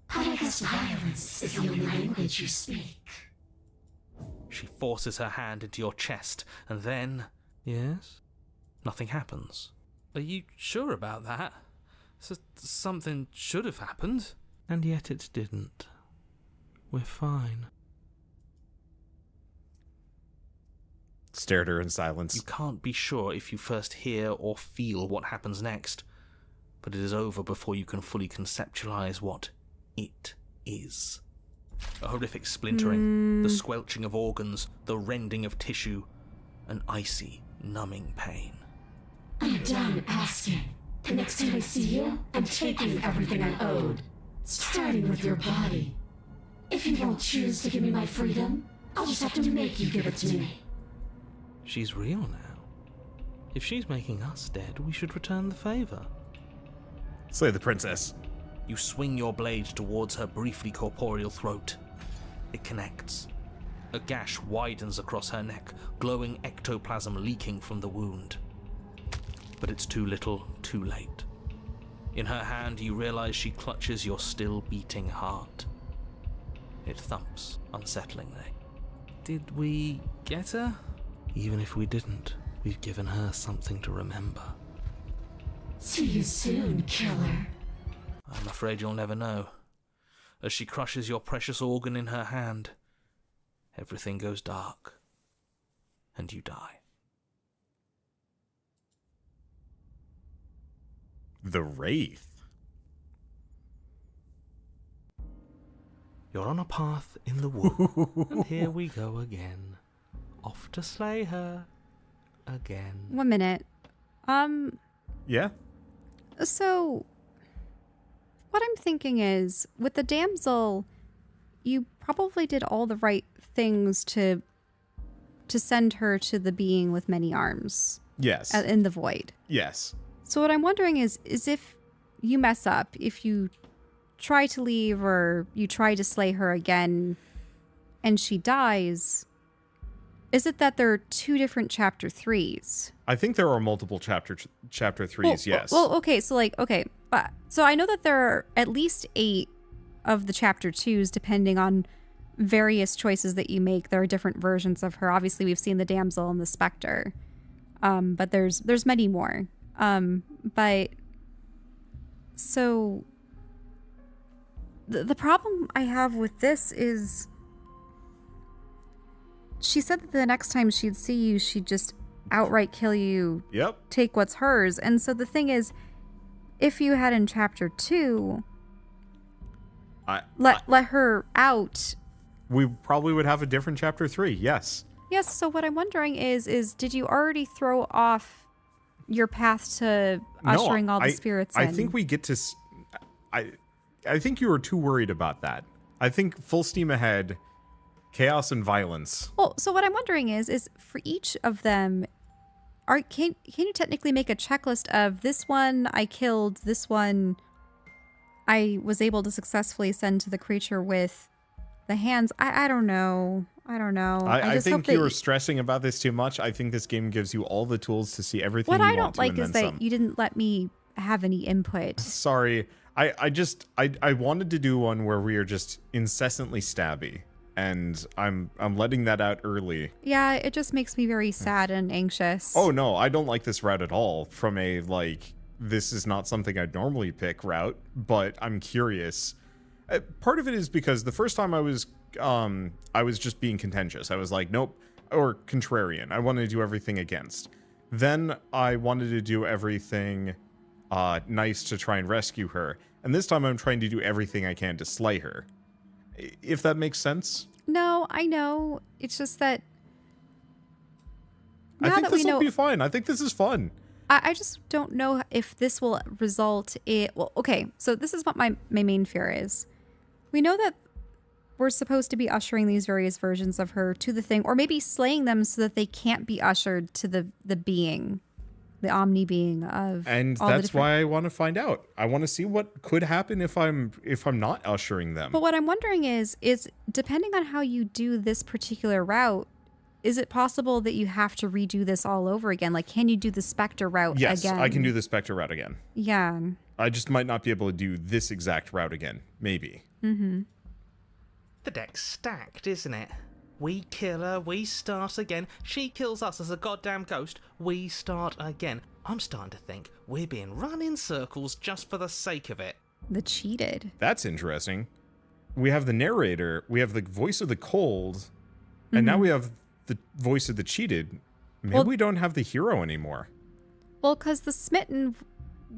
But I guess violence is the only language you speak. She forces her hand into your chest, and then... Yes? Nothing happens. Are you sure about that? Something should have happened. And yet it didn't. We're fine. Stared her in silence. You can't be sure if you first hear or feel what happens next, but it is over before you can fully conceptualize what it is. A horrific splintering, the squelching of organs, the rending of tissue, an icy, numbing pain. I'm done asking. The next time I see you, I'm taking everything I owed. Starting with your body. If you won't choose to give me my freedom, I'll just have to make you give it to me. She's real now. If she's making us dead, we should return the favor. Slay the princess. You swing your blade towards her briefly corporeal throat. It connects. A gash widens across her neck, glowing ectoplasm leaking from the wound. But it's too little, too late. In her hand, you realize she clutches your still beating heart. It thumps unsettlingly. Did we get her? Even if we didn't, we've given her something to remember. See you soon, killer. I'm afraid you'll never know. As she crushes your precious organ in her hand, everything goes dark, and you die. The Wraith. You're on a path in the wood, and here we go again. Off to slay her again. 1 minute. Yeah? So, what I'm thinking is, with the damsel, you probably did all the right things to send her to the being with many arms Yes. in the void. Yes. So what I'm wondering is if you mess up, if you try to leave or you try to slay her again and she dies, is it that there are 2 different chapter 3s? I think there are multiple chapter 3s, yes. Well, okay, but so I know that there are at least 8 of the chapter 2s, depending on various choices that you make. There are different versions of her. Obviously, we've seen the Damsel and the Specter, but there's many more. But so the problem I have with this is she said that the next time she'd see you, she'd just outright kill you. Yep. Take what's hers. And so the thing is, if you had in chapter 2 let her out, we probably would have a different chapter 3. Yes. Yes. So what I'm wondering is did you already throw off your path to ushering all the spirits in? I think we get to. I think you were too worried about that. I think full steam ahead, chaos and violence. Well, so what I'm wondering is for each of them, can you technically make a checklist of this one I killed, this one I was able to successfully send to the creature with the hands? I don't know. I think you were stressing about this too much. I think this game gives you all the tools to see everything what you I want don't to, like and is then that some. you didn't let me have any input. Sorry. I wanted to do one where we are just incessantly stabby, and I'm letting that out early. Yeah, it just makes me very sad and anxious. Oh no, I don't like this route at all. From a this is not something I'd normally pick route, but I'm curious. Part of it is because the first time I was just being contentious. I was like, nope, or contrarian. I wanted to do everything against. Then I wanted to do everything nice to try and rescue her. And this time I'm trying to do everything I can to slay her. If that makes sense? No, I know. It's just that I think this will be fine. I think this is fun. I just don't know if this will result in... Well, okay, so this is what my main fear is. We know that we're supposed to be ushering these various versions of her to the thing, or maybe slaying them so that they can't be ushered to the being, the omni being of. And all that's the why I want to find out. I want to see what could happen if I'm not ushering them. But what I'm wondering is depending on how you do this particular route, is it possible that you have to redo this all over again? Like, can you do the Specter route again? Yes, I can do the Specter route again. Yeah. I just might not be able to do this exact route again. Maybe. Mm-hmm. The deck's stacked, isn't it? We kill her, we start again. She kills us as a goddamn ghost, we start again. I'm starting to think we're being run in circles just for the sake of it. The cheated. That's interesting. We have the narrator, we have the voice of the cold, and now we have the voice of the cheated. Maybe we don't have the hero anymore. Well, because the smitten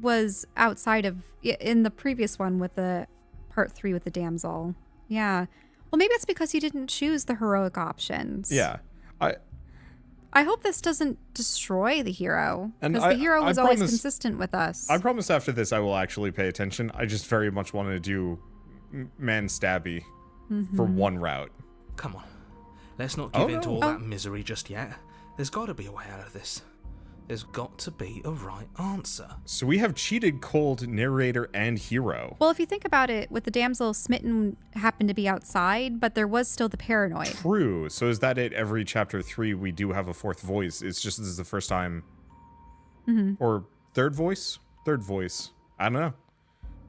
was outside of... in the previous one with the part 3 with the damsel. Yeah. Well, maybe it's because you didn't choose the heroic options. Yeah. I hope this doesn't destroy the hero. And Because the hero was always promise- consistent with us. I promise after this I will actually pay attention. I just very much want to do man stabby for one route. Come on, let's not give in to all Oh. that misery just yet. There's got to be a way out of this. There's got to be a right answer. So we have cheated, cold, narrator, and hero. Well, if you think about it, with the damsel, smitten happened to be outside, but there was still the paranoid. True. So is that it? Every chapter 3 we do have a fourth voice. It's just this is the first time. Or third voice? Third voice. I don't know.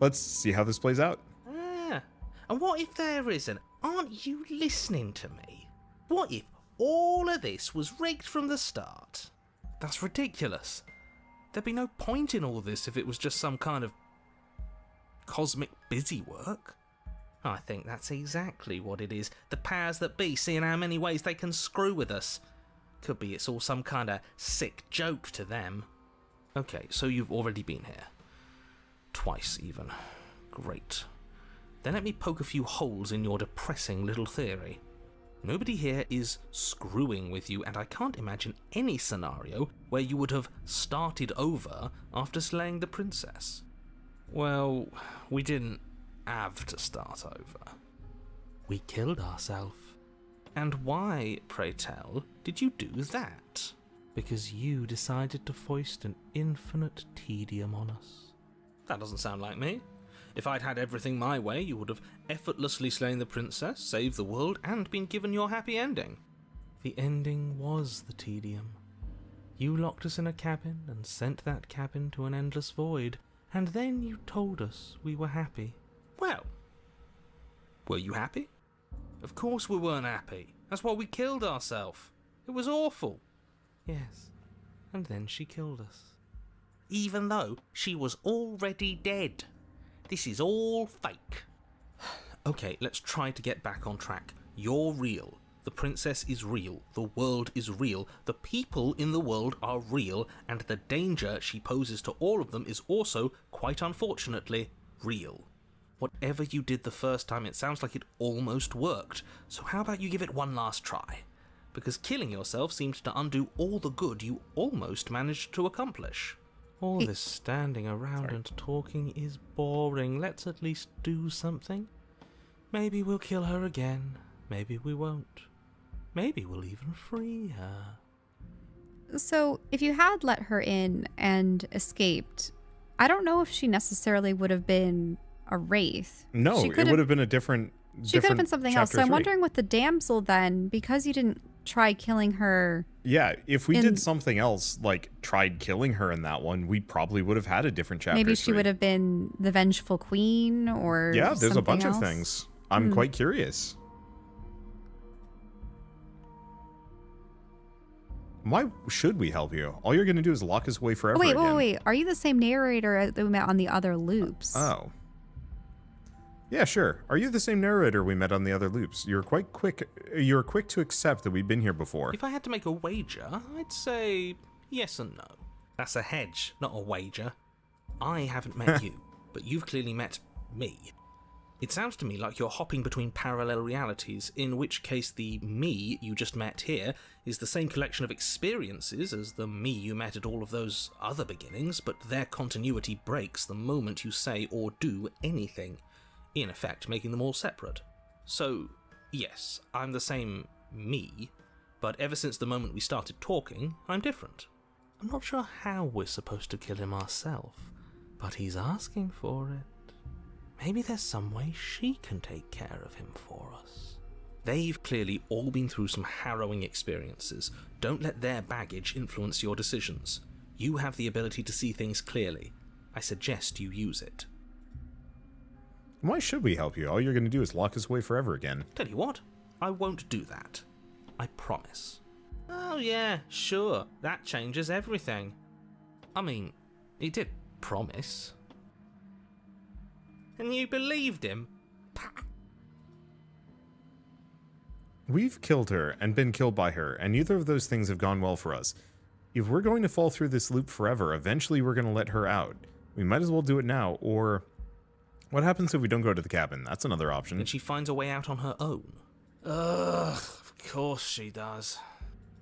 Let's see how this plays out. Ah, and what if there isn't? Aren't you listening to me? What if all of this was rigged from the start? That's ridiculous. There'd be no point in all this if it was just some kind of cosmic busywork. I think that's exactly what it is. The powers that be seeing how many ways they can screw with us. Could be it's all some kind of sick joke to them. Okay, so you've already been here. Twice, even. Great. Then let me poke a few holes in your depressing little theory. Nobody here is screwing with you, and I can't imagine any scenario where you would have started over after slaying the princess. Well, we didn't have to start over. We killed ourselves. And why, pray tell, did you do that? Because you decided to foist an infinite tedium on us. That doesn't sound like me. If I'd had everything my way, you would have effortlessly slain the princess, saved the world, and been given your happy ending. The ending was the tedium. You locked us in a cabin and sent that cabin to an endless void, and then you told us we were happy. Well, were you happy? Of course we weren't happy. That's why we killed ourselves. It was awful. Yes, and then she killed us. Even though she was already dead. This is all fake. Okay, let's try to get back on track. You're real. The princess is real. The world is real. The people in the world are real. And the danger she poses to all of them is also, quite unfortunately, real. Whatever you did the first time, it sounds like it almost worked. So how about you give it one last try? Because killing yourself seems to undo all the good you almost managed to accomplish. All this standing around and talking is boring. Let's at least do something. Maybe we'll kill her again. Maybe we won't. Maybe we'll even free her. So, if you had let her in and escaped, I don't know if she necessarily would have been a wraith. No, it would have been a different. She could have been something else. So I'm 3. wondering with the damsel then, because you didn't try killing her. Yeah, if we did something else, like tried killing her in that one, we probably would have had a different chapter. Maybe she would have been the vengeful queen or yeah, there's a bunch else. of things. I'm quite curious. Why should we help you? All you're going to do is lock us away forever again. Wait. Are you the same narrator that we met on the other loops? Oh. Yeah, sure. Are you the same narrator we met on the other loops? You're quite quick. You're quick to accept that we've been here before. If I had to make a wager, I'd say yes and no. That's a hedge, not a wager. I haven't met you, but you've clearly met me. It sounds to me like you're hopping between parallel realities, in which case the me you just met here is the same collection of experiences as the me you met at all of those other beginnings, but their continuity breaks the moment you say or do anything, in effect making them all separate. So, yes, I'm the same me, but ever since the moment we started talking, I'm different. I'm not sure how we're supposed to kill him ourselves, but he's asking for it. Maybe there's some way she can take care of him for us. They've clearly all been through some harrowing experiences. Don't let their baggage influence your decisions. You have the ability to see things clearly. I suggest you use it. Why should we help you? All you're going to do is lock us away forever again. Tell you what, I won't do that. I promise. Oh yeah, sure, that changes everything. I mean, he did promise. And you believed him? We've killed her and been killed by her, and neither of those things have gone well for us. If we're going to fall through this loop forever, eventually we're going to let her out. We might as well do it now, or... What happens if we don't go to the cabin? That's another option. And she finds a way out on her own. Ugh, of course she does.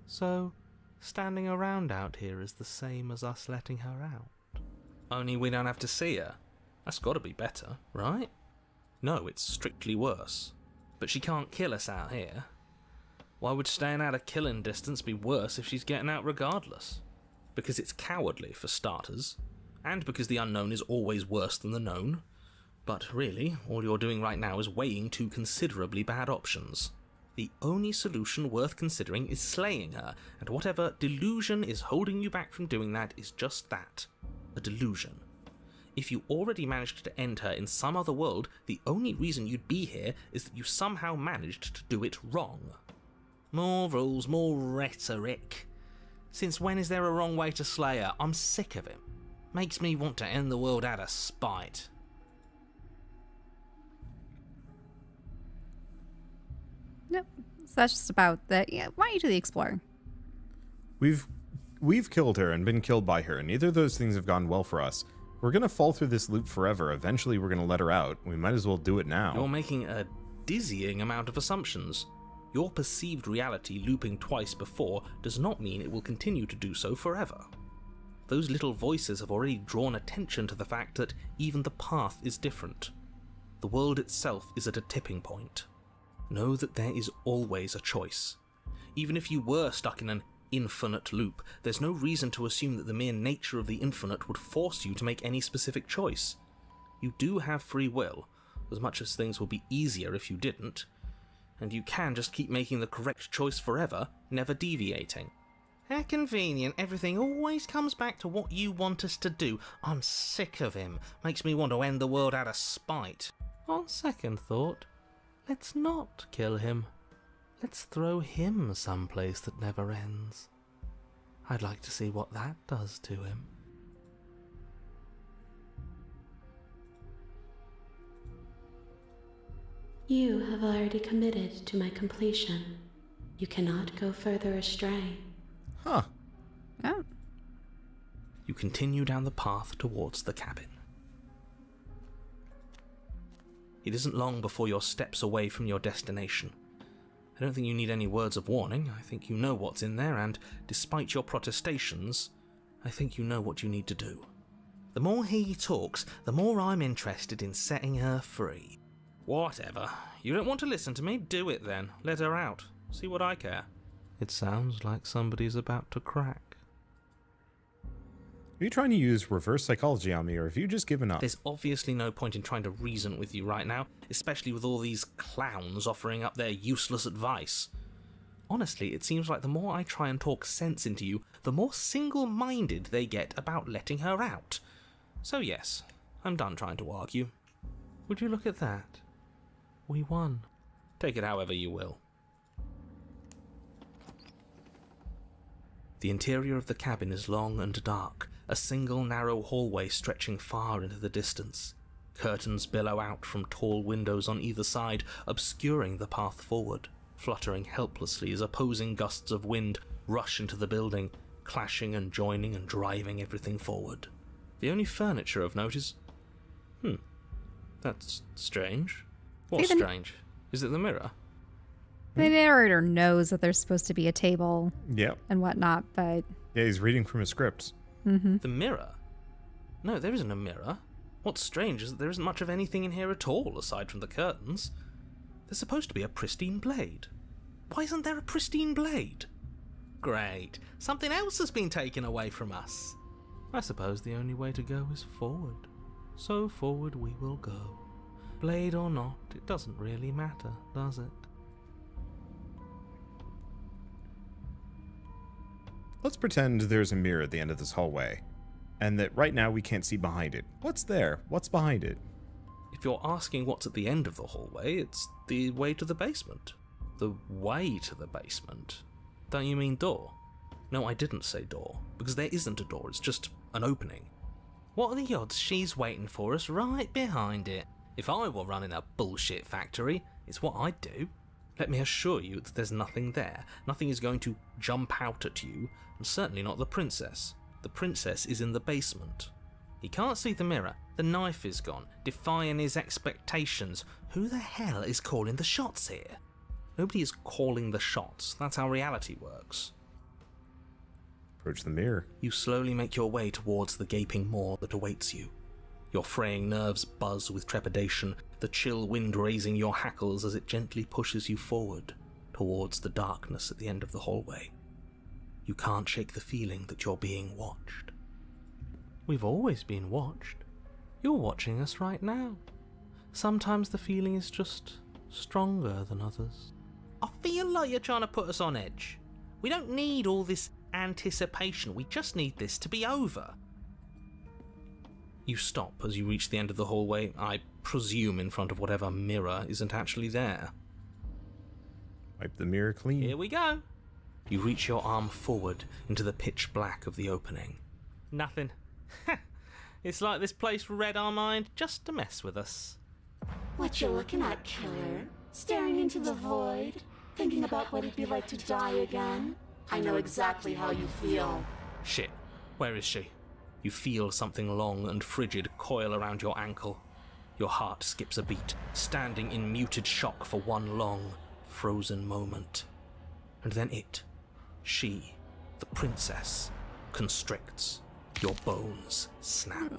So, standing around out here is the same as us letting her out. Only we don't have to see her. That's gotta be better, right? No, it's strictly worse. But she can't kill us out here. Why would staying out of killing distance be worse if she's getting out regardless? Because it's cowardly, for starters. And because the unknown is always worse than the known. But really, all you're doing right now is weighing two considerably bad options. The only solution worth considering is slaying her, and whatever delusion is holding you back from doing that is just that. A delusion. If you already managed to end her in some other world, the only reason you'd be here is that you somehow managed to do it wrong. More rules, more rhetoric. Since when is there a wrong way to slay her? I'm sick of him. Makes me want to end the world out of spite. Nope. So that's just about that. Yeah, why don't you do the explorer? We've killed her and been killed by her, and neither of those things have gone well for us. We're gonna fall through this loop forever. Eventually we're gonna let her out. We might as well do it now. You're making a dizzying amount of assumptions. Your perceived reality looping twice before does not mean it will continue to do so forever. Those little voices have already drawn attention to the fact that even the path is different. The world itself is at a tipping point. Know that there is always a choice. Even if you were stuck in an infinite loop, there's no reason to assume that the mere nature of the infinite would force you to make any specific choice. You do have free will, as much as things would be easier if you didn't, and you can just keep making the correct choice forever, never deviating. How convenient, everything always comes back to what you want us to do. I'm sick of him, makes me want to end the world out of spite. On second thought, let's not kill him. Let's throw him someplace that never ends. I'd like to see what that does to him. You have already committed to my completion. You cannot go further astray. Huh. Oh. You continue down the path towards the cabin. It isn't long before you're steps away from your destination. I don't think you need any words of warning. I think you know what's in there, and despite your protestations, I think you know what you need to do. The more he talks, the more I'm interested in setting her free. Whatever. You don't want to listen to me? Do it then. Let her out. See what I care. It sounds like somebody's about to crack. Are you trying to use reverse psychology on me, or have you just given up? There's obviously no point in trying to reason with you right now, especially with all these clowns offering up their useless advice. Honestly, it seems like the more I try and talk sense into you, the more single-minded they get about letting her out. So yes, I'm done trying to argue. Would you look at that? We won. Take it however you will. The interior of the cabin is long and dark, a single narrow hallway stretching far into the distance. Curtains billow out from tall windows on either side, obscuring the path forward, fluttering helplessly as opposing gusts of wind rush into the building, clashing and joining and driving everything forward. The only furniture of note is... that's strange. What's strange? Is it the mirror? The narrator knows that there's supposed to be a table Yep. and whatnot, but... Yeah, he's reading from a script. Mm-hmm. The mirror? No, there isn't a mirror. What's strange is that there isn't much of anything in here at all, aside from the curtains. There's supposed to be a pristine blade. Why isn't there a pristine blade? Great. Something else has been taken away from us. I suppose the only way to go is forward. So forward we will go. Blade or not, it doesn't really matter, does it? Let's pretend there's a mirror at the end of this hallway, and that right now we can't see behind it. What's there? What's behind it? If you're asking what's at the end of the hallway, it's the way to the basement. The way to the basement? Don't you mean door? No, I didn't say door, because there isn't a door, it's just an opening. What are the odds she's waiting for us right behind it? If I were running a bullshit factory, it's what I'd do. Let me assure you that there's nothing there. Nothing is going to jump out at you, and certainly not the princess. The princess is in the basement. He can't see the mirror. The knife is gone, defying his expectations. Who the hell is calling the shots here? Nobody is calling the shots. That's how reality works. Approach the mirror. You slowly make your way towards the gaping maw that awaits you. Your fraying nerves buzz with trepidation, the chill wind raising your hackles as it gently pushes you forward, towards the darkness at the end of the hallway. You can't shake the feeling that you're being watched. We've always been watched. You're watching us right now. Sometimes the feeling is just stronger than others. I feel like you're trying to put us on edge. We don't need all this anticipation, we just need this to be over. You stop as you reach the end of the hallway, I presume in front of whatever mirror isn't actually there. Wipe the mirror clean. Here we go. You reach your arm forward into the pitch black of the opening. Nothing. It's like this place read our mind just to mess with us. What you looking at, killer? Staring into the void? Thinking about what it'd be like to die again? I know exactly how you feel. Shit, where is she? You feel something long and frigid coil around your ankle. Your heart skips a beat, standing in muted shock for one long, frozen moment. And then she, the princess, constricts. Your bones snap.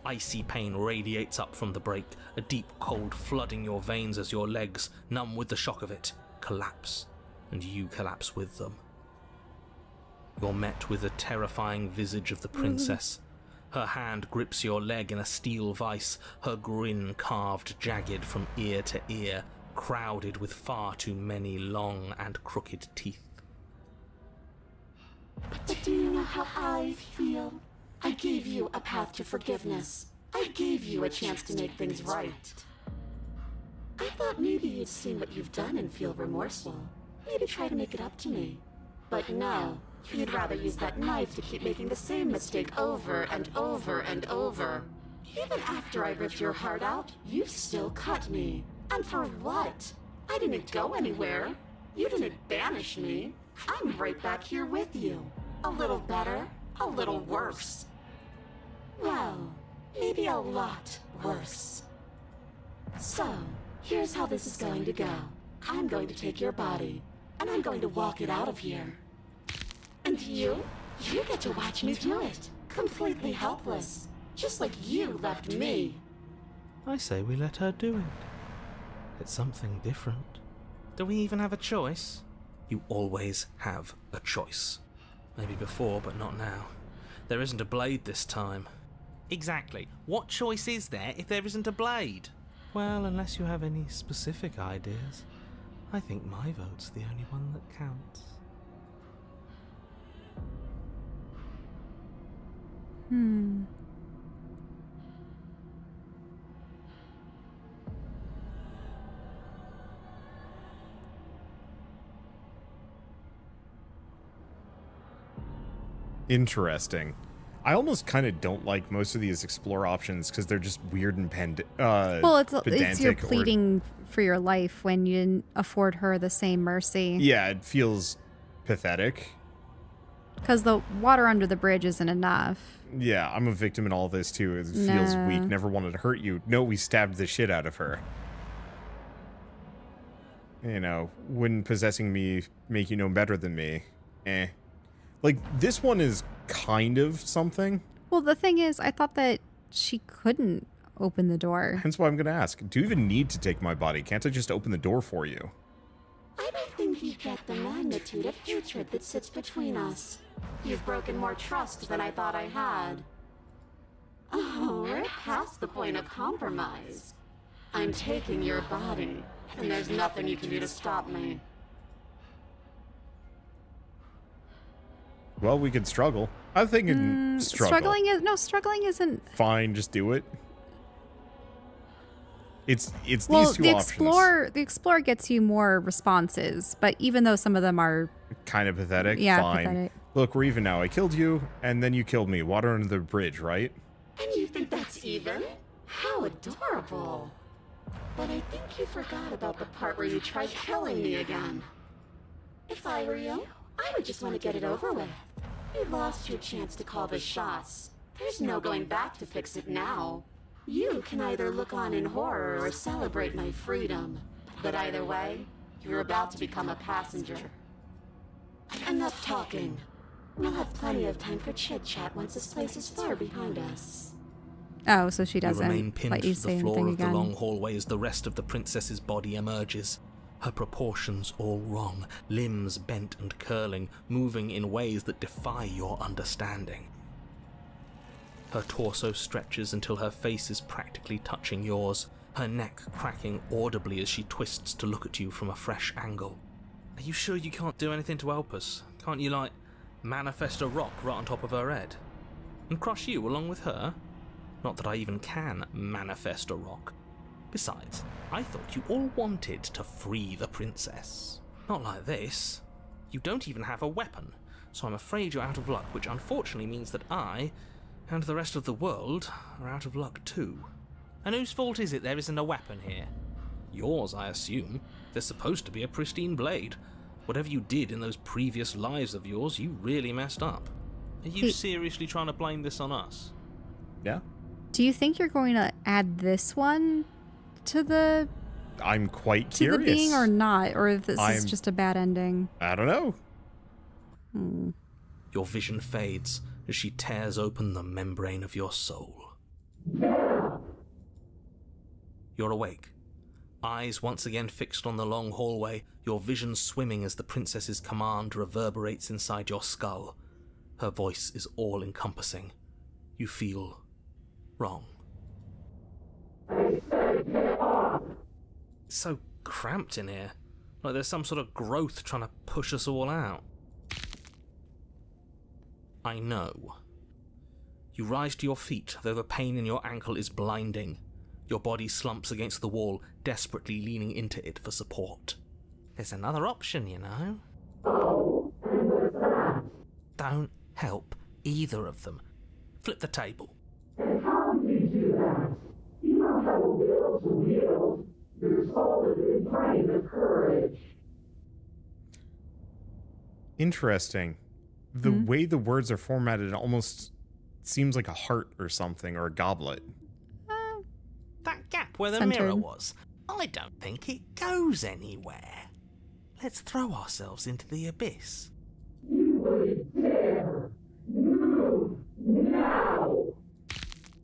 Icy pain radiates up from the break, a deep cold flooding your veins as your legs, numb with the shock of it, collapse, and you collapse with them. You're met with the terrifying visage of the princess. Her hand grips your leg in a steel vice, her grin carved jagged from ear to ear, crowded with far too many long and crooked teeth. But do you know how I feel? I gave you a path to forgiveness. I gave you a chance to make things right. I thought maybe you'd seen what you've done and feel remorseful. Maybe try to make it up to me. But no, you'd rather use that knife to keep making the same mistake over and over and over. Even after I ripped your heart out, you still cut me. And for what? I didn't go anywhere. You didn't banish me. I'm right back here with you. A little better, a little worse. Well, maybe a lot worse. So, here's how this is going to go. I'm going to take your body, and I'm going to walk it out of here. And you get to watch me do it. Completely helpless. Just like you left me. I say we let her do it. It's something different. Do we even have a choice? You always have a choice. Maybe before, but not now. There isn't a blade this time. Exactly. What choice is there if there isn't a blade? Well, unless you have any specific ideas, I think my vote's the only one that counts. Interesting. I almost kind of don't like most of these explore options because they're just weird and Well, it's you're pedantic pleading for your life when you didn't afford her the same mercy. Yeah, it feels pathetic. Because the water under the bridge isn't enough. Yeah, I'm a victim in all this too. It feels weak. Never wanted to hurt you. No, we stabbed the shit out of her. You know, wouldn't possessing me make you no better than me? Like, this one is kind of something. Well, the thing is, I thought that she couldn't open the door. Hence why I'm going to ask, do you even need to take my body? Can't I just open the door for you? I don't think you get the magnitude of hatred that sits between us. You've broken more trust than I thought I had. Oh, we're past the point of compromise. I'm taking your body, and there's nothing you can do to stop me. Well, we could struggle. I think struggle. Struggling isn't. Fine, just do it. It's these two options. The Explorer gets you more responses, but even though some of them are kind of pathetic, yeah, fine. pathetic. Look, we're even now. I killed you, and then you killed me. Water under the bridge, right? And you think that's even? How adorable. But I think you forgot about the part where you tried killing me again. If I were you, I would just want to get it over with. You lost your chance to call the shots. There's no going back to fix it now. You can either look on in horror or celebrate my freedom. But either way, you're about to become a passenger. Enough talking. We'll have plenty of time for chit-chat once this place is far behind us. Oh, so she You remain doesn't pinned let you to say the floor anything of the again. long hallway as the rest of the princess's body emerges. Her proportions all wrong, limbs bent and curling, moving in ways that defy your understanding. Her torso stretches until her face is practically touching yours, her neck cracking audibly as she twists to look at you from a fresh angle. Are you sure you can't do anything to help us? Can't you, like, manifest a rock right on top of her head? And crush you along with her? Not that I even can manifest a rock. Besides, I thought you all wanted to free the princess. Not like this. You don't even have a weapon, so I'm afraid you're out of luck, which unfortunately means that I, and the rest of the world, are out of luck too. And whose fault is it there isn't a weapon here? Yours, I assume. There's supposed to be a pristine blade. Whatever you did in those previous lives of yours, you really messed up. Are you seriously trying to blame this on us? Yeah. Do you think you're going to add this one to the I'm quite to curious. the being or not? Or if this is just a bad ending? I don't know. Your vision fades as she tears open the membrane of your soul. You're awake. Eyes once again fixed on the long hallway, your vision swimming as the princess's command reverberates inside your skull. Her voice is all-encompassing. You feel wrong. It's so cramped in here. Like there's some sort of growth trying to push us all out. I know. You rise to your feet, though the pain in your ankle is blinding. Your body slumps against the wall, desperately leaning into it for support. There's another option, you know. Oh, and what's that? Don't help either of them. Flip the table. And how do you do that? You don't have a will to wield. Your soul is inflamed with courage. Interesting. The way the words are formatted almost seems like a heart or something, or a goblet. That gap where the Centered. mirror was, I don't think it goes anywhere. Let's throw ourselves into the abyss. You wouldn't dare. Move now.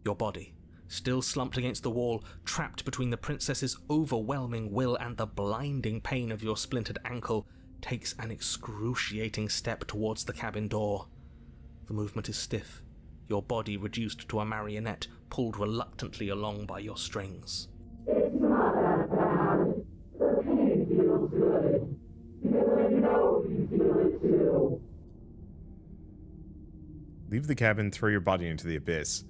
Your body, still slumped against the wall, trapped between the princess's overwhelming will and the blinding pain of your splintered ankle, takes an excruciating step towards the cabin door. The movement is stiff, your body reduced to a marionette, pulled reluctantly along by your strings. It's not that bad. The pain feels good. Because I know you feel it too. Leave the cabin, throw your body into the abyss.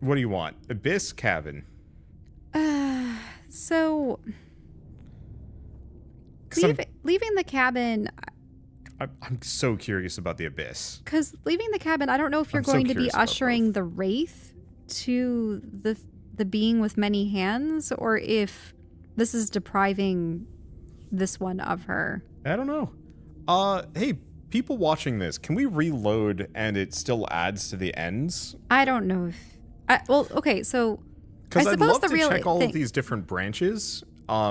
What do you want? Abyss, cabin? So 'Cause leaving the cabin, I'm so curious about the abyss. because leaving the cabin, I don't know if you're I'm so going to be curious about ushering both. the Wraith to the being with many hands, or if this is depriving this one of her. I don't know. Hey, people watching this, can we reload and it still adds to the ends? I don't know if. Okay, so Because I I'd suppose love the to real check all thing- of these different branches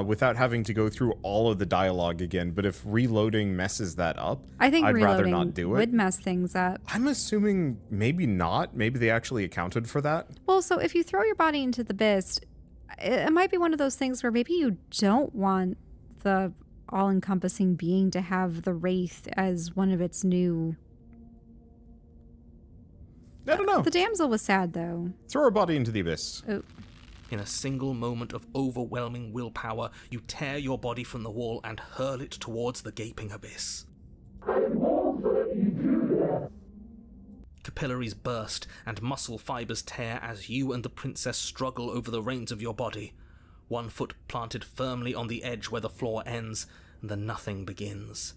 without having to go through all of the dialogue again. But if reloading messes that up, I think I'd rather reloading not do it. would mess things up. I'm assuming maybe not. Maybe they actually accounted for that. Well, so if you throw your body into the abyss, it might be one of those things where maybe you don't want the all-encompassing being to have the Wraith as one of its new. I don't know. The damsel was sad though. Throw her body into the abyss. Oh, In a single moment of overwhelming willpower, you tear your body from the wall and hurl it towards the gaping abyss. I won't let you do this. Capillaries burst and muscle fibers tear as you and the princess struggle over the reins of your body. One foot planted firmly on the edge where the floor ends, and the nothing begins.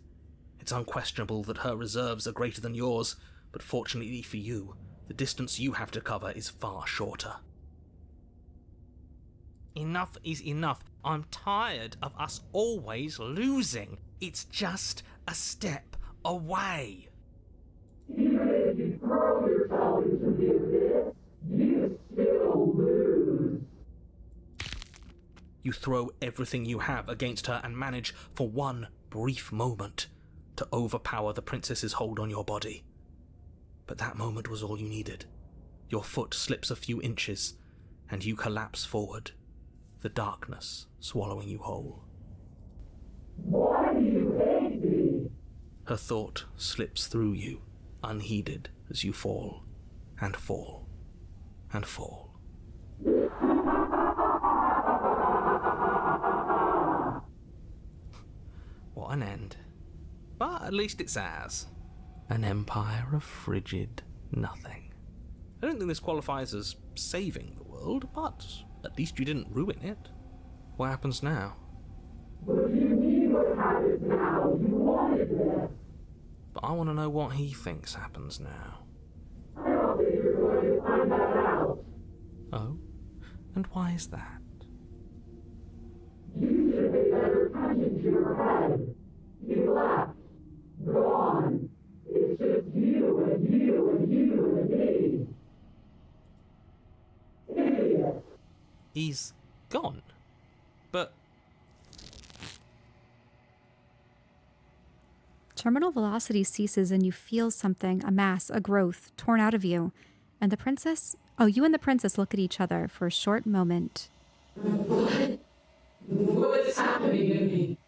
It's unquestionable that her reserves are greater than yours, but fortunately for you, the distance you have to cover is far shorter. Enough is enough. I'm tired of us always losing. It's just a step away. Even if you throw yourself into the abyss, you still lose. You throw everything you have against her and manage, for one brief moment, to overpower the princess's hold on your body. But that moment was all you needed. Your foot slips a few inches, and you collapse forward, the darkness swallowing you whole. Why do you hate me? Her thought slips through you, unheeded, as you fall, and fall, and fall. What an end. But at least it's ours. An empire of frigid nothing. I don't think this qualifies as saving the world, but at least you didn't ruin it. What happens now? But I want to know what he thinks happens now. Oh? And why is that? He's gone. But Terminal velocity ceases and you feel something, a mass, a growth, torn out of you. And the princess? Oh, you and the princess look at each other for a short moment. What's happening to me?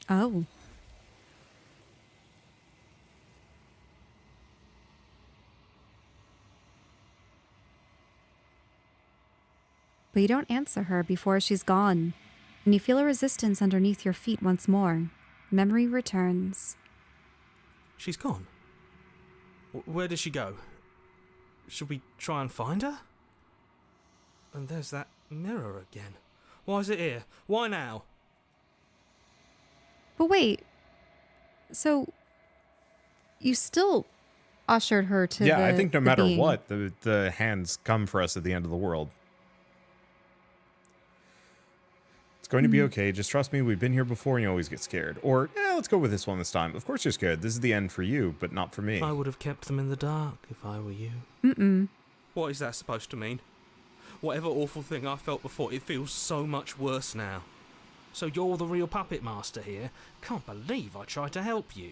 Oh. But you don't answer her before she's gone, and you feel a resistance underneath your feet once more. Memory returns. She's gone. Where did she go? Should we try and find her? And there's that mirror again. Why is it here? Why now? But wait, so you still ushered her to Yeah, the I think no the matter being. what, the hands come for us at the end of the world. It's going to be okay. Just trust me. We've been here before and you always get scared. Or, let's go with this one this time. Of course you're scared. This is the end for you, but not for me. I would have kept them in the dark if I were you. Mm-mm. What is that supposed to mean? Whatever awful thing I felt before, it feels so much worse now. so you're the real puppet master here? Can't believe I tried to help you.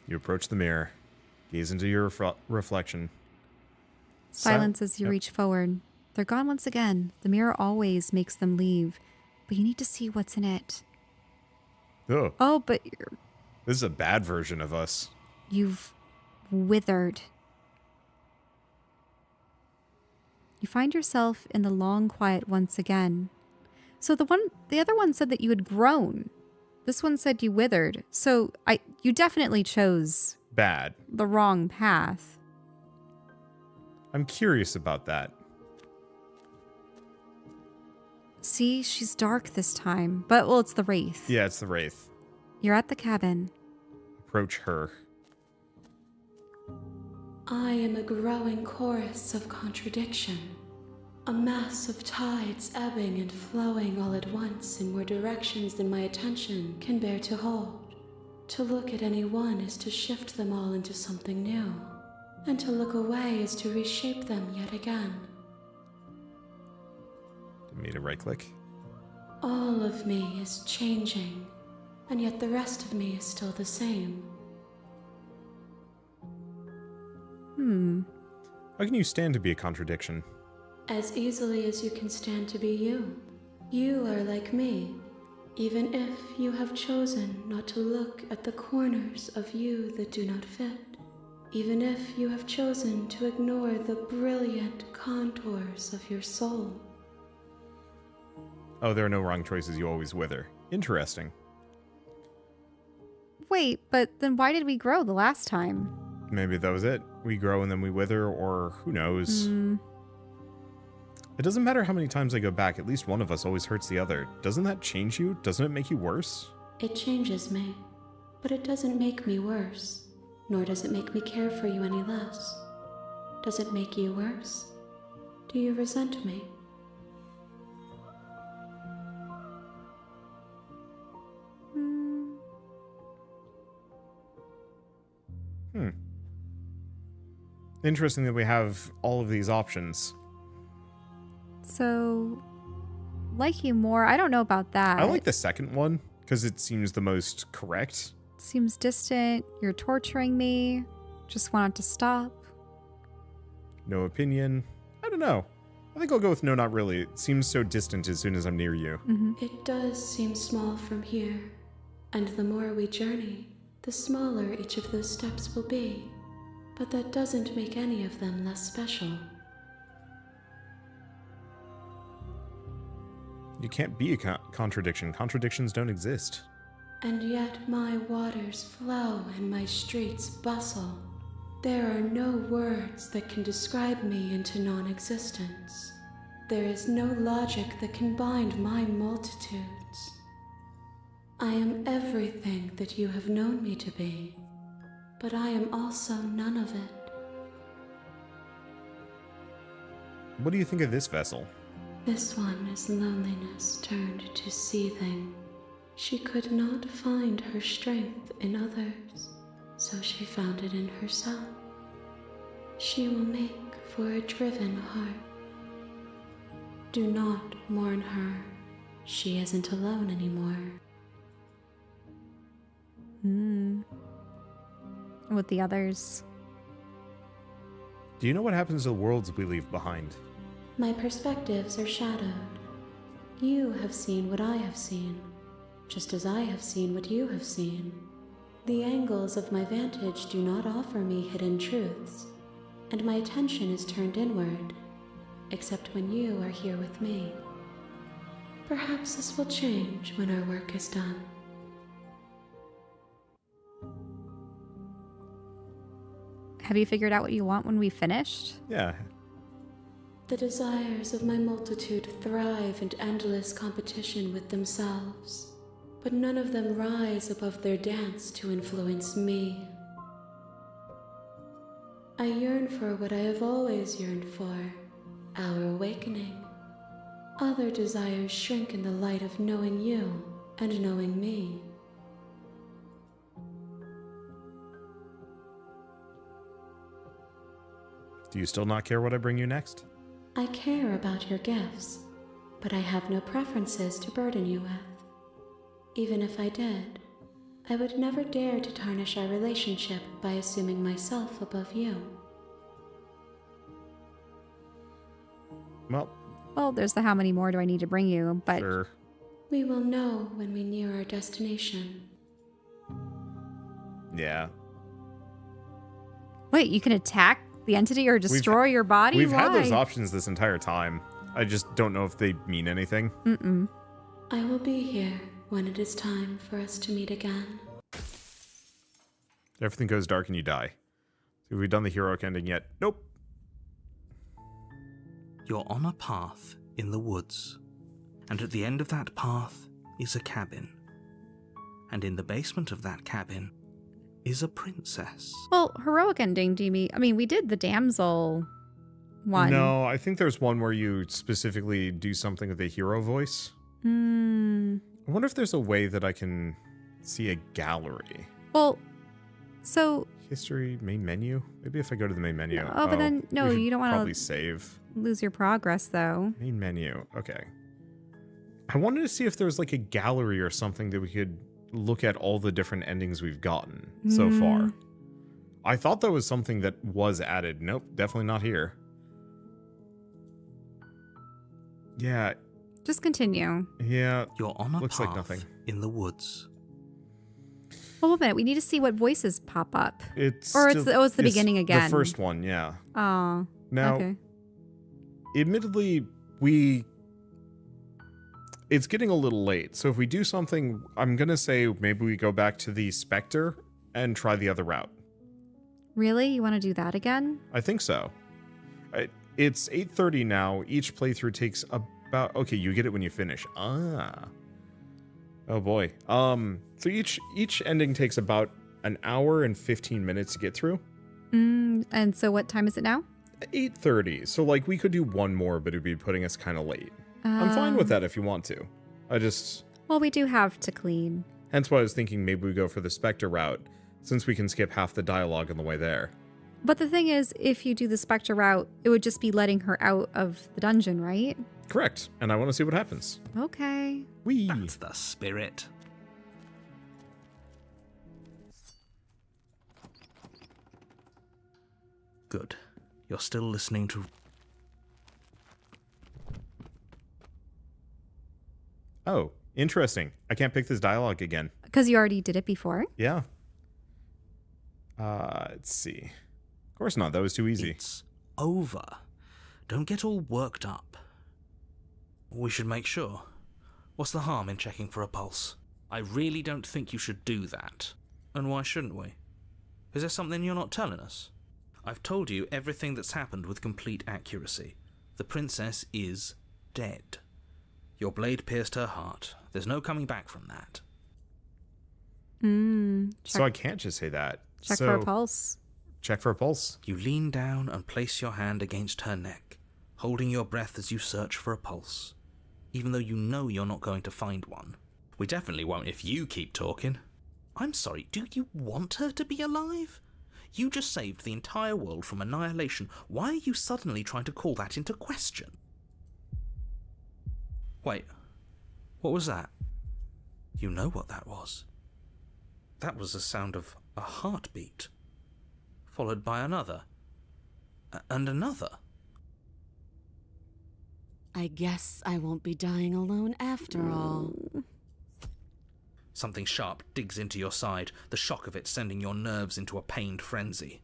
You approach the mirror, gaze into your reflection. Silence as you Yep. reach forward. They're gone once again. The mirror always makes them leave, but you need to see what's in it. Oh, Oh, but this is a bad version of us. you've withered. You find yourself in the long quiet once again. So the other one said that you had grown. This one said you withered. So you definitely chose Bad. the wrong path. I'm curious about that. See, she's dark this time. But, well, it's the Wraith. Yeah, it's the Wraith. You're at the cabin. Approach her. I am a growing chorus of contradiction, a mass of tides ebbing and flowing all at once in more directions than my attention can bear to hold. To look at any one is to shift them all into something new, and to look away is to reshape them yet again. Didn't mean to right click. All of me is changing, and yet the rest of me is still the same. How can you stand to be a contradiction? As easily as you can stand to be you. You are like me, even if you have chosen not to look at the corners of you that do not fit. Even if you have chosen to ignore the brilliant contours of your soul. Oh, there are no wrong choices. You always wither. Interesting. Wait, but then why did we grow the last time? Maybe that was it. We grow and then we wither, or who knows. It doesn't matter how many times I go back. At least one of us always hurts the other. Doesn't that change you? Doesn't it make you worse? It changes me, but it doesn't make me worse, nor does it make me care for you any less. Does it make you worse? Do you resent me? Interesting that we have all of these options. So, like you more. I don't know about that. I like the second one because it seems the most correct. Seems distant. You're torturing me. Just want it to stop. No opinion. I don't know. I think I'll go with no, not really. It seems so distant as soon as I'm near you. It does seem small from here, and the more we journey, the smaller each of those steps will be. But that doesn't make any of them less special. You can't be a contradiction. Contradictions don't exist. And yet my waters flow and my streets bustle. There are no words that can describe me into non-existence. There is no logic that can bind my multitudes. I am everything that you have known me to be, but I am also none of it. What do you think of this vessel? This one is loneliness turned to seething. She could not find her strength in others, so she found it in herself. She will make for a driven heart. Do not mourn her. She isn't alone anymore. With the others. Do you know what happens to the worlds we leave behind? My perspectives are shadowed. You have seen what I have seen, just as I have seen what you have seen. The angles of my vantage do not offer me hidden truths, and my attention is turned inward, except when you are here with me. Perhaps this will change when our work is done. Have you figured out what you want when we finished? Yeah. The desires of my multitude thrive in endless competition with themselves, but none of them rise above their dance to influence me. I yearn for what I have always yearned for, our awakening. Other desires shrink in the light of knowing you and knowing me. Do you still not care what I bring you next? I care about your gifts, but I have no preferences to burden you with. Even if I did, I would never dare to tarnish our relationship by assuming myself above you. Well, There's the how many more do I need to bring you, but sure. We will know when we near our destination. Yeah. Wait, you can attack the entity or destroy your body? We've had those Why? options this entire time. I just don't know if they mean anything. Mm-mm. I will be here when it is time for us to meet again. Everything goes dark and you die. Have we done the heroic ending yet? Nope. You're on a path in the woods, and at the end of that path is a cabin. And in the basement of that cabin is a princess. Well, heroic ending, do you mean? I mean, we did the Damsel one. No, I think there's one where you specifically do something with a hero voice. Hmm. I wonder if there's a way that I can see a gallery. Well, so... History, main menu? Maybe if I go to the main menu. Oh, but then, no, we should you don't want probably to save. lose your progress, though. Main menu. Okay. I wanted to see if there was like a gallery or something that we could look at all the different endings we've gotten so far. I thought that was something that was added. Nope, definitely not here. Yeah. Just continue. Yeah. You're on a looks path like nothing. in the woods. Well, wait a minute. We need to see what voices pop up. It's Or still- it's the beginning again. The first one, yeah. Oh. Now, Okay. admittedly, it's getting a little late. So if we do something, I'm going to say maybe we go back to the Specter and try the other route. Really? You want to do that again? I think so. It's 8:30 now. Each playthrough takes about... Okay, you get it when you finish. Ah. Oh boy. So each ending takes about an hour and 15 minutes to get through. And so what time is it now? 8:30. So like we could do one more, but it'd be putting us kind of late. I'm fine with that if you want to. Well, we do have to clean. Hence why I was thinking maybe we go for the Spectre route, since we can skip half the dialogue on the way there. But the thing is, if you do the Spectre route, it would just be letting her out of the dungeon, right? Correct. And I want to see what happens. Okay. Whee! That's the spirit. Good. You're still listening to... Oh, interesting. I can't pick this dialogue again. Because you already did it before? Yeah. Let's see. Of course not. That was too easy. It's over. Don't get all worked up. We should make sure. What's the harm in checking for a pulse? I really don't think you should do that. And why shouldn't we? Is there something you're not telling us? I've told you everything that's happened with complete accuracy. The princess is dead. Your blade pierced her heart. There's no coming back from that. So I can't just say that. Check for a pulse. Check for a pulse. You lean down and place your hand against her neck, holding your breath as you search for a pulse, even though you know you're not going to find one. We definitely won't if you keep talking. I'm sorry, do you want her to be alive? You just saved the entire world from annihilation. Why are you suddenly trying to call that into question? Wait, what was that? You know what that was. That was the sound of a heartbeat, followed by another, and another. I guess I won't be dying alone after all. Something sharp digs into your side, the shock of it sending your nerves into a pained frenzy.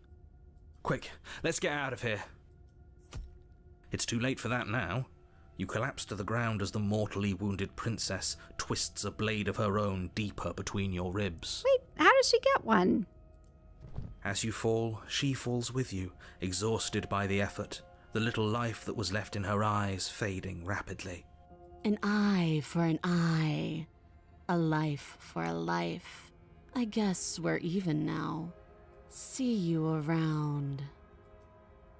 Quick, let's get out of here. It's too late for that now. You collapse to the ground as the mortally wounded princess twists a blade of her own deeper between your ribs. Wait, how did she get one? As you fall, she falls with you, exhausted by the effort, the little life that was left in her eyes fading rapidly. An eye for an eye. A life for a life. I guess we're even now. See you around.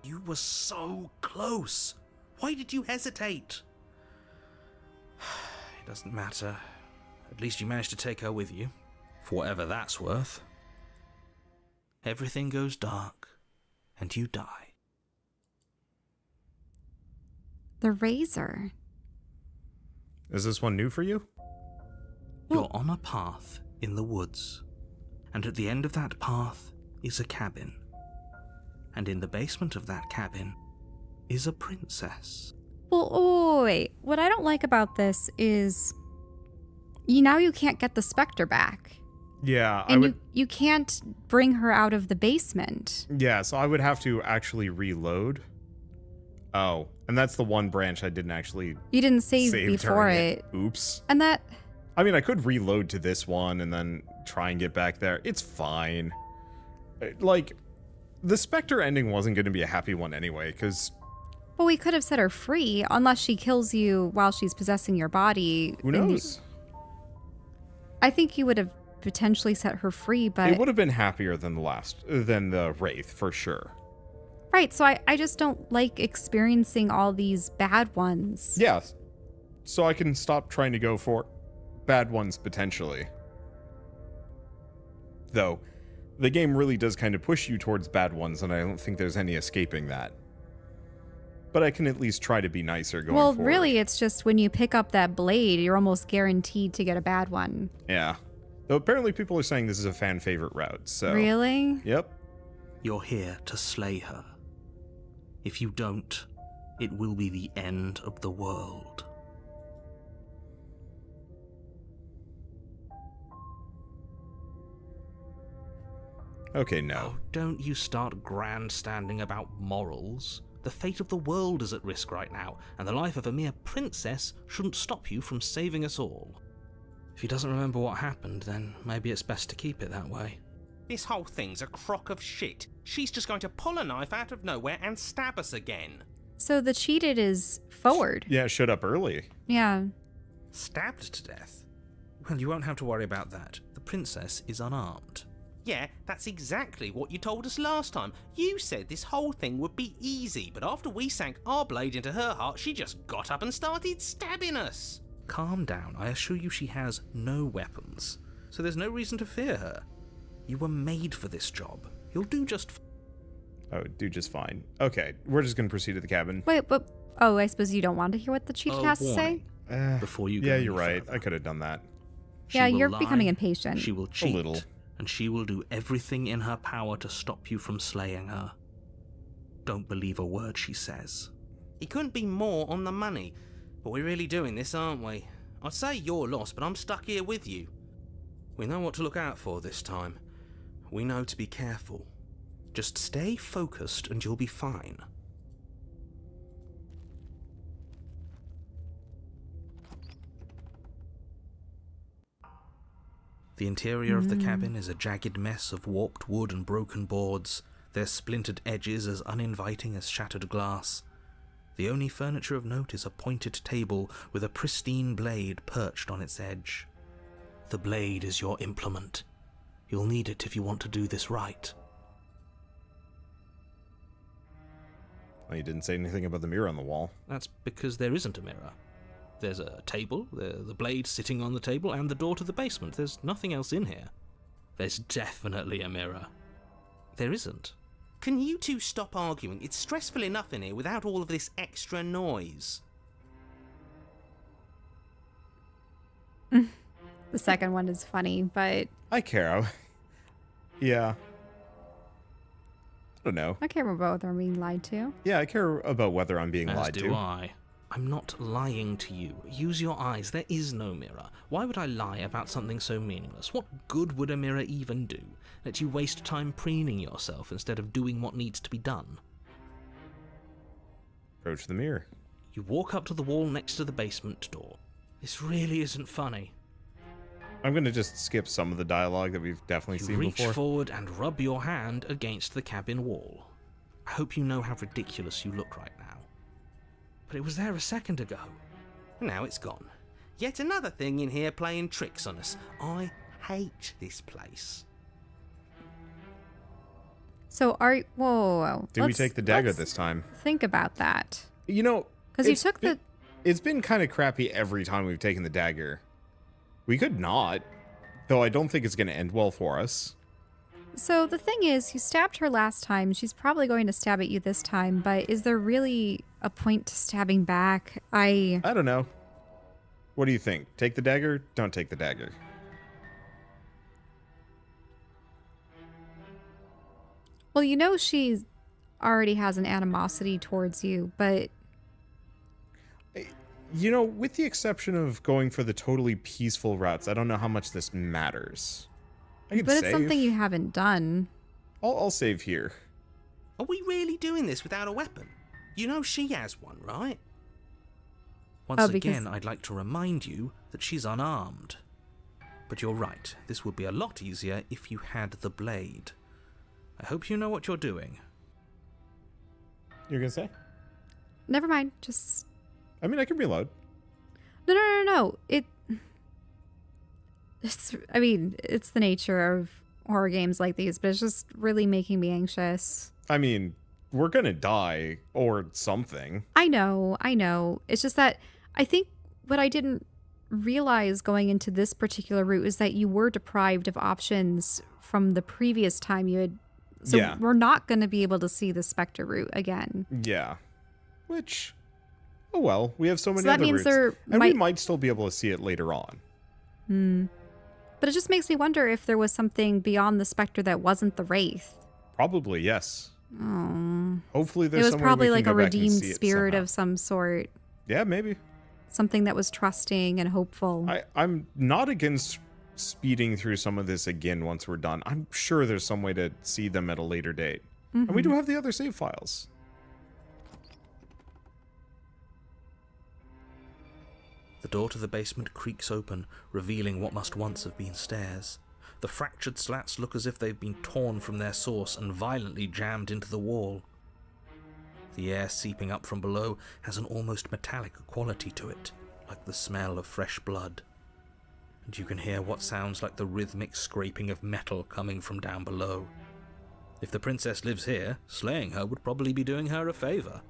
You were so close. Why did you hesitate? It doesn't matter. At least you managed to take her with you, for whatever that's worth. Everything goes dark, and you die. The razor. Is this one new for you? You're on a path in the woods, and at the end of that path is a cabin. And in the basement of that cabin is a princess. Well, wait. What I don't like about this is you can't get the Specter back. Yeah, And you can't bring her out of the basement. Yeah, so I would have to actually reload. Oh, and that's the one branch I didn't actually You didn't save before during it. Oops. And that... I mean, I could reload to this one and then try and get back there. It's fine. Like, the Specter ending wasn't going to be a happy one anyway, because... Well, we could have set her free, unless she kills you while she's possessing your body. Who knows? I think you would have potentially set her free, but... It would have been happier than the Wraith, for sure. Right, so I just don't like experiencing all these bad ones. Yeah, so I can stop trying to go for bad ones, potentially. Though, the game really does kind of push you towards bad ones, and I don't think there's any escaping that. But I can at least try to be nicer going forward. Well, really, it's just when you pick up that blade, you're almost guaranteed to get a bad one. Yeah. Though apparently people are saying this is a fan favorite route, so... Really? Yep. You're here to slay her. If you don't, it will be the end of the world. Okay, no. Oh, don't you start grandstanding about morals. The fate of the world is at risk right now, and the life of a mere princess shouldn't stop you from saving us all. If he doesn't remember what happened, then maybe it's best to keep it that way. This whole thing's a crock of shit. She's just going to pull a knife out of nowhere and stab us again. So the cheated is forward. Yeah, shut up early. Yeah. Stabbed to death? Well, you won't have to worry about that. The princess is unarmed. Yeah, that's exactly what you told us last time. You said this whole thing would be easy, but after we sank our blade into her heart, she just got up and started stabbing us. Calm down. I assure you she has no weapons, so there's no reason to fear her. You were made for this job. You'll do just Oh, do just fine. Okay, we're just going to proceed to the cabin. Wait, but... Oh, I suppose you don't want to hear what the cheated has to say? Before you go Yeah, any you're right. further. I could have done that. She Yeah, will you're lie, becoming impatient. She will cheat, little. and she will do everything in her power to stop you from slaying her. Don't believe a word she says. He couldn't be more on the money. But we're really doing this, aren't we? I'd say you're lost, but I'm stuck here with you. We know what to look out for this time. We know to be careful. Just stay focused and you'll be fine. The interior of the cabin is a jagged mess of warped wood and broken boards, their splintered edges as uninviting as shattered glass. The only furniture of note is a pointed table with a pristine blade perched on its edge. The blade is your implement. You'll need it if you want to do this right. Well, you didn't say anything about the mirror on the wall. That's because there isn't a mirror. There's a table, the blade sitting on the table, and the door to the basement. There's nothing else in here. There's definitely a mirror. There isn't. Can you two stop arguing? It's stressful enough in here without all of this extra noise. The second one is funny, but I care. Yeah. I don't know. I care about both are being lied to. Yeah, I care about whether I'm being As lied do to. I. I'm not lying to you. Use your eyes. There is no mirror. Why would I lie about something so meaningless? What good would a mirror even do? Let you waste time preening yourself instead of doing what needs to be done. Approach the mirror. You walk up to the wall next to the basement door. This really isn't funny. I'm going to just skip some of the dialogue that we've definitely You seen reach before. forward and rub your hand against the cabin wall. I hope you know how ridiculous you look right now. But it was there a second ago. Now it's gone. Yet another thing in here playing tricks on us. I hate this place. So are you... Whoa. Did we Let's- take the dagger let's this time? Think about that. You know... Because you it's took been- It's been kind of crappy every time we've taken the dagger. We could not. Though I don't think it's going to end well for us. So the thing is, you stabbed her last time. She's probably going to stab at you this time, but is there really a point to stabbing back? I don't know. What do you think? Take the dagger? Don't take the dagger. Well, you know she already has an animosity towards you, but... You know, with the exception of going for the totally peaceful routes, I don't know how much this matters. I can But save. it's something you haven't done. I'll save here. Are we really doing this without a weapon? You know she has one, right? Once Oh, because- again, I'd like to remind you that she's unarmed. But you're right, this would be a lot easier if you had the blade. I hope you know what you're doing. You're going to say? Never mind. Just... I mean, I can reload. No. It's... I mean, it's the nature of horror games like these, but it's just really making me anxious. I mean, we're going to die or something. I know. It's just that I think what I didn't realize going into this particular route is that you were deprived of options from the previous time you had. So Yeah. we're not going to be able to see the Specter route again. Yeah. Which, oh well, we have so many So that other means routes. there And might- we might still be able to see it later on. But it just makes me wonder if there was something beyond the Specter that wasn't the Wraith. Probably, yes. Oh. Hopefully It there's was some way probably we like can a go back and redeemed see it spirit somehow. of some sort. Yeah, maybe. Something that was trusting and hopeful. I'm not against speeding through some of this again once we're done. I'm sure there's some way to see them at a later date. And we do have the other save files. The door to the basement creaks open, revealing what must once have been stairs. The fractured slats look as if they've been torn from their source and violently jammed into the wall. The air seeping up from below has an almost metallic quality to it, like the smell of fresh blood. And you can hear what sounds like the rhythmic scraping of metal coming from down below. If the princess lives here, slaying her would probably be doing her a favour.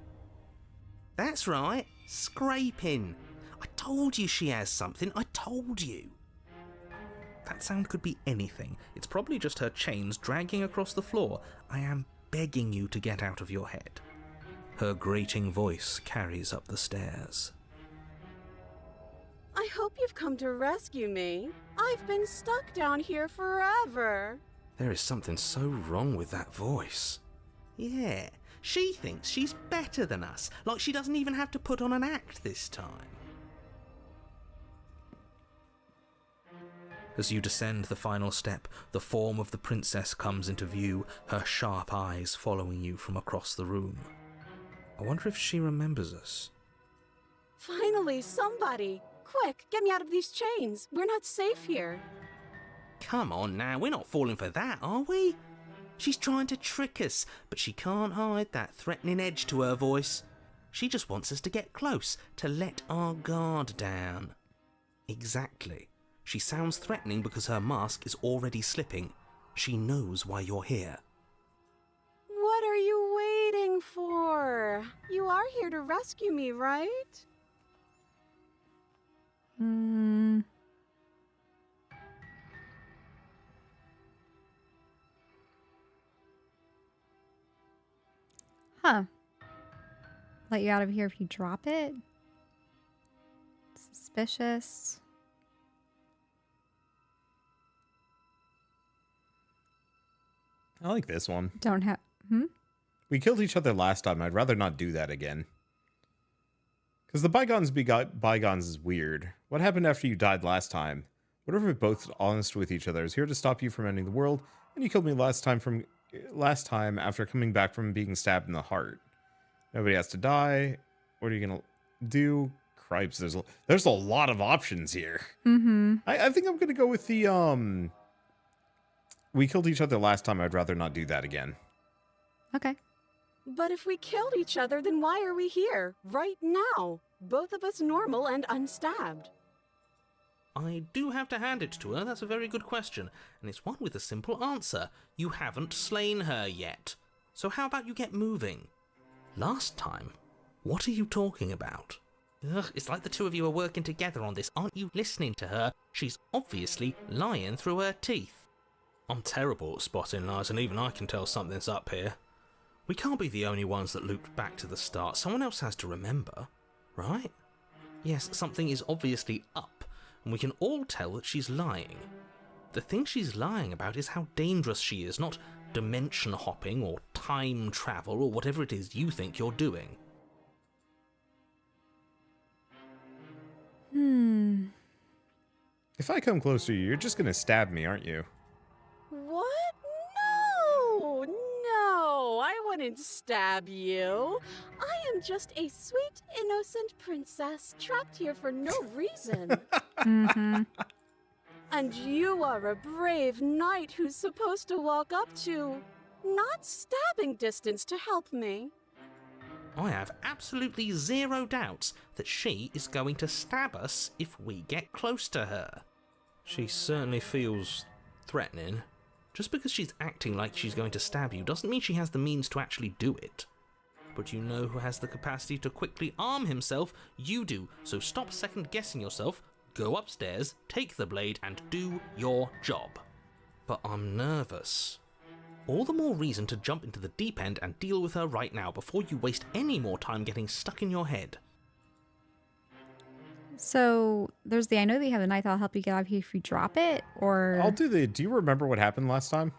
That's right, scraping. I told you she has something, I told you. That sound could be anything. It's probably just her chains dragging across the floor. I am begging you to get out of your head. Her grating voice carries up the stairs. I hope you've come to rescue me. I've been stuck down here forever. There is something so wrong with that voice. Yeah, she thinks she's better than us, like she doesn't even have to put on an act this time. As you descend the final step, the form of the princess comes into view, her sharp eyes following you from across the room. I wonder if she remembers us. Finally, somebody. Quick, get me out of these chains. We're not safe here. Come on now, we're not falling for that, are we? She's trying to trick us, but she can't hide that threatening edge to her voice. She just wants us to get close, to let our guard down. Exactly. She sounds threatening because her mask is already slipping. She knows why you're here. What are you waiting for? You are here to rescue me, right? Huh. Let you out of here if you drop it? Suspicious. I like this one. Don't have... We killed each other last time. I'd rather not do that again. Because the bygones be bygones is weird. What happened after you died last time? What if we're both honest with each other? I was here to stop you from ending the world, and you killed me last time after coming back from being stabbed in the heart. Nobody has to die. What are you gonna do? Cripes, there's a lot of options here. I think I'm gonna go with the we killed each other last time. I'd rather not do that again. Okay. But if we killed each other, then why are we here, right now? Both of us normal and unstabbed. I do have to hand it to her. That's a very good question, and it's one with a simple answer. You haven't slain her yet. So how about you get moving? Last time? What are you talking about? Ugh, it's like the two of you are working together on this. Aren't you listening to her? She's obviously lying through her teeth. I'm terrible at spotting lies, and even I can tell something's up here. We can't be the only ones that looped back to the start. Someone else has to remember, right? Yes, something is obviously up, and we can all tell that she's lying. The thing she's lying about is how dangerous she is, not dimension hopping or time travel or whatever it is you think you're doing. If I come close to you, you're just gonna stab me, aren't you? What? No, I wouldn't stab you. I am just a sweet, innocent princess trapped here for no reason. And you are a brave knight who's supposed to walk up to, not stabbing distance to help me. I have absolutely zero doubts that she is going to stab us if we get close to her. She certainly feels threatening. Just because she's acting like she's going to stab you doesn't mean she has the means to actually do it. But you know who has the capacity to quickly arm himself? You do. So stop second-guessing yourself, go upstairs, take the blade, and do your job. But I'm nervous. All the more reason to jump into the deep end and deal with her right now before you waste any more time getting stuck in your head. So there's I know that you have a knife that'll help you get out of here if you drop it, or... I'll do do you remember what happened last time?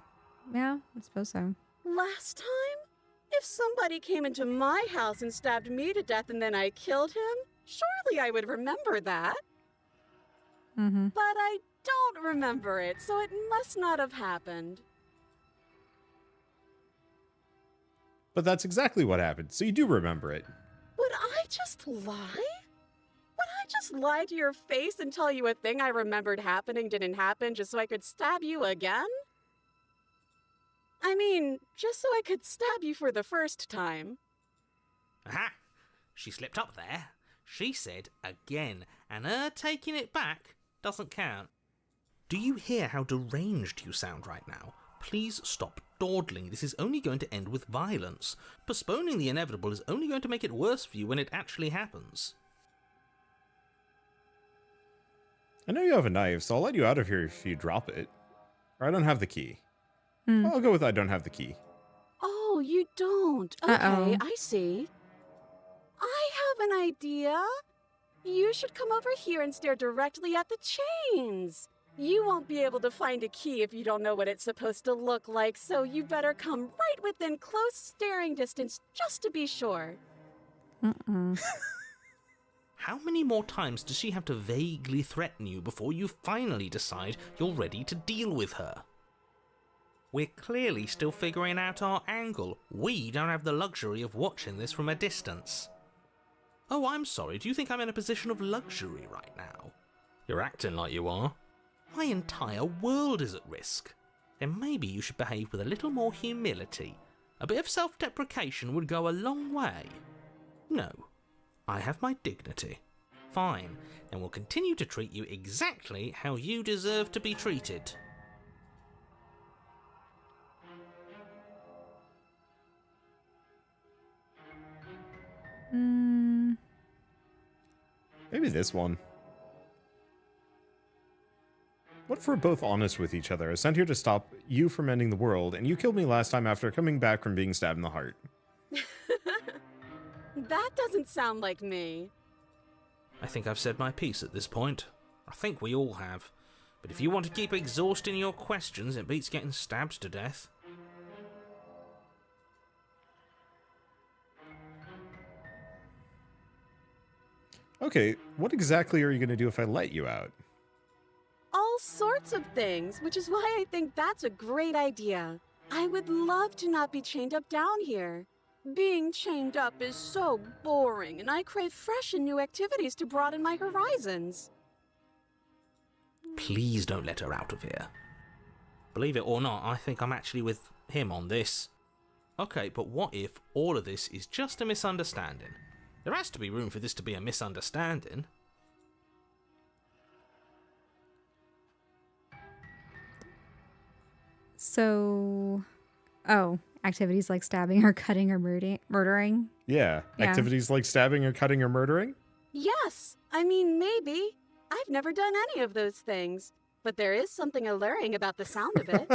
Yeah, I suppose so. Last time? If somebody came into my house and stabbed me to death and then I killed him, surely I would remember that. But I don't remember it, so it must not have happened. But that's exactly what happened, so you do remember it. Would I just lie? Would I just lie to your face and tell you a thing I remembered happening didn't happen just so I could stab you again? I mean, just so I could stab you for the first time. Aha! She slipped up there. She said again, and her taking it back doesn't count. Do you hear how deranged you sound right now? Please stop dawdling. This is only going to end with violence. Postponing the inevitable is only going to make it worse for you when it actually happens. I know you have a knife, so I'll let you out of here if you drop it. Or I don't have the key. I'll go with I don't have the key. Oh, you don't? Okay, I see. I have an idea. You should come over here and stare directly at the chains. You won't be able to find a key if you don't know what it's supposed to look like, so you better come right within close staring distance just to be sure. How many more times does she have to vaguely threaten you before you finally decide you're ready to deal with her? We're clearly still figuring out our angle. We don't have the luxury of watching this from a distance. Oh, I'm sorry, do you think I'm in a position of luxury right now? You're acting like you are. My entire world is at risk. then maybe you should behave with a little more humility. A bit of self-deprecation would go a long way. No, I have my dignity. Fine, then we'll continue to treat you exactly how you deserve to be treated. Maybe this one. What if we're both honest with each other? I sent here to stop you from ending the world, and you killed me last time after coming back from being stabbed in the heart. That doesn't sound like me. I think I've said my piece at this point. I think we all have. But if you want to keep exhausting your questions, it beats getting stabbed to death. Okay, what exactly are you going to do if I let you out? All sorts of things, which is why I think that's a great idea. I would love to not be chained up down here. Being chained up is so boring, and I crave fresh and new activities to broaden my horizons. Please don't let her out of here. Believe it or not, I think I'm actually with him on this. Okay, but what if all of this is just a misunderstanding? There has to be room for this to be a misunderstanding. So, activities like stabbing or cutting or murdering? Yeah, activities like stabbing or cutting or murdering? Yes, I mean, maybe. I've never done any of those things, but there is something alluring about the sound of it.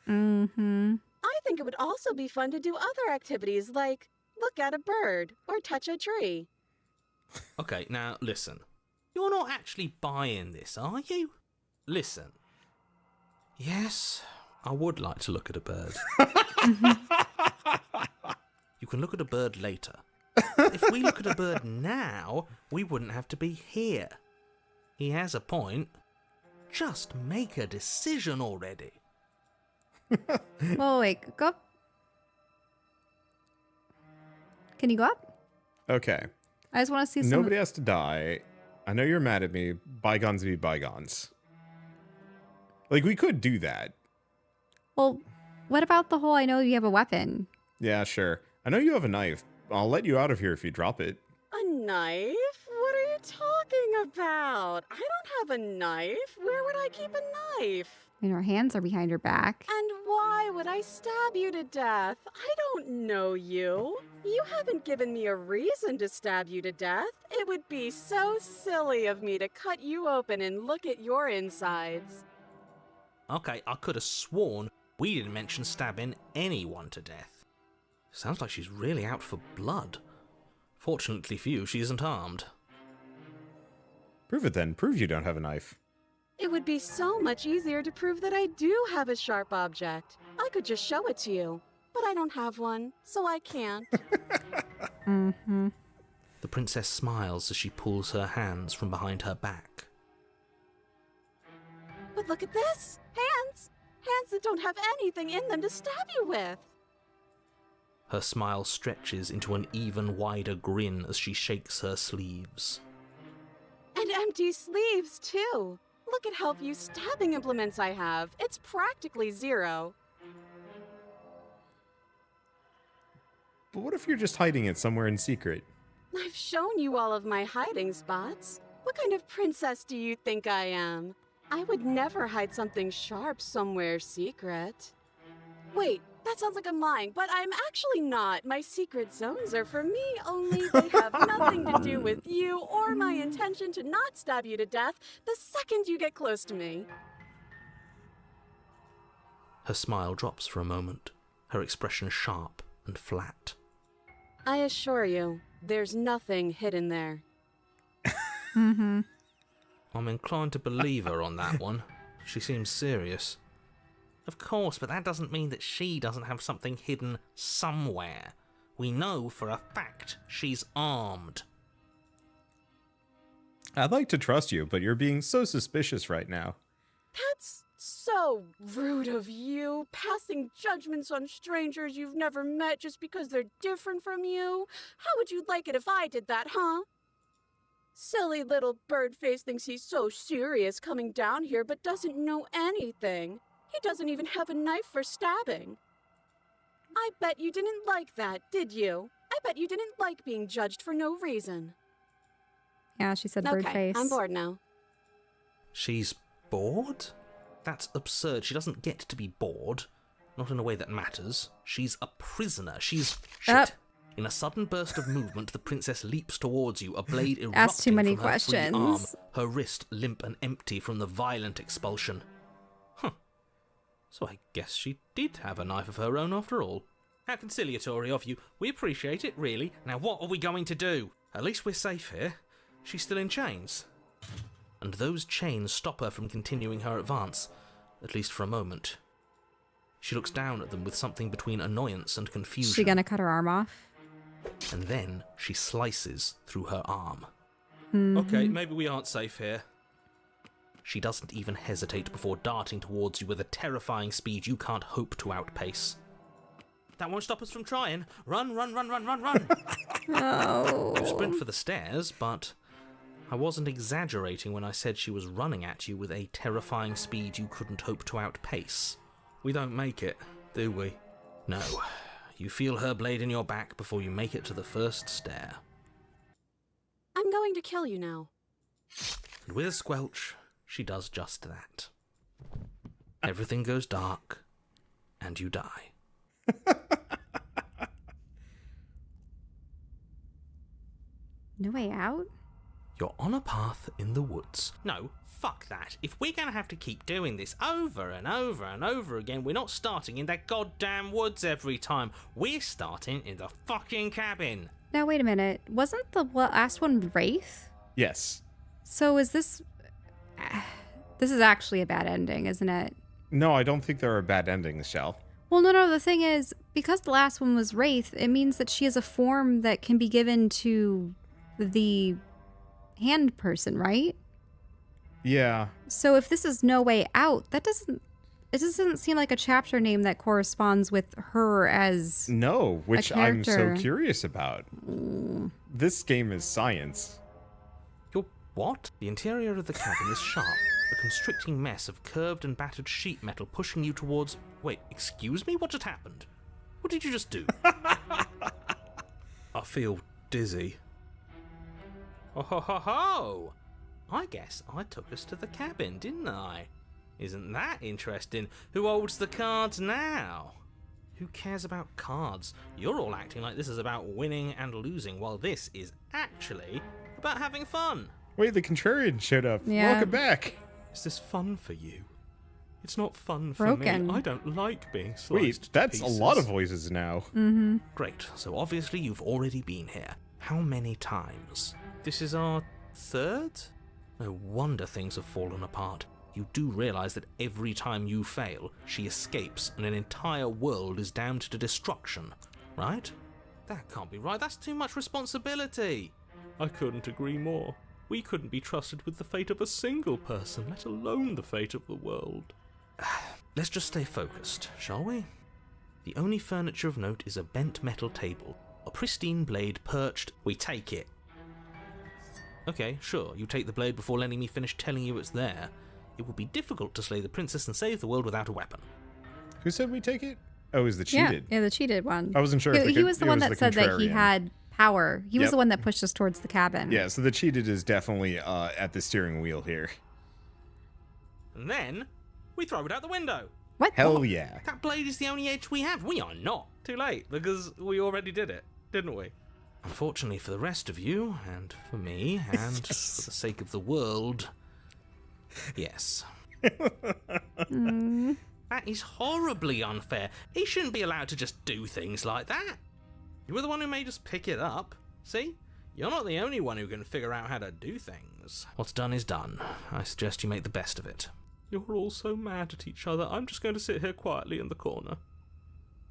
Mm-hmm. I think it would also be fun to do other activities like look at a bird or touch a tree. Okay, now listen. You're not actually buying this, are you? Listen. Yes, I would like to look at a bird. You can look at a bird later. If we look at a bird now, we wouldn't have to be here. He has a point. Just make a decision already. Well, wait, go up. Can you go up? Okay. I just want to see some. Nobody has to die. I know you're mad at me. Bygones be bygones. Like, we could do that. Well, what about the whole I know you have a weapon? Yeah, sure. I know you have a knife. I'll let you out of here if you drop it. A knife? What are you talking about? I don't have a knife. Where would I keep a knife? And her hands are behind her back. And why would I stab you to death? I don't know you. You haven't given me a reason to stab you to death. It would be so silly of me to cut you open and look at your insides. Okay, I could have sworn we didn't mention stabbing anyone to death. Sounds like she's really out for blood. Fortunately for you, she isn't armed. Prove it then. Prove you don't have a knife. It would be so much easier to prove that I do have a sharp object. I could just show it to you, but I don't have one, so I can't. Mm-hmm. The princess smiles as she pulls her hands from behind her back. But look at this! Hands! Hands that don't have anything in them to stab you with! Her smile stretches into an even wider grin as she shakes her sleeves. And empty sleeves, too! Look at how few stabbing implements I have. It's practically zero. But what if you're just hiding it somewhere in secret? I've shown you all of my hiding spots. What kind of princess do you think I am? I would never hide something sharp somewhere secret. Wait, that sounds like I'm lying, but I'm actually not. My secret zones are for me only. They have nothing to do with you or my intention to not stab you to death the second you get close to me. Her smile drops for a moment, her expression sharp and flat. I assure you, there's nothing hidden there. Mm-hmm. I'm inclined to believe her on that one. She seems serious. Of course, but that doesn't mean that she doesn't have something hidden somewhere. We know for a fact she's armed. I'd like to trust you, but you're being so suspicious right now. That's so rude of you, passing judgments on strangers you've never met just because they're different from you. How would you like it if I did that, huh? Silly little Birdface thinks he's so serious coming down here but doesn't know anything. He doesn't even have a knife for stabbing. I bet you didn't like that, did you? I bet you didn't like being judged for no reason. Yeah, she said bird Okay, face. I'm bored now. She's bored? That's absurd. She doesn't get to be bored. Not in a way that matters. She's a prisoner. She's... Shit. In a sudden burst of movement, the princess leaps towards you, a blade erupting Asked too many from her free arm, questions. her wrist limp and empty from the violent expulsion. Huh. So I guess she did have a knife of her own after all. How conciliatory of you. We appreciate it, really. Now what are we going to do? At least we're safe here. She's still in chains. And those chains stop her from continuing her advance, at least for a moment. She looks down at them with something between annoyance and confusion. Is she gonna cut her arm off? And then she slices through her arm. Okay, maybe we aren't safe here. She doesn't even hesitate before darting towards you with a terrifying speed you can't hope to outpace. That won't stop us from trying. Run, run, run, run, run, run! Oh. You sprint for the stairs, but I wasn't exaggerating when I said she was running at you with a terrifying speed you couldn't hope to outpace. We don't make it, do we? No. You feel her blade in your back before you make it to the first stair. I'm going to kill you now. And with a squelch, she does just that. Everything goes dark, and you die. No way out? You're on a path in the woods. No, fuck that. If we're gonna have to keep doing this over and over and over again, we're not starting in that goddamn woods every time. We're starting in the fucking cabin. Now, wait a minute. Wasn't the last one Wraith? Yes. So is this... This is actually a bad ending, isn't it? No, I don't think there are bad endings, Shell. Well, no, the thing is, because the last one was Wraith, it means that she has a form that can be given to the hand person, right? Yeah. So if this is No Way Out, it doesn't seem like a chapter name that corresponds with her as No, which I'm so character. curious about. This game is science. You're what? The interior of the cabin is sharp, a constricting mess of curved and battered sheet metal pushing you towards... Wait, excuse me? What just happened? What did you just do? I feel dizzy. Oh ho ho ho! I guess I took us to the cabin, didn't I? Isn't that interesting? Who holds the cards now? Who cares about cards? You're all acting like this is about winning and losing, while this is actually about having fun. Wait, the Contrarian showed up. Yeah. Welcome back. Is this fun for you? It's not fun for Broken. me. I don't like being sliced Wait, to that's a pieces. lot of voices now. Great, so obviously you've already been here. How many times? This is our third? No wonder things have fallen apart. You do realise that every time you fail, she escapes and an entire world is damned to destruction, right? That can't be right, that's too much responsibility. I couldn't agree more. We couldn't be trusted with the fate of a single person, let alone the fate of the world. Let's just stay focused, shall we? The only furniture of note is a bent metal table, a pristine blade perched. We take it. Okay, sure, you take the blade before letting me finish telling you it's there. It would be difficult to slay the princess and save the world without a weapon. Who said we take it? Oh, it was the cheated. Yeah, the cheated one. I wasn't sure if He was the one that said that he Contrarian. had power. He was Yep. the one that pushed us towards the cabin. Yeah, so the cheated is definitely at the steering wheel here. And then, we throw it out the window. What? Hell yeah. That blade is the only edge we have. We are not. Too late, because we already did it, didn't we? Unfortunately for the rest of you, and for me, and for the sake of the world, yes. That is horribly unfair. He shouldn't be allowed to just do things like that. You were the one who made us pick it up. See? You're not the only one who can figure out how to do things. What's done is done. I suggest you make the best of it. You're all so mad at each other, I'm just going to sit here quietly in the corner.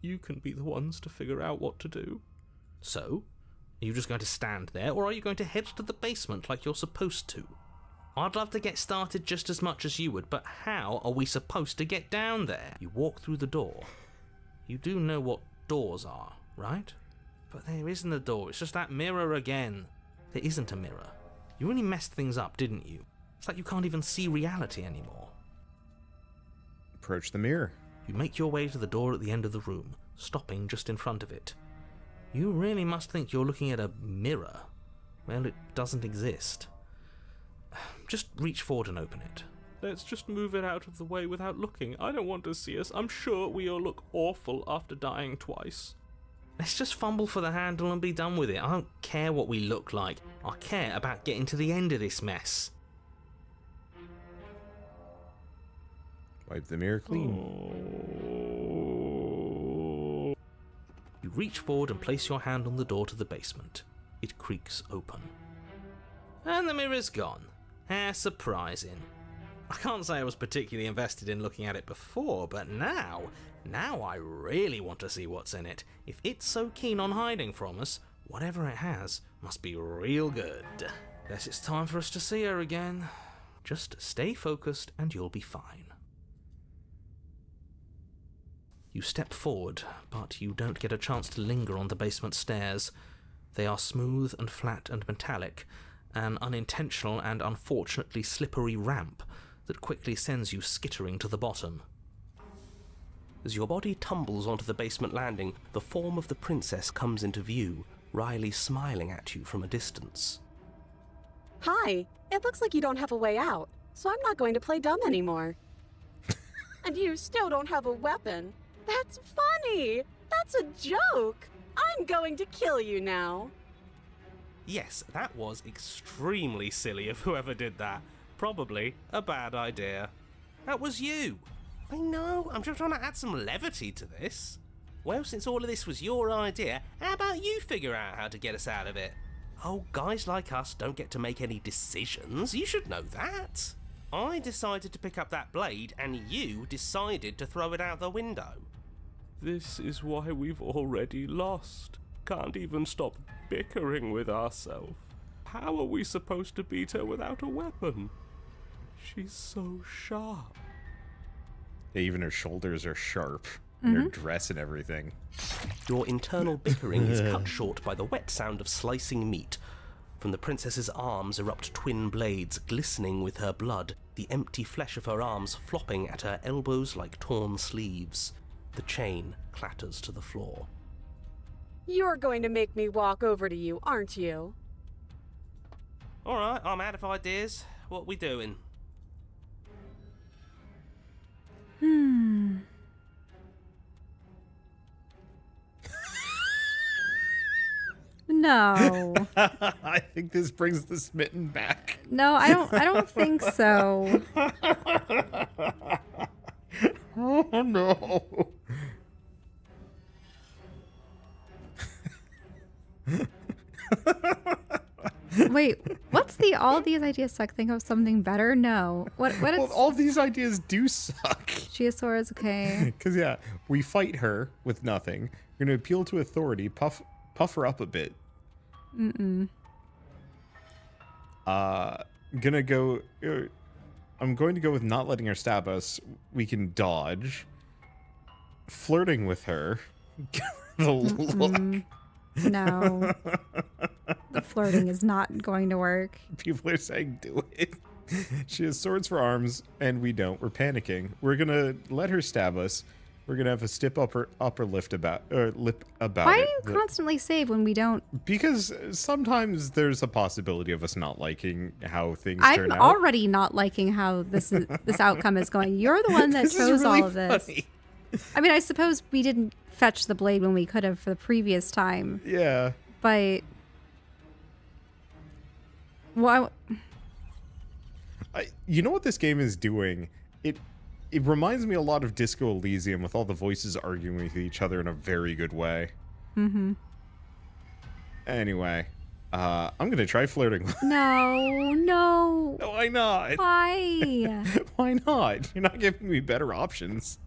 You can be the ones to figure out what to do. So, are you just going to stand there, or are you going to head to the basement like you're supposed to? I'd love to get started just as much as you would, but how are we supposed to get down there? You walk through the door. You do know what doors are, right? But there isn't a door, it's just that mirror again. There isn't a mirror. You only messed things up, didn't you? It's like you can't even see reality anymore. Approach the mirror. You make your way to the door at the end of the room, stopping just in front of it. You really must think you're looking at a mirror. Well, it doesn't exist. Just reach forward and open it. Let's just move it out of the way without looking. I don't want to see us. I'm sure we all look awful after dying twice. Let's just fumble for the handle and be done with it. I don't care what we look like. I care about getting to the end of this mess. Wipe the mirror clean. You reach forward and place your hand on the door to the basement. It creaks open. And the mirror's gone. How surprising. I can't say I was particularly invested in looking at it before, but now I really want to see what's in it. If it's so keen on hiding from us, whatever it has must be real good. Guess it's time for us to see her again. Just stay focused and you'll be fine. You step forward, but you don't get a chance to linger on the basement stairs. They are smooth and flat and metallic, an unintentional and unfortunately slippery ramp that quickly sends you skittering to the bottom. As your body tumbles onto the basement landing, the form of the princess comes into view, wryly smiling at you from a distance. Hi, it looks like you don't have a way out, so I'm not going to play dumb anymore. And you still don't have a weapon. That's funny! That's a joke! I'm going to kill you now. Yes, that was extremely silly of whoever did that. Probably a bad idea. That was you! I know, I'm just trying to add some levity to this. Well, since all of this was your idea, how about you figure out how to get us out of it? Oh, guys like us don't get to make any decisions, you should know that. I decided to pick up that blade, and you decided to throw it out the window. This is why we've already lost. Can't even stop bickering with ourselves. How are we supposed to beat her without a weapon? She's so sharp. Yeah, even her shoulders are sharp. And her dress and everything. Your internal bickering is cut short by the wet sound of slicing meat. From the princess's arms erupt twin blades glistening with her blood, the empty flesh of her arms flopping at her elbows like torn sleeves. The chain clatters to the floor. You're going to make me walk over to you, aren't you? Alright, I'm out of ideas. What are we doing? No. I think this brings the smitten back. No, I don't think so. Oh no. Wait, what's the all these ideas suck? Think of something better? No. What is Well, all these ideas do suck. Chiasaur is okay. Because, yeah, we fight her with nothing. We're going to appeal to authority, puff her up a bit. I'm going to go with not letting her stab us. We can dodge. Flirting with her. Give her the look. No. The flirting is not going to work. People are saying do it. She has swords for arms, and we don't. We're panicking. We're going to let her stab us. We're going to have a stiff upper lip about it. Why do you constantly save when we don't? Because sometimes there's a possibility of us not liking how things turn out. I'm already not liking how this outcome is going. You're the one that chose really all of this. Funny. I mean, I suppose we didn't fetch the blade when we could have for the previous time. Yeah. But well, you know what this game is doing? It reminds me a lot of Disco Elysium with all the voices arguing with each other in a very good way. Anyway, I'm gonna try flirting with her. No. Why not? Why? Why not? You're not giving me better options.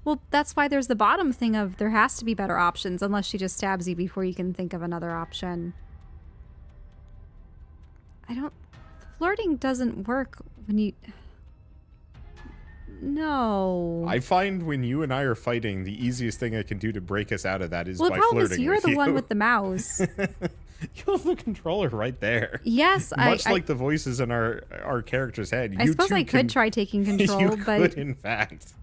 Well, that's why there's the bottom thing of there has to be better options, unless she just stabs you before you can think of another option. Flirting doesn't work when you... No. I find when you and I are fighting, the easiest thing I can do to break us out of that is Well, by the problem flirting is you're with the you. one with the mouse. You have the controller right there. Yes, Much like the voices in our character's head. I suppose I could try taking control, you but could, in fact.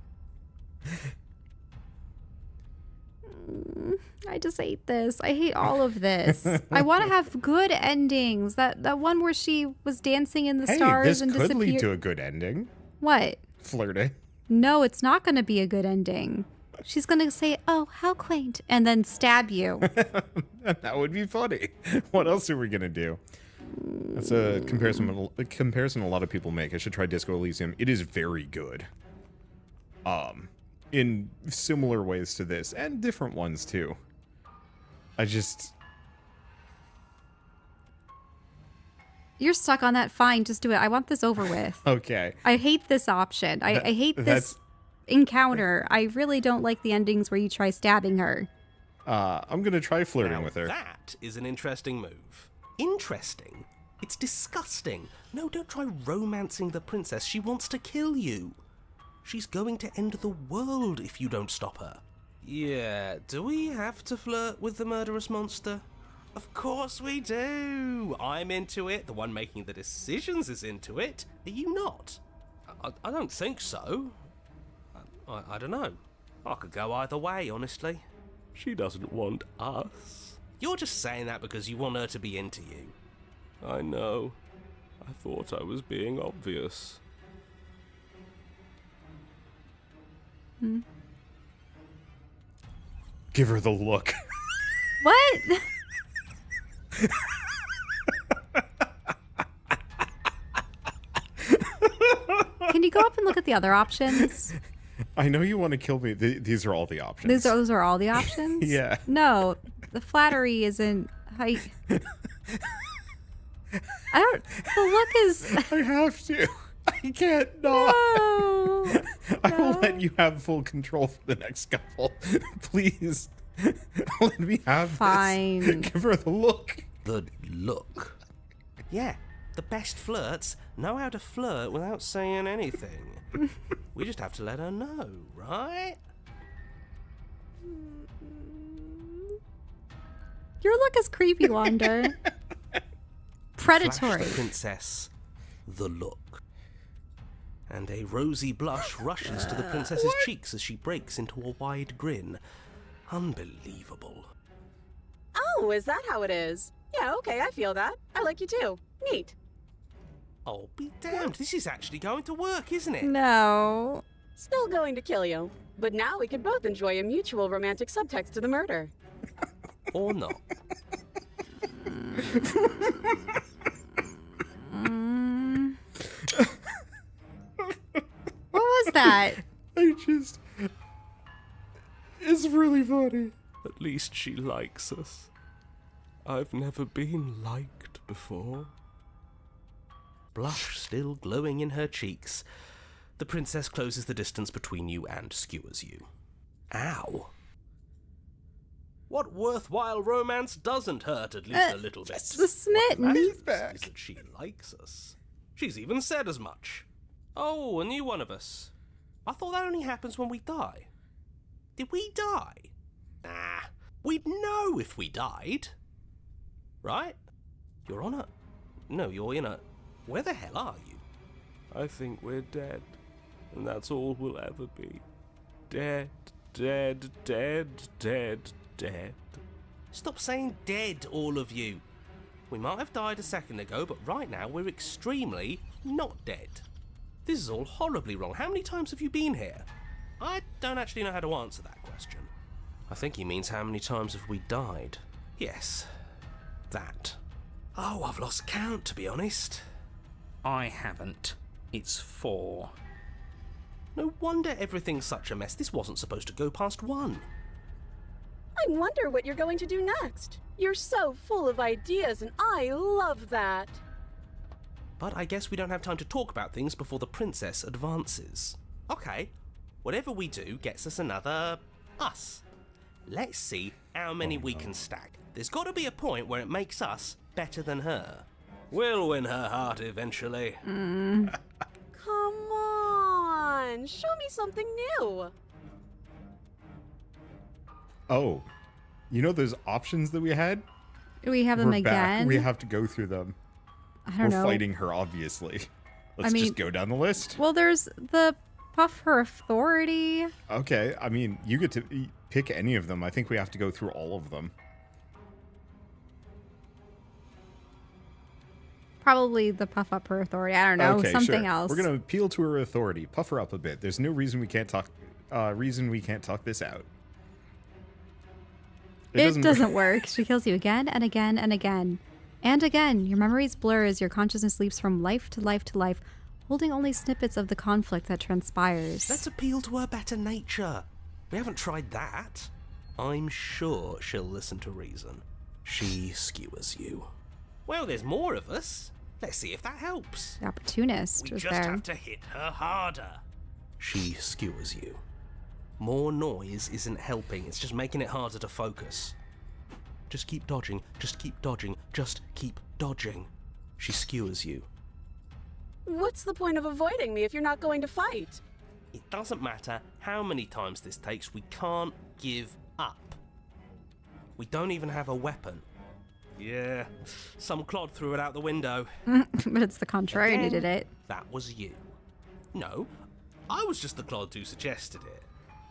I just hate this. I hate all of this. I want to have good endings. That one where she was dancing in the Hey, stars this and could disappeared. lead to a good ending. What? Flirting. No, it's not going to be a good ending. She's going to say, "Oh, how quaint," and then stab you. That would be funny. What else are we gonna do? That's a comparison a lot of people make. I should try Disco Elysium. It is very good. In similar ways to this, and different ones too. You're stuck on that. Fine, just do it. I want this over with. Okay. I hate this option. I hate this encounter. I really don't like the endings where you try stabbing her. I'm gonna try flirting Now with her. That is an interesting move. Interesting? It's disgusting. No, don't try romancing the princess. She wants to kill you. She's going to end the world if you don't stop her. Yeah, do we have to flirt with the murderous monster? Of course we do. I'm into it. The one making the decisions is into it. Are you not? I don't think so. I don't know. I could go either way, honestly. She doesn't want us. You're just saying that because you want her to be into you. I know. I thought I was being obvious. Give her the look. What? Can you go up and look at the other options? I know you want to kill me. These are all the options. Those are all the options? Yeah. No, the flattery isn't. I don't. The look is. I have to. I can't not. No. I will let you have full control for the next couple. Please. Let me have Fine. this. Give her the look. The look. Yeah, the best flirts know how to flirt without saying anything. We just have to let her know, right? Your look is creepy, Wander. Predatory. Flash the princess the look. And a rosy blush rushes to the princess's cheeks as she breaks into a wide grin. Unbelievable. Oh, is that how it is? Yeah, okay, I feel that. I like you too. Neat. Oh, be damned. This is actually going to work, isn't it? No. Still going to kill you. But now we can both enjoy a mutual romantic subtext to the murder. Or not. What was that? It's really funny. At least she likes us. I've never been liked before. Blush still glowing in her cheeks, the princess closes the distance between you and skewers you. Ow. What worthwhile romance doesn't hurt at least a little bit? The smitten. What matters is that she likes us. She's even said as much. Oh, a new one of us. I thought that only happens when we die. Did we die? Nah, we'd know if we died. Right? You're on a... No, you're in a... Where the hell are you? I think we're dead. And that's all we'll ever be. Dead, dead, dead, dead, dead. Stop saying dead, all of you. We might have died a second ago, but right now we're extremely not dead. This is all horribly wrong. How many times have you been here? I don't actually know how to answer that question. I think he means how many times have we died. Yes, that. Oh, I've lost count, to be honest. I haven't. It's 4. No wonder everything's such a mess. This wasn't supposed to go past 1. I wonder what you're going to do next. You're so full of ideas, and I love that. But I guess we don't have time to talk about things before the princess advances. Okay, whatever we do gets us another... us. Let's see how many we can stack. There's got to be a point where it makes us better than her. We'll win her heart eventually. Come on. on! Show me something new! Oh, you know those options that we had? We have them We're back. again. We have to go through them. I We're don't know. fighting her, obviously. Let's mean- just go down the list. Well, there's the puff her authority. Okay, I mean, you get to pick any of them. I think we have to go through all of them. Probably the puff up her authority. I don't know. Okay, Something sure. else. We're gonna appeal to her authority, puff her up a bit. There's no reason we can't talk. Reason we can't talk this out. It doesn't work. She kills you again and again and again. And again, your memories blur as your consciousness leaps from life to life to life, holding only snippets of the conflict that transpires. Let's appeal to her better nature. We haven't tried that. I'm sure she'll listen to reason. She skewers you. Well, there's more of us. Let's see if that helps. The opportunist We was just there. have to hit her harder. She skewers you. More noise isn't helping, it's just making it harder to focus. Just keep dodging, just keep dodging, just keep dodging. She skewers you. What's the point of avoiding me if you're not going to fight? It doesn't matter how many times this takes, we can't give up. We don't even have a weapon. Yeah, some clod threw it out the window. But it's the contrary who Again, did it. That was you. No, I was just the clod who suggested it.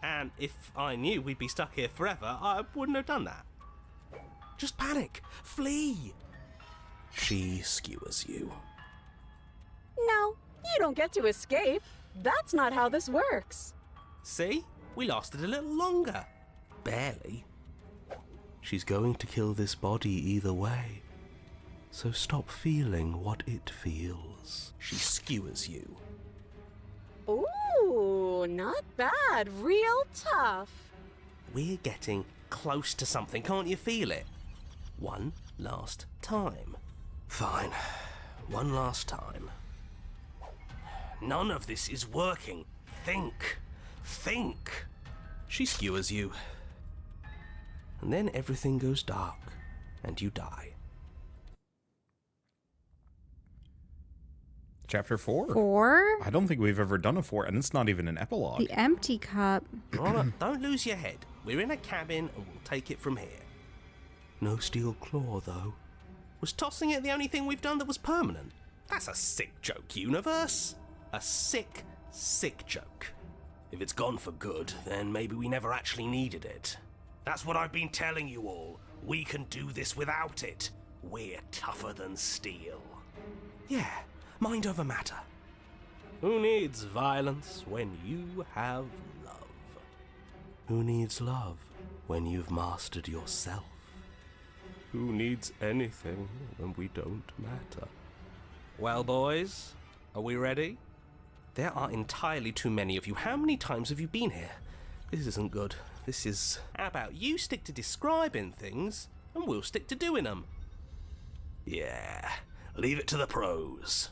And if I knew we'd be stuck here forever, I wouldn't have done that. Just panic. Flee. She skewers you. No, you don't get to escape. That's not how this works. See? We lasted a little longer. Barely. She's going to kill this body either way. So stop feeling what it feels. She skewers you. Ooh, not bad. Real tough. We're getting close to something, can't you feel it? One last time. Fine. One last time. None of this is working. Think. Think. She skewers you. And then everything goes dark, and you die. Chapter 4? 4? I don't think we've ever done a 4, and it's not even an epilogue. The empty cup. Ronna, don't lose your head. We're in a cabin and we'll take it from here. No steel claw, though. Was tossing it the only thing we've done that was permanent? That's a sick joke, universe. A sick, sick joke. If it's gone for good, then maybe we never actually needed it. That's what I've been telling you all. We can do this without it. We're tougher than steel. Yeah, mind over matter. Who needs violence when you have love? Who needs love when you've mastered yourself? Who needs anything when we don't matter? Well, boys, are we ready? There are entirely too many of you. How many times have you been here? This isn't good. This is... How about you stick to describing things, and we'll stick to doing them? Yeah, leave it to the pros.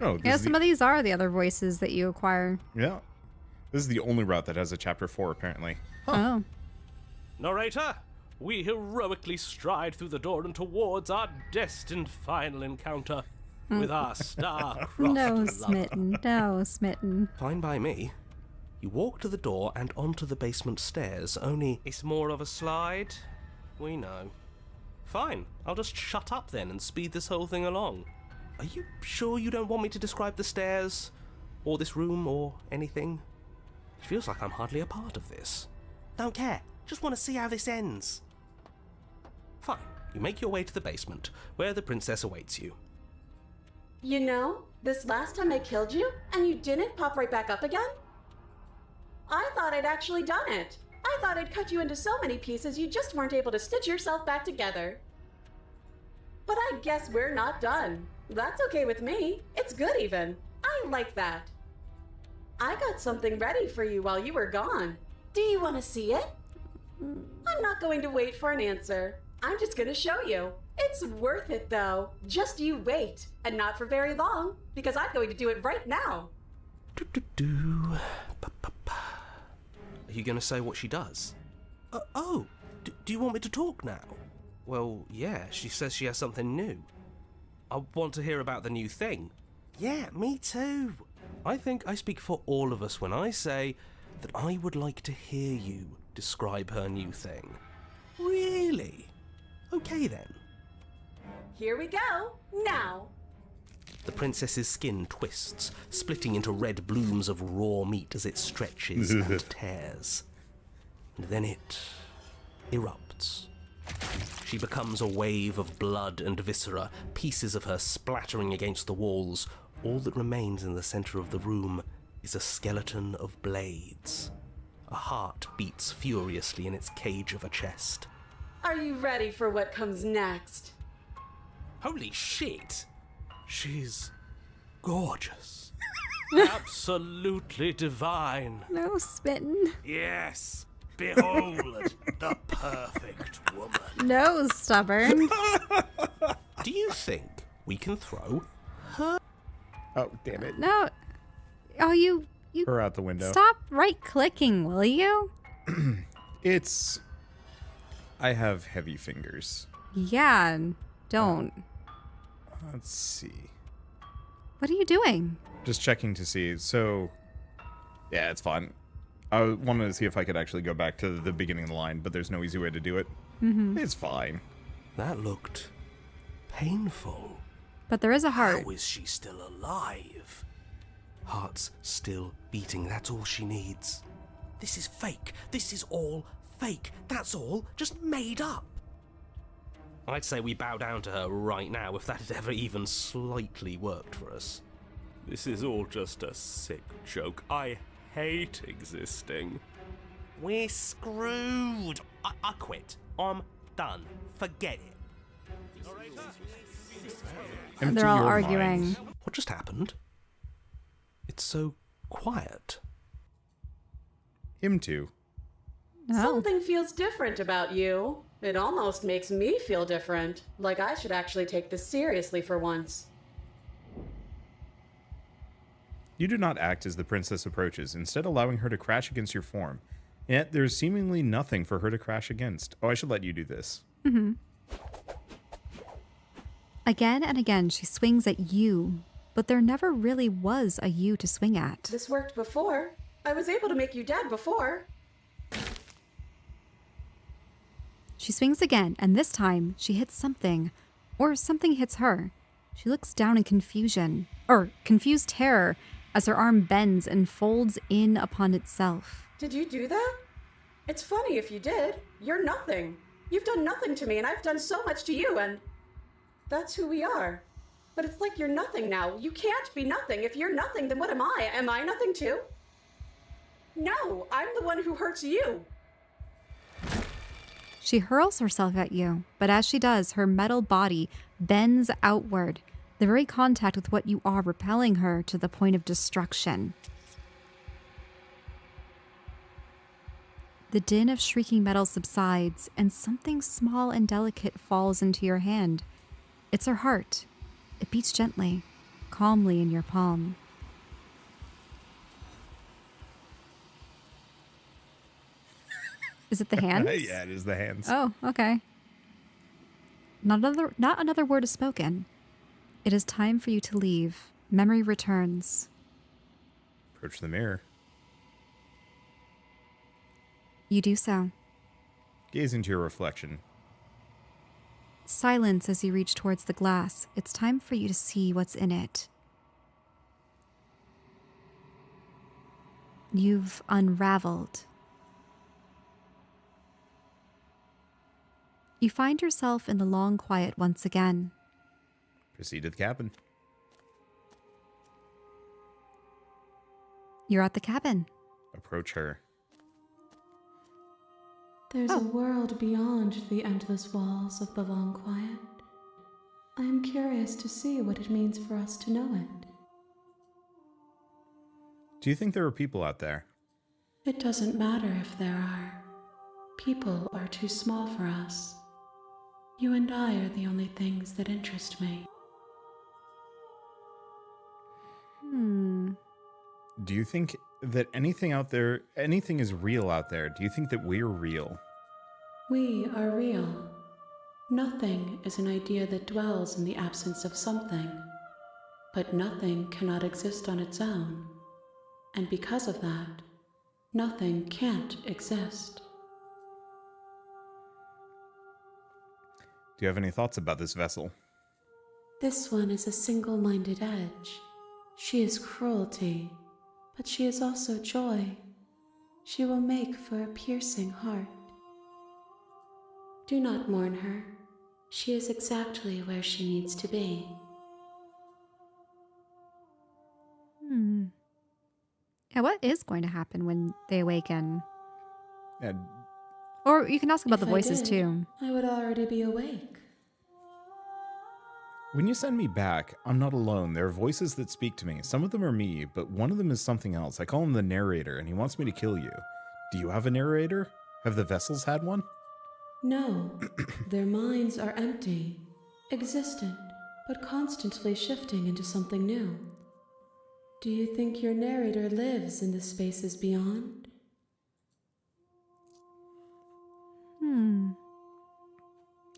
Oh, this Yeah, is some of these are the other voices that you acquire. Yeah. This is the only route that has a chapter 4, apparently. Oh. Narrator, we heroically stride through the door and towards our destined final encounter with our star-crossed No, lover. Smitten. No, Smitten. Fine by me. You walk to the door and onto the basement stairs, only... It's more of a slide. We know. Fine, I'll just shut up then and speed this whole thing along. Are you sure you don't want me to describe the stairs? Or this room, or anything? It feels like I'm hardly a part of this. Don't care. Just want to see how this ends. Fine. You make your way to the basement, where the princess awaits you. You know, this last time I killed you, and you didn't pop right back up again? I thought I'd actually done it. I thought I'd cut you into so many pieces you just weren't able to stitch yourself back together. But I guess we're not done. That's okay with me. It's good even. I like that. I got something ready for you while you were gone. Do you want to see it? I'm not going to wait for an answer. I'm just going to show you. It's worth it though. Just you wait. And not for very long, because I'm going to do it right now. Are you going to say what she does? Do you want me to talk now? Well, yeah, she says she has something new. I want to hear about the new thing. Yeah, me too. I think I speak for all of us when I say that I would like to hear you describe her new thing. Really? Okay then. Here we go. Now. The princess's skin twists, splitting into red blooms of raw meat as it stretches and tears. And then it erupts. She becomes a wave of blood and viscera, pieces of her splattering against the walls. All that remains in the center of the room is a skeleton of blades. A heart beats furiously in its cage of a chest. Are you ready for what comes next? Holy shit! She's gorgeous. Absolutely divine. No, Smitten. Yes, behold the perfect woman. No, Stubborn. Do you think we can throw Oh, damn it. No. Oh, you Her out the window. stop right-clicking, will you? It's... I have heavy fingers. Yeah, don't. Let's see. What are you doing? Just checking to see. So, yeah, it's fine. I wanted to see if I could actually go back to the beginning of the line, but there's no easy way to do it. It's fine. That looked painful. But there is a heart. How is she still alive? Heart's still beating, that's all she needs. This is fake. This is all fake. That's all just made up. I'd say we bow down to her right now if that had ever even slightly worked for us. This is all just a sick joke. I hate existing. We're screwed. I quit. I'm done. Forget it. Empty They're all your arguing. mind. What just happened? It's so quiet. Him too. No. Something feels different about you. It almost makes me feel different. Like I should actually take this seriously for once. You do not act as the princess approaches, instead allowing her to crash against your form. Yet there is seemingly nothing for her to crash against. Oh, I should let you do this. Again and again, she swings at you, but there never really was a you to swing at. This worked before. I was able to make you dead before. She swings again, and this time she hits something, or something hits her. She looks down in confusion, or confused terror, as her arm bends and folds in upon itself. Did you do that? It's funny if you did. You're nothing. You've done nothing to me, and I've done so much to you, and that's who we are. But it's like you're nothing now. You can't be nothing. If you're nothing, then what am I? Am I nothing too? No, I'm the one who hurts you. She hurls herself at you, but as she does, her metal body bends outward, the very contact with what you are repelling her to the point of destruction. The din of shrieking metal subsides, and something small and delicate falls into your hand. It's her heart. It beats gently, calmly in your palm. Is it the hands? Yeah, it is the hands. Oh, okay. Not another word is spoken. It is time for you to leave. Memory returns. Approach the mirror. You do so. Gaze into your reflection. Silence as you reach towards the glass. It's time for you to see what's in it. You've unraveled. You find yourself in the long quiet once again. Proceed to the cabin. You're at the cabin. Approach her. There's a world beyond the endless walls of the long quiet. I am curious to see what it means for us to know it. Do you think there are people out there? It doesn't matter if there are. People are too small for us. You and I are the only things that interest me. Do you think that anything is real out there? Do you think that we're real? We are real. Nothing is an idea that dwells in the absence of something. But nothing cannot exist on its own. And because of that, nothing can't exist. Do you have any thoughts about this vessel? This one is a single-minded edge. She is cruelty, but she is also joy. She will make for a piercing heart. Do not mourn her. She is exactly where she needs to be. Yeah, what is going to happen when they awaken? Yeah, Or you can ask about If the voices I did, too. I would already be awake. when you send me back, I'm not alone. There are voices that speak to me. Some of them are me, but one of them is something else. I call him the narrator, and he wants me to kill you. Do you have a narrator? Have the vessels had one? No, their minds are empty, existent, but constantly shifting into something new. Do you think your narrator lives in the spaces beyond?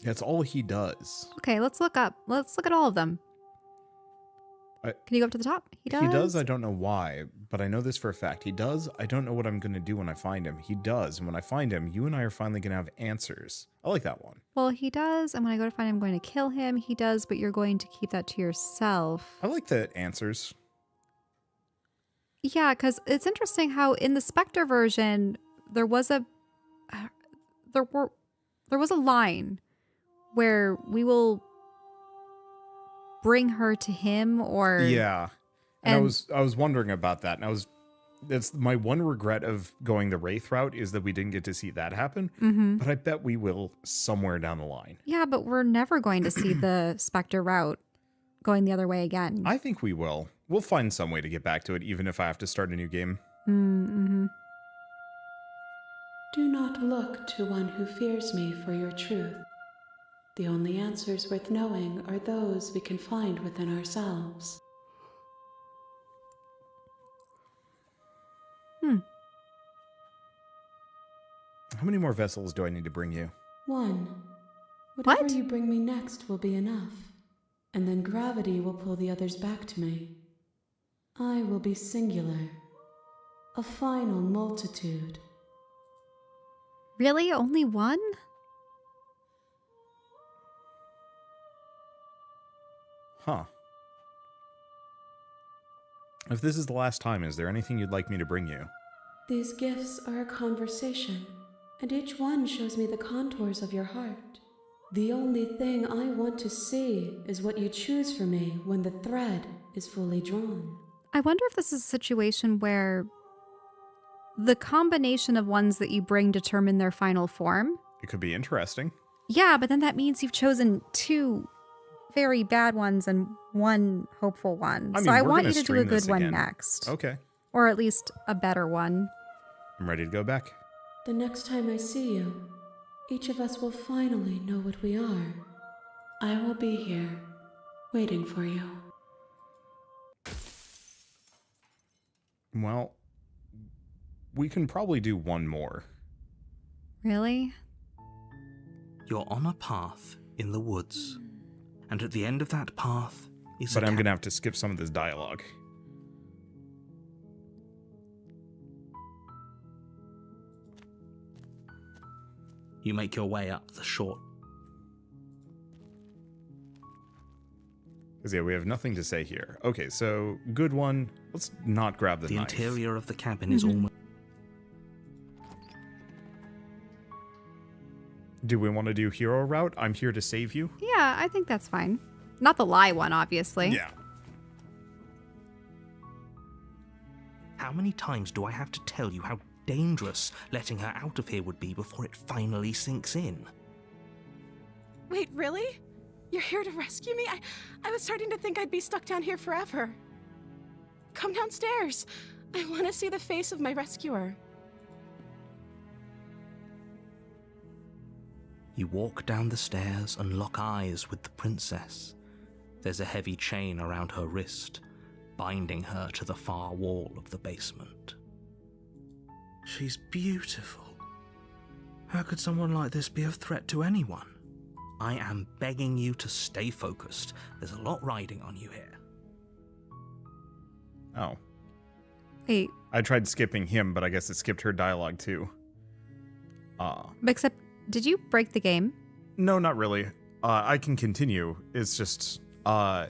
That's all he does. Okay, let's look up. Let's look at all of them. Can you go up to the top? He does. He does, I don't know why, but I know this for a fact. He does, I don't know what I'm going to do when I find him. He does, and when I find him, you and I are finally going to have answers. I like that one. Well, he does, and when I go to find him, I'm going to kill him. He does, but you're going to keep that to yourself. I like the answers. Yeah, because it's interesting how in the Specter version, there was a line where we will bring her to him, or Yeah. And I was wondering about that. And that's my one regret of going the Wraith route, is that we didn't get to see that happen. But I bet we will somewhere down the line. Yeah, but we're never going to see the Specter route going the other way again. I think we will. We'll find some way to get back to it, even if I have to start a new game. Mm-hmm. Do not look to one who fears me for your truth. The only answers worth knowing are those we can find within ourselves. How many more vessels do I need to bring you? One. Whatever What? you bring me next will be enough, and then gravity will pull the others back to me. I will be singular, a final multitude. Really? Only one? Huh. If this is the last time, is there anything you'd like me to bring you? These gifts are a conversation, and each one shows me the contours of your heart. The only thing I want to see is what you choose for me when the thread is fully drawn. I wonder if this is a situation where the combination of ones that you bring determine their final form. It could be interesting. Yeah, but then that means you've chosen two very bad ones and one hopeful one. I mean, so I we're want gonna you to do a stream good this one again. next. Okay. Or at least a better one. I'm ready to go back. The next time I see you, each of us will finally know what we are. I will be here, waiting for you. Well, we can probably do one more. Really? You're on a path in the woods, and at the end of that path is But a I'm gap. going to have to skip some of this dialogue. You make your way up the short. Because, yeah, we have nothing to say here. Okay, so, good one. Let's not grab the The knife. interior of the cabin is almost. Do we want to do hero route? I'm here to save you? Yeah, I think that's fine. Not the lie one, obviously. Yeah. How many times do I have to tell you how dangerous letting her out of here would be before it finally sinks in? Wait, really? You're here to rescue me? I was starting to think I'd be stuck down here forever. Come downstairs. I want to see the face of my rescuer. You walk down the stairs and lock eyes with the princess. There's a heavy chain around her wrist, binding her to the far wall of the basement. She's beautiful. How could someone like this be of threat to anyone? I am begging you to stay focused. There's a lot riding on you here. Oh. Wait, I tried skipping him, but I guess it skipped her dialogue too. except, did you break the game? No, not really. I can continue. It's just, I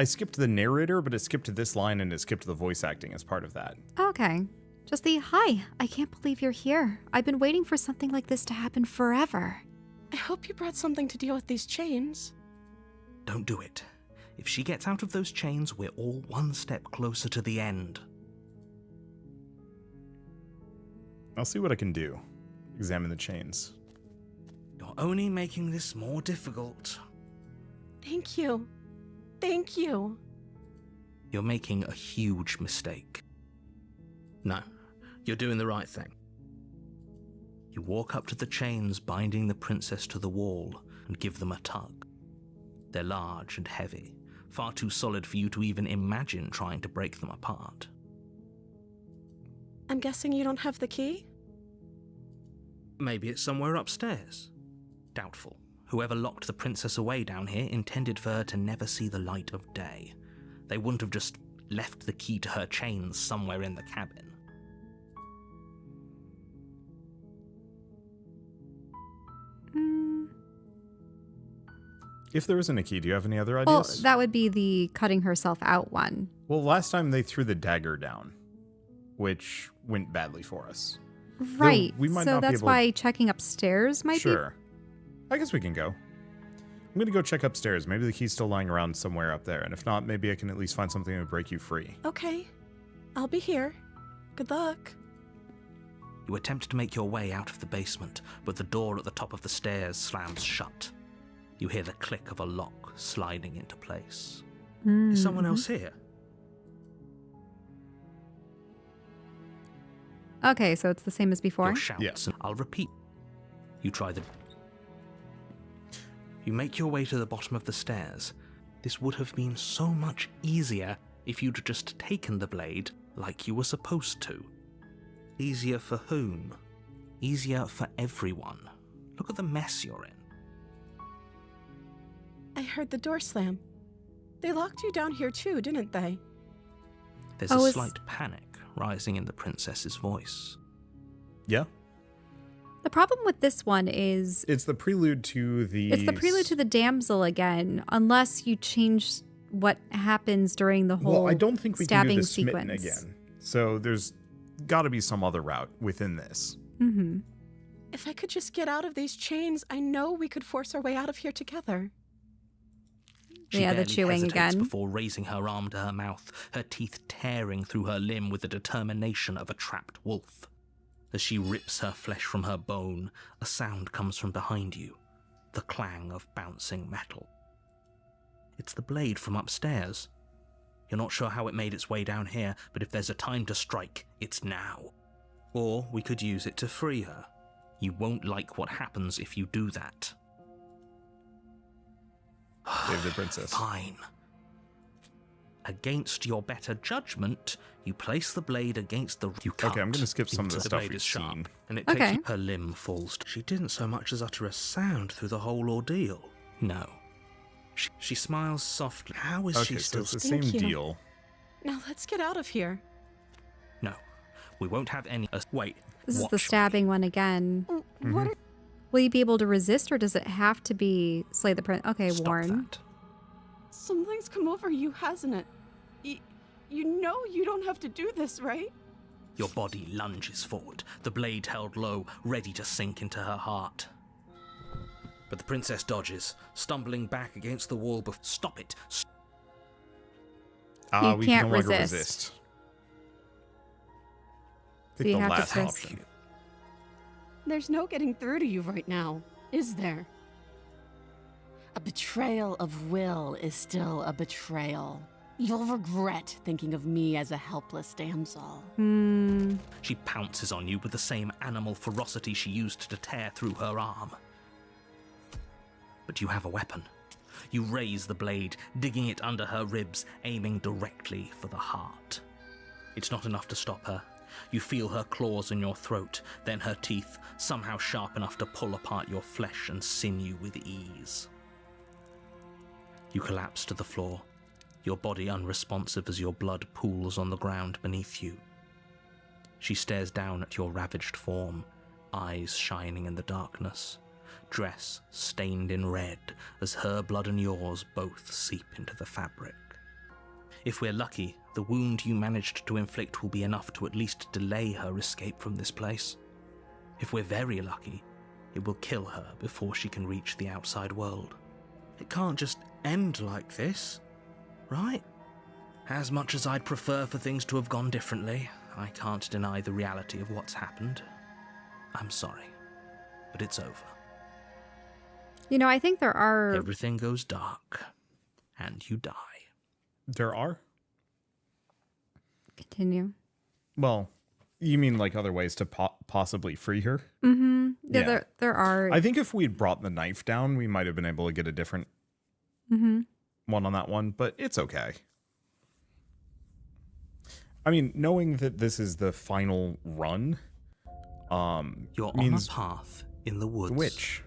skipped the narrator, but it skipped this line and it skipped the voice acting as part of that. Okay. Just the, hi, I can't believe you're here. I've been waiting for something like this to happen forever. I hope you brought something to deal with these chains. Don't do it. If she gets out of those chains, we're all one step closer to the end. I'll see what I can do. Examine the chains. You're only making this more difficult. Thank you. Thank you. You're making a huge mistake. No, you're doing the right thing. You walk up to the chains binding the princess to the wall and give them a tug. They're large and heavy, far too solid for you to even imagine trying to break them apart. I'm guessing you don't have the key? Maybe it's somewhere upstairs. Doubtful. Whoever locked the princess away down here intended for her to never see the light of day. They wouldn't have just left the key to her chains somewhere in the cabin. If there isn't a key, do you have any other Well, ideas? that would be the cutting herself out one. Well, last time they threw the dagger down, which went badly for us. Right. we might so not be that's able- why checking upstairs might be. Sure. I guess we can go. I'm going to go check upstairs. Maybe the key's still lying around somewhere up there. And if not, maybe I can at least find something to break you free. Okay. I'll be here. Good luck. You attempt to make your way out of the basement, but the door at the top of the stairs slams shut. You hear the click of a lock sliding into place. Is someone else here? Okay, so it's the same as before. Your shouts, and I'll repeat. You try the... You make your way to the bottom of the stairs. This would have been so much easier if you'd just taken the blade like you were supposed to. Easier for whom? Easier for everyone. Look at the mess you're in. I heard the door slam. They locked you down here too, didn't they? There's a slight panic rising in the princess's voice. Yeah? The problem with this one is It's the prelude to the... it's the prelude to the damsel again, unless you change what happens during the whole Well, I don't think we can do stabbing the smitten sequence again. So there's got to be some other route within this. Mm-hmm. If I could just get out of these chains, I know we could force our way out of here together. She Yeah, the barely chewing hesitates again. before raising her arm to her mouth, her teeth tearing through her limb with the determination of a trapped wolf. As she rips her flesh from her bone, a sound comes from behind you, the clang of bouncing metal. It's the blade from upstairs. You're not sure how it made its way down here, but if there's a time to strike, it's now. Or we could use it to free her. You won't like what happens if you do that. Save the princess. Fine. Against your better judgment, you place the blade against the... You can't. Okay, I'm going to skip some of the The stuff blade we've is sharp, seen. and it Okay. takes her limb falls. She didn't so much as utter a sound through the whole ordeal. No. She smiles softly. How is she Okay, so still... it's the Thank same you. deal. Now let's get out of here. No. We won't have any... wait. This is watch the me. stabbing one again. What are... Will you be able to resist, or does it have to be slay the prince? Okay, Stop Warren. that. Something's come over you, hasn't it? You know you don't have to do this, right? Your body lunges forward, the blade held low, ready to sink into her heart. But the princess dodges, stumbling back against the wall. Stop it! You We can't can no longer resist. resist. So Pick you the have to last press- option. There's no getting through to you right now, is there? A betrayal of will is still a betrayal. You'll regret thinking of me as a helpless damsel. She pounces on you with the same animal ferocity she used to tear through her arm. But you have a weapon. You raise the blade, digging it under her ribs, aiming directly for the heart. It's not enough to stop her. You feel her claws in your throat, then her teeth, somehow sharp enough to pull apart your flesh and sinew with ease. You collapse to the floor, your body unresponsive as your blood pools on the ground beneath you. She stares down at your ravaged form, eyes shining in the darkness, dress stained in red as her blood and yours both seep into the fabric. If we're lucky, the wound you managed to inflict will be enough to at least delay her escape from this place. If we're very lucky, it will kill her before she can reach the outside world. It can't just end like this, right? As much as I'd prefer for things to have gone differently, I can't deny the reality of what's happened. I'm sorry, but it's over. You know, I think there are... Everything goes dark, and you die. There are? Continue. Well, you mean like other ways to possibly free her? Mm-hmm. Yeah, there are. I think if we'd brought the knife down, we might have been able to get a different one on that one, but it's okay. I mean, knowing that this is the final run, you're means on a path in the woods. Which?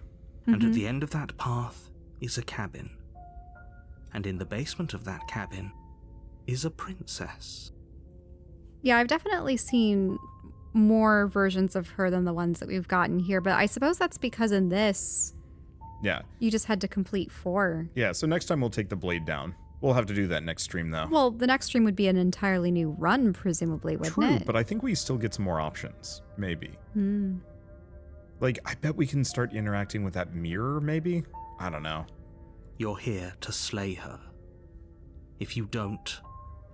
And at the end of that path is a cabin. And in the basement of that cabin is a princess. Yeah, I've definitely seen more versions of her than the ones that we've gotten here, but I suppose that's because in this, you just had to complete 4. Yeah, so next time we'll take the blade down. We'll have to do that next stream, though. Well, the next stream would be an entirely new run, presumably, wouldn't it? True, but I think we still get some more options, maybe. Like, I bet we can start interacting with that mirror, maybe? I don't know. You're here to slay her. If you don't,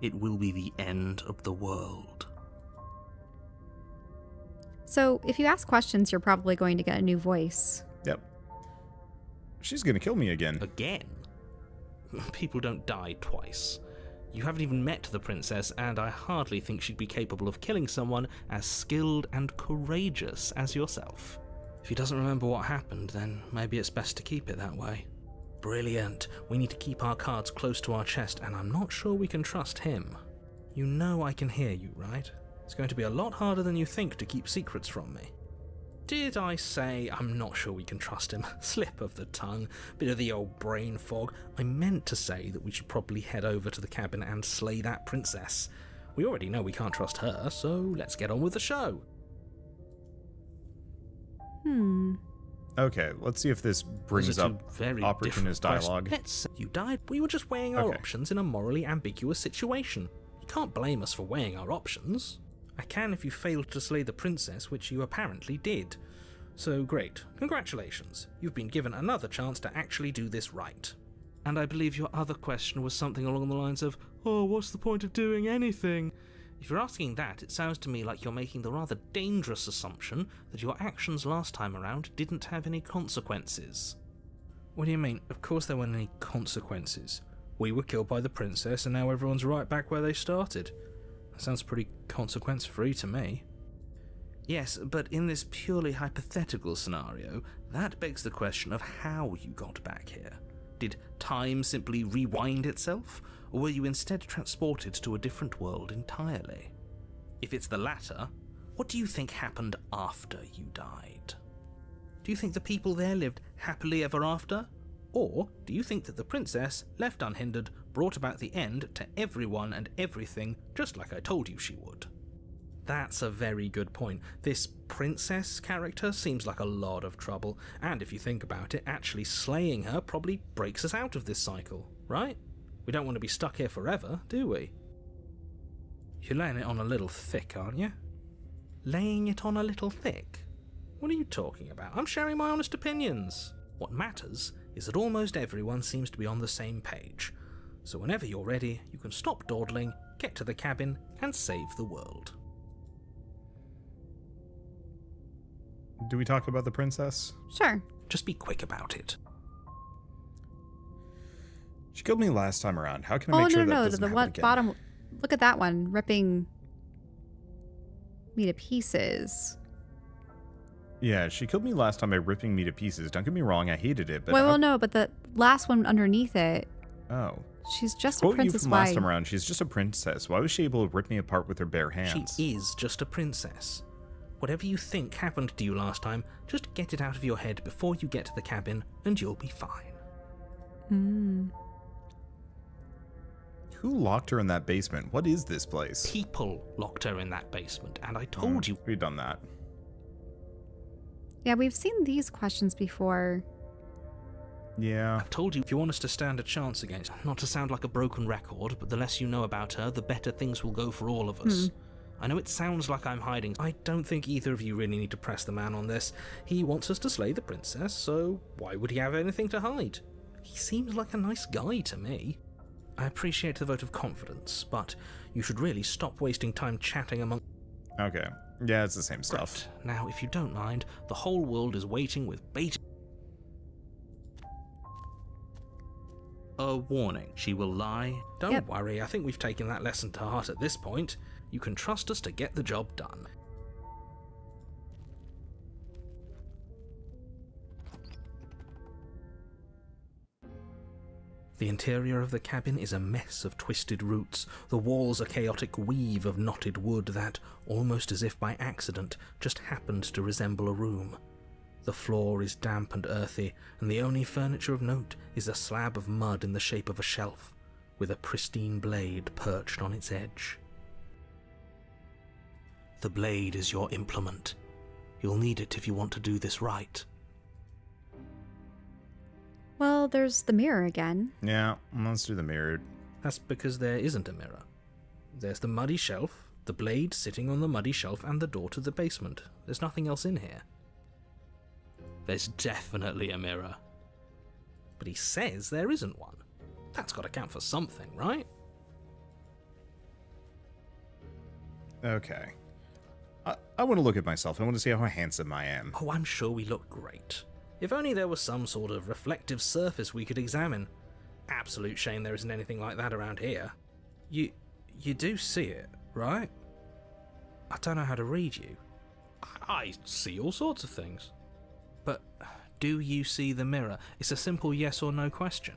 it will be the end of the world. So, if you ask questions, you're probably going to get a new voice. Yep. She's gonna kill me again. Again? People don't die twice. You haven't even met the princess, and I hardly think she'd be capable of killing someone as skilled and courageous as yourself. If he doesn't remember what happened, then maybe it's best to keep it that way. Brilliant. We need to keep our cards close to our chest, and I'm not sure we can trust him. You know I can hear you, right? It's going to be a lot harder than you think to keep secrets from me. Did I say I'm not sure we can trust him? Slip of the tongue, bit of the old brain fog. I meant to say that we should probably head over to the cabin and slay that princess. We already know we can't trust her, so let's get on with the show. Okay, let's see if this brings up opportunist dialogue. You died. We were just weighing our options in a morally ambiguous situation. You can't blame us for weighing our options. I can if you failed to slay the princess, which you apparently did. So great. Congratulations. You've been given another chance to actually do this right. And I believe your other question was something along the lines of, oh, what's the point of doing anything? If you're asking that, it sounds to me like you're making the rather dangerous assumption that your actions last time around didn't have any consequences. What do you mean? Of course there weren't any consequences. We were killed by the princess and now everyone's right back where they started. That sounds pretty consequence-free to me. Yes, but in this purely hypothetical scenario, that begs the question of how you got back here. Did time simply rewind itself, or were you instead transported to a different world entirely? If it's the latter, what do you think happened after you died? Do you think the people there lived happily ever after? Or do you think that the princess, left unhindered, brought about the end to everyone and everything just like I told you she would? That's a very good point. This princess character seems like a lot of trouble, and if you think about it, actually slaying her probably breaks us out of this cycle, right? We don't want to be stuck here forever, do we? You're laying it on a little thick, aren't you? Laying it on a little thick? What are you talking about? I'm sharing my honest opinions. What matters is that almost everyone seems to be on the same page. So whenever you're ready, you can stop dawdling, get to the cabin, and save the world. Do we talk about the princess? Sure. Just be quick about it. She killed me last time around. How can I make sure that doesn't happen again? Bottom. Look at that one, ripping me to pieces. Yeah, she killed me last time by ripping me to pieces. Don't get me wrong, I hated it. But Well, no, but the last one underneath it. Oh. She's just Quote a princess. You from last time around. She's just a princess. Why was she able to rip me apart with her bare hands? She is just a princess. Whatever you think happened to you last time, just get it out of your head before you get to the cabin, and you'll be fine. Who locked her in that basement? What is this place? People locked her in that basement, and I told you. We've done that. Yeah, we've seen these questions before. Yeah. I've told you if you want us to stand a chance against, not to sound like a broken record, but the less you know about her, the better things will go for all of us. I know it sounds like I'm hiding. I don't think either of you really need to press the man on this. He wants us to slay the princess, so why would he have anything to hide? He seems like a nice guy to me. I appreciate the vote of confidence, but you should really stop wasting time chatting among... Okay. Yeah, it's the same stuff. Great. Now, if you don't mind, the whole world is waiting with bated... A warning. She will lie. Don't worry, I think we've taken that lesson to heart at this point. You can trust us to get the job done. The interior of the cabin is a mess of twisted roots, the walls a chaotic weave of knotted wood that, almost as if by accident, just happened to resemble a room. The floor is damp and earthy, and the only furniture of note is a slab of mud in the shape of a shelf, with a pristine blade perched on its edge. The blade is your implement. You'll need it if you want to do this right. Well, there's the mirror again. Yeah, let's do the mirror. That's because there isn't a mirror. There's the muddy shelf, the blade sitting on the muddy shelf, and the door to the basement. There's nothing else in here. There's definitely a mirror. But he says there isn't one. That's got to count for something, right? Okay. I want to look at myself. I want to see how handsome I am. Oh, I'm sure we look great. If only there was some sort of reflective surface we could examine. Absolute shame there isn't anything like that around here. You do see it, right? I don't know how to read you. I see all sorts of things. But do you see the mirror? It's a simple yes or no question.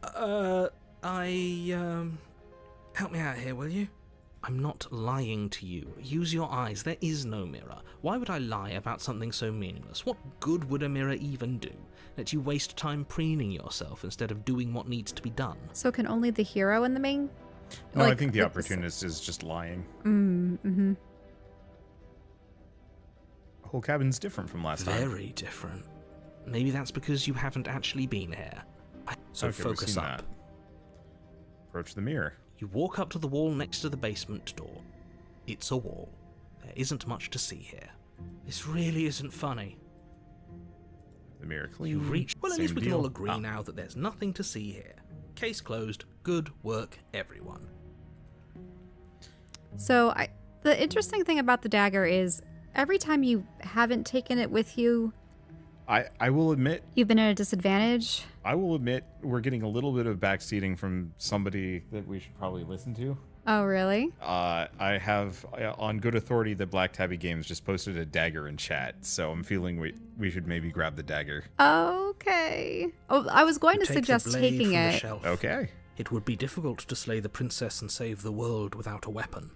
Help me out here, will you? I'm not lying to you. Use your eyes. There is no mirror. Why would I lie about something so meaningless? What good would a mirror even do? Let you waste time preening yourself instead of doing what needs to be done. So can only the hero and the main... No, I think the opportunist is just lying. Mm-hmm. The whole cabin's different from last time. Very different. Maybe that's because you haven't actually been here. So okay, focus up. That. Approach the mirror. You walk up to the wall next to the basement door. It's a wall. There isn't much to see here. This really isn't funny. The mirror clean. You reach... Well, at least we can deal. all agree now that there's nothing to see here. Case closed. Good work, everyone. So the interesting thing about the dagger is every time you haven't taken it with you, I will admit... you've been at a disadvantage. I will admit we're getting a little bit of backseating from somebody that we should probably listen to. Oh, really? I have, on good authority, that Black Tabby Games just posted a dagger in chat, so I'm feeling we should maybe grab the dagger. Okay. Oh, I was going to Take suggest the blade taking from the it. shelf. Okay. It would be difficult to slay the princess and save the world without a weapon.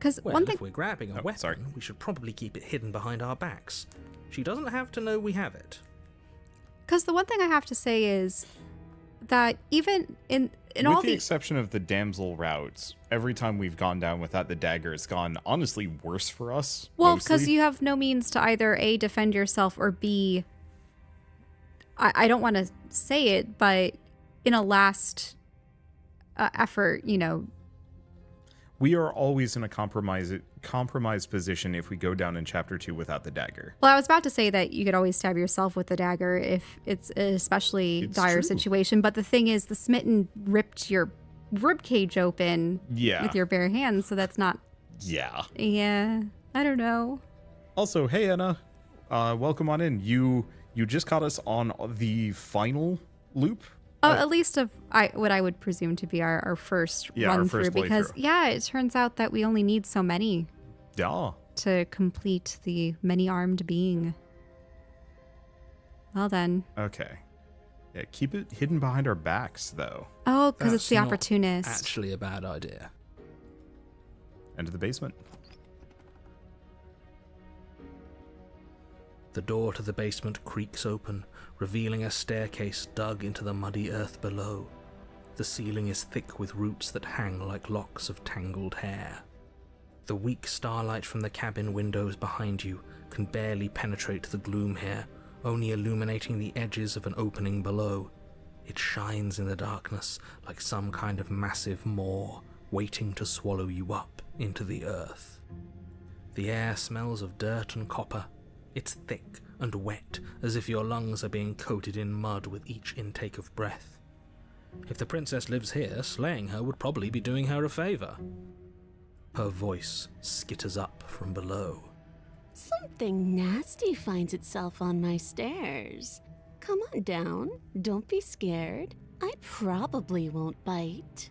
Because Well, one thing... if we're grabbing a weapon, sorry. we should probably keep it hidden behind our backs. She doesn't have to know we have it. Because the one thing I have to say is that even in With all the exception of the Damsel routes, every time we've gone down without the dagger, it's gone honestly worse for us. Well, because mostly. you have no means to either A, defend yourself, or B, I don't want to say it, but in a last effort, you know. We are always in a compromised position if we go down in Chapter 2 without the dagger. Well, I was about to say that you could always stab yourself with the dagger if it's an especially dire situation. But the thing is, the smitten ripped your ribcage open with your bare hands, so that's not... Yeah. Yeah, I don't know. Also, hey, Anna. Welcome on in. You just caught us on the final loop. Oh, at least of what I would presume to be our first run through, because it turns out that we only need so many to complete the many-armed being. Well then. Okay. Yeah, keep it hidden behind our backs, though. Oh, because it's the not opportunist. Actually, a bad idea. Into the basement. The door to the basement creaks open, revealing a staircase dug into the muddy earth below. The ceiling is thick with roots that hang like locks of tangled hair. The weak starlight from the cabin windows behind you can barely penetrate the gloom here, only illuminating the edges of an opening below. It shines in the darkness like some kind of massive maw waiting to swallow you up into the earth. The air smells of dirt and copper. It's thick and wet, as if your lungs are being coated in mud with each intake of breath. If the princess lives here, slaying her would probably be doing her a favor. Her voice skitters up from below. Something nasty finds itself on my stairs. Come on down. Don't be scared. I probably won't bite.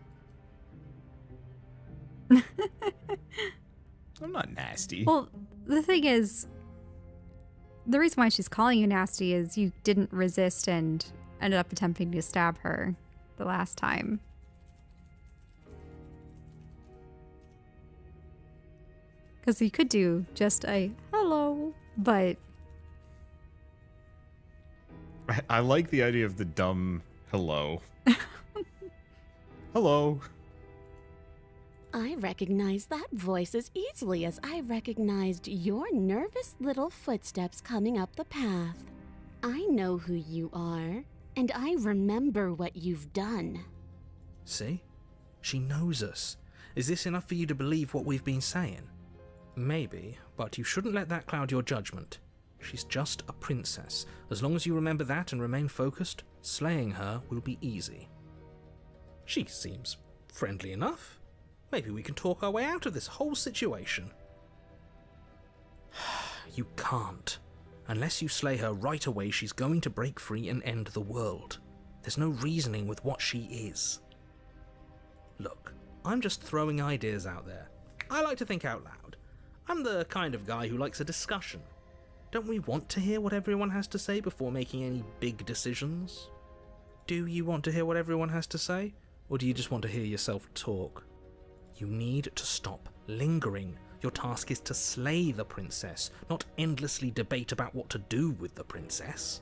I'm not nasty. Well, the thing is, the reason why she's calling you nasty is you didn't resist and ended up attempting to stab her the last time. Because you could do just a hello, but... I like the idea of the dumb hello. Hello. I recognize that voice as easily as I recognized your nervous little footsteps coming up the path. I know who you are, and I remember what you've done. See? She knows us. Is this enough for you to believe what we've been saying? Maybe, but you shouldn't let that cloud your judgment. She's just a princess. As long as you remember that and remain focused, slaying her will be easy. She seems friendly enough. Maybe we can talk our way out of this whole situation. You can't. Unless you slay her right away, she's going to break free and end the world. There's no reasoning with what she is. Look, I'm just throwing ideas out there. I like to think out loud. I'm the kind of guy who likes a discussion. Don't we want to hear what everyone has to say before making any big decisions? Do you want to hear what everyone has to say? Or do you just want to hear yourself talk? You need to stop lingering. Your task is to slay the princess, not endlessly debate about what to do with the princess.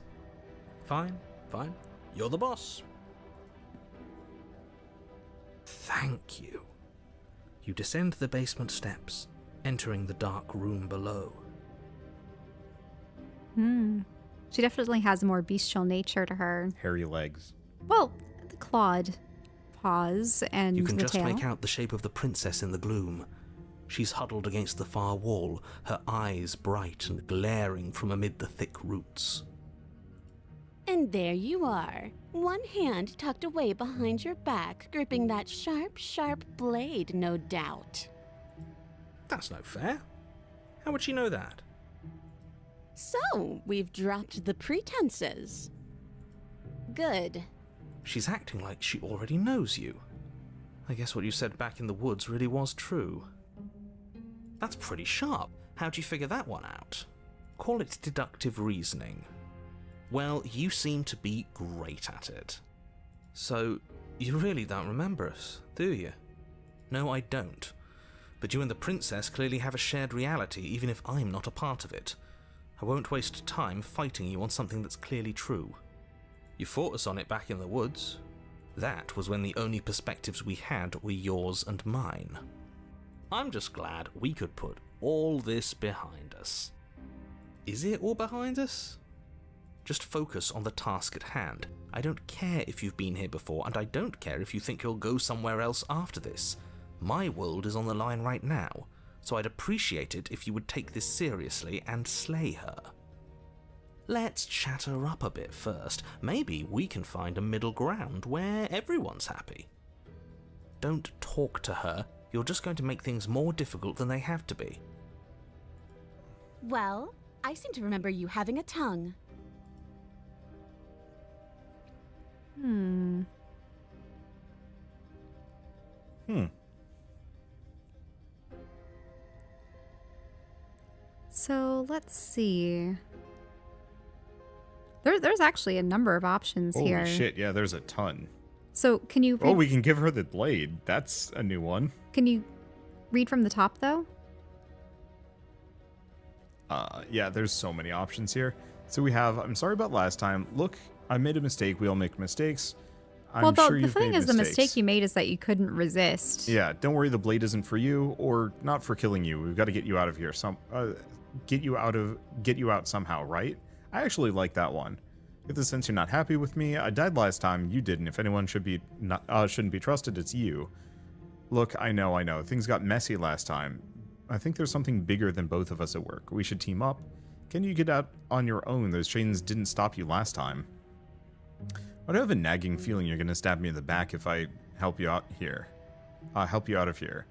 Fine, fine. You're the boss. Thank you. You descend the basement steps, entering the dark room below. She definitely has a more bestial nature to her. Hairy legs. Well, the clawed paws and You can the just tail. make out the shape of the princess in the gloom. She's huddled against the far wall, her eyes bright and glaring from amid the thick roots. And there you are, one hand tucked away behind your back, gripping that sharp, sharp blade, no doubt. That's no fair. How would she know that? So, we've dropped the pretenses. Good. She's acting like she already knows you. I guess what you said back in the woods really was true. That's pretty sharp. How'd you figure that one out? Call it deductive reasoning. Well, you seem to be great at it. So, you really don't remember us, do you? No, I don't. But you and the princess clearly have a shared reality, even if I'm not a part of it. I won't waste time fighting you on something that's clearly true. You fought us on it back in the woods. That was when the only perspectives we had were yours and mine. I'm just glad we could put all this behind us. Is it all behind us? Just focus on the task at hand. I don't care if you've been here before, and I don't care if you think you'll go somewhere else after this. My world is on the line right now, so I'd appreciate it if you would take this seriously and slay her. Let's chat her up a bit first. Maybe we can find a middle ground where everyone's happy. Don't talk to her. You're just going to make things more difficult than they have to be. Well, I seem to remember you having a tongue. So let's see. There's actually a number of options Holy here. shit, yeah, there's a ton. So can you Oh, read, we can give her the blade. That's a new one. can you read from the top though? Yeah, there's so many options here. So we have, I'm sorry about last time. Look, I made a mistake. We all make mistakes. I'm Well, sure the you've thing made is, the mistakes. mistake you made is that you couldn't resist. Yeah, don't worry, the blade isn't for you, or not for killing you. We've got to get you out of here. Get you out somehow, right? I actually like that one. Get the sense you're not happy with me. I died last time. You didn't. If anyone shouldn't be trusted, it's you. Look, I know. Things got messy last time. I think there's something bigger than both of us at work. We should team up. Can you get out on your own? Those chains didn't stop you last time. I have a nagging feeling you're gonna stab me in the back if I help you out here. Help you out of here.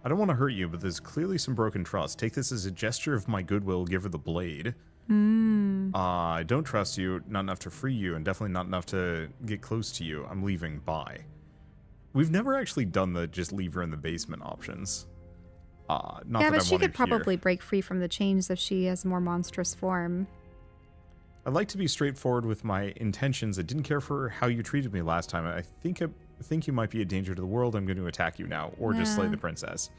I don't want to hurt you, but there's clearly some broken trust. Take this as a gesture of my goodwill. Give her the blade. I don't trust you, not enough to free you, and definitely not enough to get close to you. I'm leaving. Bye. We've never actually done the just leave her in the basement options. Not Yeah, that but I she want could to hear. probably break free from the chains if she has a more monstrous form. I'd like to be straightforward with my intentions. I didn't care for how you treated me last time. I think you might be a danger to the world. I'm going to attack you now, or just slay the princess.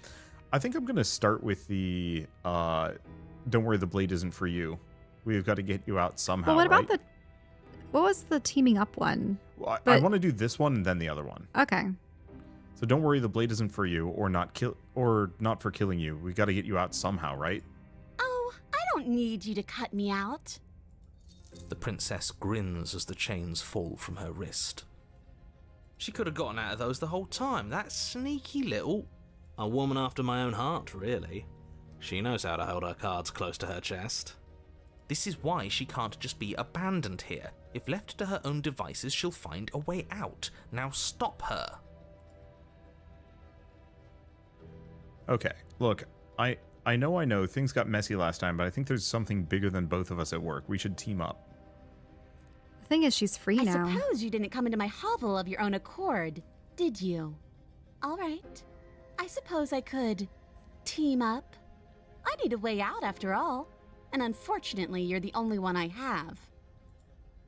I think I'm going to start with the don't worry, the blade isn't for you. We've got to get you out somehow. Well, what about right? what was the teaming up one? Well, I want to do this one and then the other one. Okay. So don't worry, the blade isn't for you, or not for killing you. We've got to get you out somehow, right? Oh, I don't need you to cut me out. The princess grins as the chains fall from her wrist. She could have gotten out of those the whole time. That sneaky little... A woman after my own heart, really. She knows how to hold her cards close to her chest. This is why she can't just be abandoned here. If left to her own devices, she'll find a way out. Now stop her. Okay, look, I know things got messy last time, but I think there's something bigger than both of us at work. We should team up. The thing is, she's free I now. suppose you didn't come into my hovel of your own accord, did you? All right. I suppose I could team up. I need a way out after all, and unfortunately, you're the only one I have.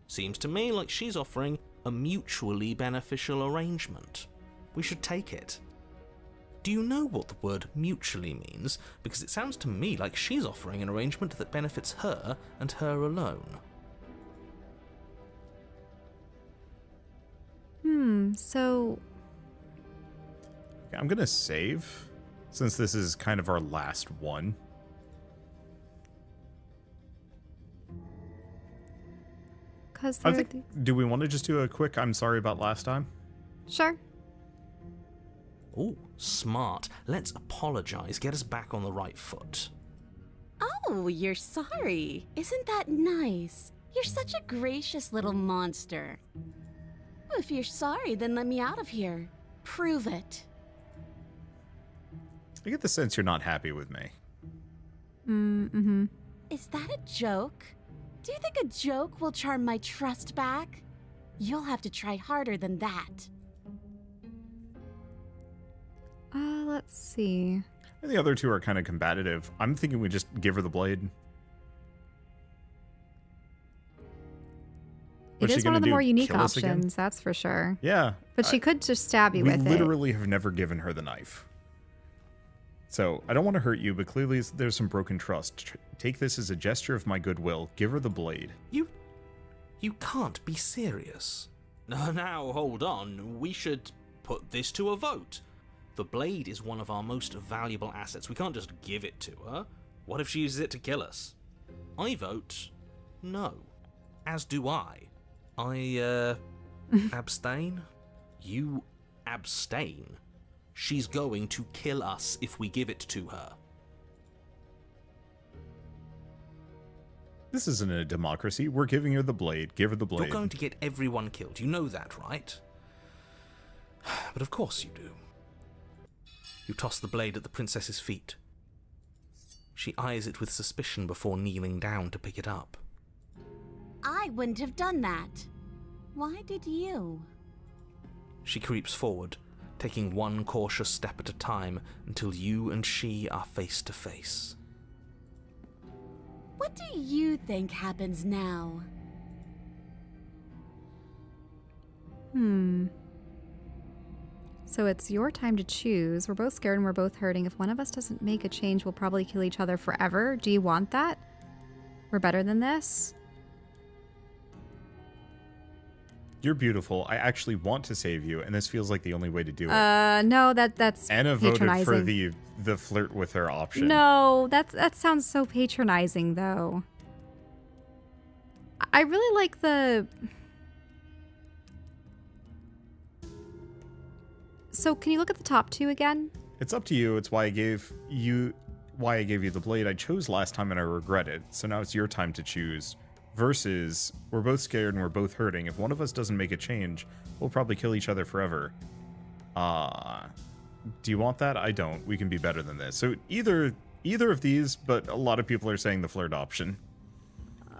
Seems to me like she's offering a mutually beneficial arrangement. We should take it. Do you know what the word mutually means? Because it sounds to me like she's offering an arrangement that benefits her and her alone. So... Okay, I'm going to save, since this is kind of our last one. Because I think, do we want to just do a quick I'm sorry about last time? Sure. Oh, smart. Let's apologize, get us back on the right foot. Oh, you're sorry. Isn't that nice? You're such a gracious little monster. If you're sorry, then let me out of here. Prove it. I get the sense you're not happy with me. Mm-hmm. Is that a joke? Do you think a joke will charm my trust back? You'll have to try harder than that. Let's see. And the other two are kind of combative. I'm thinking we just give her the blade. It is one of the more unique options, that's for sure. Yeah. But she could just stab you with it. We literally have never given her the knife. So, I don't want to hurt you, but clearly there's some broken trust. Take this as a gesture of my goodwill. Give her the blade. You can't be serious. Now, hold on. We should put this to a vote. The blade is one of our most valuable assets. We can't just give it to her. What if she uses it to kill us? I vote no. As do I. I abstain. You abstain. She's going to kill us if we give it to her. This isn't a democracy. We're giving her the blade. Give her the blade. You're going to get everyone killed. You know that, right? But of course you do. You toss the blade at the princess's feet. She eyes it with suspicion before kneeling down to pick it up. I wouldn't have done that. Why did you? She creeps forward, taking one cautious step at a time until you and she are face to face. What do you think happens now? So it's your time to choose. We're both scared and we're both hurting. If one of us doesn't make a change, we'll probably kill each other forever. Do you want that? We're better than this? You're beautiful. I actually want to save you, and this feels like the only way to do it. No, that's Anna patronizing. voted for the flirt with her option. No, that sounds so patronizing, though. I really like the... So, can you look at the top two again? It's up to you. It's why I gave you the blade I chose last time and I regret it. So now it's your time to choose. Versus, we're both scared and we're both hurting. If one of us doesn't make a change, we'll probably kill each other forever. Do you want that? I don't. We can be better than this. So either of these, but a lot of people are saying the flirt option.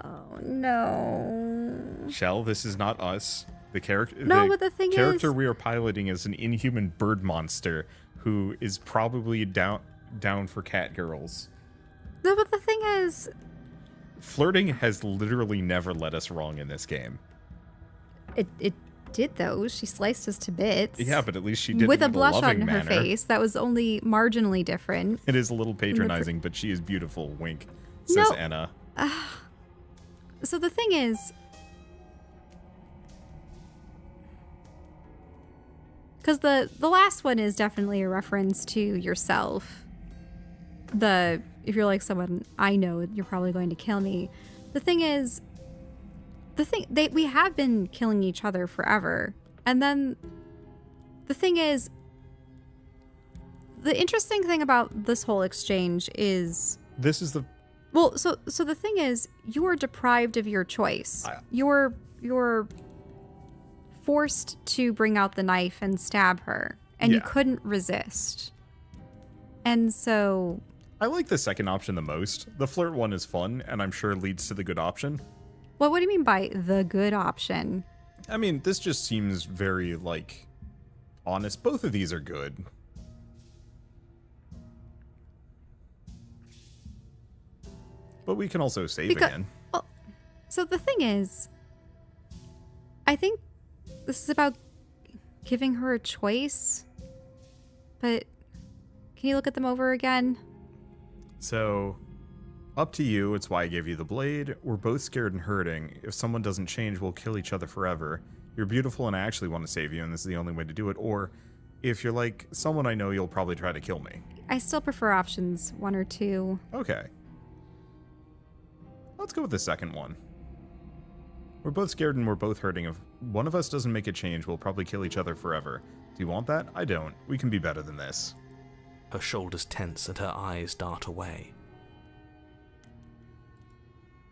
Oh, no. Shell, this is not us. The character but the thing character is... we are piloting is an inhuman bird monster who is probably down for cat girls. No, but the thing is... Flirting has literally never led us wrong in this game. It did, though. She sliced us to bits. Yeah, but at least she did with it a in blush loving on her manner. face. That was only marginally different. It is a little patronizing, but she is beautiful. Wink, says Anna. So the thing is... Because the last one is definitely a reference to yourself. If you're like someone I know, you're probably going to kill me. The thing is, we have been killing each other forever. And then the thing is, the interesting thing about this whole exchange is... This is the... Well, so the thing is, you are deprived of your choice. You're forced to bring out the knife and stab her, and you couldn't resist. And so... I like the second option the most. The flirt one is fun, and I'm sure leads to the good option. Well, what do you mean by the good option? I mean, this just seems very, honest. Both of these are good. But we can also save again. Well, so the thing is, I think this is about giving her a choice. But can you look at them over again? So, up to you. It's why I gave you the blade. We're both scared and hurting. If someone doesn't change, we'll kill each other forever. You're beautiful and I actually want to save you, and this is the only way to do it. Or, if you're like someone I know, you'll probably try to kill me. I still prefer options 1 or 2. Okay. Let's go with the second one. We're both scared and we're both hurting. If one of us doesn't make a change, we'll probably kill each other forever. Do you want that? I don't. We can be better than this. Her shoulders tense and her eyes dart away.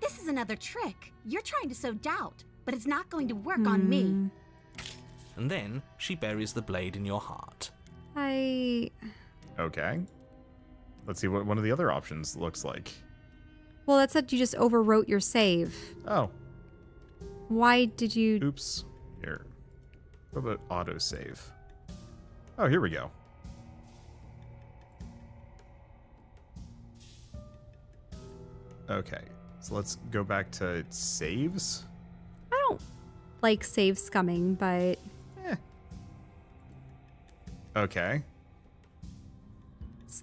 This is another trick. You're trying to sow doubt, but it's not going to work on me. And then she buries the blade in your heart. Okay. Let's see what one of the other options looks like. Well, that said you just overwrote your save. Oh. Why did you... Oops. Here. What about autosave? Oh, here we go. Okay. So let's go back to saves. I don't like save scumming, but... Okay.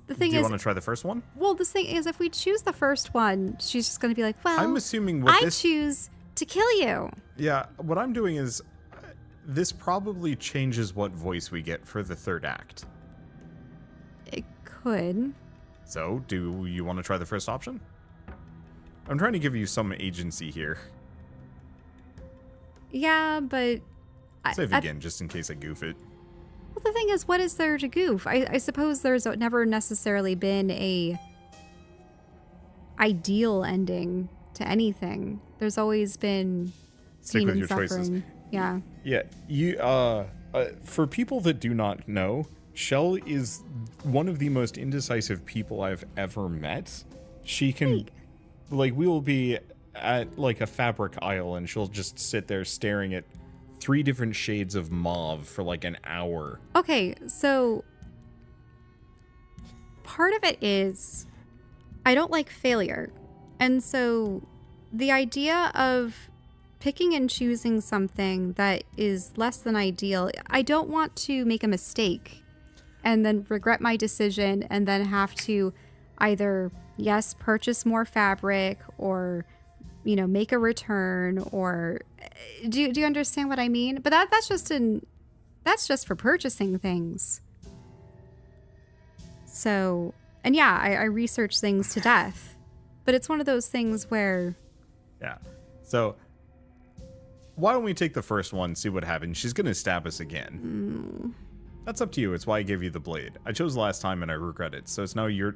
The thing Do you is, want to try the first one? Well, the thing is, if we choose the first one, she's just going to be like, well, I'm assuming I choose to kill you. Yeah, what I'm doing is, this probably changes what voice we get for the third act. It could. So, do you want to try the first option? I'm trying to give you some agency here. Yeah, but... Save again, just in case I goof it. Well, the thing is, what is there to goof? I suppose there's never necessarily been a ideal ending to anything. There's always been pain and suffering. Choices. Yeah. Yeah. You. For people that do not know, Shell is one of the most indecisive people I've ever met. She can, we will be at a fabric aisle and she'll just sit there staring at 3 different shades of mauve for an hour. Okay, so part of it is I don't like failure. And so the idea of picking and choosing something that is less than ideal, I don't want to make a mistake and then regret my decision and then have to either, yes, purchase more fabric or make a return, or do you understand what I mean? But that's just for purchasing things. So, and yeah, I research things to death, but it's one of those things where... Yeah. So, why don't we take the first one, see what happens? She's going to stab us again. That's up to you. It's why I gave you the blade. I chose last time and I regret it, so it's now your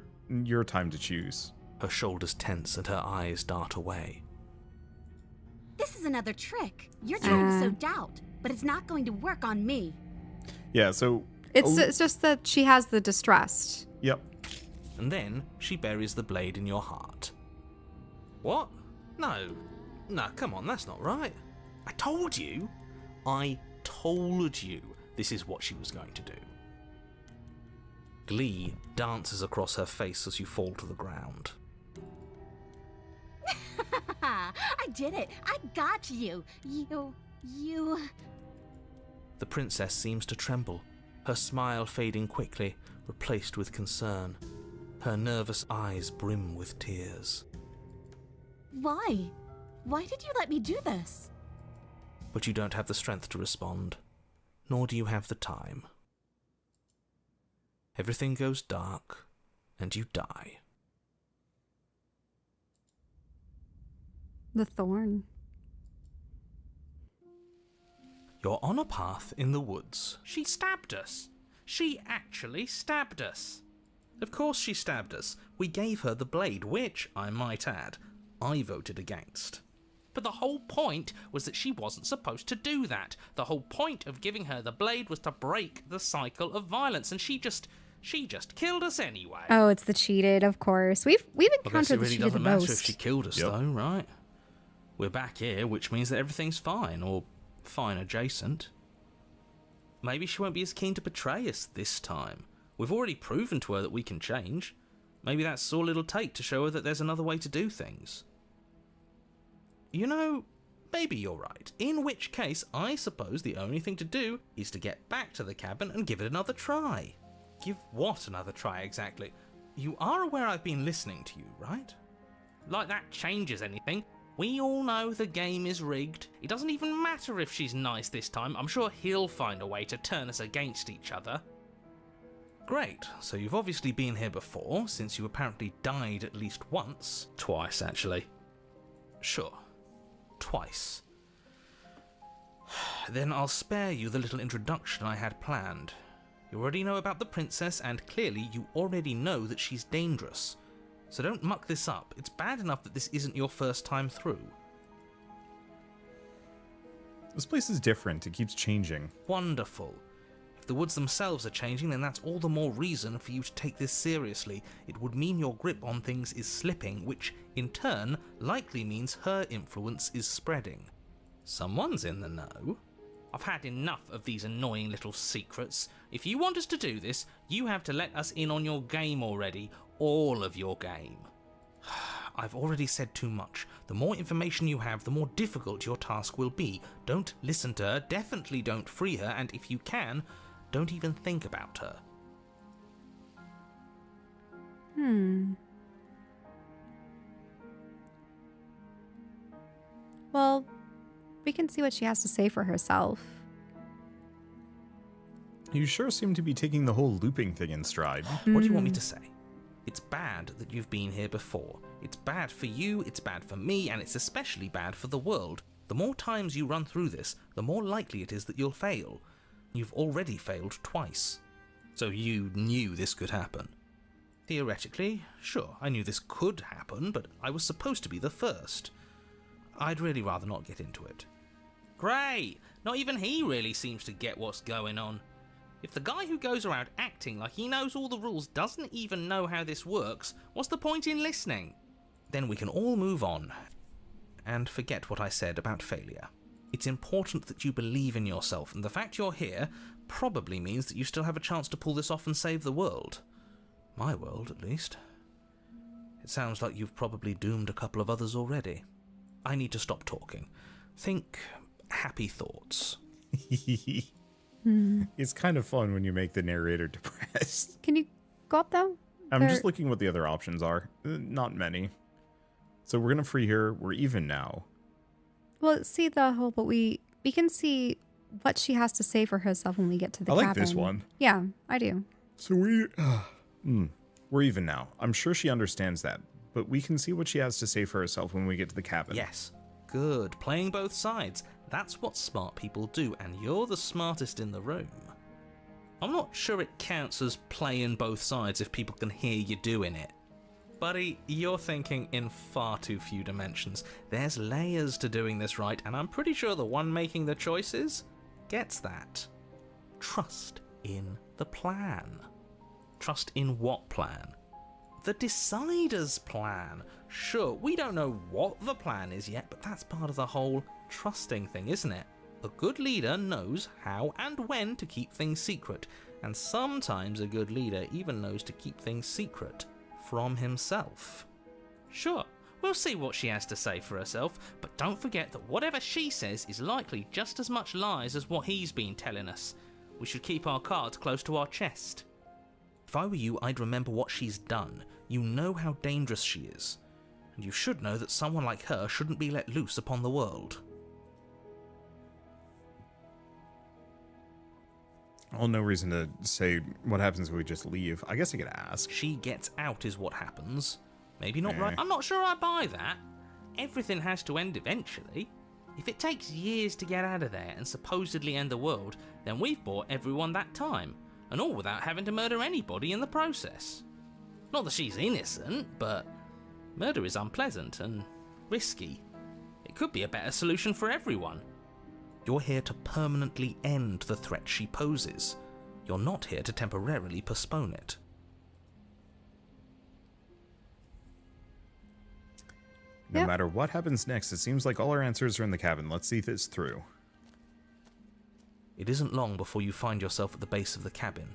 time to choose. Her shoulders tense and her eyes dart away. This is another trick. You're trying to sow doubt, but it's not going to work on me. Yeah, so... It's just that she has the distrust. Yep. And then she buries the blade in your heart. What? No, come on, that's not right. I told you this is what she was going to do. Glee dances across her face as you fall to the ground. I did it. I got you. You... The princess seems to tremble, her smile fading quickly, replaced with concern. Her nervous eyes brim with tears. Why? Why did you let me do this? But you don't have the strength to respond, nor do you have the time. Everything goes dark, and you die. The Thorn. You're on a path in the woods. She stabbed us. She actually stabbed us. Of course she stabbed us. We gave her the blade, which, I might add, I voted against. But the whole point was that she wasn't supposed to do that. The whole point of giving her the blade was to break the cycle of violence, and she just killed us anyway. Oh, it's the cheated, of course. We've encountered the cheated the most. It really doesn't matter if she killed us, though, right? We're back here, which means that everything's fine, or fine adjacent. Maybe she won't be as keen to betray us this time. We've already proven to her that we can change. Maybe that's all it'll take to show her that there's another way to do things. You know, maybe you're right. In which case, I suppose the only thing to do is to get back to the cabin and give it another try. Give what another try, exactly? You are aware I've been listening to you, right? Like that changes anything. We all know the game is rigged. It doesn't even matter if she's nice this time. I'm sure he'll find a way to turn us against each other. Great, so you've obviously been here before, since you apparently died at least once. Twice, actually. Sure. Twice. Then I'll spare you the little introduction I had planned. You already know about the princess, and clearly you already know that she's dangerous. So don't muck this up. It's bad enough that this isn't your first time through. This place is different. It keeps changing. Wonderful. If the woods themselves are changing, then that's all the more reason for you to take this seriously. It would mean your grip on things is slipping, which, in turn, likely means her influence is spreading. Someone's in the know. I've had enough of these annoying little secrets. If you want us to do this, you have to let us in on your game already. All of your game. I've already said too much. The more information you have, the more difficult your task will be. Don't listen to her, definitely don't free her, and if you can, don't even think about her. Well, we can see what she has to say for herself. You sure seem to be taking the whole looping thing in stride. What do you want me to say? It's bad that you've been here before. It's bad for you, it's bad for me, and it's especially bad for the world. The more times you run through this, the more likely it is that you'll fail. You've already failed twice. So you knew this could happen. Theoretically, sure, I knew this could happen, but I was supposed to be the first. I'd really rather not get into it. Great! Not even he really seems to get what's going on. If the guy who goes around acting like he knows all the rules doesn't even know how this works, what's the point in listening? Then we can all move on and forget what I said about failure. It's important that you believe in yourself, and the fact you're here probably means that you still have a chance to pull this off and save the world. My world, at least. It sounds like you've probably doomed a couple of others already. I need to stop talking. Think happy thoughts. It's kind of fun when you make the narrator depressed. Can you go up though? I'm just looking what the other options are. Not many. So we're gonna free her. We're even now. Well, see the whole, but we can see what she has to say for herself when we get to the cabin. I like this one. Yeah, I do. So we're even now. I'm sure she understands that, but we can see what she has to say for herself when we get to the cabin. Yes. Good. Playing both sides. That's what smart people do, and you're the smartest in the room. I'm not sure it counts as playing both sides if people can hear you doing it. Buddy, you're thinking in far too few dimensions. There's layers to doing this right, and I'm pretty sure the one making the choices gets that. Trust in the plan. Trust in what plan? The Decider's plan. Sure, we don't know what the plan is yet, but that's part of the whole trusting thing, isn't it? A good leader knows how and when to keep things secret, and sometimes a good leader even knows to keep things secret from himself. Sure, we'll see what she has to say for herself, but don't forget that whatever she says is likely just as much lies as what he's been telling us. We should keep our cards close to our chest. If I were you, I'd remember what she's done. You know how dangerous she is, and you should know that someone like her shouldn't be let loose upon the world. Well, no reason to say what happens if we just leave. I guess I could ask. She gets out is what happens. Maybe not right. I'm not sure I buy that. Everything has to end eventually. If it takes years to get out of there and supposedly end the world, then we've bought everyone that time, and all without having to murder anybody in the process. Not that she's innocent, but murder is unpleasant and risky. It could be a better solution for everyone. You're here to permanently end the threat she poses. You're not here to temporarily postpone it. No matter what happens next, it seems like all our answers are in the cabin. Let's see this through. It isn't long before you find yourself at the base of the cabin.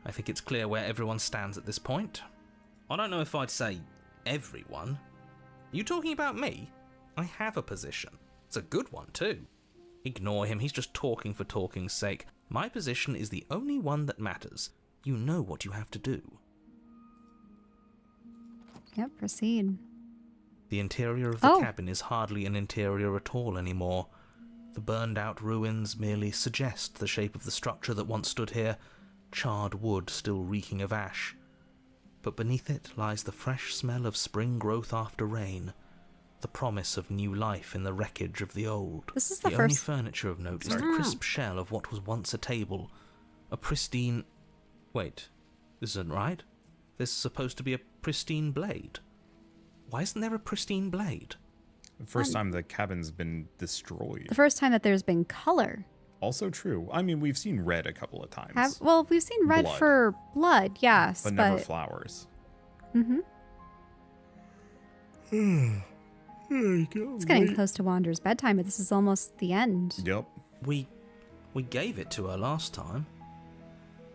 I think it's clear where everyone stands at this point. I don't know if I'd say everyone. Are you talking about me? I have a position. It's a good one too. Ignore him, he's just talking for talking's sake. My position is the only one that matters. You know what you have to do. Yep, proceed. The interior of the cabin is hardly an interior at all anymore. The burned out ruins merely suggest the shape of the structure that once stood here, charred wood still reeking of ash. But beneath it lies the fresh smell of spring growth after rain, the promise of new life in the wreckage of the old. This is the only furniture of note is the crisp shell of what was once a table, a pristine... Wait, this isn't right? There's supposed to be a pristine blade. Why isn't there a pristine blade? The first time the cabin's been destroyed. The first time that there's been color. Also true. I mean, we've seen red a couple of times. Well, we've seen red for blood, yes. But never flowers. Mm-hmm. It's getting close to Wander's bedtime, but this is almost the end. Yep. We gave it to her last time.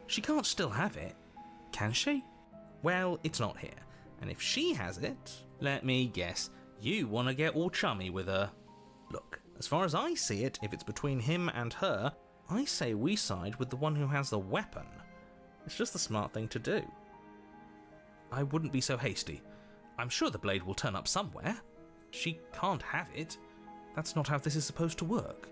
She can't still have it, can she? Well, it's not here. And if she has it, let me guess, you want to get all chummy with her. Look, as far as I see it, if it's between him and her, I say we side with the one who has the weapon. It's just the smart thing to do. I wouldn't be so hasty. I'm sure the blade will turn up somewhere. She can't have it. That's not how this is supposed to work.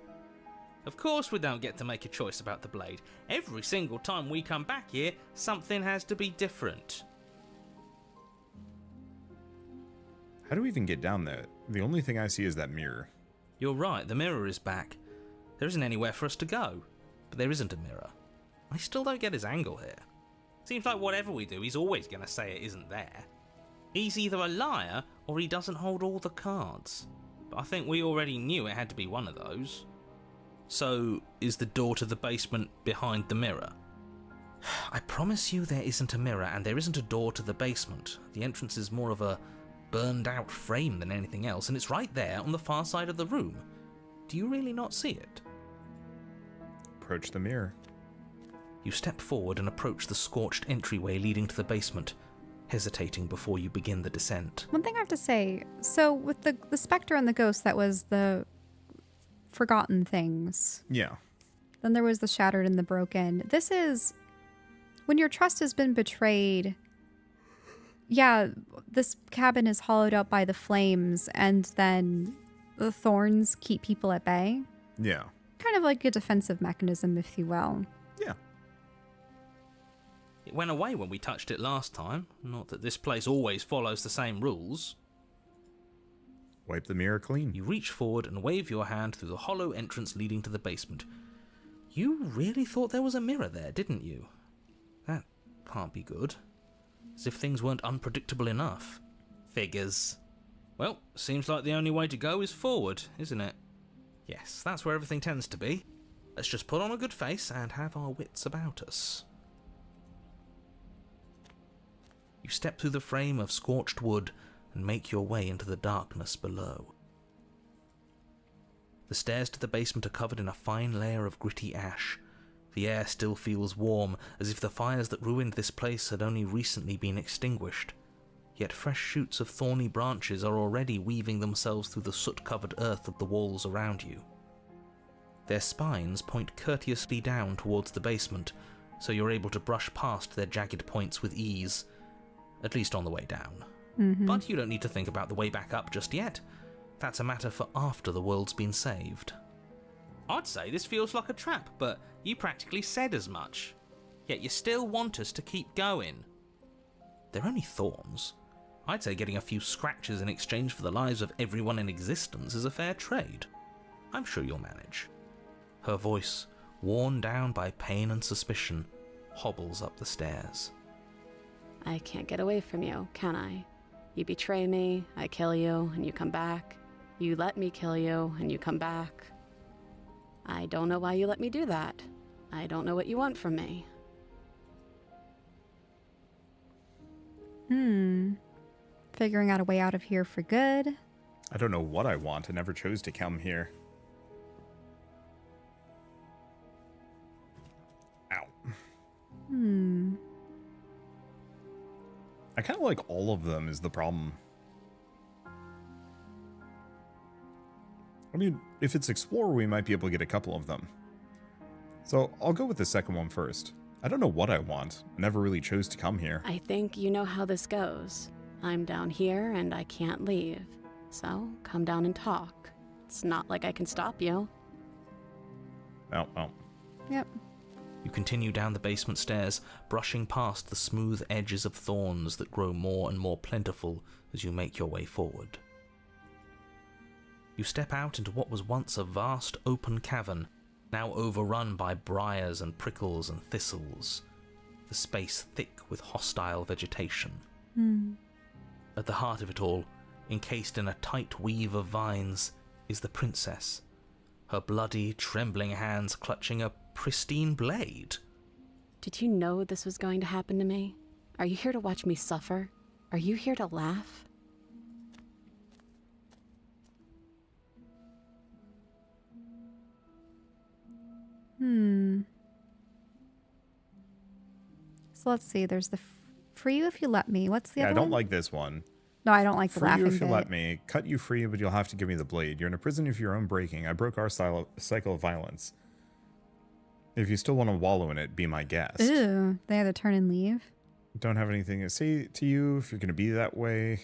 Of course we don't get to make a choice about the blade. Every single time we come back here, something has to be different. How do we even get down there? The only thing I see is that mirror. You're right, the mirror is back. There isn't anywhere for us to go. But there isn't a mirror. I still don't get his angle here. Seems like whatever we do, he's always going to say it isn't there. He's either a liar, or he doesn't hold all the cards. But I think we already knew it had to be one of those. So, is the door to the basement behind the mirror? I promise you there isn't a mirror, and there isn't a door to the basement. The entrance is more of a burned out frame than anything else, and it's right there on the far side of the room. Do you really not see it? Approach the mirror. You step forward and approach the scorched entryway leading to the basement, hesitating before you begin the descent. One thing I have to say, so with the Specter and the Ghost, that was the forgotten things. Yeah. Then there was the shattered and the broken. This is when your trust has been betrayed. Yeah, this cabin is hollowed out by the flames, and then the thorns keep people at bay. Yeah. Kind of like a defensive mechanism, if you will. Yeah. It went away when we touched it last time. Not that this place always follows the same rules. Wipe the mirror clean. You reach forward and wave your hand through the hollow entrance leading to the basement. You really thought there was a mirror there, didn't you? That can't be good. As if things weren't unpredictable enough. Figures. Well, seems like the only way to go is forward, isn't it? Yes, that's where everything tends to be. Let's just put on a good face and have our wits about us. You step through the frame of scorched wood and make your way into the darkness below. The stairs to the basement are covered in a fine layer of gritty ash. The air still feels warm, as if the fires that ruined this place had only recently been extinguished. Yet fresh shoots of thorny branches are already weaving themselves through the soot-covered earth of the walls around you. Their spines point courteously down towards the basement, so you're able to brush past their jagged points with ease, at least on the way down. But you don't need to think about the way back up just yet. That's a matter for after the world's been saved. I'd say this feels like a trap, but you practically said as much. Yet you still want us to keep going. They're only thorns. I'd say getting a few scratches in exchange for the lives of everyone in existence is a fair trade. I'm sure you'll manage. Her voice, worn down by pain and suspicion, hobbles up the stairs. I can't get away from you, can I? You betray me, I kill you, and you come back. You let me kill you, and you come back. I don't know why you let me do that. I don't know what you want from me. Figuring out a way out of here for good. I don't know what I want. I never chose to come here. Ow. I kind of like all of them is the problem. I mean, if it's Explorer, we might be able to get a couple of them. So I'll go with the second one first. I don't know what I want. I never really chose to come here. I think you know how this goes. I'm down here and I can't leave. So come down and talk. It's not like I can stop you. Oh. Yep. You continue down the basement stairs, brushing past the smooth edges of thorns that grow more and more plentiful as you make your way forward. You step out into what was once a vast open cavern, now overrun by briars and prickles and thistles, the space thick with hostile vegetation. At the heart of it all, encased in a tight weave of vines, is the princess, her bloody, trembling hands clutching a pristine blade. Did you know this was going to happen to me? Are you here to watch me suffer? Are you here to laugh? So let's see. There's the free you if you let me. What's the other I one? don't like this one. No, I don't like the Free laughing you if you bit. let me. Cut you free, but you'll have to give me the blade. You're in a prison of your own breaking. I broke our cycle of violence. If you still want to wallow in it, be my guest. Ooh, they either turn and leave. Don't have anything to say to you. If you're going to be that way,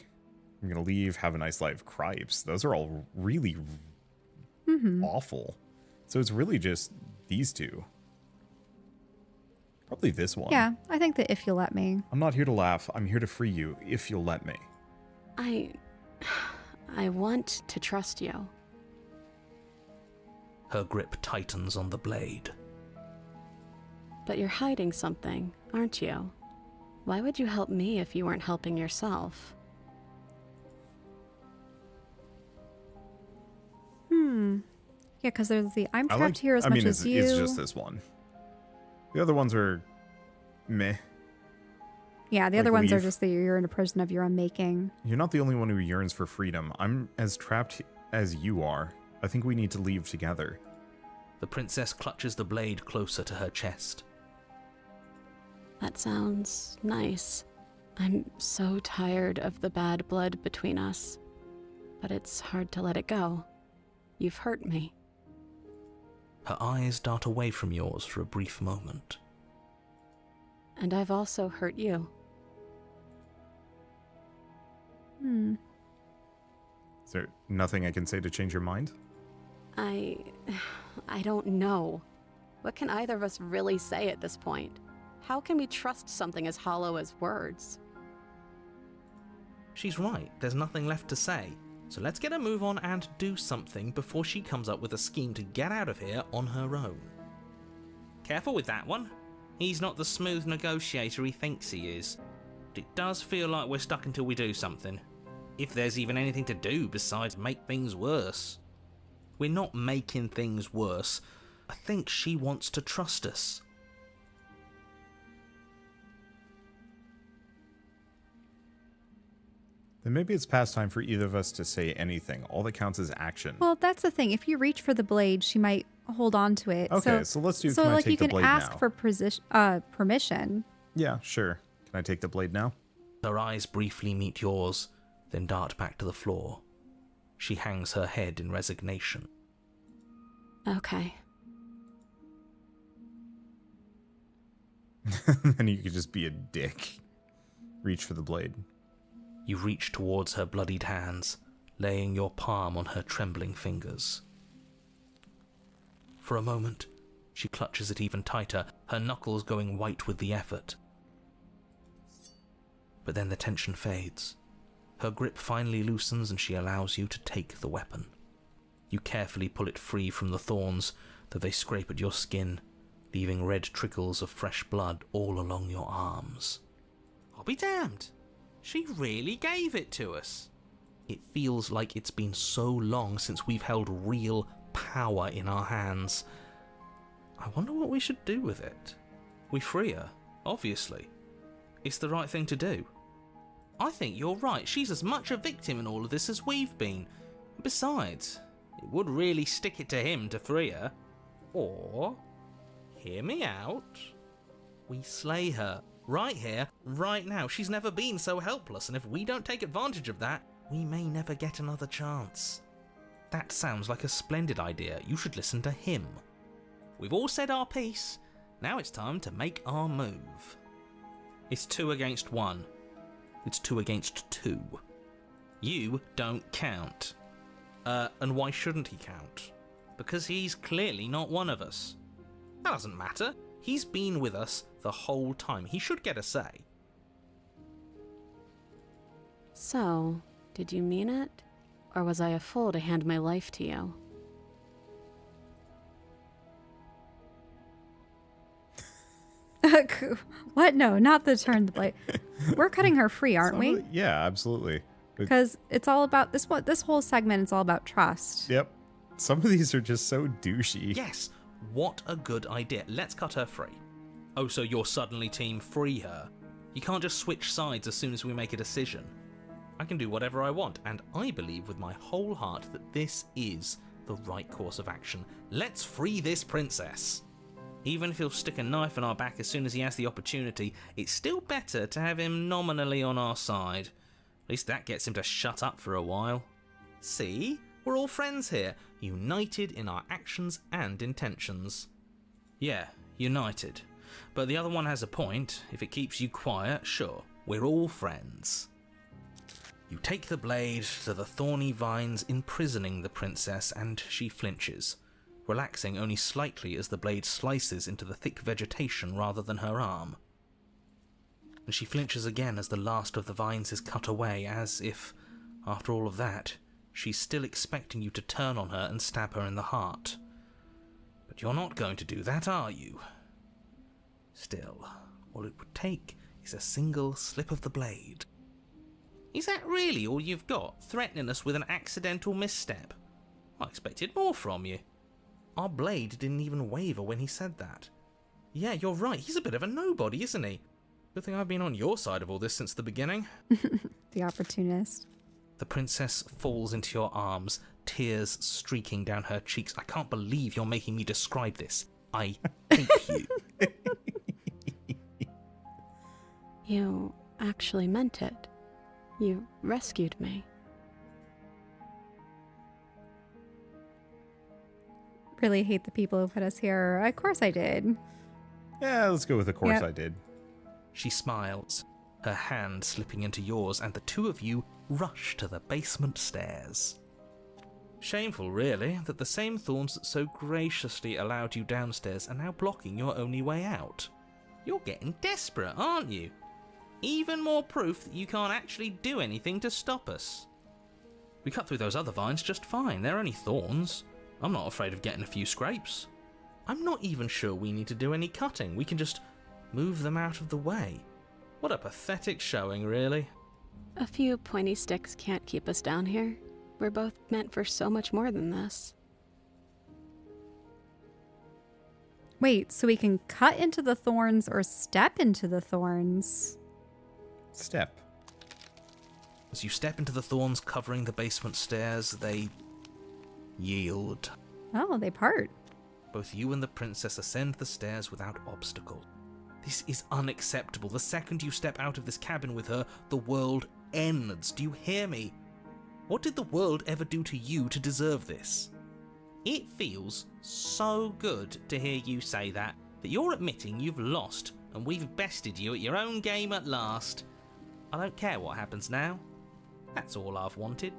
I'm going to leave. Have a nice life. Cripes. Those are all really awful. So it's really just these two. Probably this one. Yeah, I think that if you let me. I'm not here to laugh. I'm here to free you if you'll let me. I want to trust you. Her grip tightens on the blade. But you're hiding something, aren't you? Why would you help me if you weren't helping yourself? Yeah, because there's the I'm trapped here as much as you. It's just this one. The other ones are meh. Yeah, the Like other ones are leave. just that you're in a prison of your own making. You're not the only one who yearns for freedom. I'm as trapped as you are. I think we need to leave together. The princess clutches the blade closer to her chest. That sounds nice. I'm so tired of the bad blood between us. But it's hard to let it go. You've hurt me. Her eyes dart away from yours for a brief moment. And I've also hurt you. Is there nothing I can say to change your mind? I don't know. What can either of us really say at this point? How can we trust something as hollow as words? She's right, there's nothing left to say. So let's get a move on and do something before she comes up with a scheme to get out of here on her own. Careful with that one. He's not the smooth negotiator he thinks he is. But it does feel like we're stuck until we do something. If there's even anything to do besides make things worse. We're not making things worse. I think she wants to trust us. Then maybe it's past time for either of us to say anything. All that counts is action. Well, that's the thing. If you reach for the blade, she might hold on to it. Okay, so let's do. So, can I like, take you the can blade ask now? for permission. Yeah, sure. Can I take the blade now? Her eyes briefly meet yours, then dart back to the floor. She hangs her head in resignation. Okay. Then you could just be a dick. Reach for the blade. You reach towards her bloodied hands, laying your palm on her trembling fingers. For a moment, she clutches it even tighter, her knuckles going white with the effort. But then the tension fades. Her grip finally loosens and she allows you to take the weapon. You carefully pull it free from the thorns, though they scrape at your skin, leaving red trickles of fresh blood all along your arms. I'll be damned. She really gave it to us. It feels like it's been so long since we've held real power in our hands. I wonder what we should do with it. We free her, obviously. It's the right thing to do. I think you're right. She's as much a victim in all of this as we've been. Besides, it would really stick it to him to free her. Or, hear me out, we slay her. Right here, right now. She's never been so helpless, and if we don't take advantage of that, we may never get another chance. That sounds like a splendid idea. You should listen to him. We've all said our piece. Now it's time to make our move. It's 2 against 1. It's 2 against 2. You don't count. And why shouldn't he count? Because he's clearly not one of us. That doesn't matter. He's been with us the whole time. He should get a say. So, did you mean it? Or was I a fool to hand my life to you? What? No, not the turn the blade. We're cutting her free, aren't we? Yeah, absolutely. Because it's all about this whole segment is all about trust. Yep. Some of these are just so douchey. Yes. What a good idea. Let's cut her free. Oh, so you're suddenly team free her? You can't just switch sides as soon as we make a decision. I can do whatever I want, and I believe with my whole heart that this is the right course of action. Let's free this princess. Even if he'll stick a knife in our back as soon as he has the opportunity, it's still better to have him nominally on our side. At least that gets him to shut up for a while. See? We're all friends here, united in our actions and intentions. Yeah, united. But the other one has a point. If it keeps you quiet, sure, we're all friends. You take the blade to the thorny vines imprisoning the princess, and she flinches, relaxing only slightly as the blade slices into the thick vegetation rather than her arm. And she flinches again as the last of the vines is cut away, as if, after all of that, she's still expecting you to turn on her and stab her in the heart. But you're not going to do that, are you? Still, all it would take is a single slip of the blade. Is that really all you've got, threatening us with an accidental misstep? I expected more from you. Our blade didn't even waver when he said that. Yeah, you're right, he's a bit of a nobody, isn't he? Good thing I've been on your side of all this since the beginning. The opportunist. The princess falls into your arms, tears streaking down her cheeks. I can't believe you're making me describe this. I hate you. You actually meant it. You rescued me. Really hate the people who put us here. Of course I did. Yeah, let's go with of course I did. She smiles, her hand slipping into yours, and the two of you rush to the basement stairs. Shameful, really, that the same thorns that so graciously allowed you downstairs are now blocking your only way out. You're getting desperate, aren't you? Even more proof that you can't actually do anything to stop us. We cut through those other vines just fine. They're only thorns. I'm not afraid of getting a few scrapes. I'm not even sure we need to do any cutting. We can just move them out of the way. What a pathetic showing, really. A few pointy sticks can't keep us down here. We're both meant for so much more than this. Wait, so we can cut into the thorns or step into the thorns? Step. As you step into the thorns covering the basement stairs, they yield. Oh, they part. Both you and the princess ascend the stairs without obstacle. This is unacceptable. The second you step out of this cabin with her, the world ends. Do you hear me? What did the world ever do to you to deserve this? It feels so good to hear you say that you're admitting you've lost and we've bested you at your own game at last. I don't care what happens now. That's all I've wanted.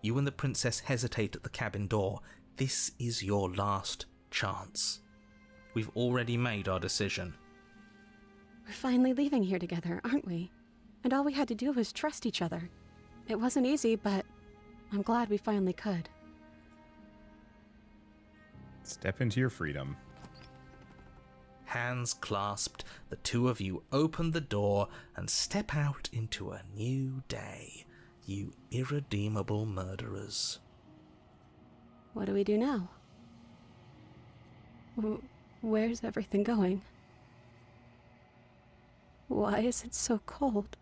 You and the princess hesitate at the cabin door. This is your last chance. We've already made our decision. We're finally leaving here together, aren't we? And all we had to do was trust each other. It wasn't easy, but I'm glad we finally could. Step into your freedom. Hands clasped, the two of you open the door and step out into a new day, you irredeemable murderers. What do we do now? Where's everything going? Why is it so cold?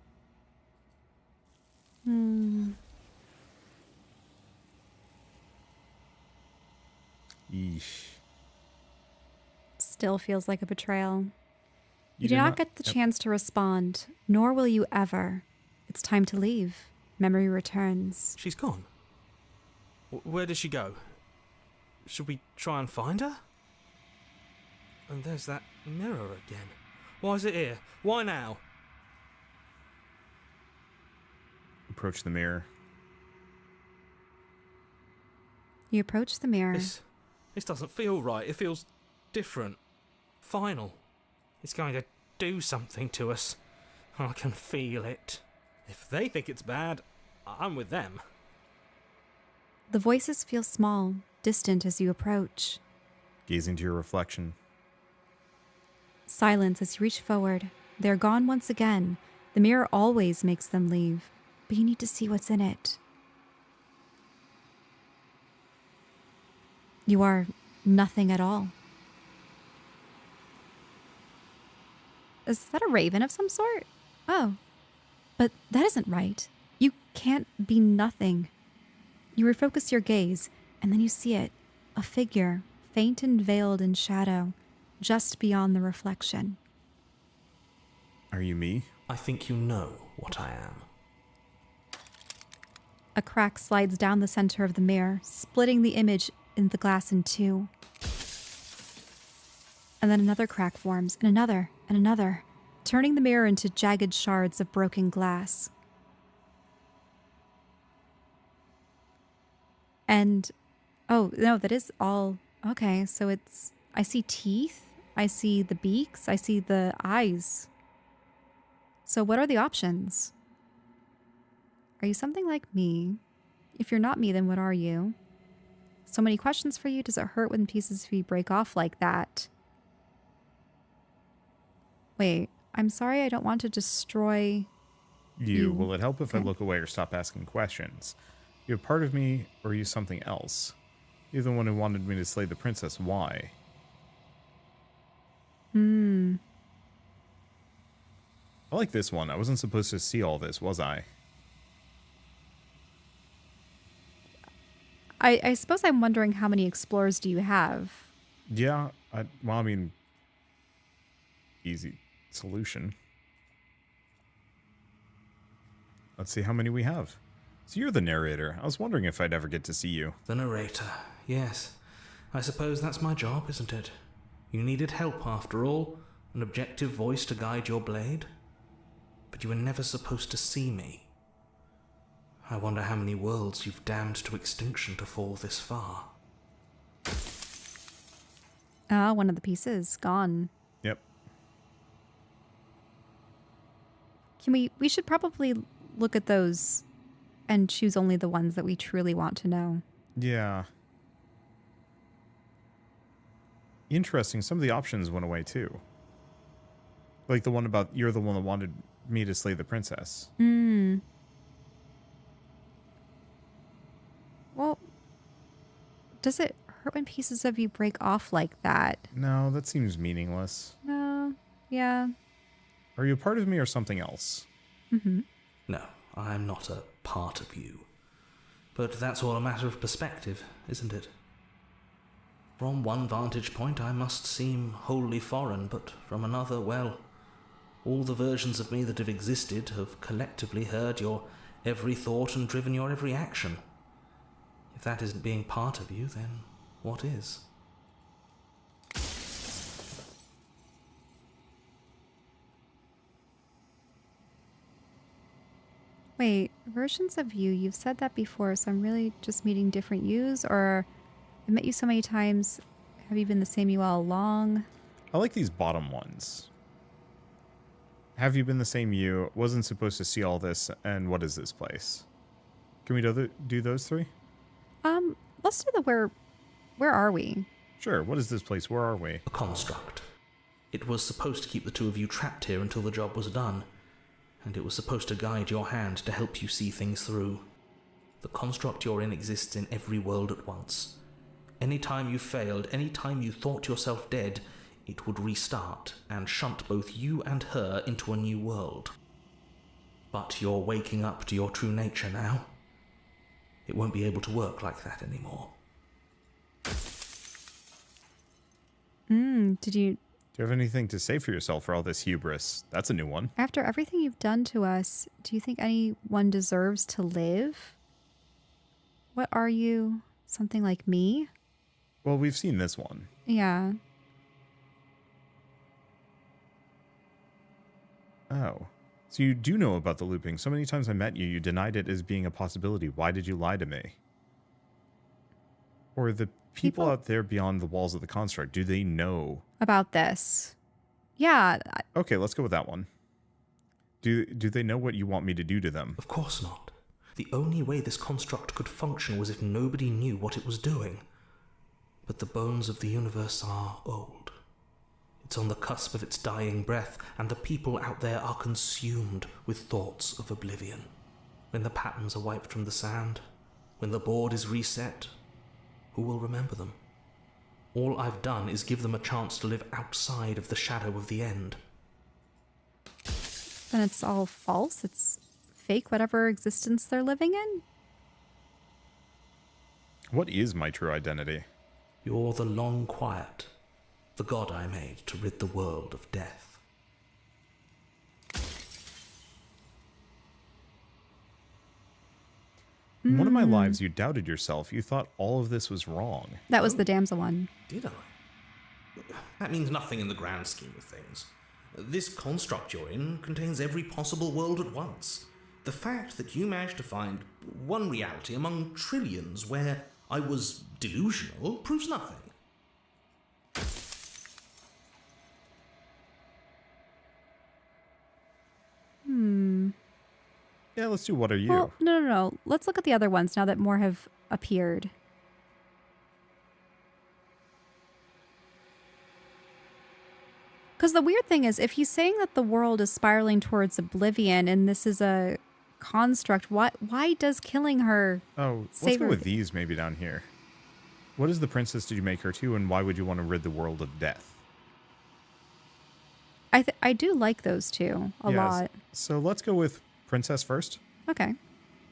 Yeesh. Still feels like a betrayal. You did do not get the Yep. chance to respond, nor will you ever. It's time to leave. Memory returns. She's gone. Where did she go? Should we try and find her? And there's that mirror again. Why is it here? Why now? Approach the mirror. You approach the mirror. This doesn't feel right. It feels different. Final. It's going to do something to us. I can feel it. If they think it's bad, I'm with them. The voices feel small, distant as you approach. Gaze into your reflection. Silence as you reach forward. They're gone once again. The mirror always makes them leave, but you need to see what's in it. You are nothing at all. Is that a raven of some sort? Oh, but that isn't right. You can't be nothing. You refocus your gaze, and then you see it, a figure, faint and veiled in shadow, just beyond the reflection. Are you me? I think you know what I am. A crack slides down the center of the mirror, splitting the image in the glass in two. And then another crack forms, and another, turning the mirror into jagged shards of broken glass. And, oh, no, that is all, okay, so it's, I see teeth, I see the beaks, I see the eyes. So what are the options? Are you something like me? If you're not me, then what are you? So many questions for you. Does it hurt when pieces of you break off like that? Wait, I'm sorry, I don't want to destroy you. Will it help if I look away or stop asking questions? You're part of me, or are you something else? You're the one who wanted me to slay the princess. Why? Hmm. I like this one. I wasn't supposed to see all this, was I? I suppose I'm wondering how many explorers do you have? Yeah, well, I mean, easy solution. Let's see how many we have. So you're the narrator. I was wondering if I'd ever get to see you. The narrator, yes. I suppose that's my job, isn't it? You needed help after all, an objective voice to guide your blade. But you were never supposed to see me. I wonder how many worlds you've damned to extinction to fall this far. Ah, one of the pieces gone. Yep. Can we should probably look at those and choose only the ones that we truly want to know. Yeah. Interesting. Some of the options went away too. Like the one about you're the one that wanted me to slay the princess. Well, does it hurt when pieces of you break off like that? No, that seems meaningless. No. Yeah. Are you a part of me or something else? No, I'm not a part of you. But that's all a matter of perspective, isn't it? From one vantage point I must seem wholly foreign, but from another, well, all the versions of me that have existed have collectively heard your every thought and driven your every action. If that isn't being part of you, then what is? Wait, versions of you, you've said that before, so I'm really just meeting different yous, or I've met you so many times, have you been the same you all along? I like these bottom ones. Have you been the same you? Wasn't supposed to see all this, and what is this place? Can we do those three? Let's do the where are we? Sure, what is this place? Where are we? A construct. It was supposed to keep the two of you trapped here until the job was done, and it was supposed to guide your hand to help you see things through. The construct you're in exists in every world at once. Any time you failed, any time you thought yourself dead, it would restart and shunt both you and her into a new world. But you're waking up to your true nature now. It won't be able to work like that anymore. Did you... Do you have anything to say for yourself for all this hubris? That's a new one. After everything you've done to us, do you think anyone deserves to live? What are you? Something like me? Well, we've seen this one. Yeah. Oh. So you do know about the looping. So many times I met you, you denied it as being a possibility. Why did you lie to me? Or the people out there beyond the walls of the construct, do they know about this? Yeah. Okay, let's go with that one. Do they know what you want me to do to them? Of course not. The only way this construct could function was if nobody knew what it was doing. But the bones of the universe are old. It's on the cusp of its dying breath, and the people out there are consumed with thoughts of oblivion. When the patterns are wiped from the sand, when the board is reset, who will remember them? All I've done is give them a chance to live outside of the shadow of the end. Then it's all false? It's fake, whatever existence they're living in? What is my true identity? You're the long quiet, the god I made to rid the world of death. In one of my lives, you doubted yourself. You thought all of this was wrong. That was the Damsel one. Did I? That means nothing in the grand scheme of things. This construct you're in contains every possible world at once. The fact that you managed to find one reality among trillions where I was delusional proves nothing. Yeah, let's do what are you? Well, no. Let's look at the other ones now that more have appeared. Because the weird thing is, if he's saying that the world is spiraling towards oblivion and this is a construct, why does killing her let's go with these maybe down here. What is the princess did you make her to, and why would you want to rid the world of death? I do like those two a lot. So let's go with princess first. Okay.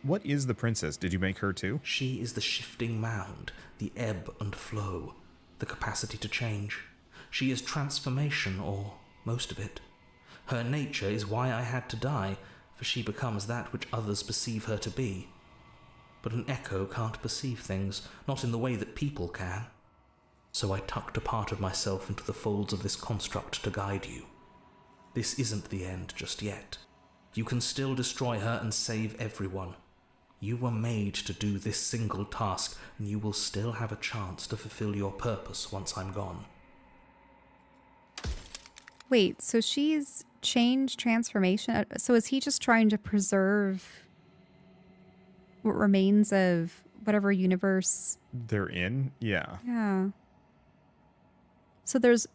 What is the princess? Did you make her too? She is the shifting mound, the ebb and flow, the capacity to change. She is transformation, or most of it. Her nature is why I had to die, for she becomes that which others perceive her to be. But an echo can't perceive things, not in the way that people can. So I tucked a part of myself into the folds of this construct to guide you. This isn't the end just yet. You can still destroy her and save everyone. You were made to do this single task, and you will still have a chance to fulfill your purpose once I'm gone. Wait, so she's changed transformation? So is he just trying to preserve what remains of whatever universe they're in? Yeah. Yeah. So there's...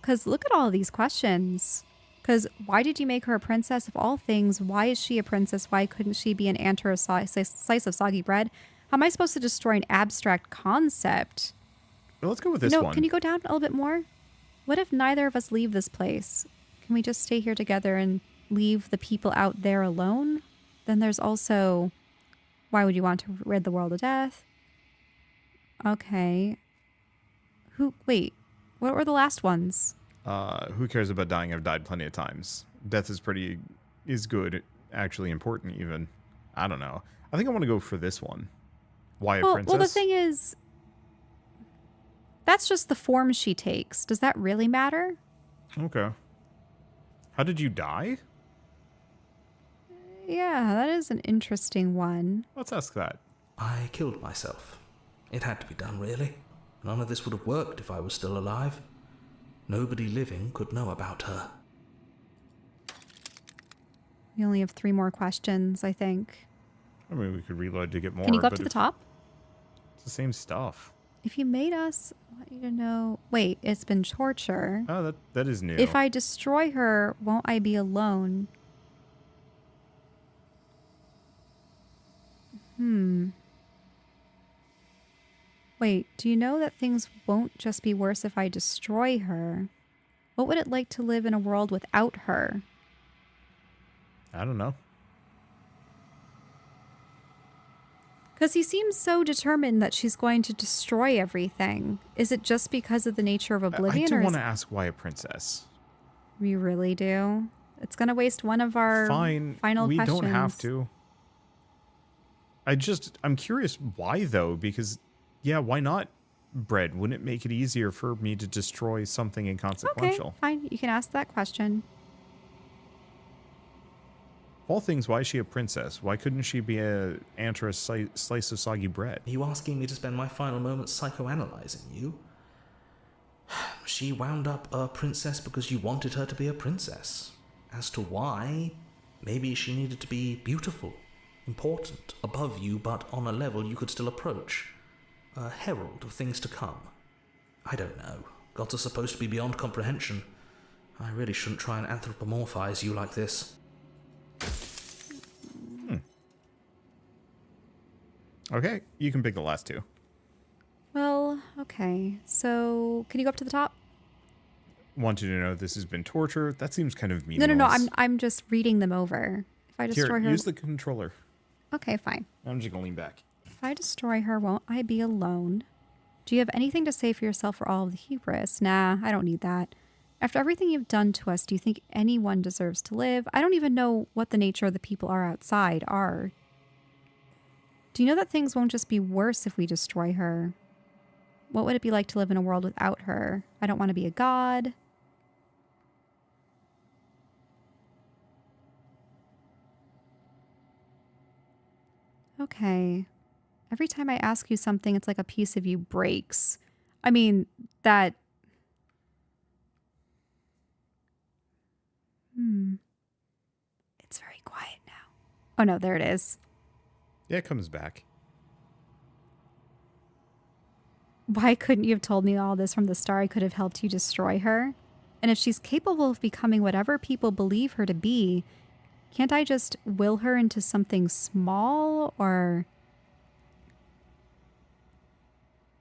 Because look at all of these questions. Because why did you make her a princess of all things? Why is she a princess? Why couldn't she be an ant or a slice of soggy bread? How am I supposed to destroy an abstract concept? Well, let's go with this one. Can you go down a little bit more? What if neither of us leave this place? Can we just stay here together and leave the people out there alone? Then there's also, why would you want to rid the world of death? Okay. Wait, what were the last ones? Who cares about dying? I've died plenty of times. Death is good, actually important even. I don't know. I think I want to go for this one. Why a princess? Well, the thing is, that's just the form she takes. Does that really matter? Okay. How did you die? Yeah, that is an interesting one. Let's ask that. I killed myself. It had to be done, really. None of this would have worked if I was still alive. Nobody living could know about her. We only have 3 more questions, I think. I mean, we could reload to get more. Can you go up to the top? It's the same stuff. If you made us, I want you to know... Wait, it's been torture. Oh, that is new. If I destroy her, won't I be alone? Wait, do you know that things won't just be worse if I destroy her? What would it like to live in a world without her? I don't know. Because he seems so determined that she's going to destroy everything. Is it just because of the nature of Oblivion? I do want to ask why a princess. We really do? It's going to waste one of our final questions. We don't have to. I'm curious why, though, because, yeah, why not bread? Wouldn't it make it easier for me to destroy something inconsequential? Okay, fine. You can ask that question. Of all things, why is she a princess? Why couldn't she be an ant or a slice of soggy bread? Are you asking me to spend my final moments psychoanalyzing you? She wound up a princess because you wanted her to be a princess. As to why, maybe she needed to be beautiful, important, above you, but on a level you could still approach. A herald of things to come. I don't know. Gods are supposed to be beyond comprehension. I really shouldn't try and anthropomorphize you like this. Okay, you can pick the last 2. Well, okay. So, can you go up to the top? Want you to know this has been torture? That seems kind of meaningless. No. I'm just reading them over. If I destroy her... use the controller. Okay, fine. I'm just going to lean back. If I destroy her, won't I be alone? Do you have anything to say for yourself for all of the hubris? Nah, I don't need that. After everything you've done to us, do you think anyone deserves to live? I don't even know what the nature of the people outside are. Do you know that things won't just be worse if we destroy her? What would it be like to live in a world without her? I don't want to be a god. Okay. Every time I ask you something, it's like a piece of you breaks. I mean, that... It's very quiet now. Oh no, there it is. Yeah, it comes back. Why couldn't you have told me all this from the start? I could have helped you destroy her. And if she's capable of becoming whatever people believe her to be, can't I just will her into something small or...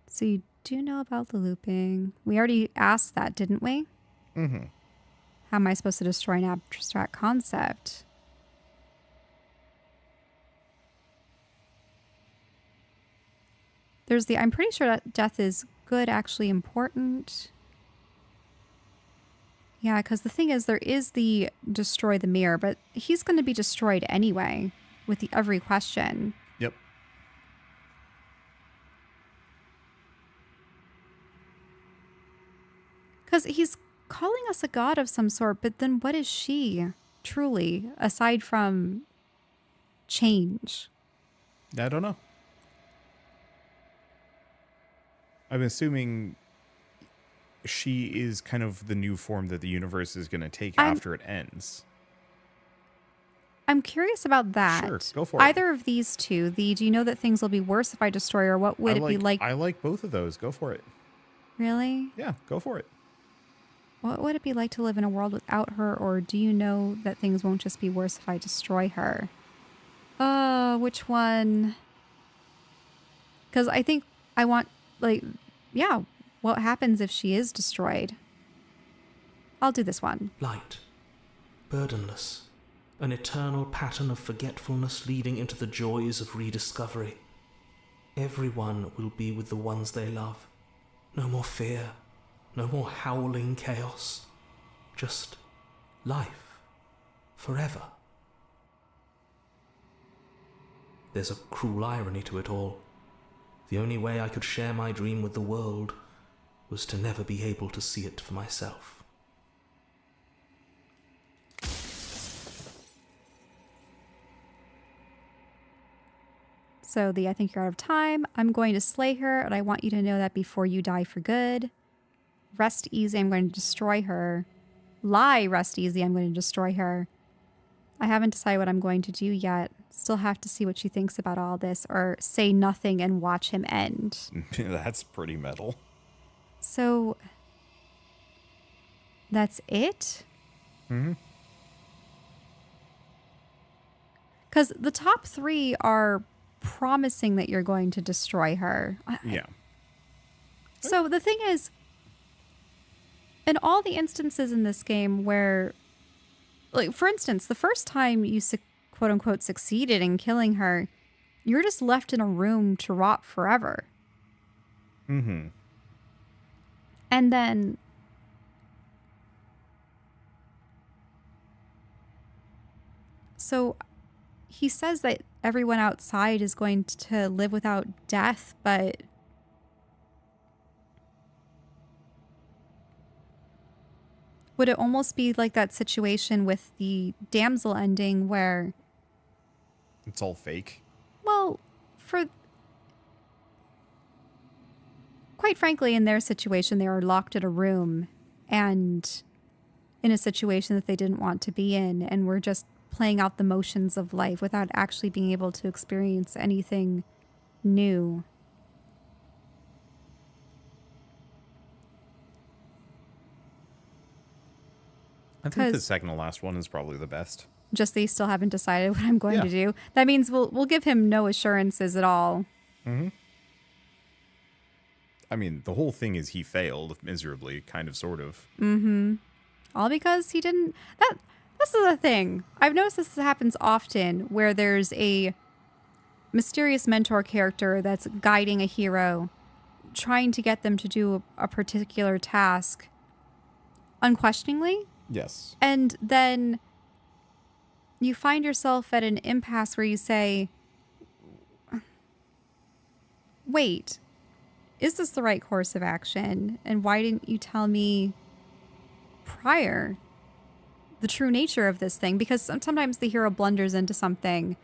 So you do know about the looping. We already asked that, didn't we? Mm-hmm. How am I supposed to destroy an abstract concept? There's the... I'm pretty sure that death is good, actually important. Yeah, because the thing is, there is the destroy the mirror, but he's going to be destroyed anyway with the every question. Yep. Because he's calling us a god of some sort, but then what is she? truly, aside from change? I don't know. I'm assuming she is kind of the new form that the universe is going to take after it ends. I'm curious about that. Sure, go for it. Either of these two, do you know that things will be worse if I destroy her? What would it be like? I like both of those. Go for it. Really? Yeah, go for it. What would it be like to live in a world without her, or do you know that things won't just be worse if I destroy her? Which one? Because I think I want, like, yeah, what happens if she is destroyed? I'll do this one. Light, burdenless, an eternal pattern of forgetfulness leading into the joys of rediscovery. Everyone will be with the ones they love. No more fear, no more howling chaos. Just life, forever. There's a cruel irony to it all. The only way I could share my dream with the world was to never be able to see it for myself. So I think you're out of time. I'm going to slay her, and I want you to know that before you die for good. Rest easy, I'm going to destroy her. Lie, rest easy, I'm going to destroy her. I haven't decided what I'm going to do yet. Still have to see what she thinks about all this, or say nothing and watch him end. That's pretty metal. So, that's it? Mm-hmm. Because the top 3 are promising that you're going to destroy her. Yeah. So the thing is, in all the instances in this game where, like, for instance, the first time you quote unquote succeeded in killing her, you're just left in a room to rot forever. Mm-hmm. And then so he says that everyone outside is going to live without death, but would it almost be like that situation with the Damsel ending where it's all fake? Well, quite frankly, in their situation, they were locked in a room and in a situation that they didn't want to be in, and were just playing out the motions of life without actually being able to experience anything new. I think the second to last one is probably the best. Just they still haven't decided what I'm going to do. That means we'll give him no assurances at all. Mm-hmm. I mean, the whole thing is he failed miserably, kind of, sort of. Mm-hmm. All because he didn't... This is the thing. I've noticed this happens often where there's a mysterious mentor character that's guiding a hero, trying to get them to do a particular task unquestioningly. Yes. And then you find yourself at an impasse where you say, wait, is this the right course of action? And why didn't you tell me prior the true nature of this thing? Because sometimes the hero blunders into something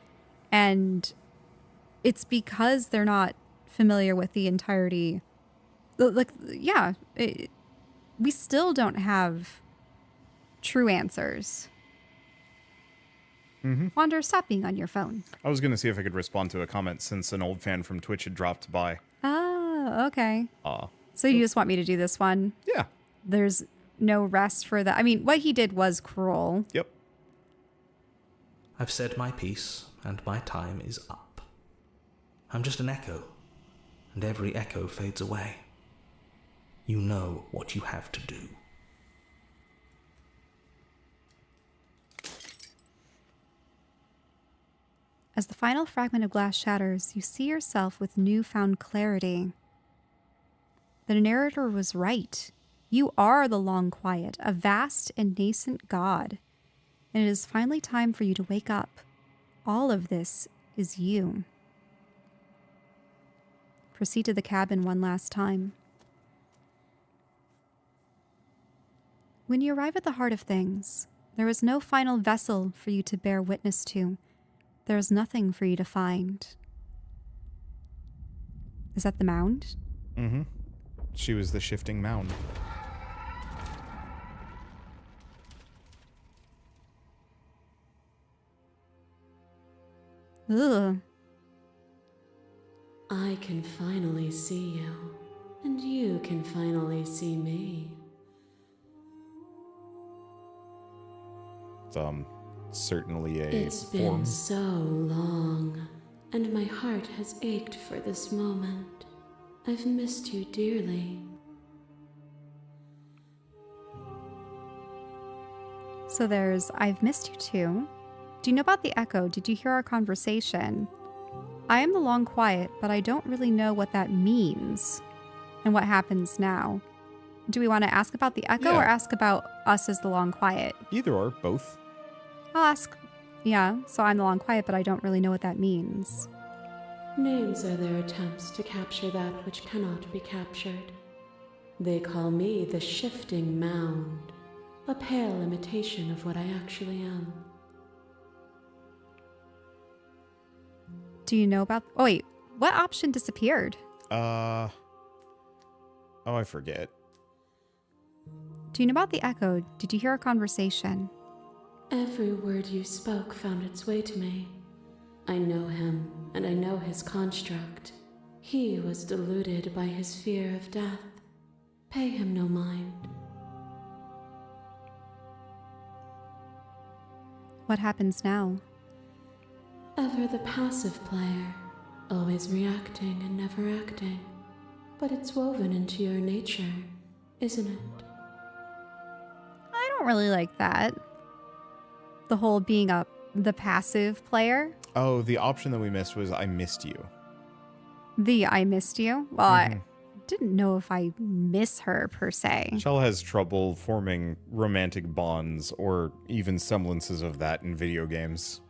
and it's because they're not familiar with the entirety. Like, yeah, we still don't have true answers. Mm-hmm. Wander, stop being on your phone. I was going to see if I could respond to a comment since an old fan from Twitch had dropped by. Oh, okay. So you just want me to do this one? Yeah. There's no rest for that. I mean, what he did was cruel. Yep. I've said my piece, and my time is up. I'm just an echo, and every echo fades away. You know what you have to do. As the final fragment of glass shatters, you see yourself with newfound clarity. The narrator was right. You are the long quiet, a vast and nascent god. And it is finally time for you to wake up. All of this is you. Proceed to the cabin one last time. When you arrive at the heart of things, There is no final vessel for you to bear witness to. There is nothing for you to find. Is that the mound? Mm-hmm. She was the shifting mound. Ugh. I can finally see you, and you can finally see me. Certainly a It's form. been so long, and my heart has ached for this moment. I've missed you dearly. So there's, I've missed you too. Do you know about the echo? Did you hear our conversation? I am the long quiet, but I don't really know what that means and what happens now. Do we want to ask about the echo or ask about us as the long quiet? Either or, both. I'll ask. Yeah, so I'm the long quiet, but I don't really know what that means. Names are their attempts to capture that which cannot be captured. They call me the shifting mound, a pale imitation of what I actually am. Do you know about... Oh, wait. What option disappeared? Oh, I forget. Do you know about the echo? Did you hear our conversation? Every word you spoke found its way to me. I know him, and I know his construct. He was deluded by his fear of death. Pay him no mind. What happens now? Ever the passive player, always reacting and never acting. But it's woven into your nature, isn't it? I don't really like that. The whole being the passive player. Oh, the option that we missed was I missed you. The I missed you? Well, I didn't know if I miss her per se. Shell has trouble forming romantic bonds or even semblances of that in video games.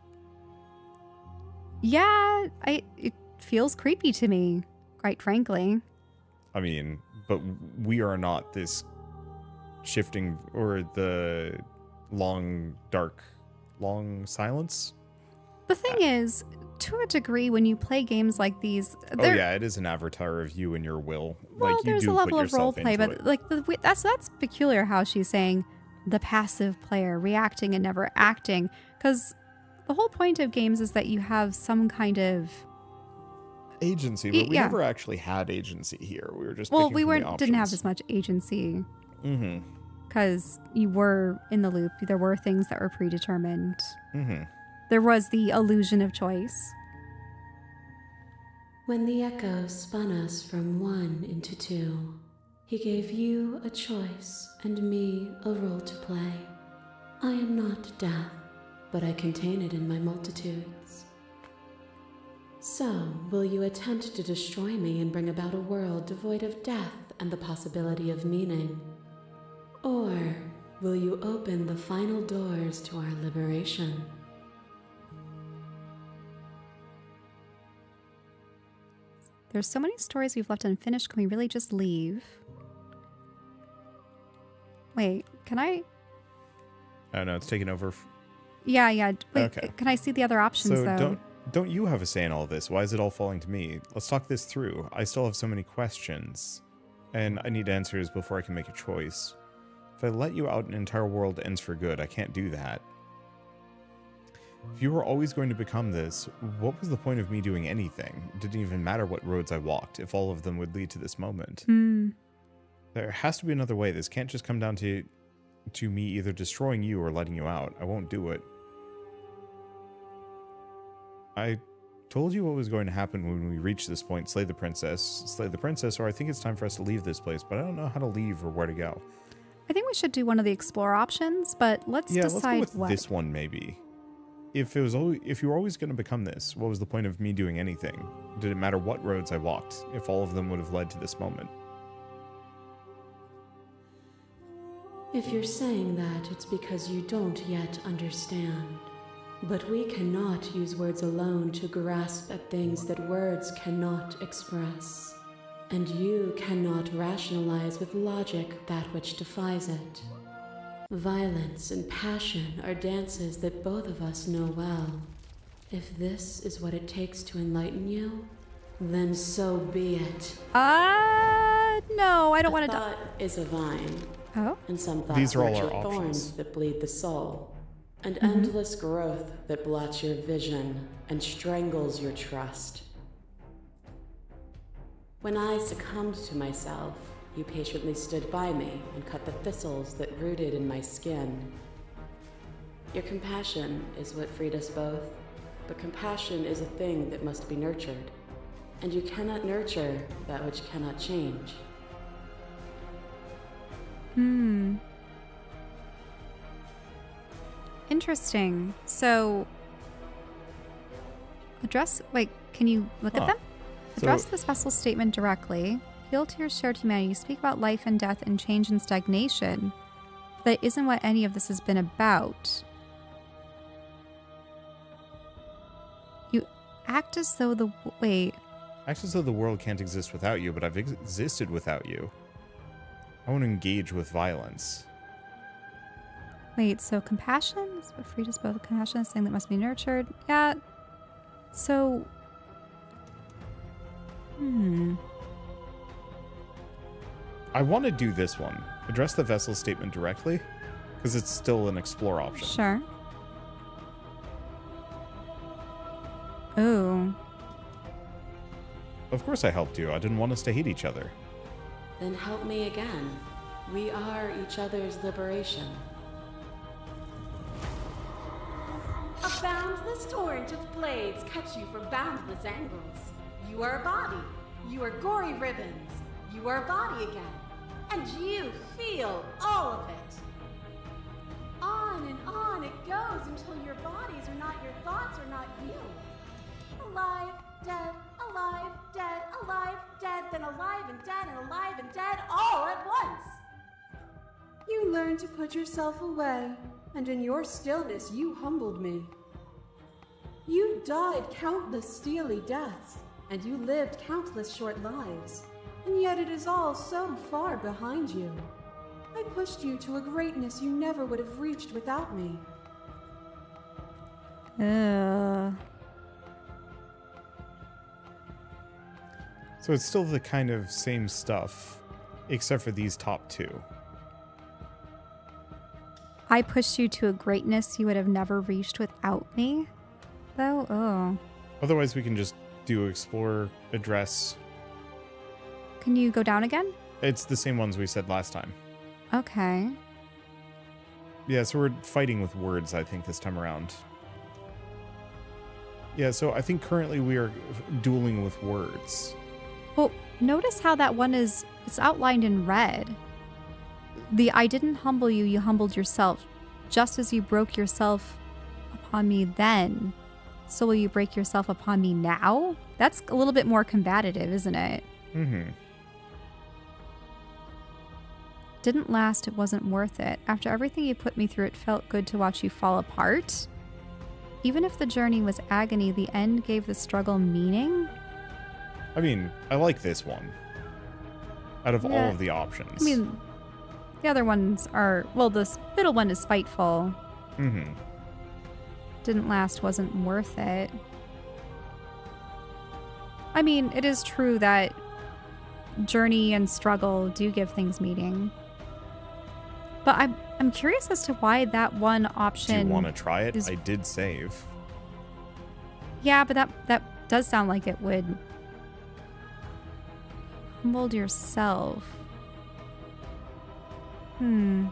Yeah, it feels creepy to me, quite frankly. I mean, but we are not this shifting or the long silence. The thing is, to a degree, when you play games like these, Oh yeah, it is an avatar of you and your will. Well, like you there's do a level put of role yourself play, into but it. like that's peculiar how she's saying the passive player reacting and never acting, because the whole point of games is that you have some kind of agency, but we yeah. never actually had agency here. We were just well, picking we from the weren't didn't have options. as much agency Mm-hmm. because you were in the loop. There were things that were predetermined. Mm-hmm. There was the illusion of choice. When the echo spun us from one into two, he gave you a choice and me a role to play. I am not death, but I contain it in my multitudes. So, will you attempt to destroy me and bring about a world devoid of death and the possibility of meaning? Or will you open the final doors to our liberation? There's so many stories we've left unfinished. Can we really just leave? Wait, can I? Oh no, it's taken over. Yeah. Wait, Okay. Can I see the other options So though? don't you have a say in all of this? Why is it all falling to me? Let's talk this through. I still have so many questions, and I need answers before I can make a choice. If I let you out, an entire world ends for good. I can't do that. If you were always going to become this, what was the point of me doing anything? It didn't even matter what roads I walked, if all of them would lead to this moment. There has to be another way. This can't just come down to me either destroying you or letting you out. I won't do it. I told you what was going to happen when we reach this point. Slay the princess, or I think it's time for us to leave this place, but I don't know how to leave or where to go. I think we should do one of the explore options, but let's decide let's go with what. this one maybe. If you were always going to become this, what was the point of me doing anything? Did it matter what roads I walked, if all of them would have led to this moment? If you're saying that, it's because you don't yet understand. But we cannot use words alone to grasp at things that words cannot express. And you cannot rationalize with logic that which defies it. Violence and passion are dances that both of us know well. If this is what it takes to enlighten you, then so be it. No, I don't want to die. Thought is a vine. Oh? And some thoughts These are all nurture our thorns options. that bleed the soul. And endless growth that blots your vision and strangles your trust. When I succumbed to myself, you patiently stood by me and cut the thistles that rooted in my skin. Your compassion is what freed us both, but compassion is a thing that must be nurtured, and you cannot nurture that which cannot change. Interesting. So, can you look at them? Address this vessel statement directly. Appeal to your shared humanity. Speak about life and death and change and stagnation. That isn't what any of this has been about. You act as though Act as though the world can't exist without you, but I've existed without you. I won't engage with violence. Wait, so compassion is what freed us both. Compassion is something that must be nurtured. Yeah. So. I want to do this one. Address the vessel statement directly, because it's still an explore option. Sure. Oh. Of course I helped you. I didn't want us to hate each other. Then help me again. We are each other's liberation. A boundless torrent of blades cut you from boundless angles. You are a body. You are gory ribbons. You are a body again. And you feel all of it. On and on it goes until your bodies are not your thoughts, are not you. Alive, dead, alive, dead, then alive and dead, all at once. You learned to put yourself away, and in your stillness you humbled me. You died countless steely deaths, and you lived countless short lives, and yet it is all so far behind you. I pushed you to a greatness you never would have reached without me. So it's still the kind of same stuff, except for these top two. I pushed you to a greatness you would have never reached without me, though? Oh. Otherwise, we can just do explore, address. Can you go down again? It's the same ones we said last time. Okay. Yeah, so we're fighting with words, I think, this time around. Yeah, so I think currently we are dueling with words. Well, notice how that one it's outlined in red. The I didn't humble you, you humbled yourself. Just as you broke yourself upon me then, so will you break yourself upon me now? That's a little bit more combative, isn't it? Mm-hmm. Didn't last, it wasn't worth it. After everything you put me through, it felt good to watch you fall apart. Even if the journey was agony, the end gave the struggle meaning. I mean, I like this one. Out of all of the options. I mean, the other ones are, well, this middle one is spiteful. Mm-hmm. Didn't last, wasn't worth it. I mean, it is true that journey and struggle do give things meaning. But I'm curious as to why that one option. Do you want to try it? I did save. Yeah, but that does sound like it would humble yourself. Yeah,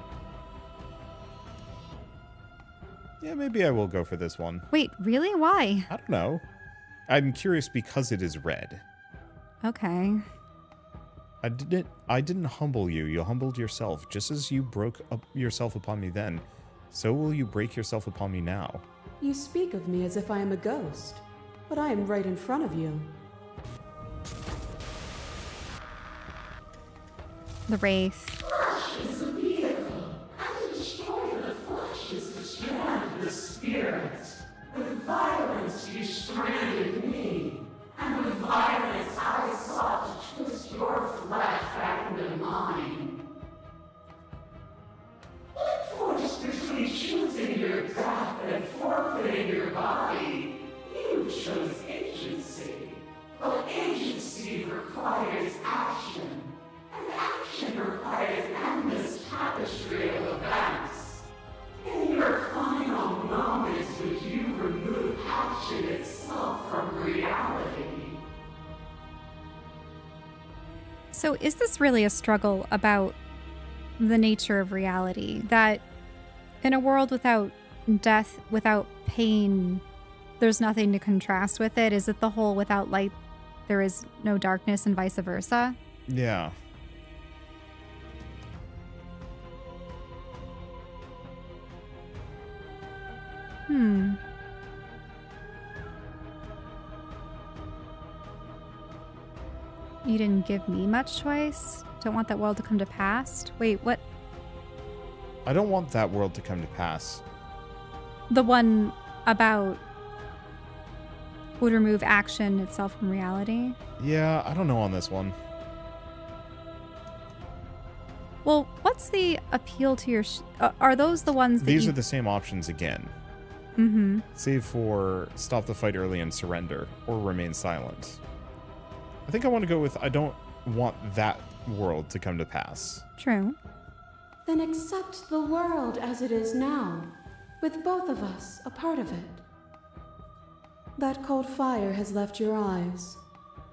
maybe I will go for this one. Wait, really? Why? I don't know. I'm curious because it is red. Okay. I didn't humble you. You humbled yourself. Just as you broke up yourself upon me then, so will you break yourself upon me now. You speak of me as if I am a ghost, but I am right in front of you. The Wraith. Flesh is a vehicle, and the destroyer of flesh is the strand of the spirit. With violence you stranded me, and with violence I sought to twist your flesh back into mine. Look for itself from reality. So is this really a struggle about the nature of reality? That in a world without death, without pain, there's nothing to contrast with it? Is it the whole without light, there is no darkness and vice versa? Yeah. You didn't give me much choice? Don't want that world to come to pass? Wait, what? I don't want that world to come to pass. The one about would remove action itself from reality? Yeah, I don't know on this one. Well, what's the appeal to your... are those the ones that These are the same options again. Mm-hmm. Save for stop the fight early and surrender, or remain silent. I think I want to go with I don't want that world to come to pass. True. Then accept the world as it is now, with both of us a part of it. That cold fire has left your eyes.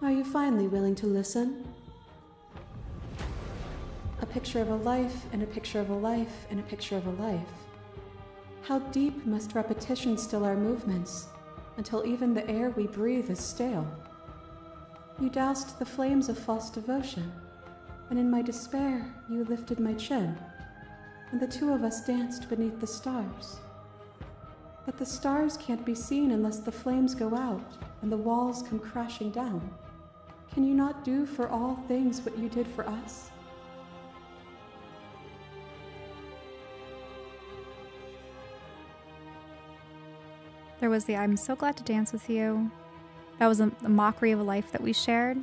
Are you finally willing to listen? A picture of a life, and a picture of a life, and a picture of a life. How deep must repetition still our movements, until even the air we breathe is stale? You doused the flames of false devotion, and in my despair you lifted my chin, and the two of us danced beneath the stars. But the stars can't be seen unless the flames go out and the walls come crashing down. Can you not do for all things what you did for us? There was the I'm so glad to dance with you. That was a mockery of a life that we shared.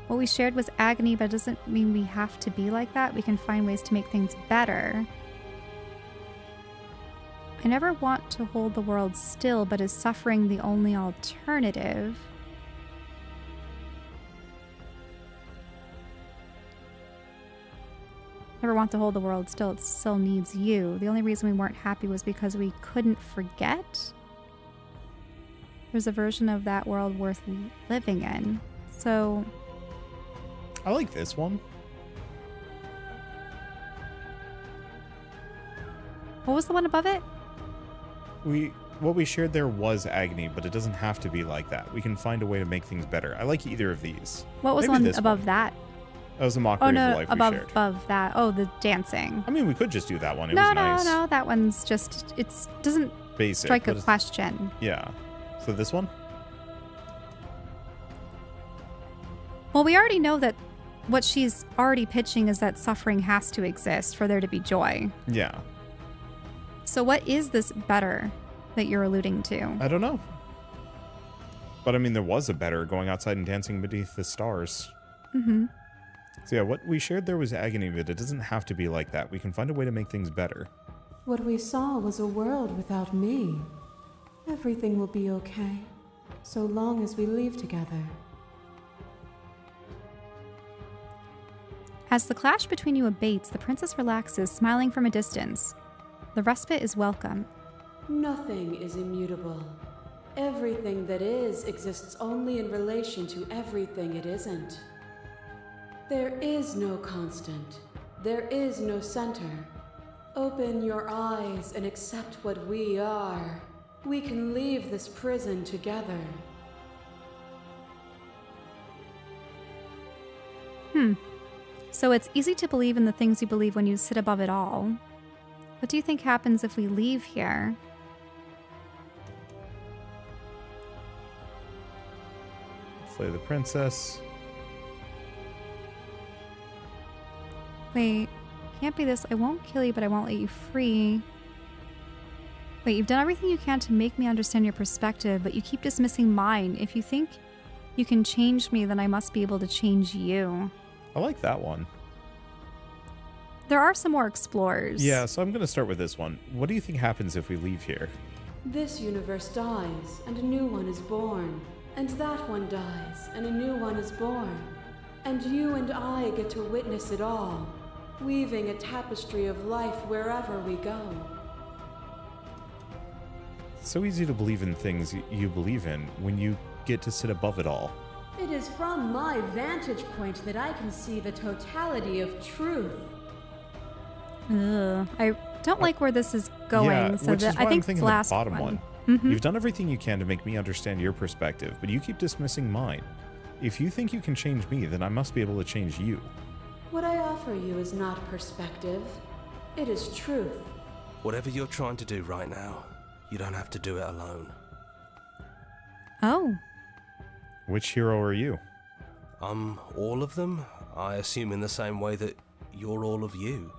What we shared was agony, but it doesn't mean we have to be like that. We can find ways to make things better. I never want to hold the world still, but is suffering the only alternative? Never want to hold the world still, it still needs you. The only reason we weren't happy was because we couldn't forget? There's a version of that world worth living in. So... I like this one. What was the one above it? What we shared there was agony, but it doesn't have to be like that. We can find a way to make things better. I like either of these. What was Maybe one above that? That was a mockery of the life we shared. Above that. Oh, the dancing. I mean, we could just do that one. It was nice. No. That one's just, doesn't basic, strike a question. Yeah. So this one? Well, we already know that what she's already pitching is that suffering has to exist for there to be joy. Yeah. So what is this better that you're alluding to? I don't know. But I mean, there was a better going outside and dancing beneath the stars. Mm-hmm. So yeah, what we shared there was agony, but it doesn't have to be like that. We can find a way to make things better. What we saw was a world without me. Everything will be okay, so long as we leave together. As the clash between you abates, the princess relaxes, smiling from a distance. The respite is welcome. Nothing is immutable. Everything that is exists only in relation to everything it isn't. There is no constant. There is no center. Open your eyes and accept what we are. We can leave this prison together. So it's easy to believe in the things you believe when you sit above it all. What do you think happens if we leave here? Slay the princess. Wait, can't be this. I won't kill you, but I won't let you free. Wait, you've done everything you can to make me understand your perspective, but you keep dismissing mine. If you think you can change me, then I must be able to change you. I like that one. There are some more explorers. Yeah, so I'm going to start with this one. What do you think happens if we leave here? This universe dies, and a new one is born. And that one dies, and a new one is born. And you and I get to witness it all, weaving a tapestry of life wherever we go. It's so easy to believe in things you believe in when you get to sit above it all. It is from my vantage point that I can see the totality of truth. Ugh, I don't like where this is going. Yeah, so which is why I think I'm thinking the last the bottom one. one. Mhm. You've done everything you can to make me understand your perspective, but you keep dismissing mine. If you think you can change me, then I must be able to change you. What I offer you is not perspective. It is truth. Whatever you're trying to do right now, you don't have to do it alone. Oh. Which hero are you? All of them, I assume, in the same way that you're all of you.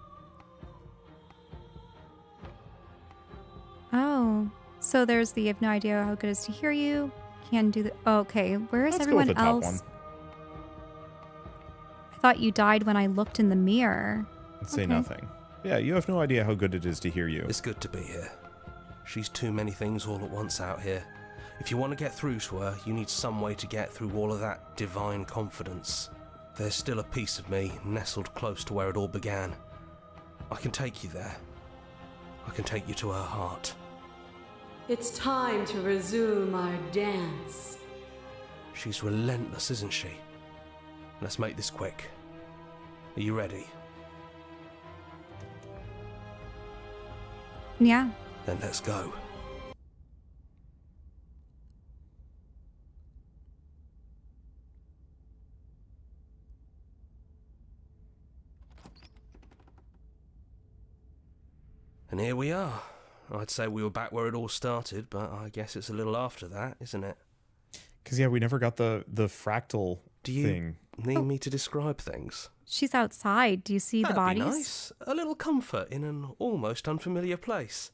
Oh. So there's the you have no idea how good it is to hear you. Can do the. Oh, okay. Where is Let's go with everyone the top else? one. I thought you died when I looked in the mirror. Let's say Okay. nothing. Yeah, you have no idea how good it is to hear you. It's good to be here. She's too many things all at once out here. If you want to get through to her, you need some way to get through all of that divine confidence. There's still a piece of me nestled close to where it all began. I can take you there. I can take you to her heart. It's time to resume our dance. She's relentless, isn't she? Let's make this quick. Are you ready? Yeah. Then let's go. And here we are. I'd say we were back where it all started, but I guess it's a little after that, isn't it? Because, yeah, we never got the fractal thing. Need me to describe things? She's outside. Do you see the That'd bodies? be nice. A little comfort in an almost unfamiliar place.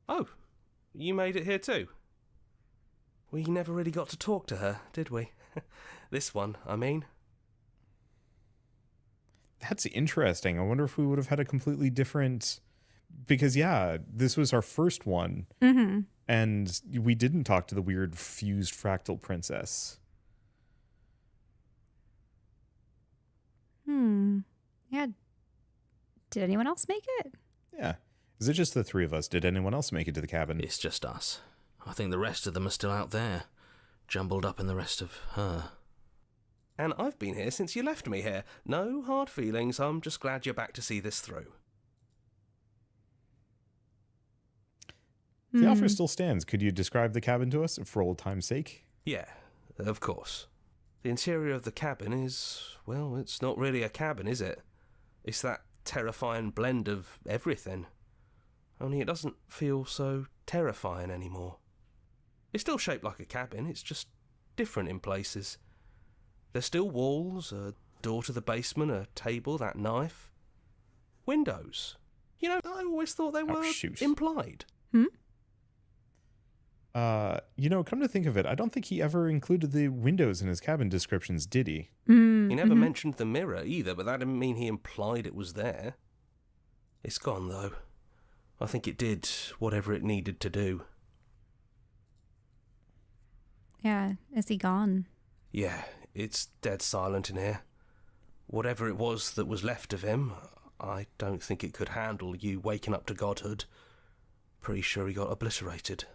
Oh, you made it here too? We never really got to talk to her, did we? This one, I mean. That's interesting. I wonder if we would have had a completely different... Because, yeah, this was our first one. Mm-hmm. And we didn't talk to the weird fused fractal princess. Yeah. Did anyone else make it? Yeah. Is it just the three of us? Did anyone else make it to the cabin? It's just us. I think the rest of them are still out there, jumbled up in the rest of her. And I've been here since you left me here. No hard feelings, I'm just glad you're back to see this through. The offer still stands. Could you describe the cabin to us for old time's sake? Yeah, of course. The interior of the cabin is, well, it's not really a cabin, is it? It's that terrifying blend of everything. Only it doesn't feel so terrifying anymore. It's still shaped like a cabin, it's just different in places. There's still walls, a door to the basement, a table, that knife. Windows. You know, I always thought they were implied. Come to think of it, I don't think he ever included the windows in his cabin descriptions, did he? He never mentioned the mirror either, but that didn't mean he implied it was there. It's gone, though. I think it did whatever it needed to do. Yeah. Is he gone? Yeah, it's dead silent in here. Whatever it was that was left of him, I don't think it could handle you waking up to godhood. Pretty sure he got obliterated.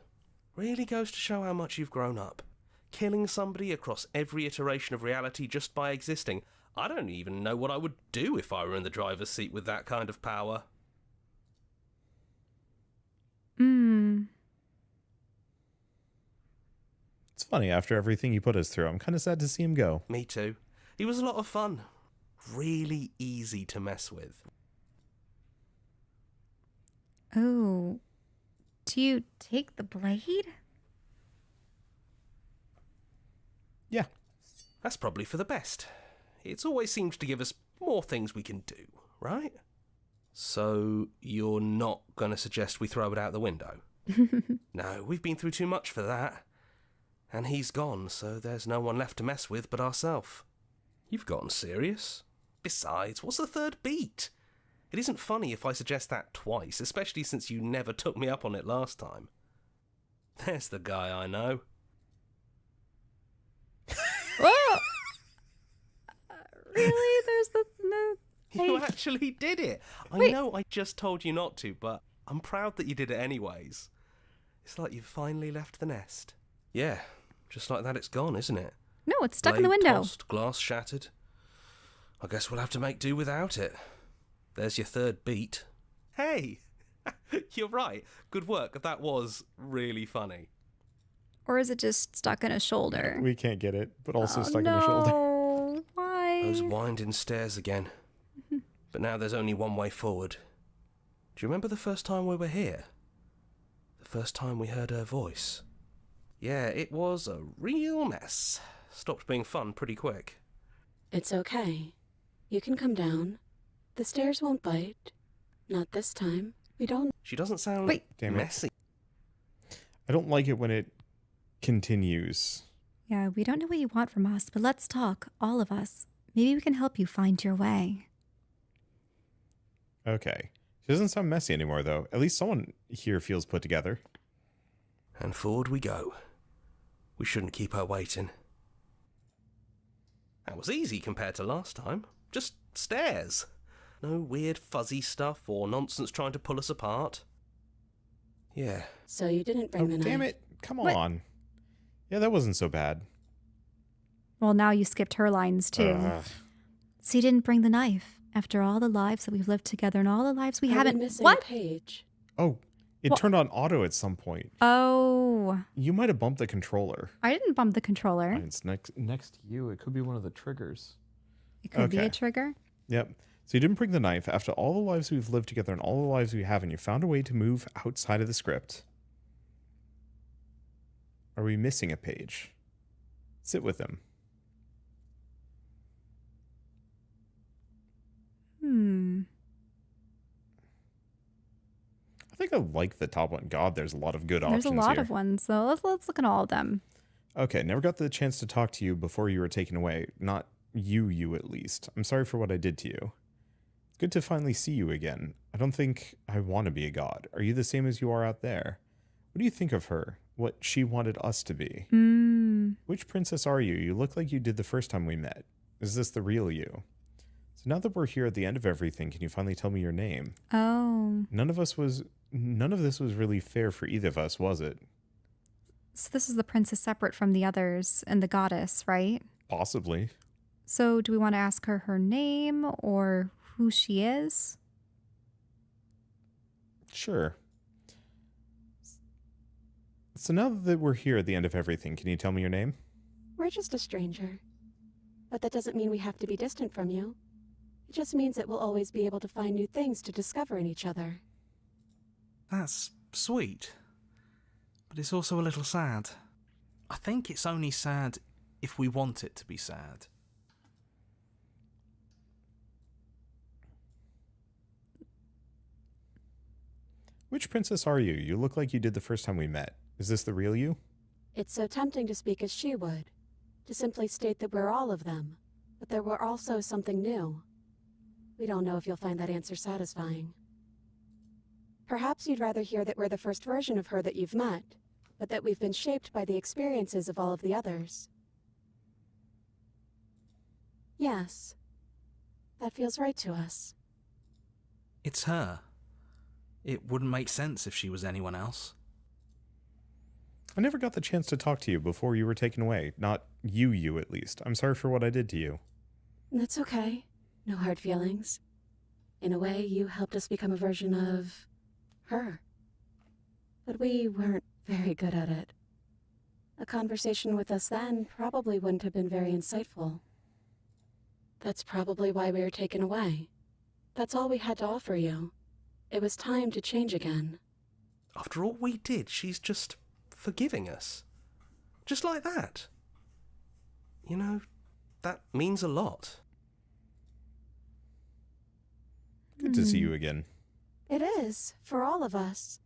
Really goes to show how much you've grown up. Killing somebody across every iteration of reality just by existing. I don't even know what I would do if I were in the driver's seat with that kind of power. It's funny, after everything he put us through, I'm kind of sad to see him go. Me too. He was a lot of fun. Really easy to mess with. Oh. Do you take the blade? Yeah. That's probably for the best. It's always seems to give us more things we can do, right? So, you're not going to suggest we throw it out the window? No, we've been through too much for that. And he's gone, so there's no one left to mess with but ourselves. You've gotten serious. Besides, what's the third beat? It isn't funny if I suggest that twice, especially since you never took me up on it last time. There's the guy I know. Oh! Really? There's the... You actually did it. I know I just told you not to, but I'm proud that you did it anyways. It's like you've finally left the nest. Yeah, just like that it's gone, isn't it? No, it's stuck in the Blade window. Tossed, glass shattered. I guess we'll have to make do without it. There's your third beat. Hey! You're right. Good work. That was really funny. Or is it just stuck in a shoulder? We can't get it, but also Oh, stuck in the shoulder. No, why? Those winding stairs again. But now there's only one way forward. Do you remember the first time we were here? The first time we heard her voice? Yeah, it was a real mess. Stopped being fun pretty quick. It's okay. You can come down. The stairs won't bite. Not this time. We don't... She doesn't sound Damn it. messy. I don't like it when it continues. Yeah, we don't know what you want from us, but let's talk, all of us. Maybe we can help you find your way. Okay. She doesn't sound messy anymore, though. At least someone here feels put together. And forward we go. We shouldn't keep her waiting. That was easy compared to last time. Just stairs. No weird fuzzy stuff or nonsense trying to pull us apart. Yeah. So you didn't bring the knife. Damn it. Come What? on. Yeah, that wasn't so bad. Well, now you skipped her lines, too. So you didn't bring the knife. After all the lives that we've lived together and all the lives we Are haven't... missing What? a page? Oh, it Well- turned on auto at some point. Oh, You might have bumped the controller. I didn't bump the controller. It's next to you. It could be one of the triggers. It could be Okay. a trigger. Yep. So you didn't bring the knife. After all the lives we've lived together and all the lives we haven't, you found a way to move outside of the script. Are we missing a page? Sit with him. I think I like the top one. God, there's a lot of good options There's a lot here. of ones, so let's look at all of them. Okay, never got the chance to talk to you before you were taken away. Not you at least. I'm sorry for what I did to you. It's good to finally see you again. I don't think I want to be a god. Are you the same as you are out there? What do you think of her? What she wanted us to be? Which princess are you? You look like you did the first time we met. Is this the real you? So now that we're here at the end of everything, can you finally tell me your name? Oh. None of this was really fair for either of us, was it? So this is the princess separate from the others and the goddess, right? Possibly. So do we want to ask her her name or who she is? Sure. So now that we're here at the end of everything, can you tell me your name? We're just a stranger. But that doesn't mean we have to be distant from you. It just means that we'll always be able to find new things to discover in each other. That's sweet. But it's also a little sad. I think it's only sad if we want it to be sad. Which princess are you? You look like you did the first time we met. Is this the real you? It's so tempting to speak as she would, to simply state that we're all of them, but there were also something new. We don't know if you'll find that answer satisfying. Perhaps you'd rather hear that we're the first version of her that you've met, but that we've been shaped by the experiences of all of the others. Yes, that feels right to us. It's her. It wouldn't make sense if she was anyone else. I never got the chance to talk to you before you were taken away. Not you at least. I'm sorry for what I did to you. That's okay. No hard feelings. In a way, you helped us become a version of her. But we weren't very good at it. A conversation with us then probably wouldn't have been very insightful. That's probably why we were taken away. That's all we had to offer you. It was time to change again. After all we did, she's just forgiving us. Just like that. You know, that means a lot. Good to see you again. It is, for all of us.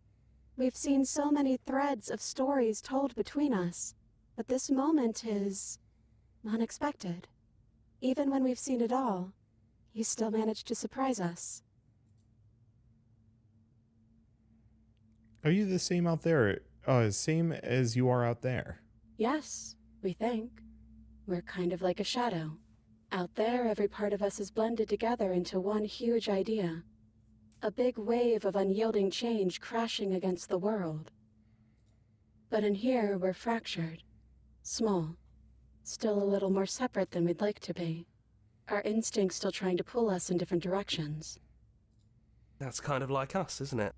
We've seen so many threads of stories told between us, but this moment is unexpected. Even when we've seen it all, you still managed to surprise us. Are you the same out there? Same as you are out there? Yes, we think. We're kind of like a shadow. Out there, every part of us is blended together into one huge idea. A big wave of unyielding change crashing against the world. But in here, we're fractured. Small. Still a little more separate than we'd like to be. Our instincts still trying to pull us in different directions. That's kind of like us, isn't it?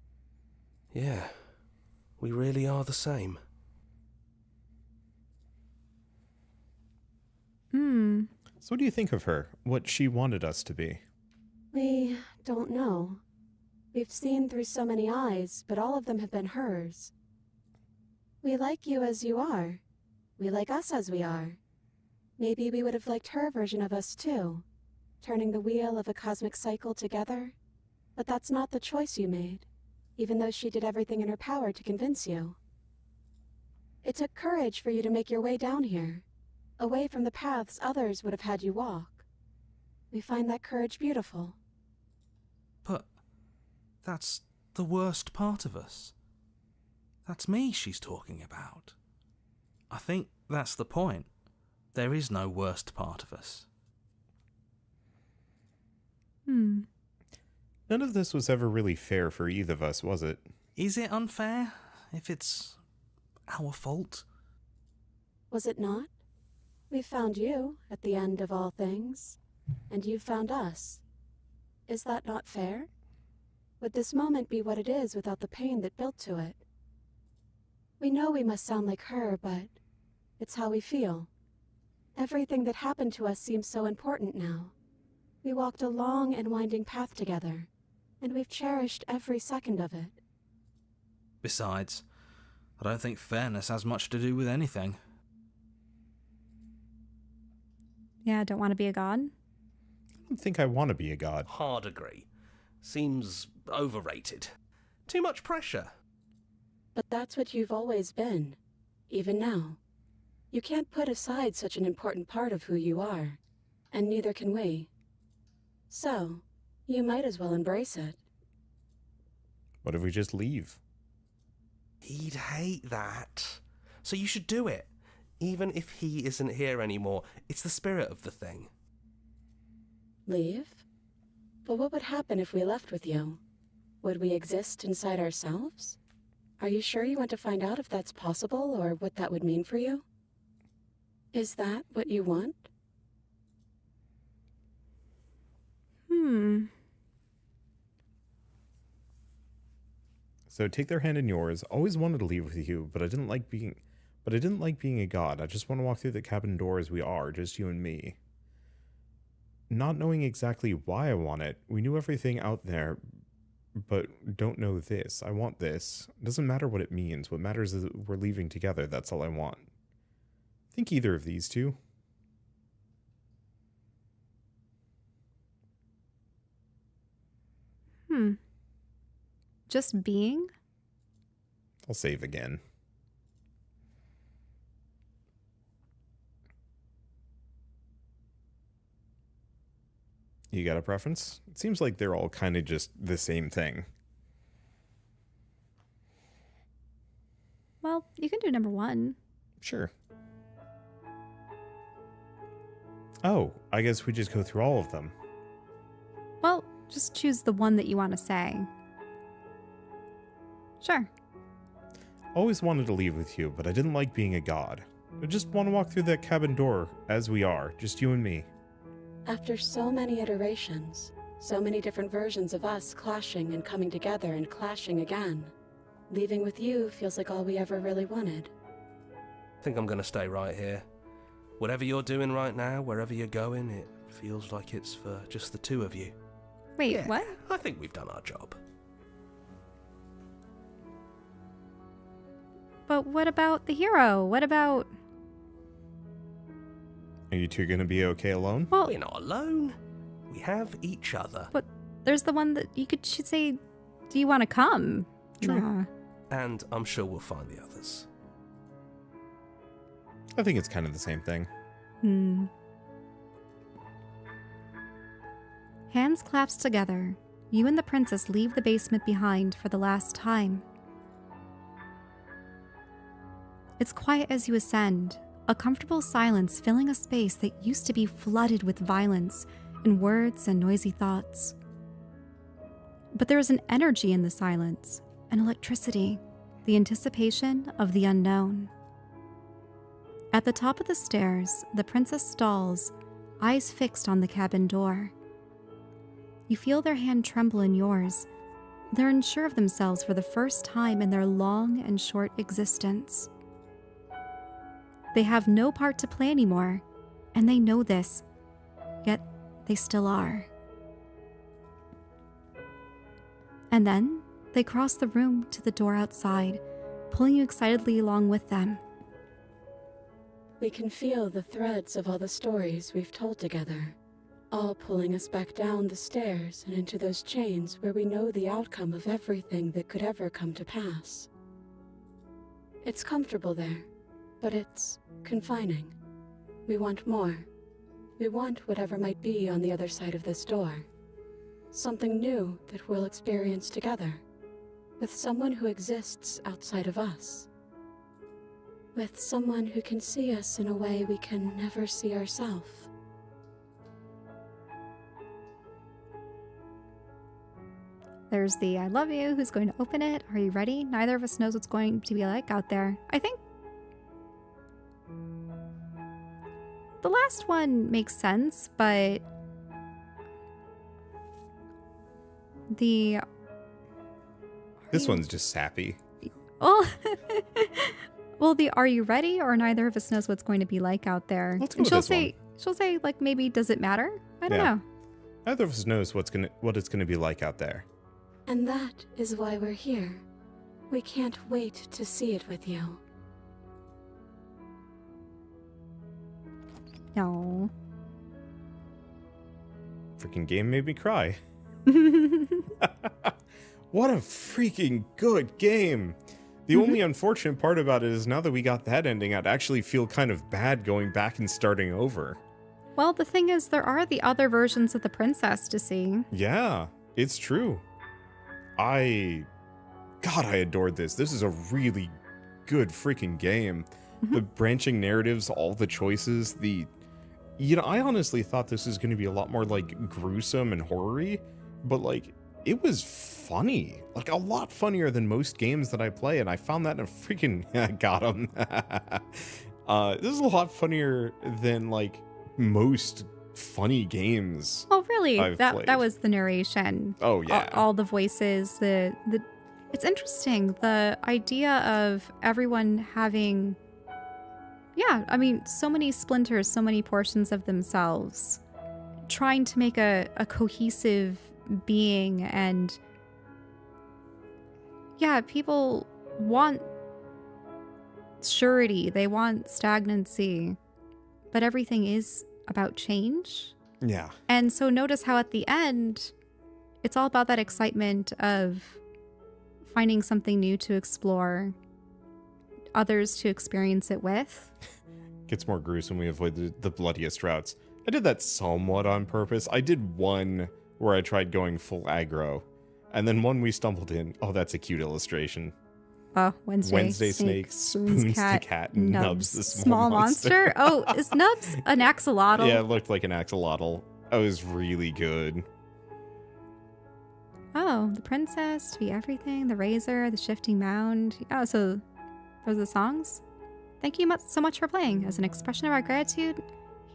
Yeah, we really are the same. So what do you think of her? What she wanted us to be? We don't know. We've seen through so many eyes, but all of them have been hers. We like you as you are. We like us as we are. Maybe we would have liked her version of us too, turning the wheel of a cosmic cycle together. But that's not the choice you made, even though she did everything in her power to convince you. It took courage for you to make your way down here, away from the paths others would have had you walk. We find that courage beautiful. But that's the worst part of us. That's me she's talking about. I think that's the point. There is no worst part of us. None of this was ever really fair for either of us, was it? Is it unfair if it's our fault? Was it not? We found you at the end of all things, and you found us. Is that not fair? Would this moment be what it is without the pain that built to it? We know we must sound like her, but it's how we feel. Everything that happened to us seems so important now. We walked a long and winding path together, and we've cherished every second of it. Besides, I don't think fairness has much to do with anything. Yeah, don't want to be a god? I don't think I want to be a god. Hard agree. Seems overrated. Too much pressure. But that's what you've always been, even now. You can't put aside such an important part of who you are, and neither can we. So, you might as well embrace it. What if we just leave? He'd hate that. So you should do it. Even if he isn't here anymore, it's the spirit of the thing. Leave? But what would happen if we left with you? Would we exist inside ourselves? Are you sure you want to find out if that's possible or what that would mean for you? Is that what you want? So take their hand in yours. Always wanted to leave with you, but I didn't like being a god. I just want to walk through the cabin door as we are, just you and me. Not knowing exactly why I want it. We knew everything out there, but don't know this. I want this. It doesn't matter what it means. What matters is that we're leaving together. That's all I want. Think either of these two. Just being? I'll save again. You got a preference? It seems like they're all kind of just the same thing. Well, you can do number 1. Sure. Oh, I guess we just go through all of them. Well, just choose the one that you want to say. Sure. Always wanted to leave with you, but I didn't like being a god. I just want to walk through that cabin door as we are, just you and me. After so many iterations, so many different versions of us clashing and coming together and clashing again, leaving with you feels like all we ever really wanted. I think I'm gonna stay right here. Whatever you're doing right now, wherever you're going, it feels like it's for just the two of you. Wait, Yeah, what? I think we've done our job. But what about the hero? What about... Are you two going to be okay alone? Well, We're not alone. We have each other. but there's the one that you should say, do you want to come? True. Nah. And I'm sure we'll find the others. I think it's kind of the same thing. Hands clasped together, you and the princess leave the basement behind for the last time. It's quiet as you ascend, a comfortable silence filling a space that used to be flooded with violence and words and noisy thoughts. But there is an energy in the silence, an electricity. the anticipation of the unknown. At the top of the stairs, the princess stalls, eyes fixed on the cabin door. You feel their hand tremble in yours. They're unsure of themselves for the first time in their long and short existence. They have no part to play anymore, and they know this, yet they still are. And then they cross the room to the door outside, pulling you excitedly along with them. We can feel the threads of all the stories we've told together, all pulling us back down the stairs and into those chains where we know the outcome of everything that could ever come to pass. It's comfortable there, but it's confining. We want more. We want whatever might be on the other side of this door. Something new that we'll experience together, with someone who exists outside of us. With someone who can see us in a way we can never see ourselves. There's the I love you, who's going to open it? Are you ready? Neither of us knows what's going to be like out there. I think the last one makes sense, but This one's just sappy. Oh, well, the "Are you ready?" or neither of us knows what's going to be like out there. Let's go And with this one. she'll say like maybe does it matter? I don't Yeah. know. Neither of us knows what it's gonna be like out there. And that is why we're here. We can't wait to see it with you. No. Freaking game made me cry. What a freaking good game. The only unfortunate part about it is now that we got that ending, I'd actually feel kind of bad going back and starting over. Well, the thing is, there are the other versions of the princess to see. Yeah, it's true. God, I adored this. This is a really good freaking game. The branching narratives, all the choices, I honestly thought this was going to be a lot more like gruesome and horror-y, but like it was funny, like a lot funnier than most games that I play, and I found that in a freaking got him. This is a lot funnier than like most funny games. Oh, really? I've That played. was the narration. Oh yeah, All the voices. It's interesting, the idea of everyone having. Yeah, I mean, so many splinters, so many portions of themselves, trying to make a cohesive being. And yeah, people want surety, they want stagnancy, but everything is about change. yeah. And so notice how at the end, it's all about that excitement of finding something new to explore, others to experience it with. Gets more gruesome. We avoid the bloodiest routes. I did that somewhat on purpose. I did one where I tried going full aggro, and then one we stumbled in. Oh, that's a cute illustration. Oh, Wednesday snake spoons the cat and nubs the small monster. Oh, is Nubs an axolotl? Yeah, it looked like an axolotl. That was really good. Oh, the princess, to be everything, the razor, the shifting mound. Oh, so those are the songs? Thank you so much for playing. As an expression of our gratitude,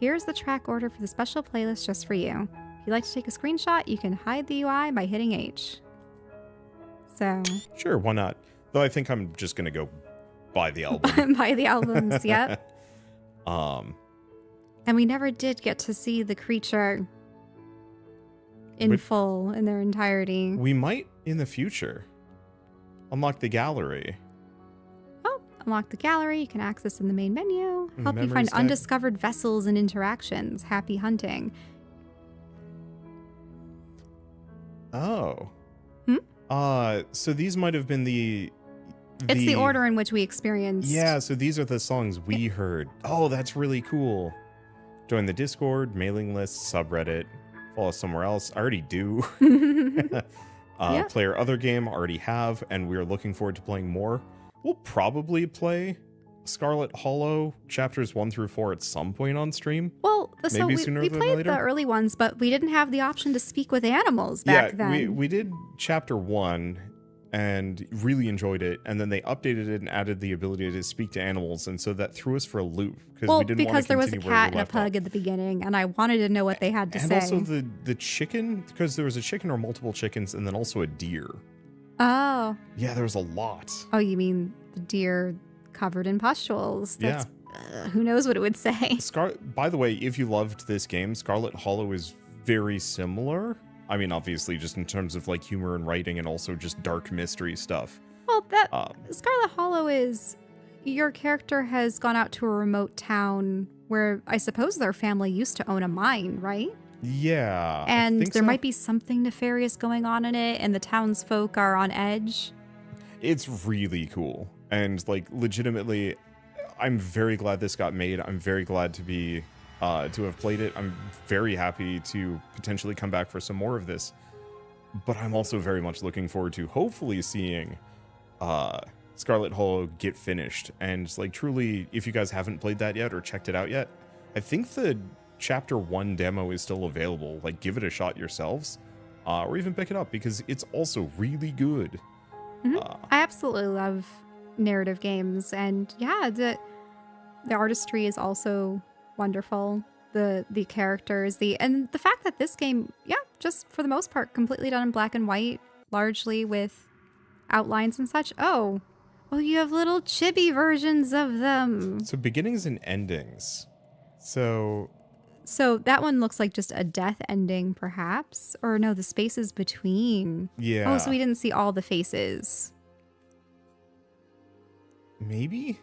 here's the track order for the special playlist just for you. If you'd like to take a screenshot, you can hide the UI by hitting H. So. Sure, why not? Though I think I'm just gonna go buy the album. Buy the albums, yep. And And we never did get to see the creature in full, in their entirety. we might in the future unlock the gallery. Oh, unlock the gallery. You can access in the main menu. Help you Memories find tab. undiscovered vessels and interactions. Happy hunting. Oh. Hmm? So these might have been It's the order in which we experienced. Yeah, so these are the songs we heard. Oh, that's really cool. Join the Discord, mailing list, subreddit, follow us somewhere else. I already do. Yeah. Play our other game, already have, and we're looking forward to playing more. We'll probably play Scarlet Hollow chapters 1 through 4 at some point on stream. Well, so Maybe we sooner than played later. the early ones, but we didn't have the option to speak with animals back then. we did chapter 1, and really enjoyed it. And then they updated it and added the ability to speak to animals, and so that threw us for a loop because there was a cat and a pug at the beginning, and I wanted to know what they had to say. And also the chicken, because there was a chicken or multiple chickens, and then also a deer. Oh. Yeah, there was a lot. Oh, you mean the deer covered in pustules? That's, who knows what it would say. By the way, if you loved this game, Scarlet Hollow is very similar. I mean, obviously, just in terms of like humor and writing, and also just dark mystery stuff. Well, Scarlet Hollow is your character has gone out to a remote town where I suppose their family used to own a mine, right? Yeah. And there might be something nefarious going on in it, and the townsfolk are on edge. It's really cool. And like legitimately, I'm very glad this got made. I'm very glad to be to have played it. I'm very happy to potentially come back for some more of this. But I'm also very much looking forward to hopefully seeing Scarlet Hollow get finished. And like truly, if you guys haven't played that yet or checked it out yet, I think the Chapter 1 demo is still available. Like, give it a shot yourselves, or even pick it up, because it's also really good. Mm-hmm. I absolutely love narrative games, and yeah, the artistry is also wonderful. The characters, and the fact that this game, just for the most part, completely done in black and white, largely with outlines and such. Oh, you have little chibi versions of them. So beginnings and endings. So that one looks like just a death ending, perhaps? Or no, the spaces between. Yeah. Oh, so we didn't see all the faces. Maybe?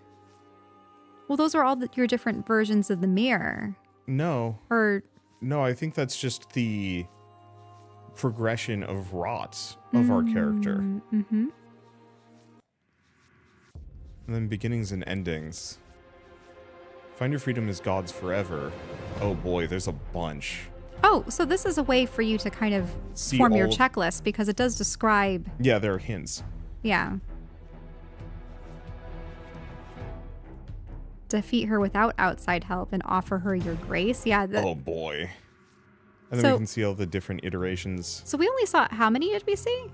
Well, those are all your different versions of the mirror. No. Or... No, I think that's just the progression of rot of our character. Mm-hmm. And then beginnings and endings. Find your freedom as gods forever. Oh boy, there's a bunch. Oh, so this is a way for you to kind of form your checklist, because it does describe... Yeah, there are hints. Yeah. Defeat her without outside help and offer her your grace. Yeah. Oh boy. And then we can see all the different iterations. So we only saw, how many did we see?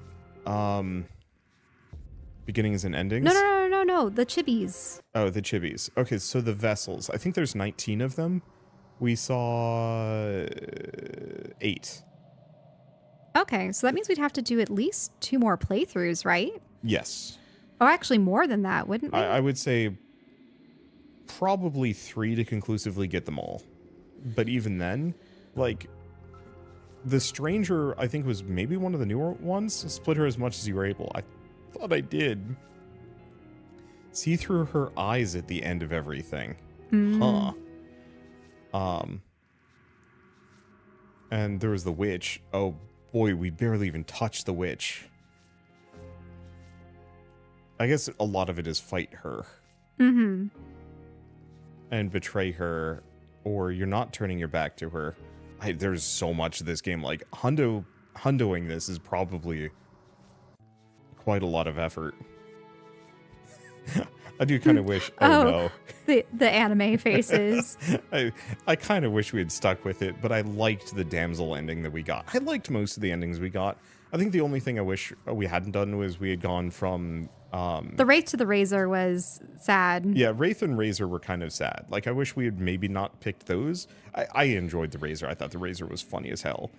Beginnings and endings? No. The chibis. Oh, the chibis. Okay, so the vessels. I think there's 19 of them. We saw 8. Okay, so that means we'd have to do at least 2 more playthroughs, right? Yes. Oh, actually more than that, wouldn't we? I would say probably 3 to conclusively get them all. But even then, like, the Stranger, I think, was maybe one of the newer ones. Split her as much as you were able. I thought I did. See through her eyes at the end of everything. Huh. And there was the witch. Oh boy, we barely even touched the witch. I guess a lot of it is fight her. Mm-hmm. And betray her, or you're not turning your back to her. There's so much of this game. Like, hundoing this is probably quite a lot of effort. I do kind of wish. Oh no, the anime faces. I kind of wish we had stuck with it, but I liked the Damsel ending that we got. I liked most of the endings we got. I think the only thing I wish we hadn't done was we had gone from the Wraith to the Razor was sad. Yeah, Wraith and Razor were kind of sad. Like, I wish we had maybe not picked those. I enjoyed the Razor. I thought the Razor was funny as hell.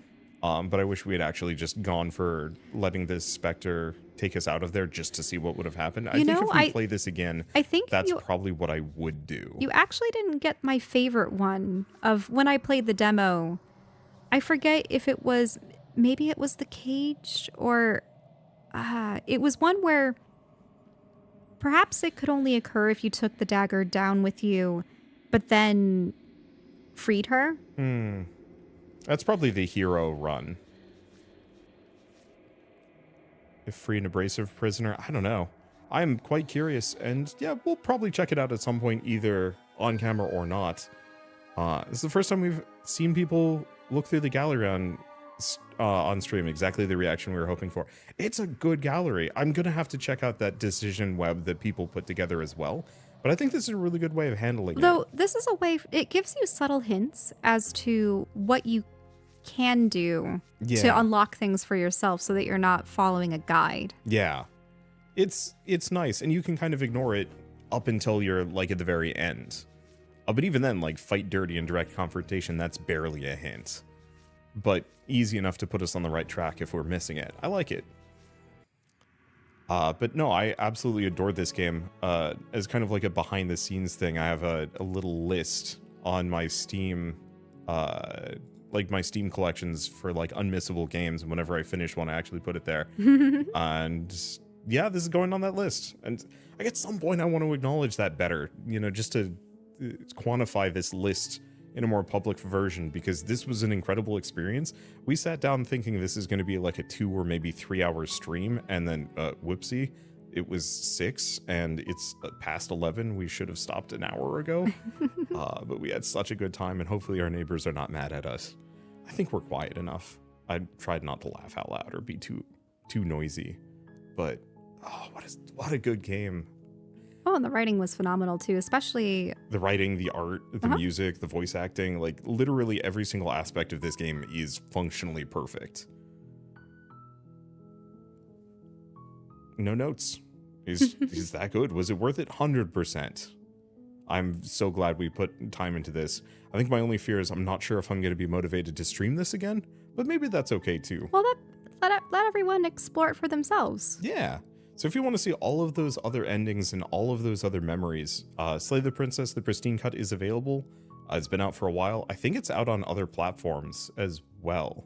But I wish we had actually just gone for letting this Specter take us out of there just to see what would have happened. I think if we play this again, that's probably what I would do. You actually didn't get my favorite one of when I played the demo. I forget if it was, maybe it was the cage, or it was one where perhaps it could only occur if you took the dagger down with you, but then freed her. That's probably the hero run. If free and abrasive prisoner, I don't know. I am quite curious, and yeah, we'll probably check it out at some point, either on camera or not. This is the first time we've seen people look through the gallery on stream, exactly the reaction we were hoping for. It's a good gallery. I'm gonna have to check out that decision web that people put together as well. But I think this is a really good way of handling it. Though this is a way, it gives you subtle hints as to what you can do to unlock things for yourself so that you're not following a guide. Yeah. It's nice, and you can kind of ignore it up until you're like at the very end. But even then, like fight dirty and direct confrontation, that's barely a hint. But easy enough to put us on the right track if we're missing it. I like it. But no, I absolutely adored this game. As kind of like a behind the scenes thing, I have a little list on my Steam, like my Steam collections for like unmissable games. And whenever I finish one, I actually put it there. And yeah, this is going on that list. And I guess at some point I want to acknowledge that better, you know, just to quantify this list in a more public version, because this was an incredible experience. We sat down thinking this is going to be like a 2 or maybe 3 hour stream, and then whoopsie, it was 6 and it's past 11. We should have stopped an hour ago. But we had such a good time, and hopefully our neighbors are not mad at us. I think we're quiet enough. I tried not to laugh out loud or be too noisy, but oh, what a good game. Oh, and the writing was phenomenal too, especially the writing, the art, the music, the voice acting, like literally every single aspect of this game is functionally perfect. No notes. Is that good? Was it worth it? 100%. I'm so glad we put time into this. I think my only fear is I'm not sure if I'm going to be motivated to stream this again, but maybe that's okay too. Well, let everyone explore it for themselves. Yeah. So if you want to see all of those other endings and all of those other memories, Slay the Princess, the Pristine cut is available. It's been out for a while. I think it's out on other platforms as well.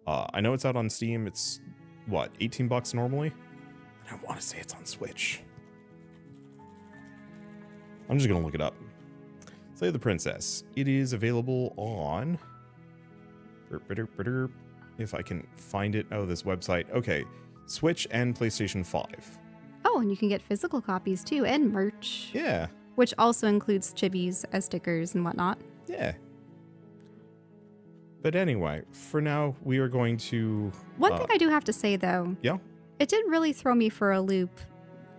I know it's out on Steam. It's, what, $18 normally? And I want to say it's on Switch. I'm just going to look it up. Slay the Princess. It is available on... If I can find it. Oh, this website. Okay. Switch and PlayStation 5. Oh, and you can get physical copies too, and merch. Yeah. Which also includes chibis as stickers and whatnot. Yeah. But anyway, for now, we are going to... One thing I do have to say, though. Yeah? It did really throw me for a loop.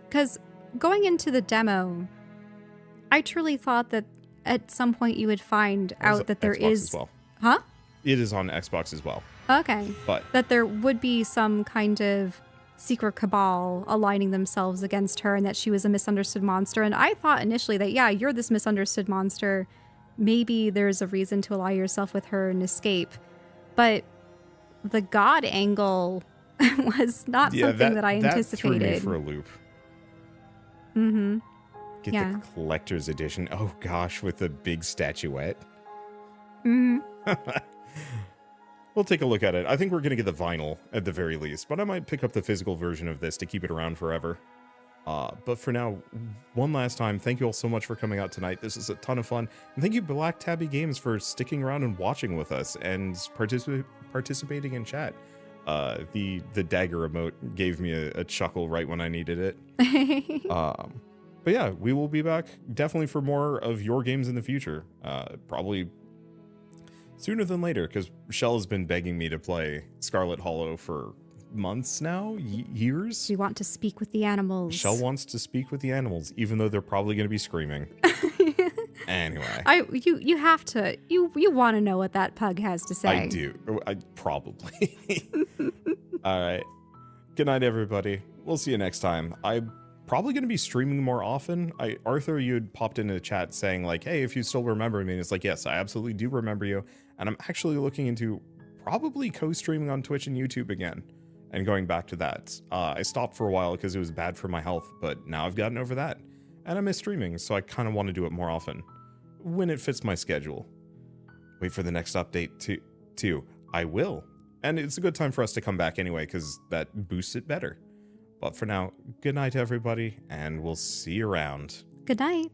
Because going into the demo, I truly thought that at some point you would find out that there Xbox is... as well. Huh? It is on Xbox as well. Okay. But that there would be some kind of secret cabal aligning themselves against her, and that she was a misunderstood monster. And I thought initially that, yeah, you're this misunderstood monster. Maybe there's a reason to ally yourself with her and escape. But the god angle was not something that I anticipated. That threw me for a loop. Mm-hmm. Get the collector's edition. Oh gosh, with the big statuette. Mm-hmm. We'll take a look at it. I think we're going to get the vinyl at the very least, but I might pick up the physical version of this to keep it around forever. But for now, one last time, thank you all so much for coming out tonight. This is a ton of fun. And thank you, Black Tabby Games, for sticking around and watching with us and participating in chat. The dagger emote gave me a chuckle right when I needed it. But yeah, we will be back definitely for more of your games in the future. Probably sooner than later, because Shell has been begging me to play Scarlet Hollow for months now, years. We want to speak with the animals. Shell wants to speak with the animals, even though they're probably going to be screaming. Anyway. You have to, you want to know what that pug has to say. I do. I probably. All right. Good night, everybody. We'll see you next time. I'm probably going to be streaming more often. Arthur, you had popped into the chat saying like, hey, if you still remember me. And it's like, yes, I absolutely do remember you. And I'm actually looking into probably co-streaming on Twitch and YouTube again and going back to that. I stopped for a while because it was bad for my health, but now I've gotten over that. And I miss streaming, so I kind of want to do it more often when it fits my schedule. Wait for the next update too. I will. And it's a good time for us to come back anyway, because that boosts it better. But for now, good night, everybody, and we'll see you around. Good night.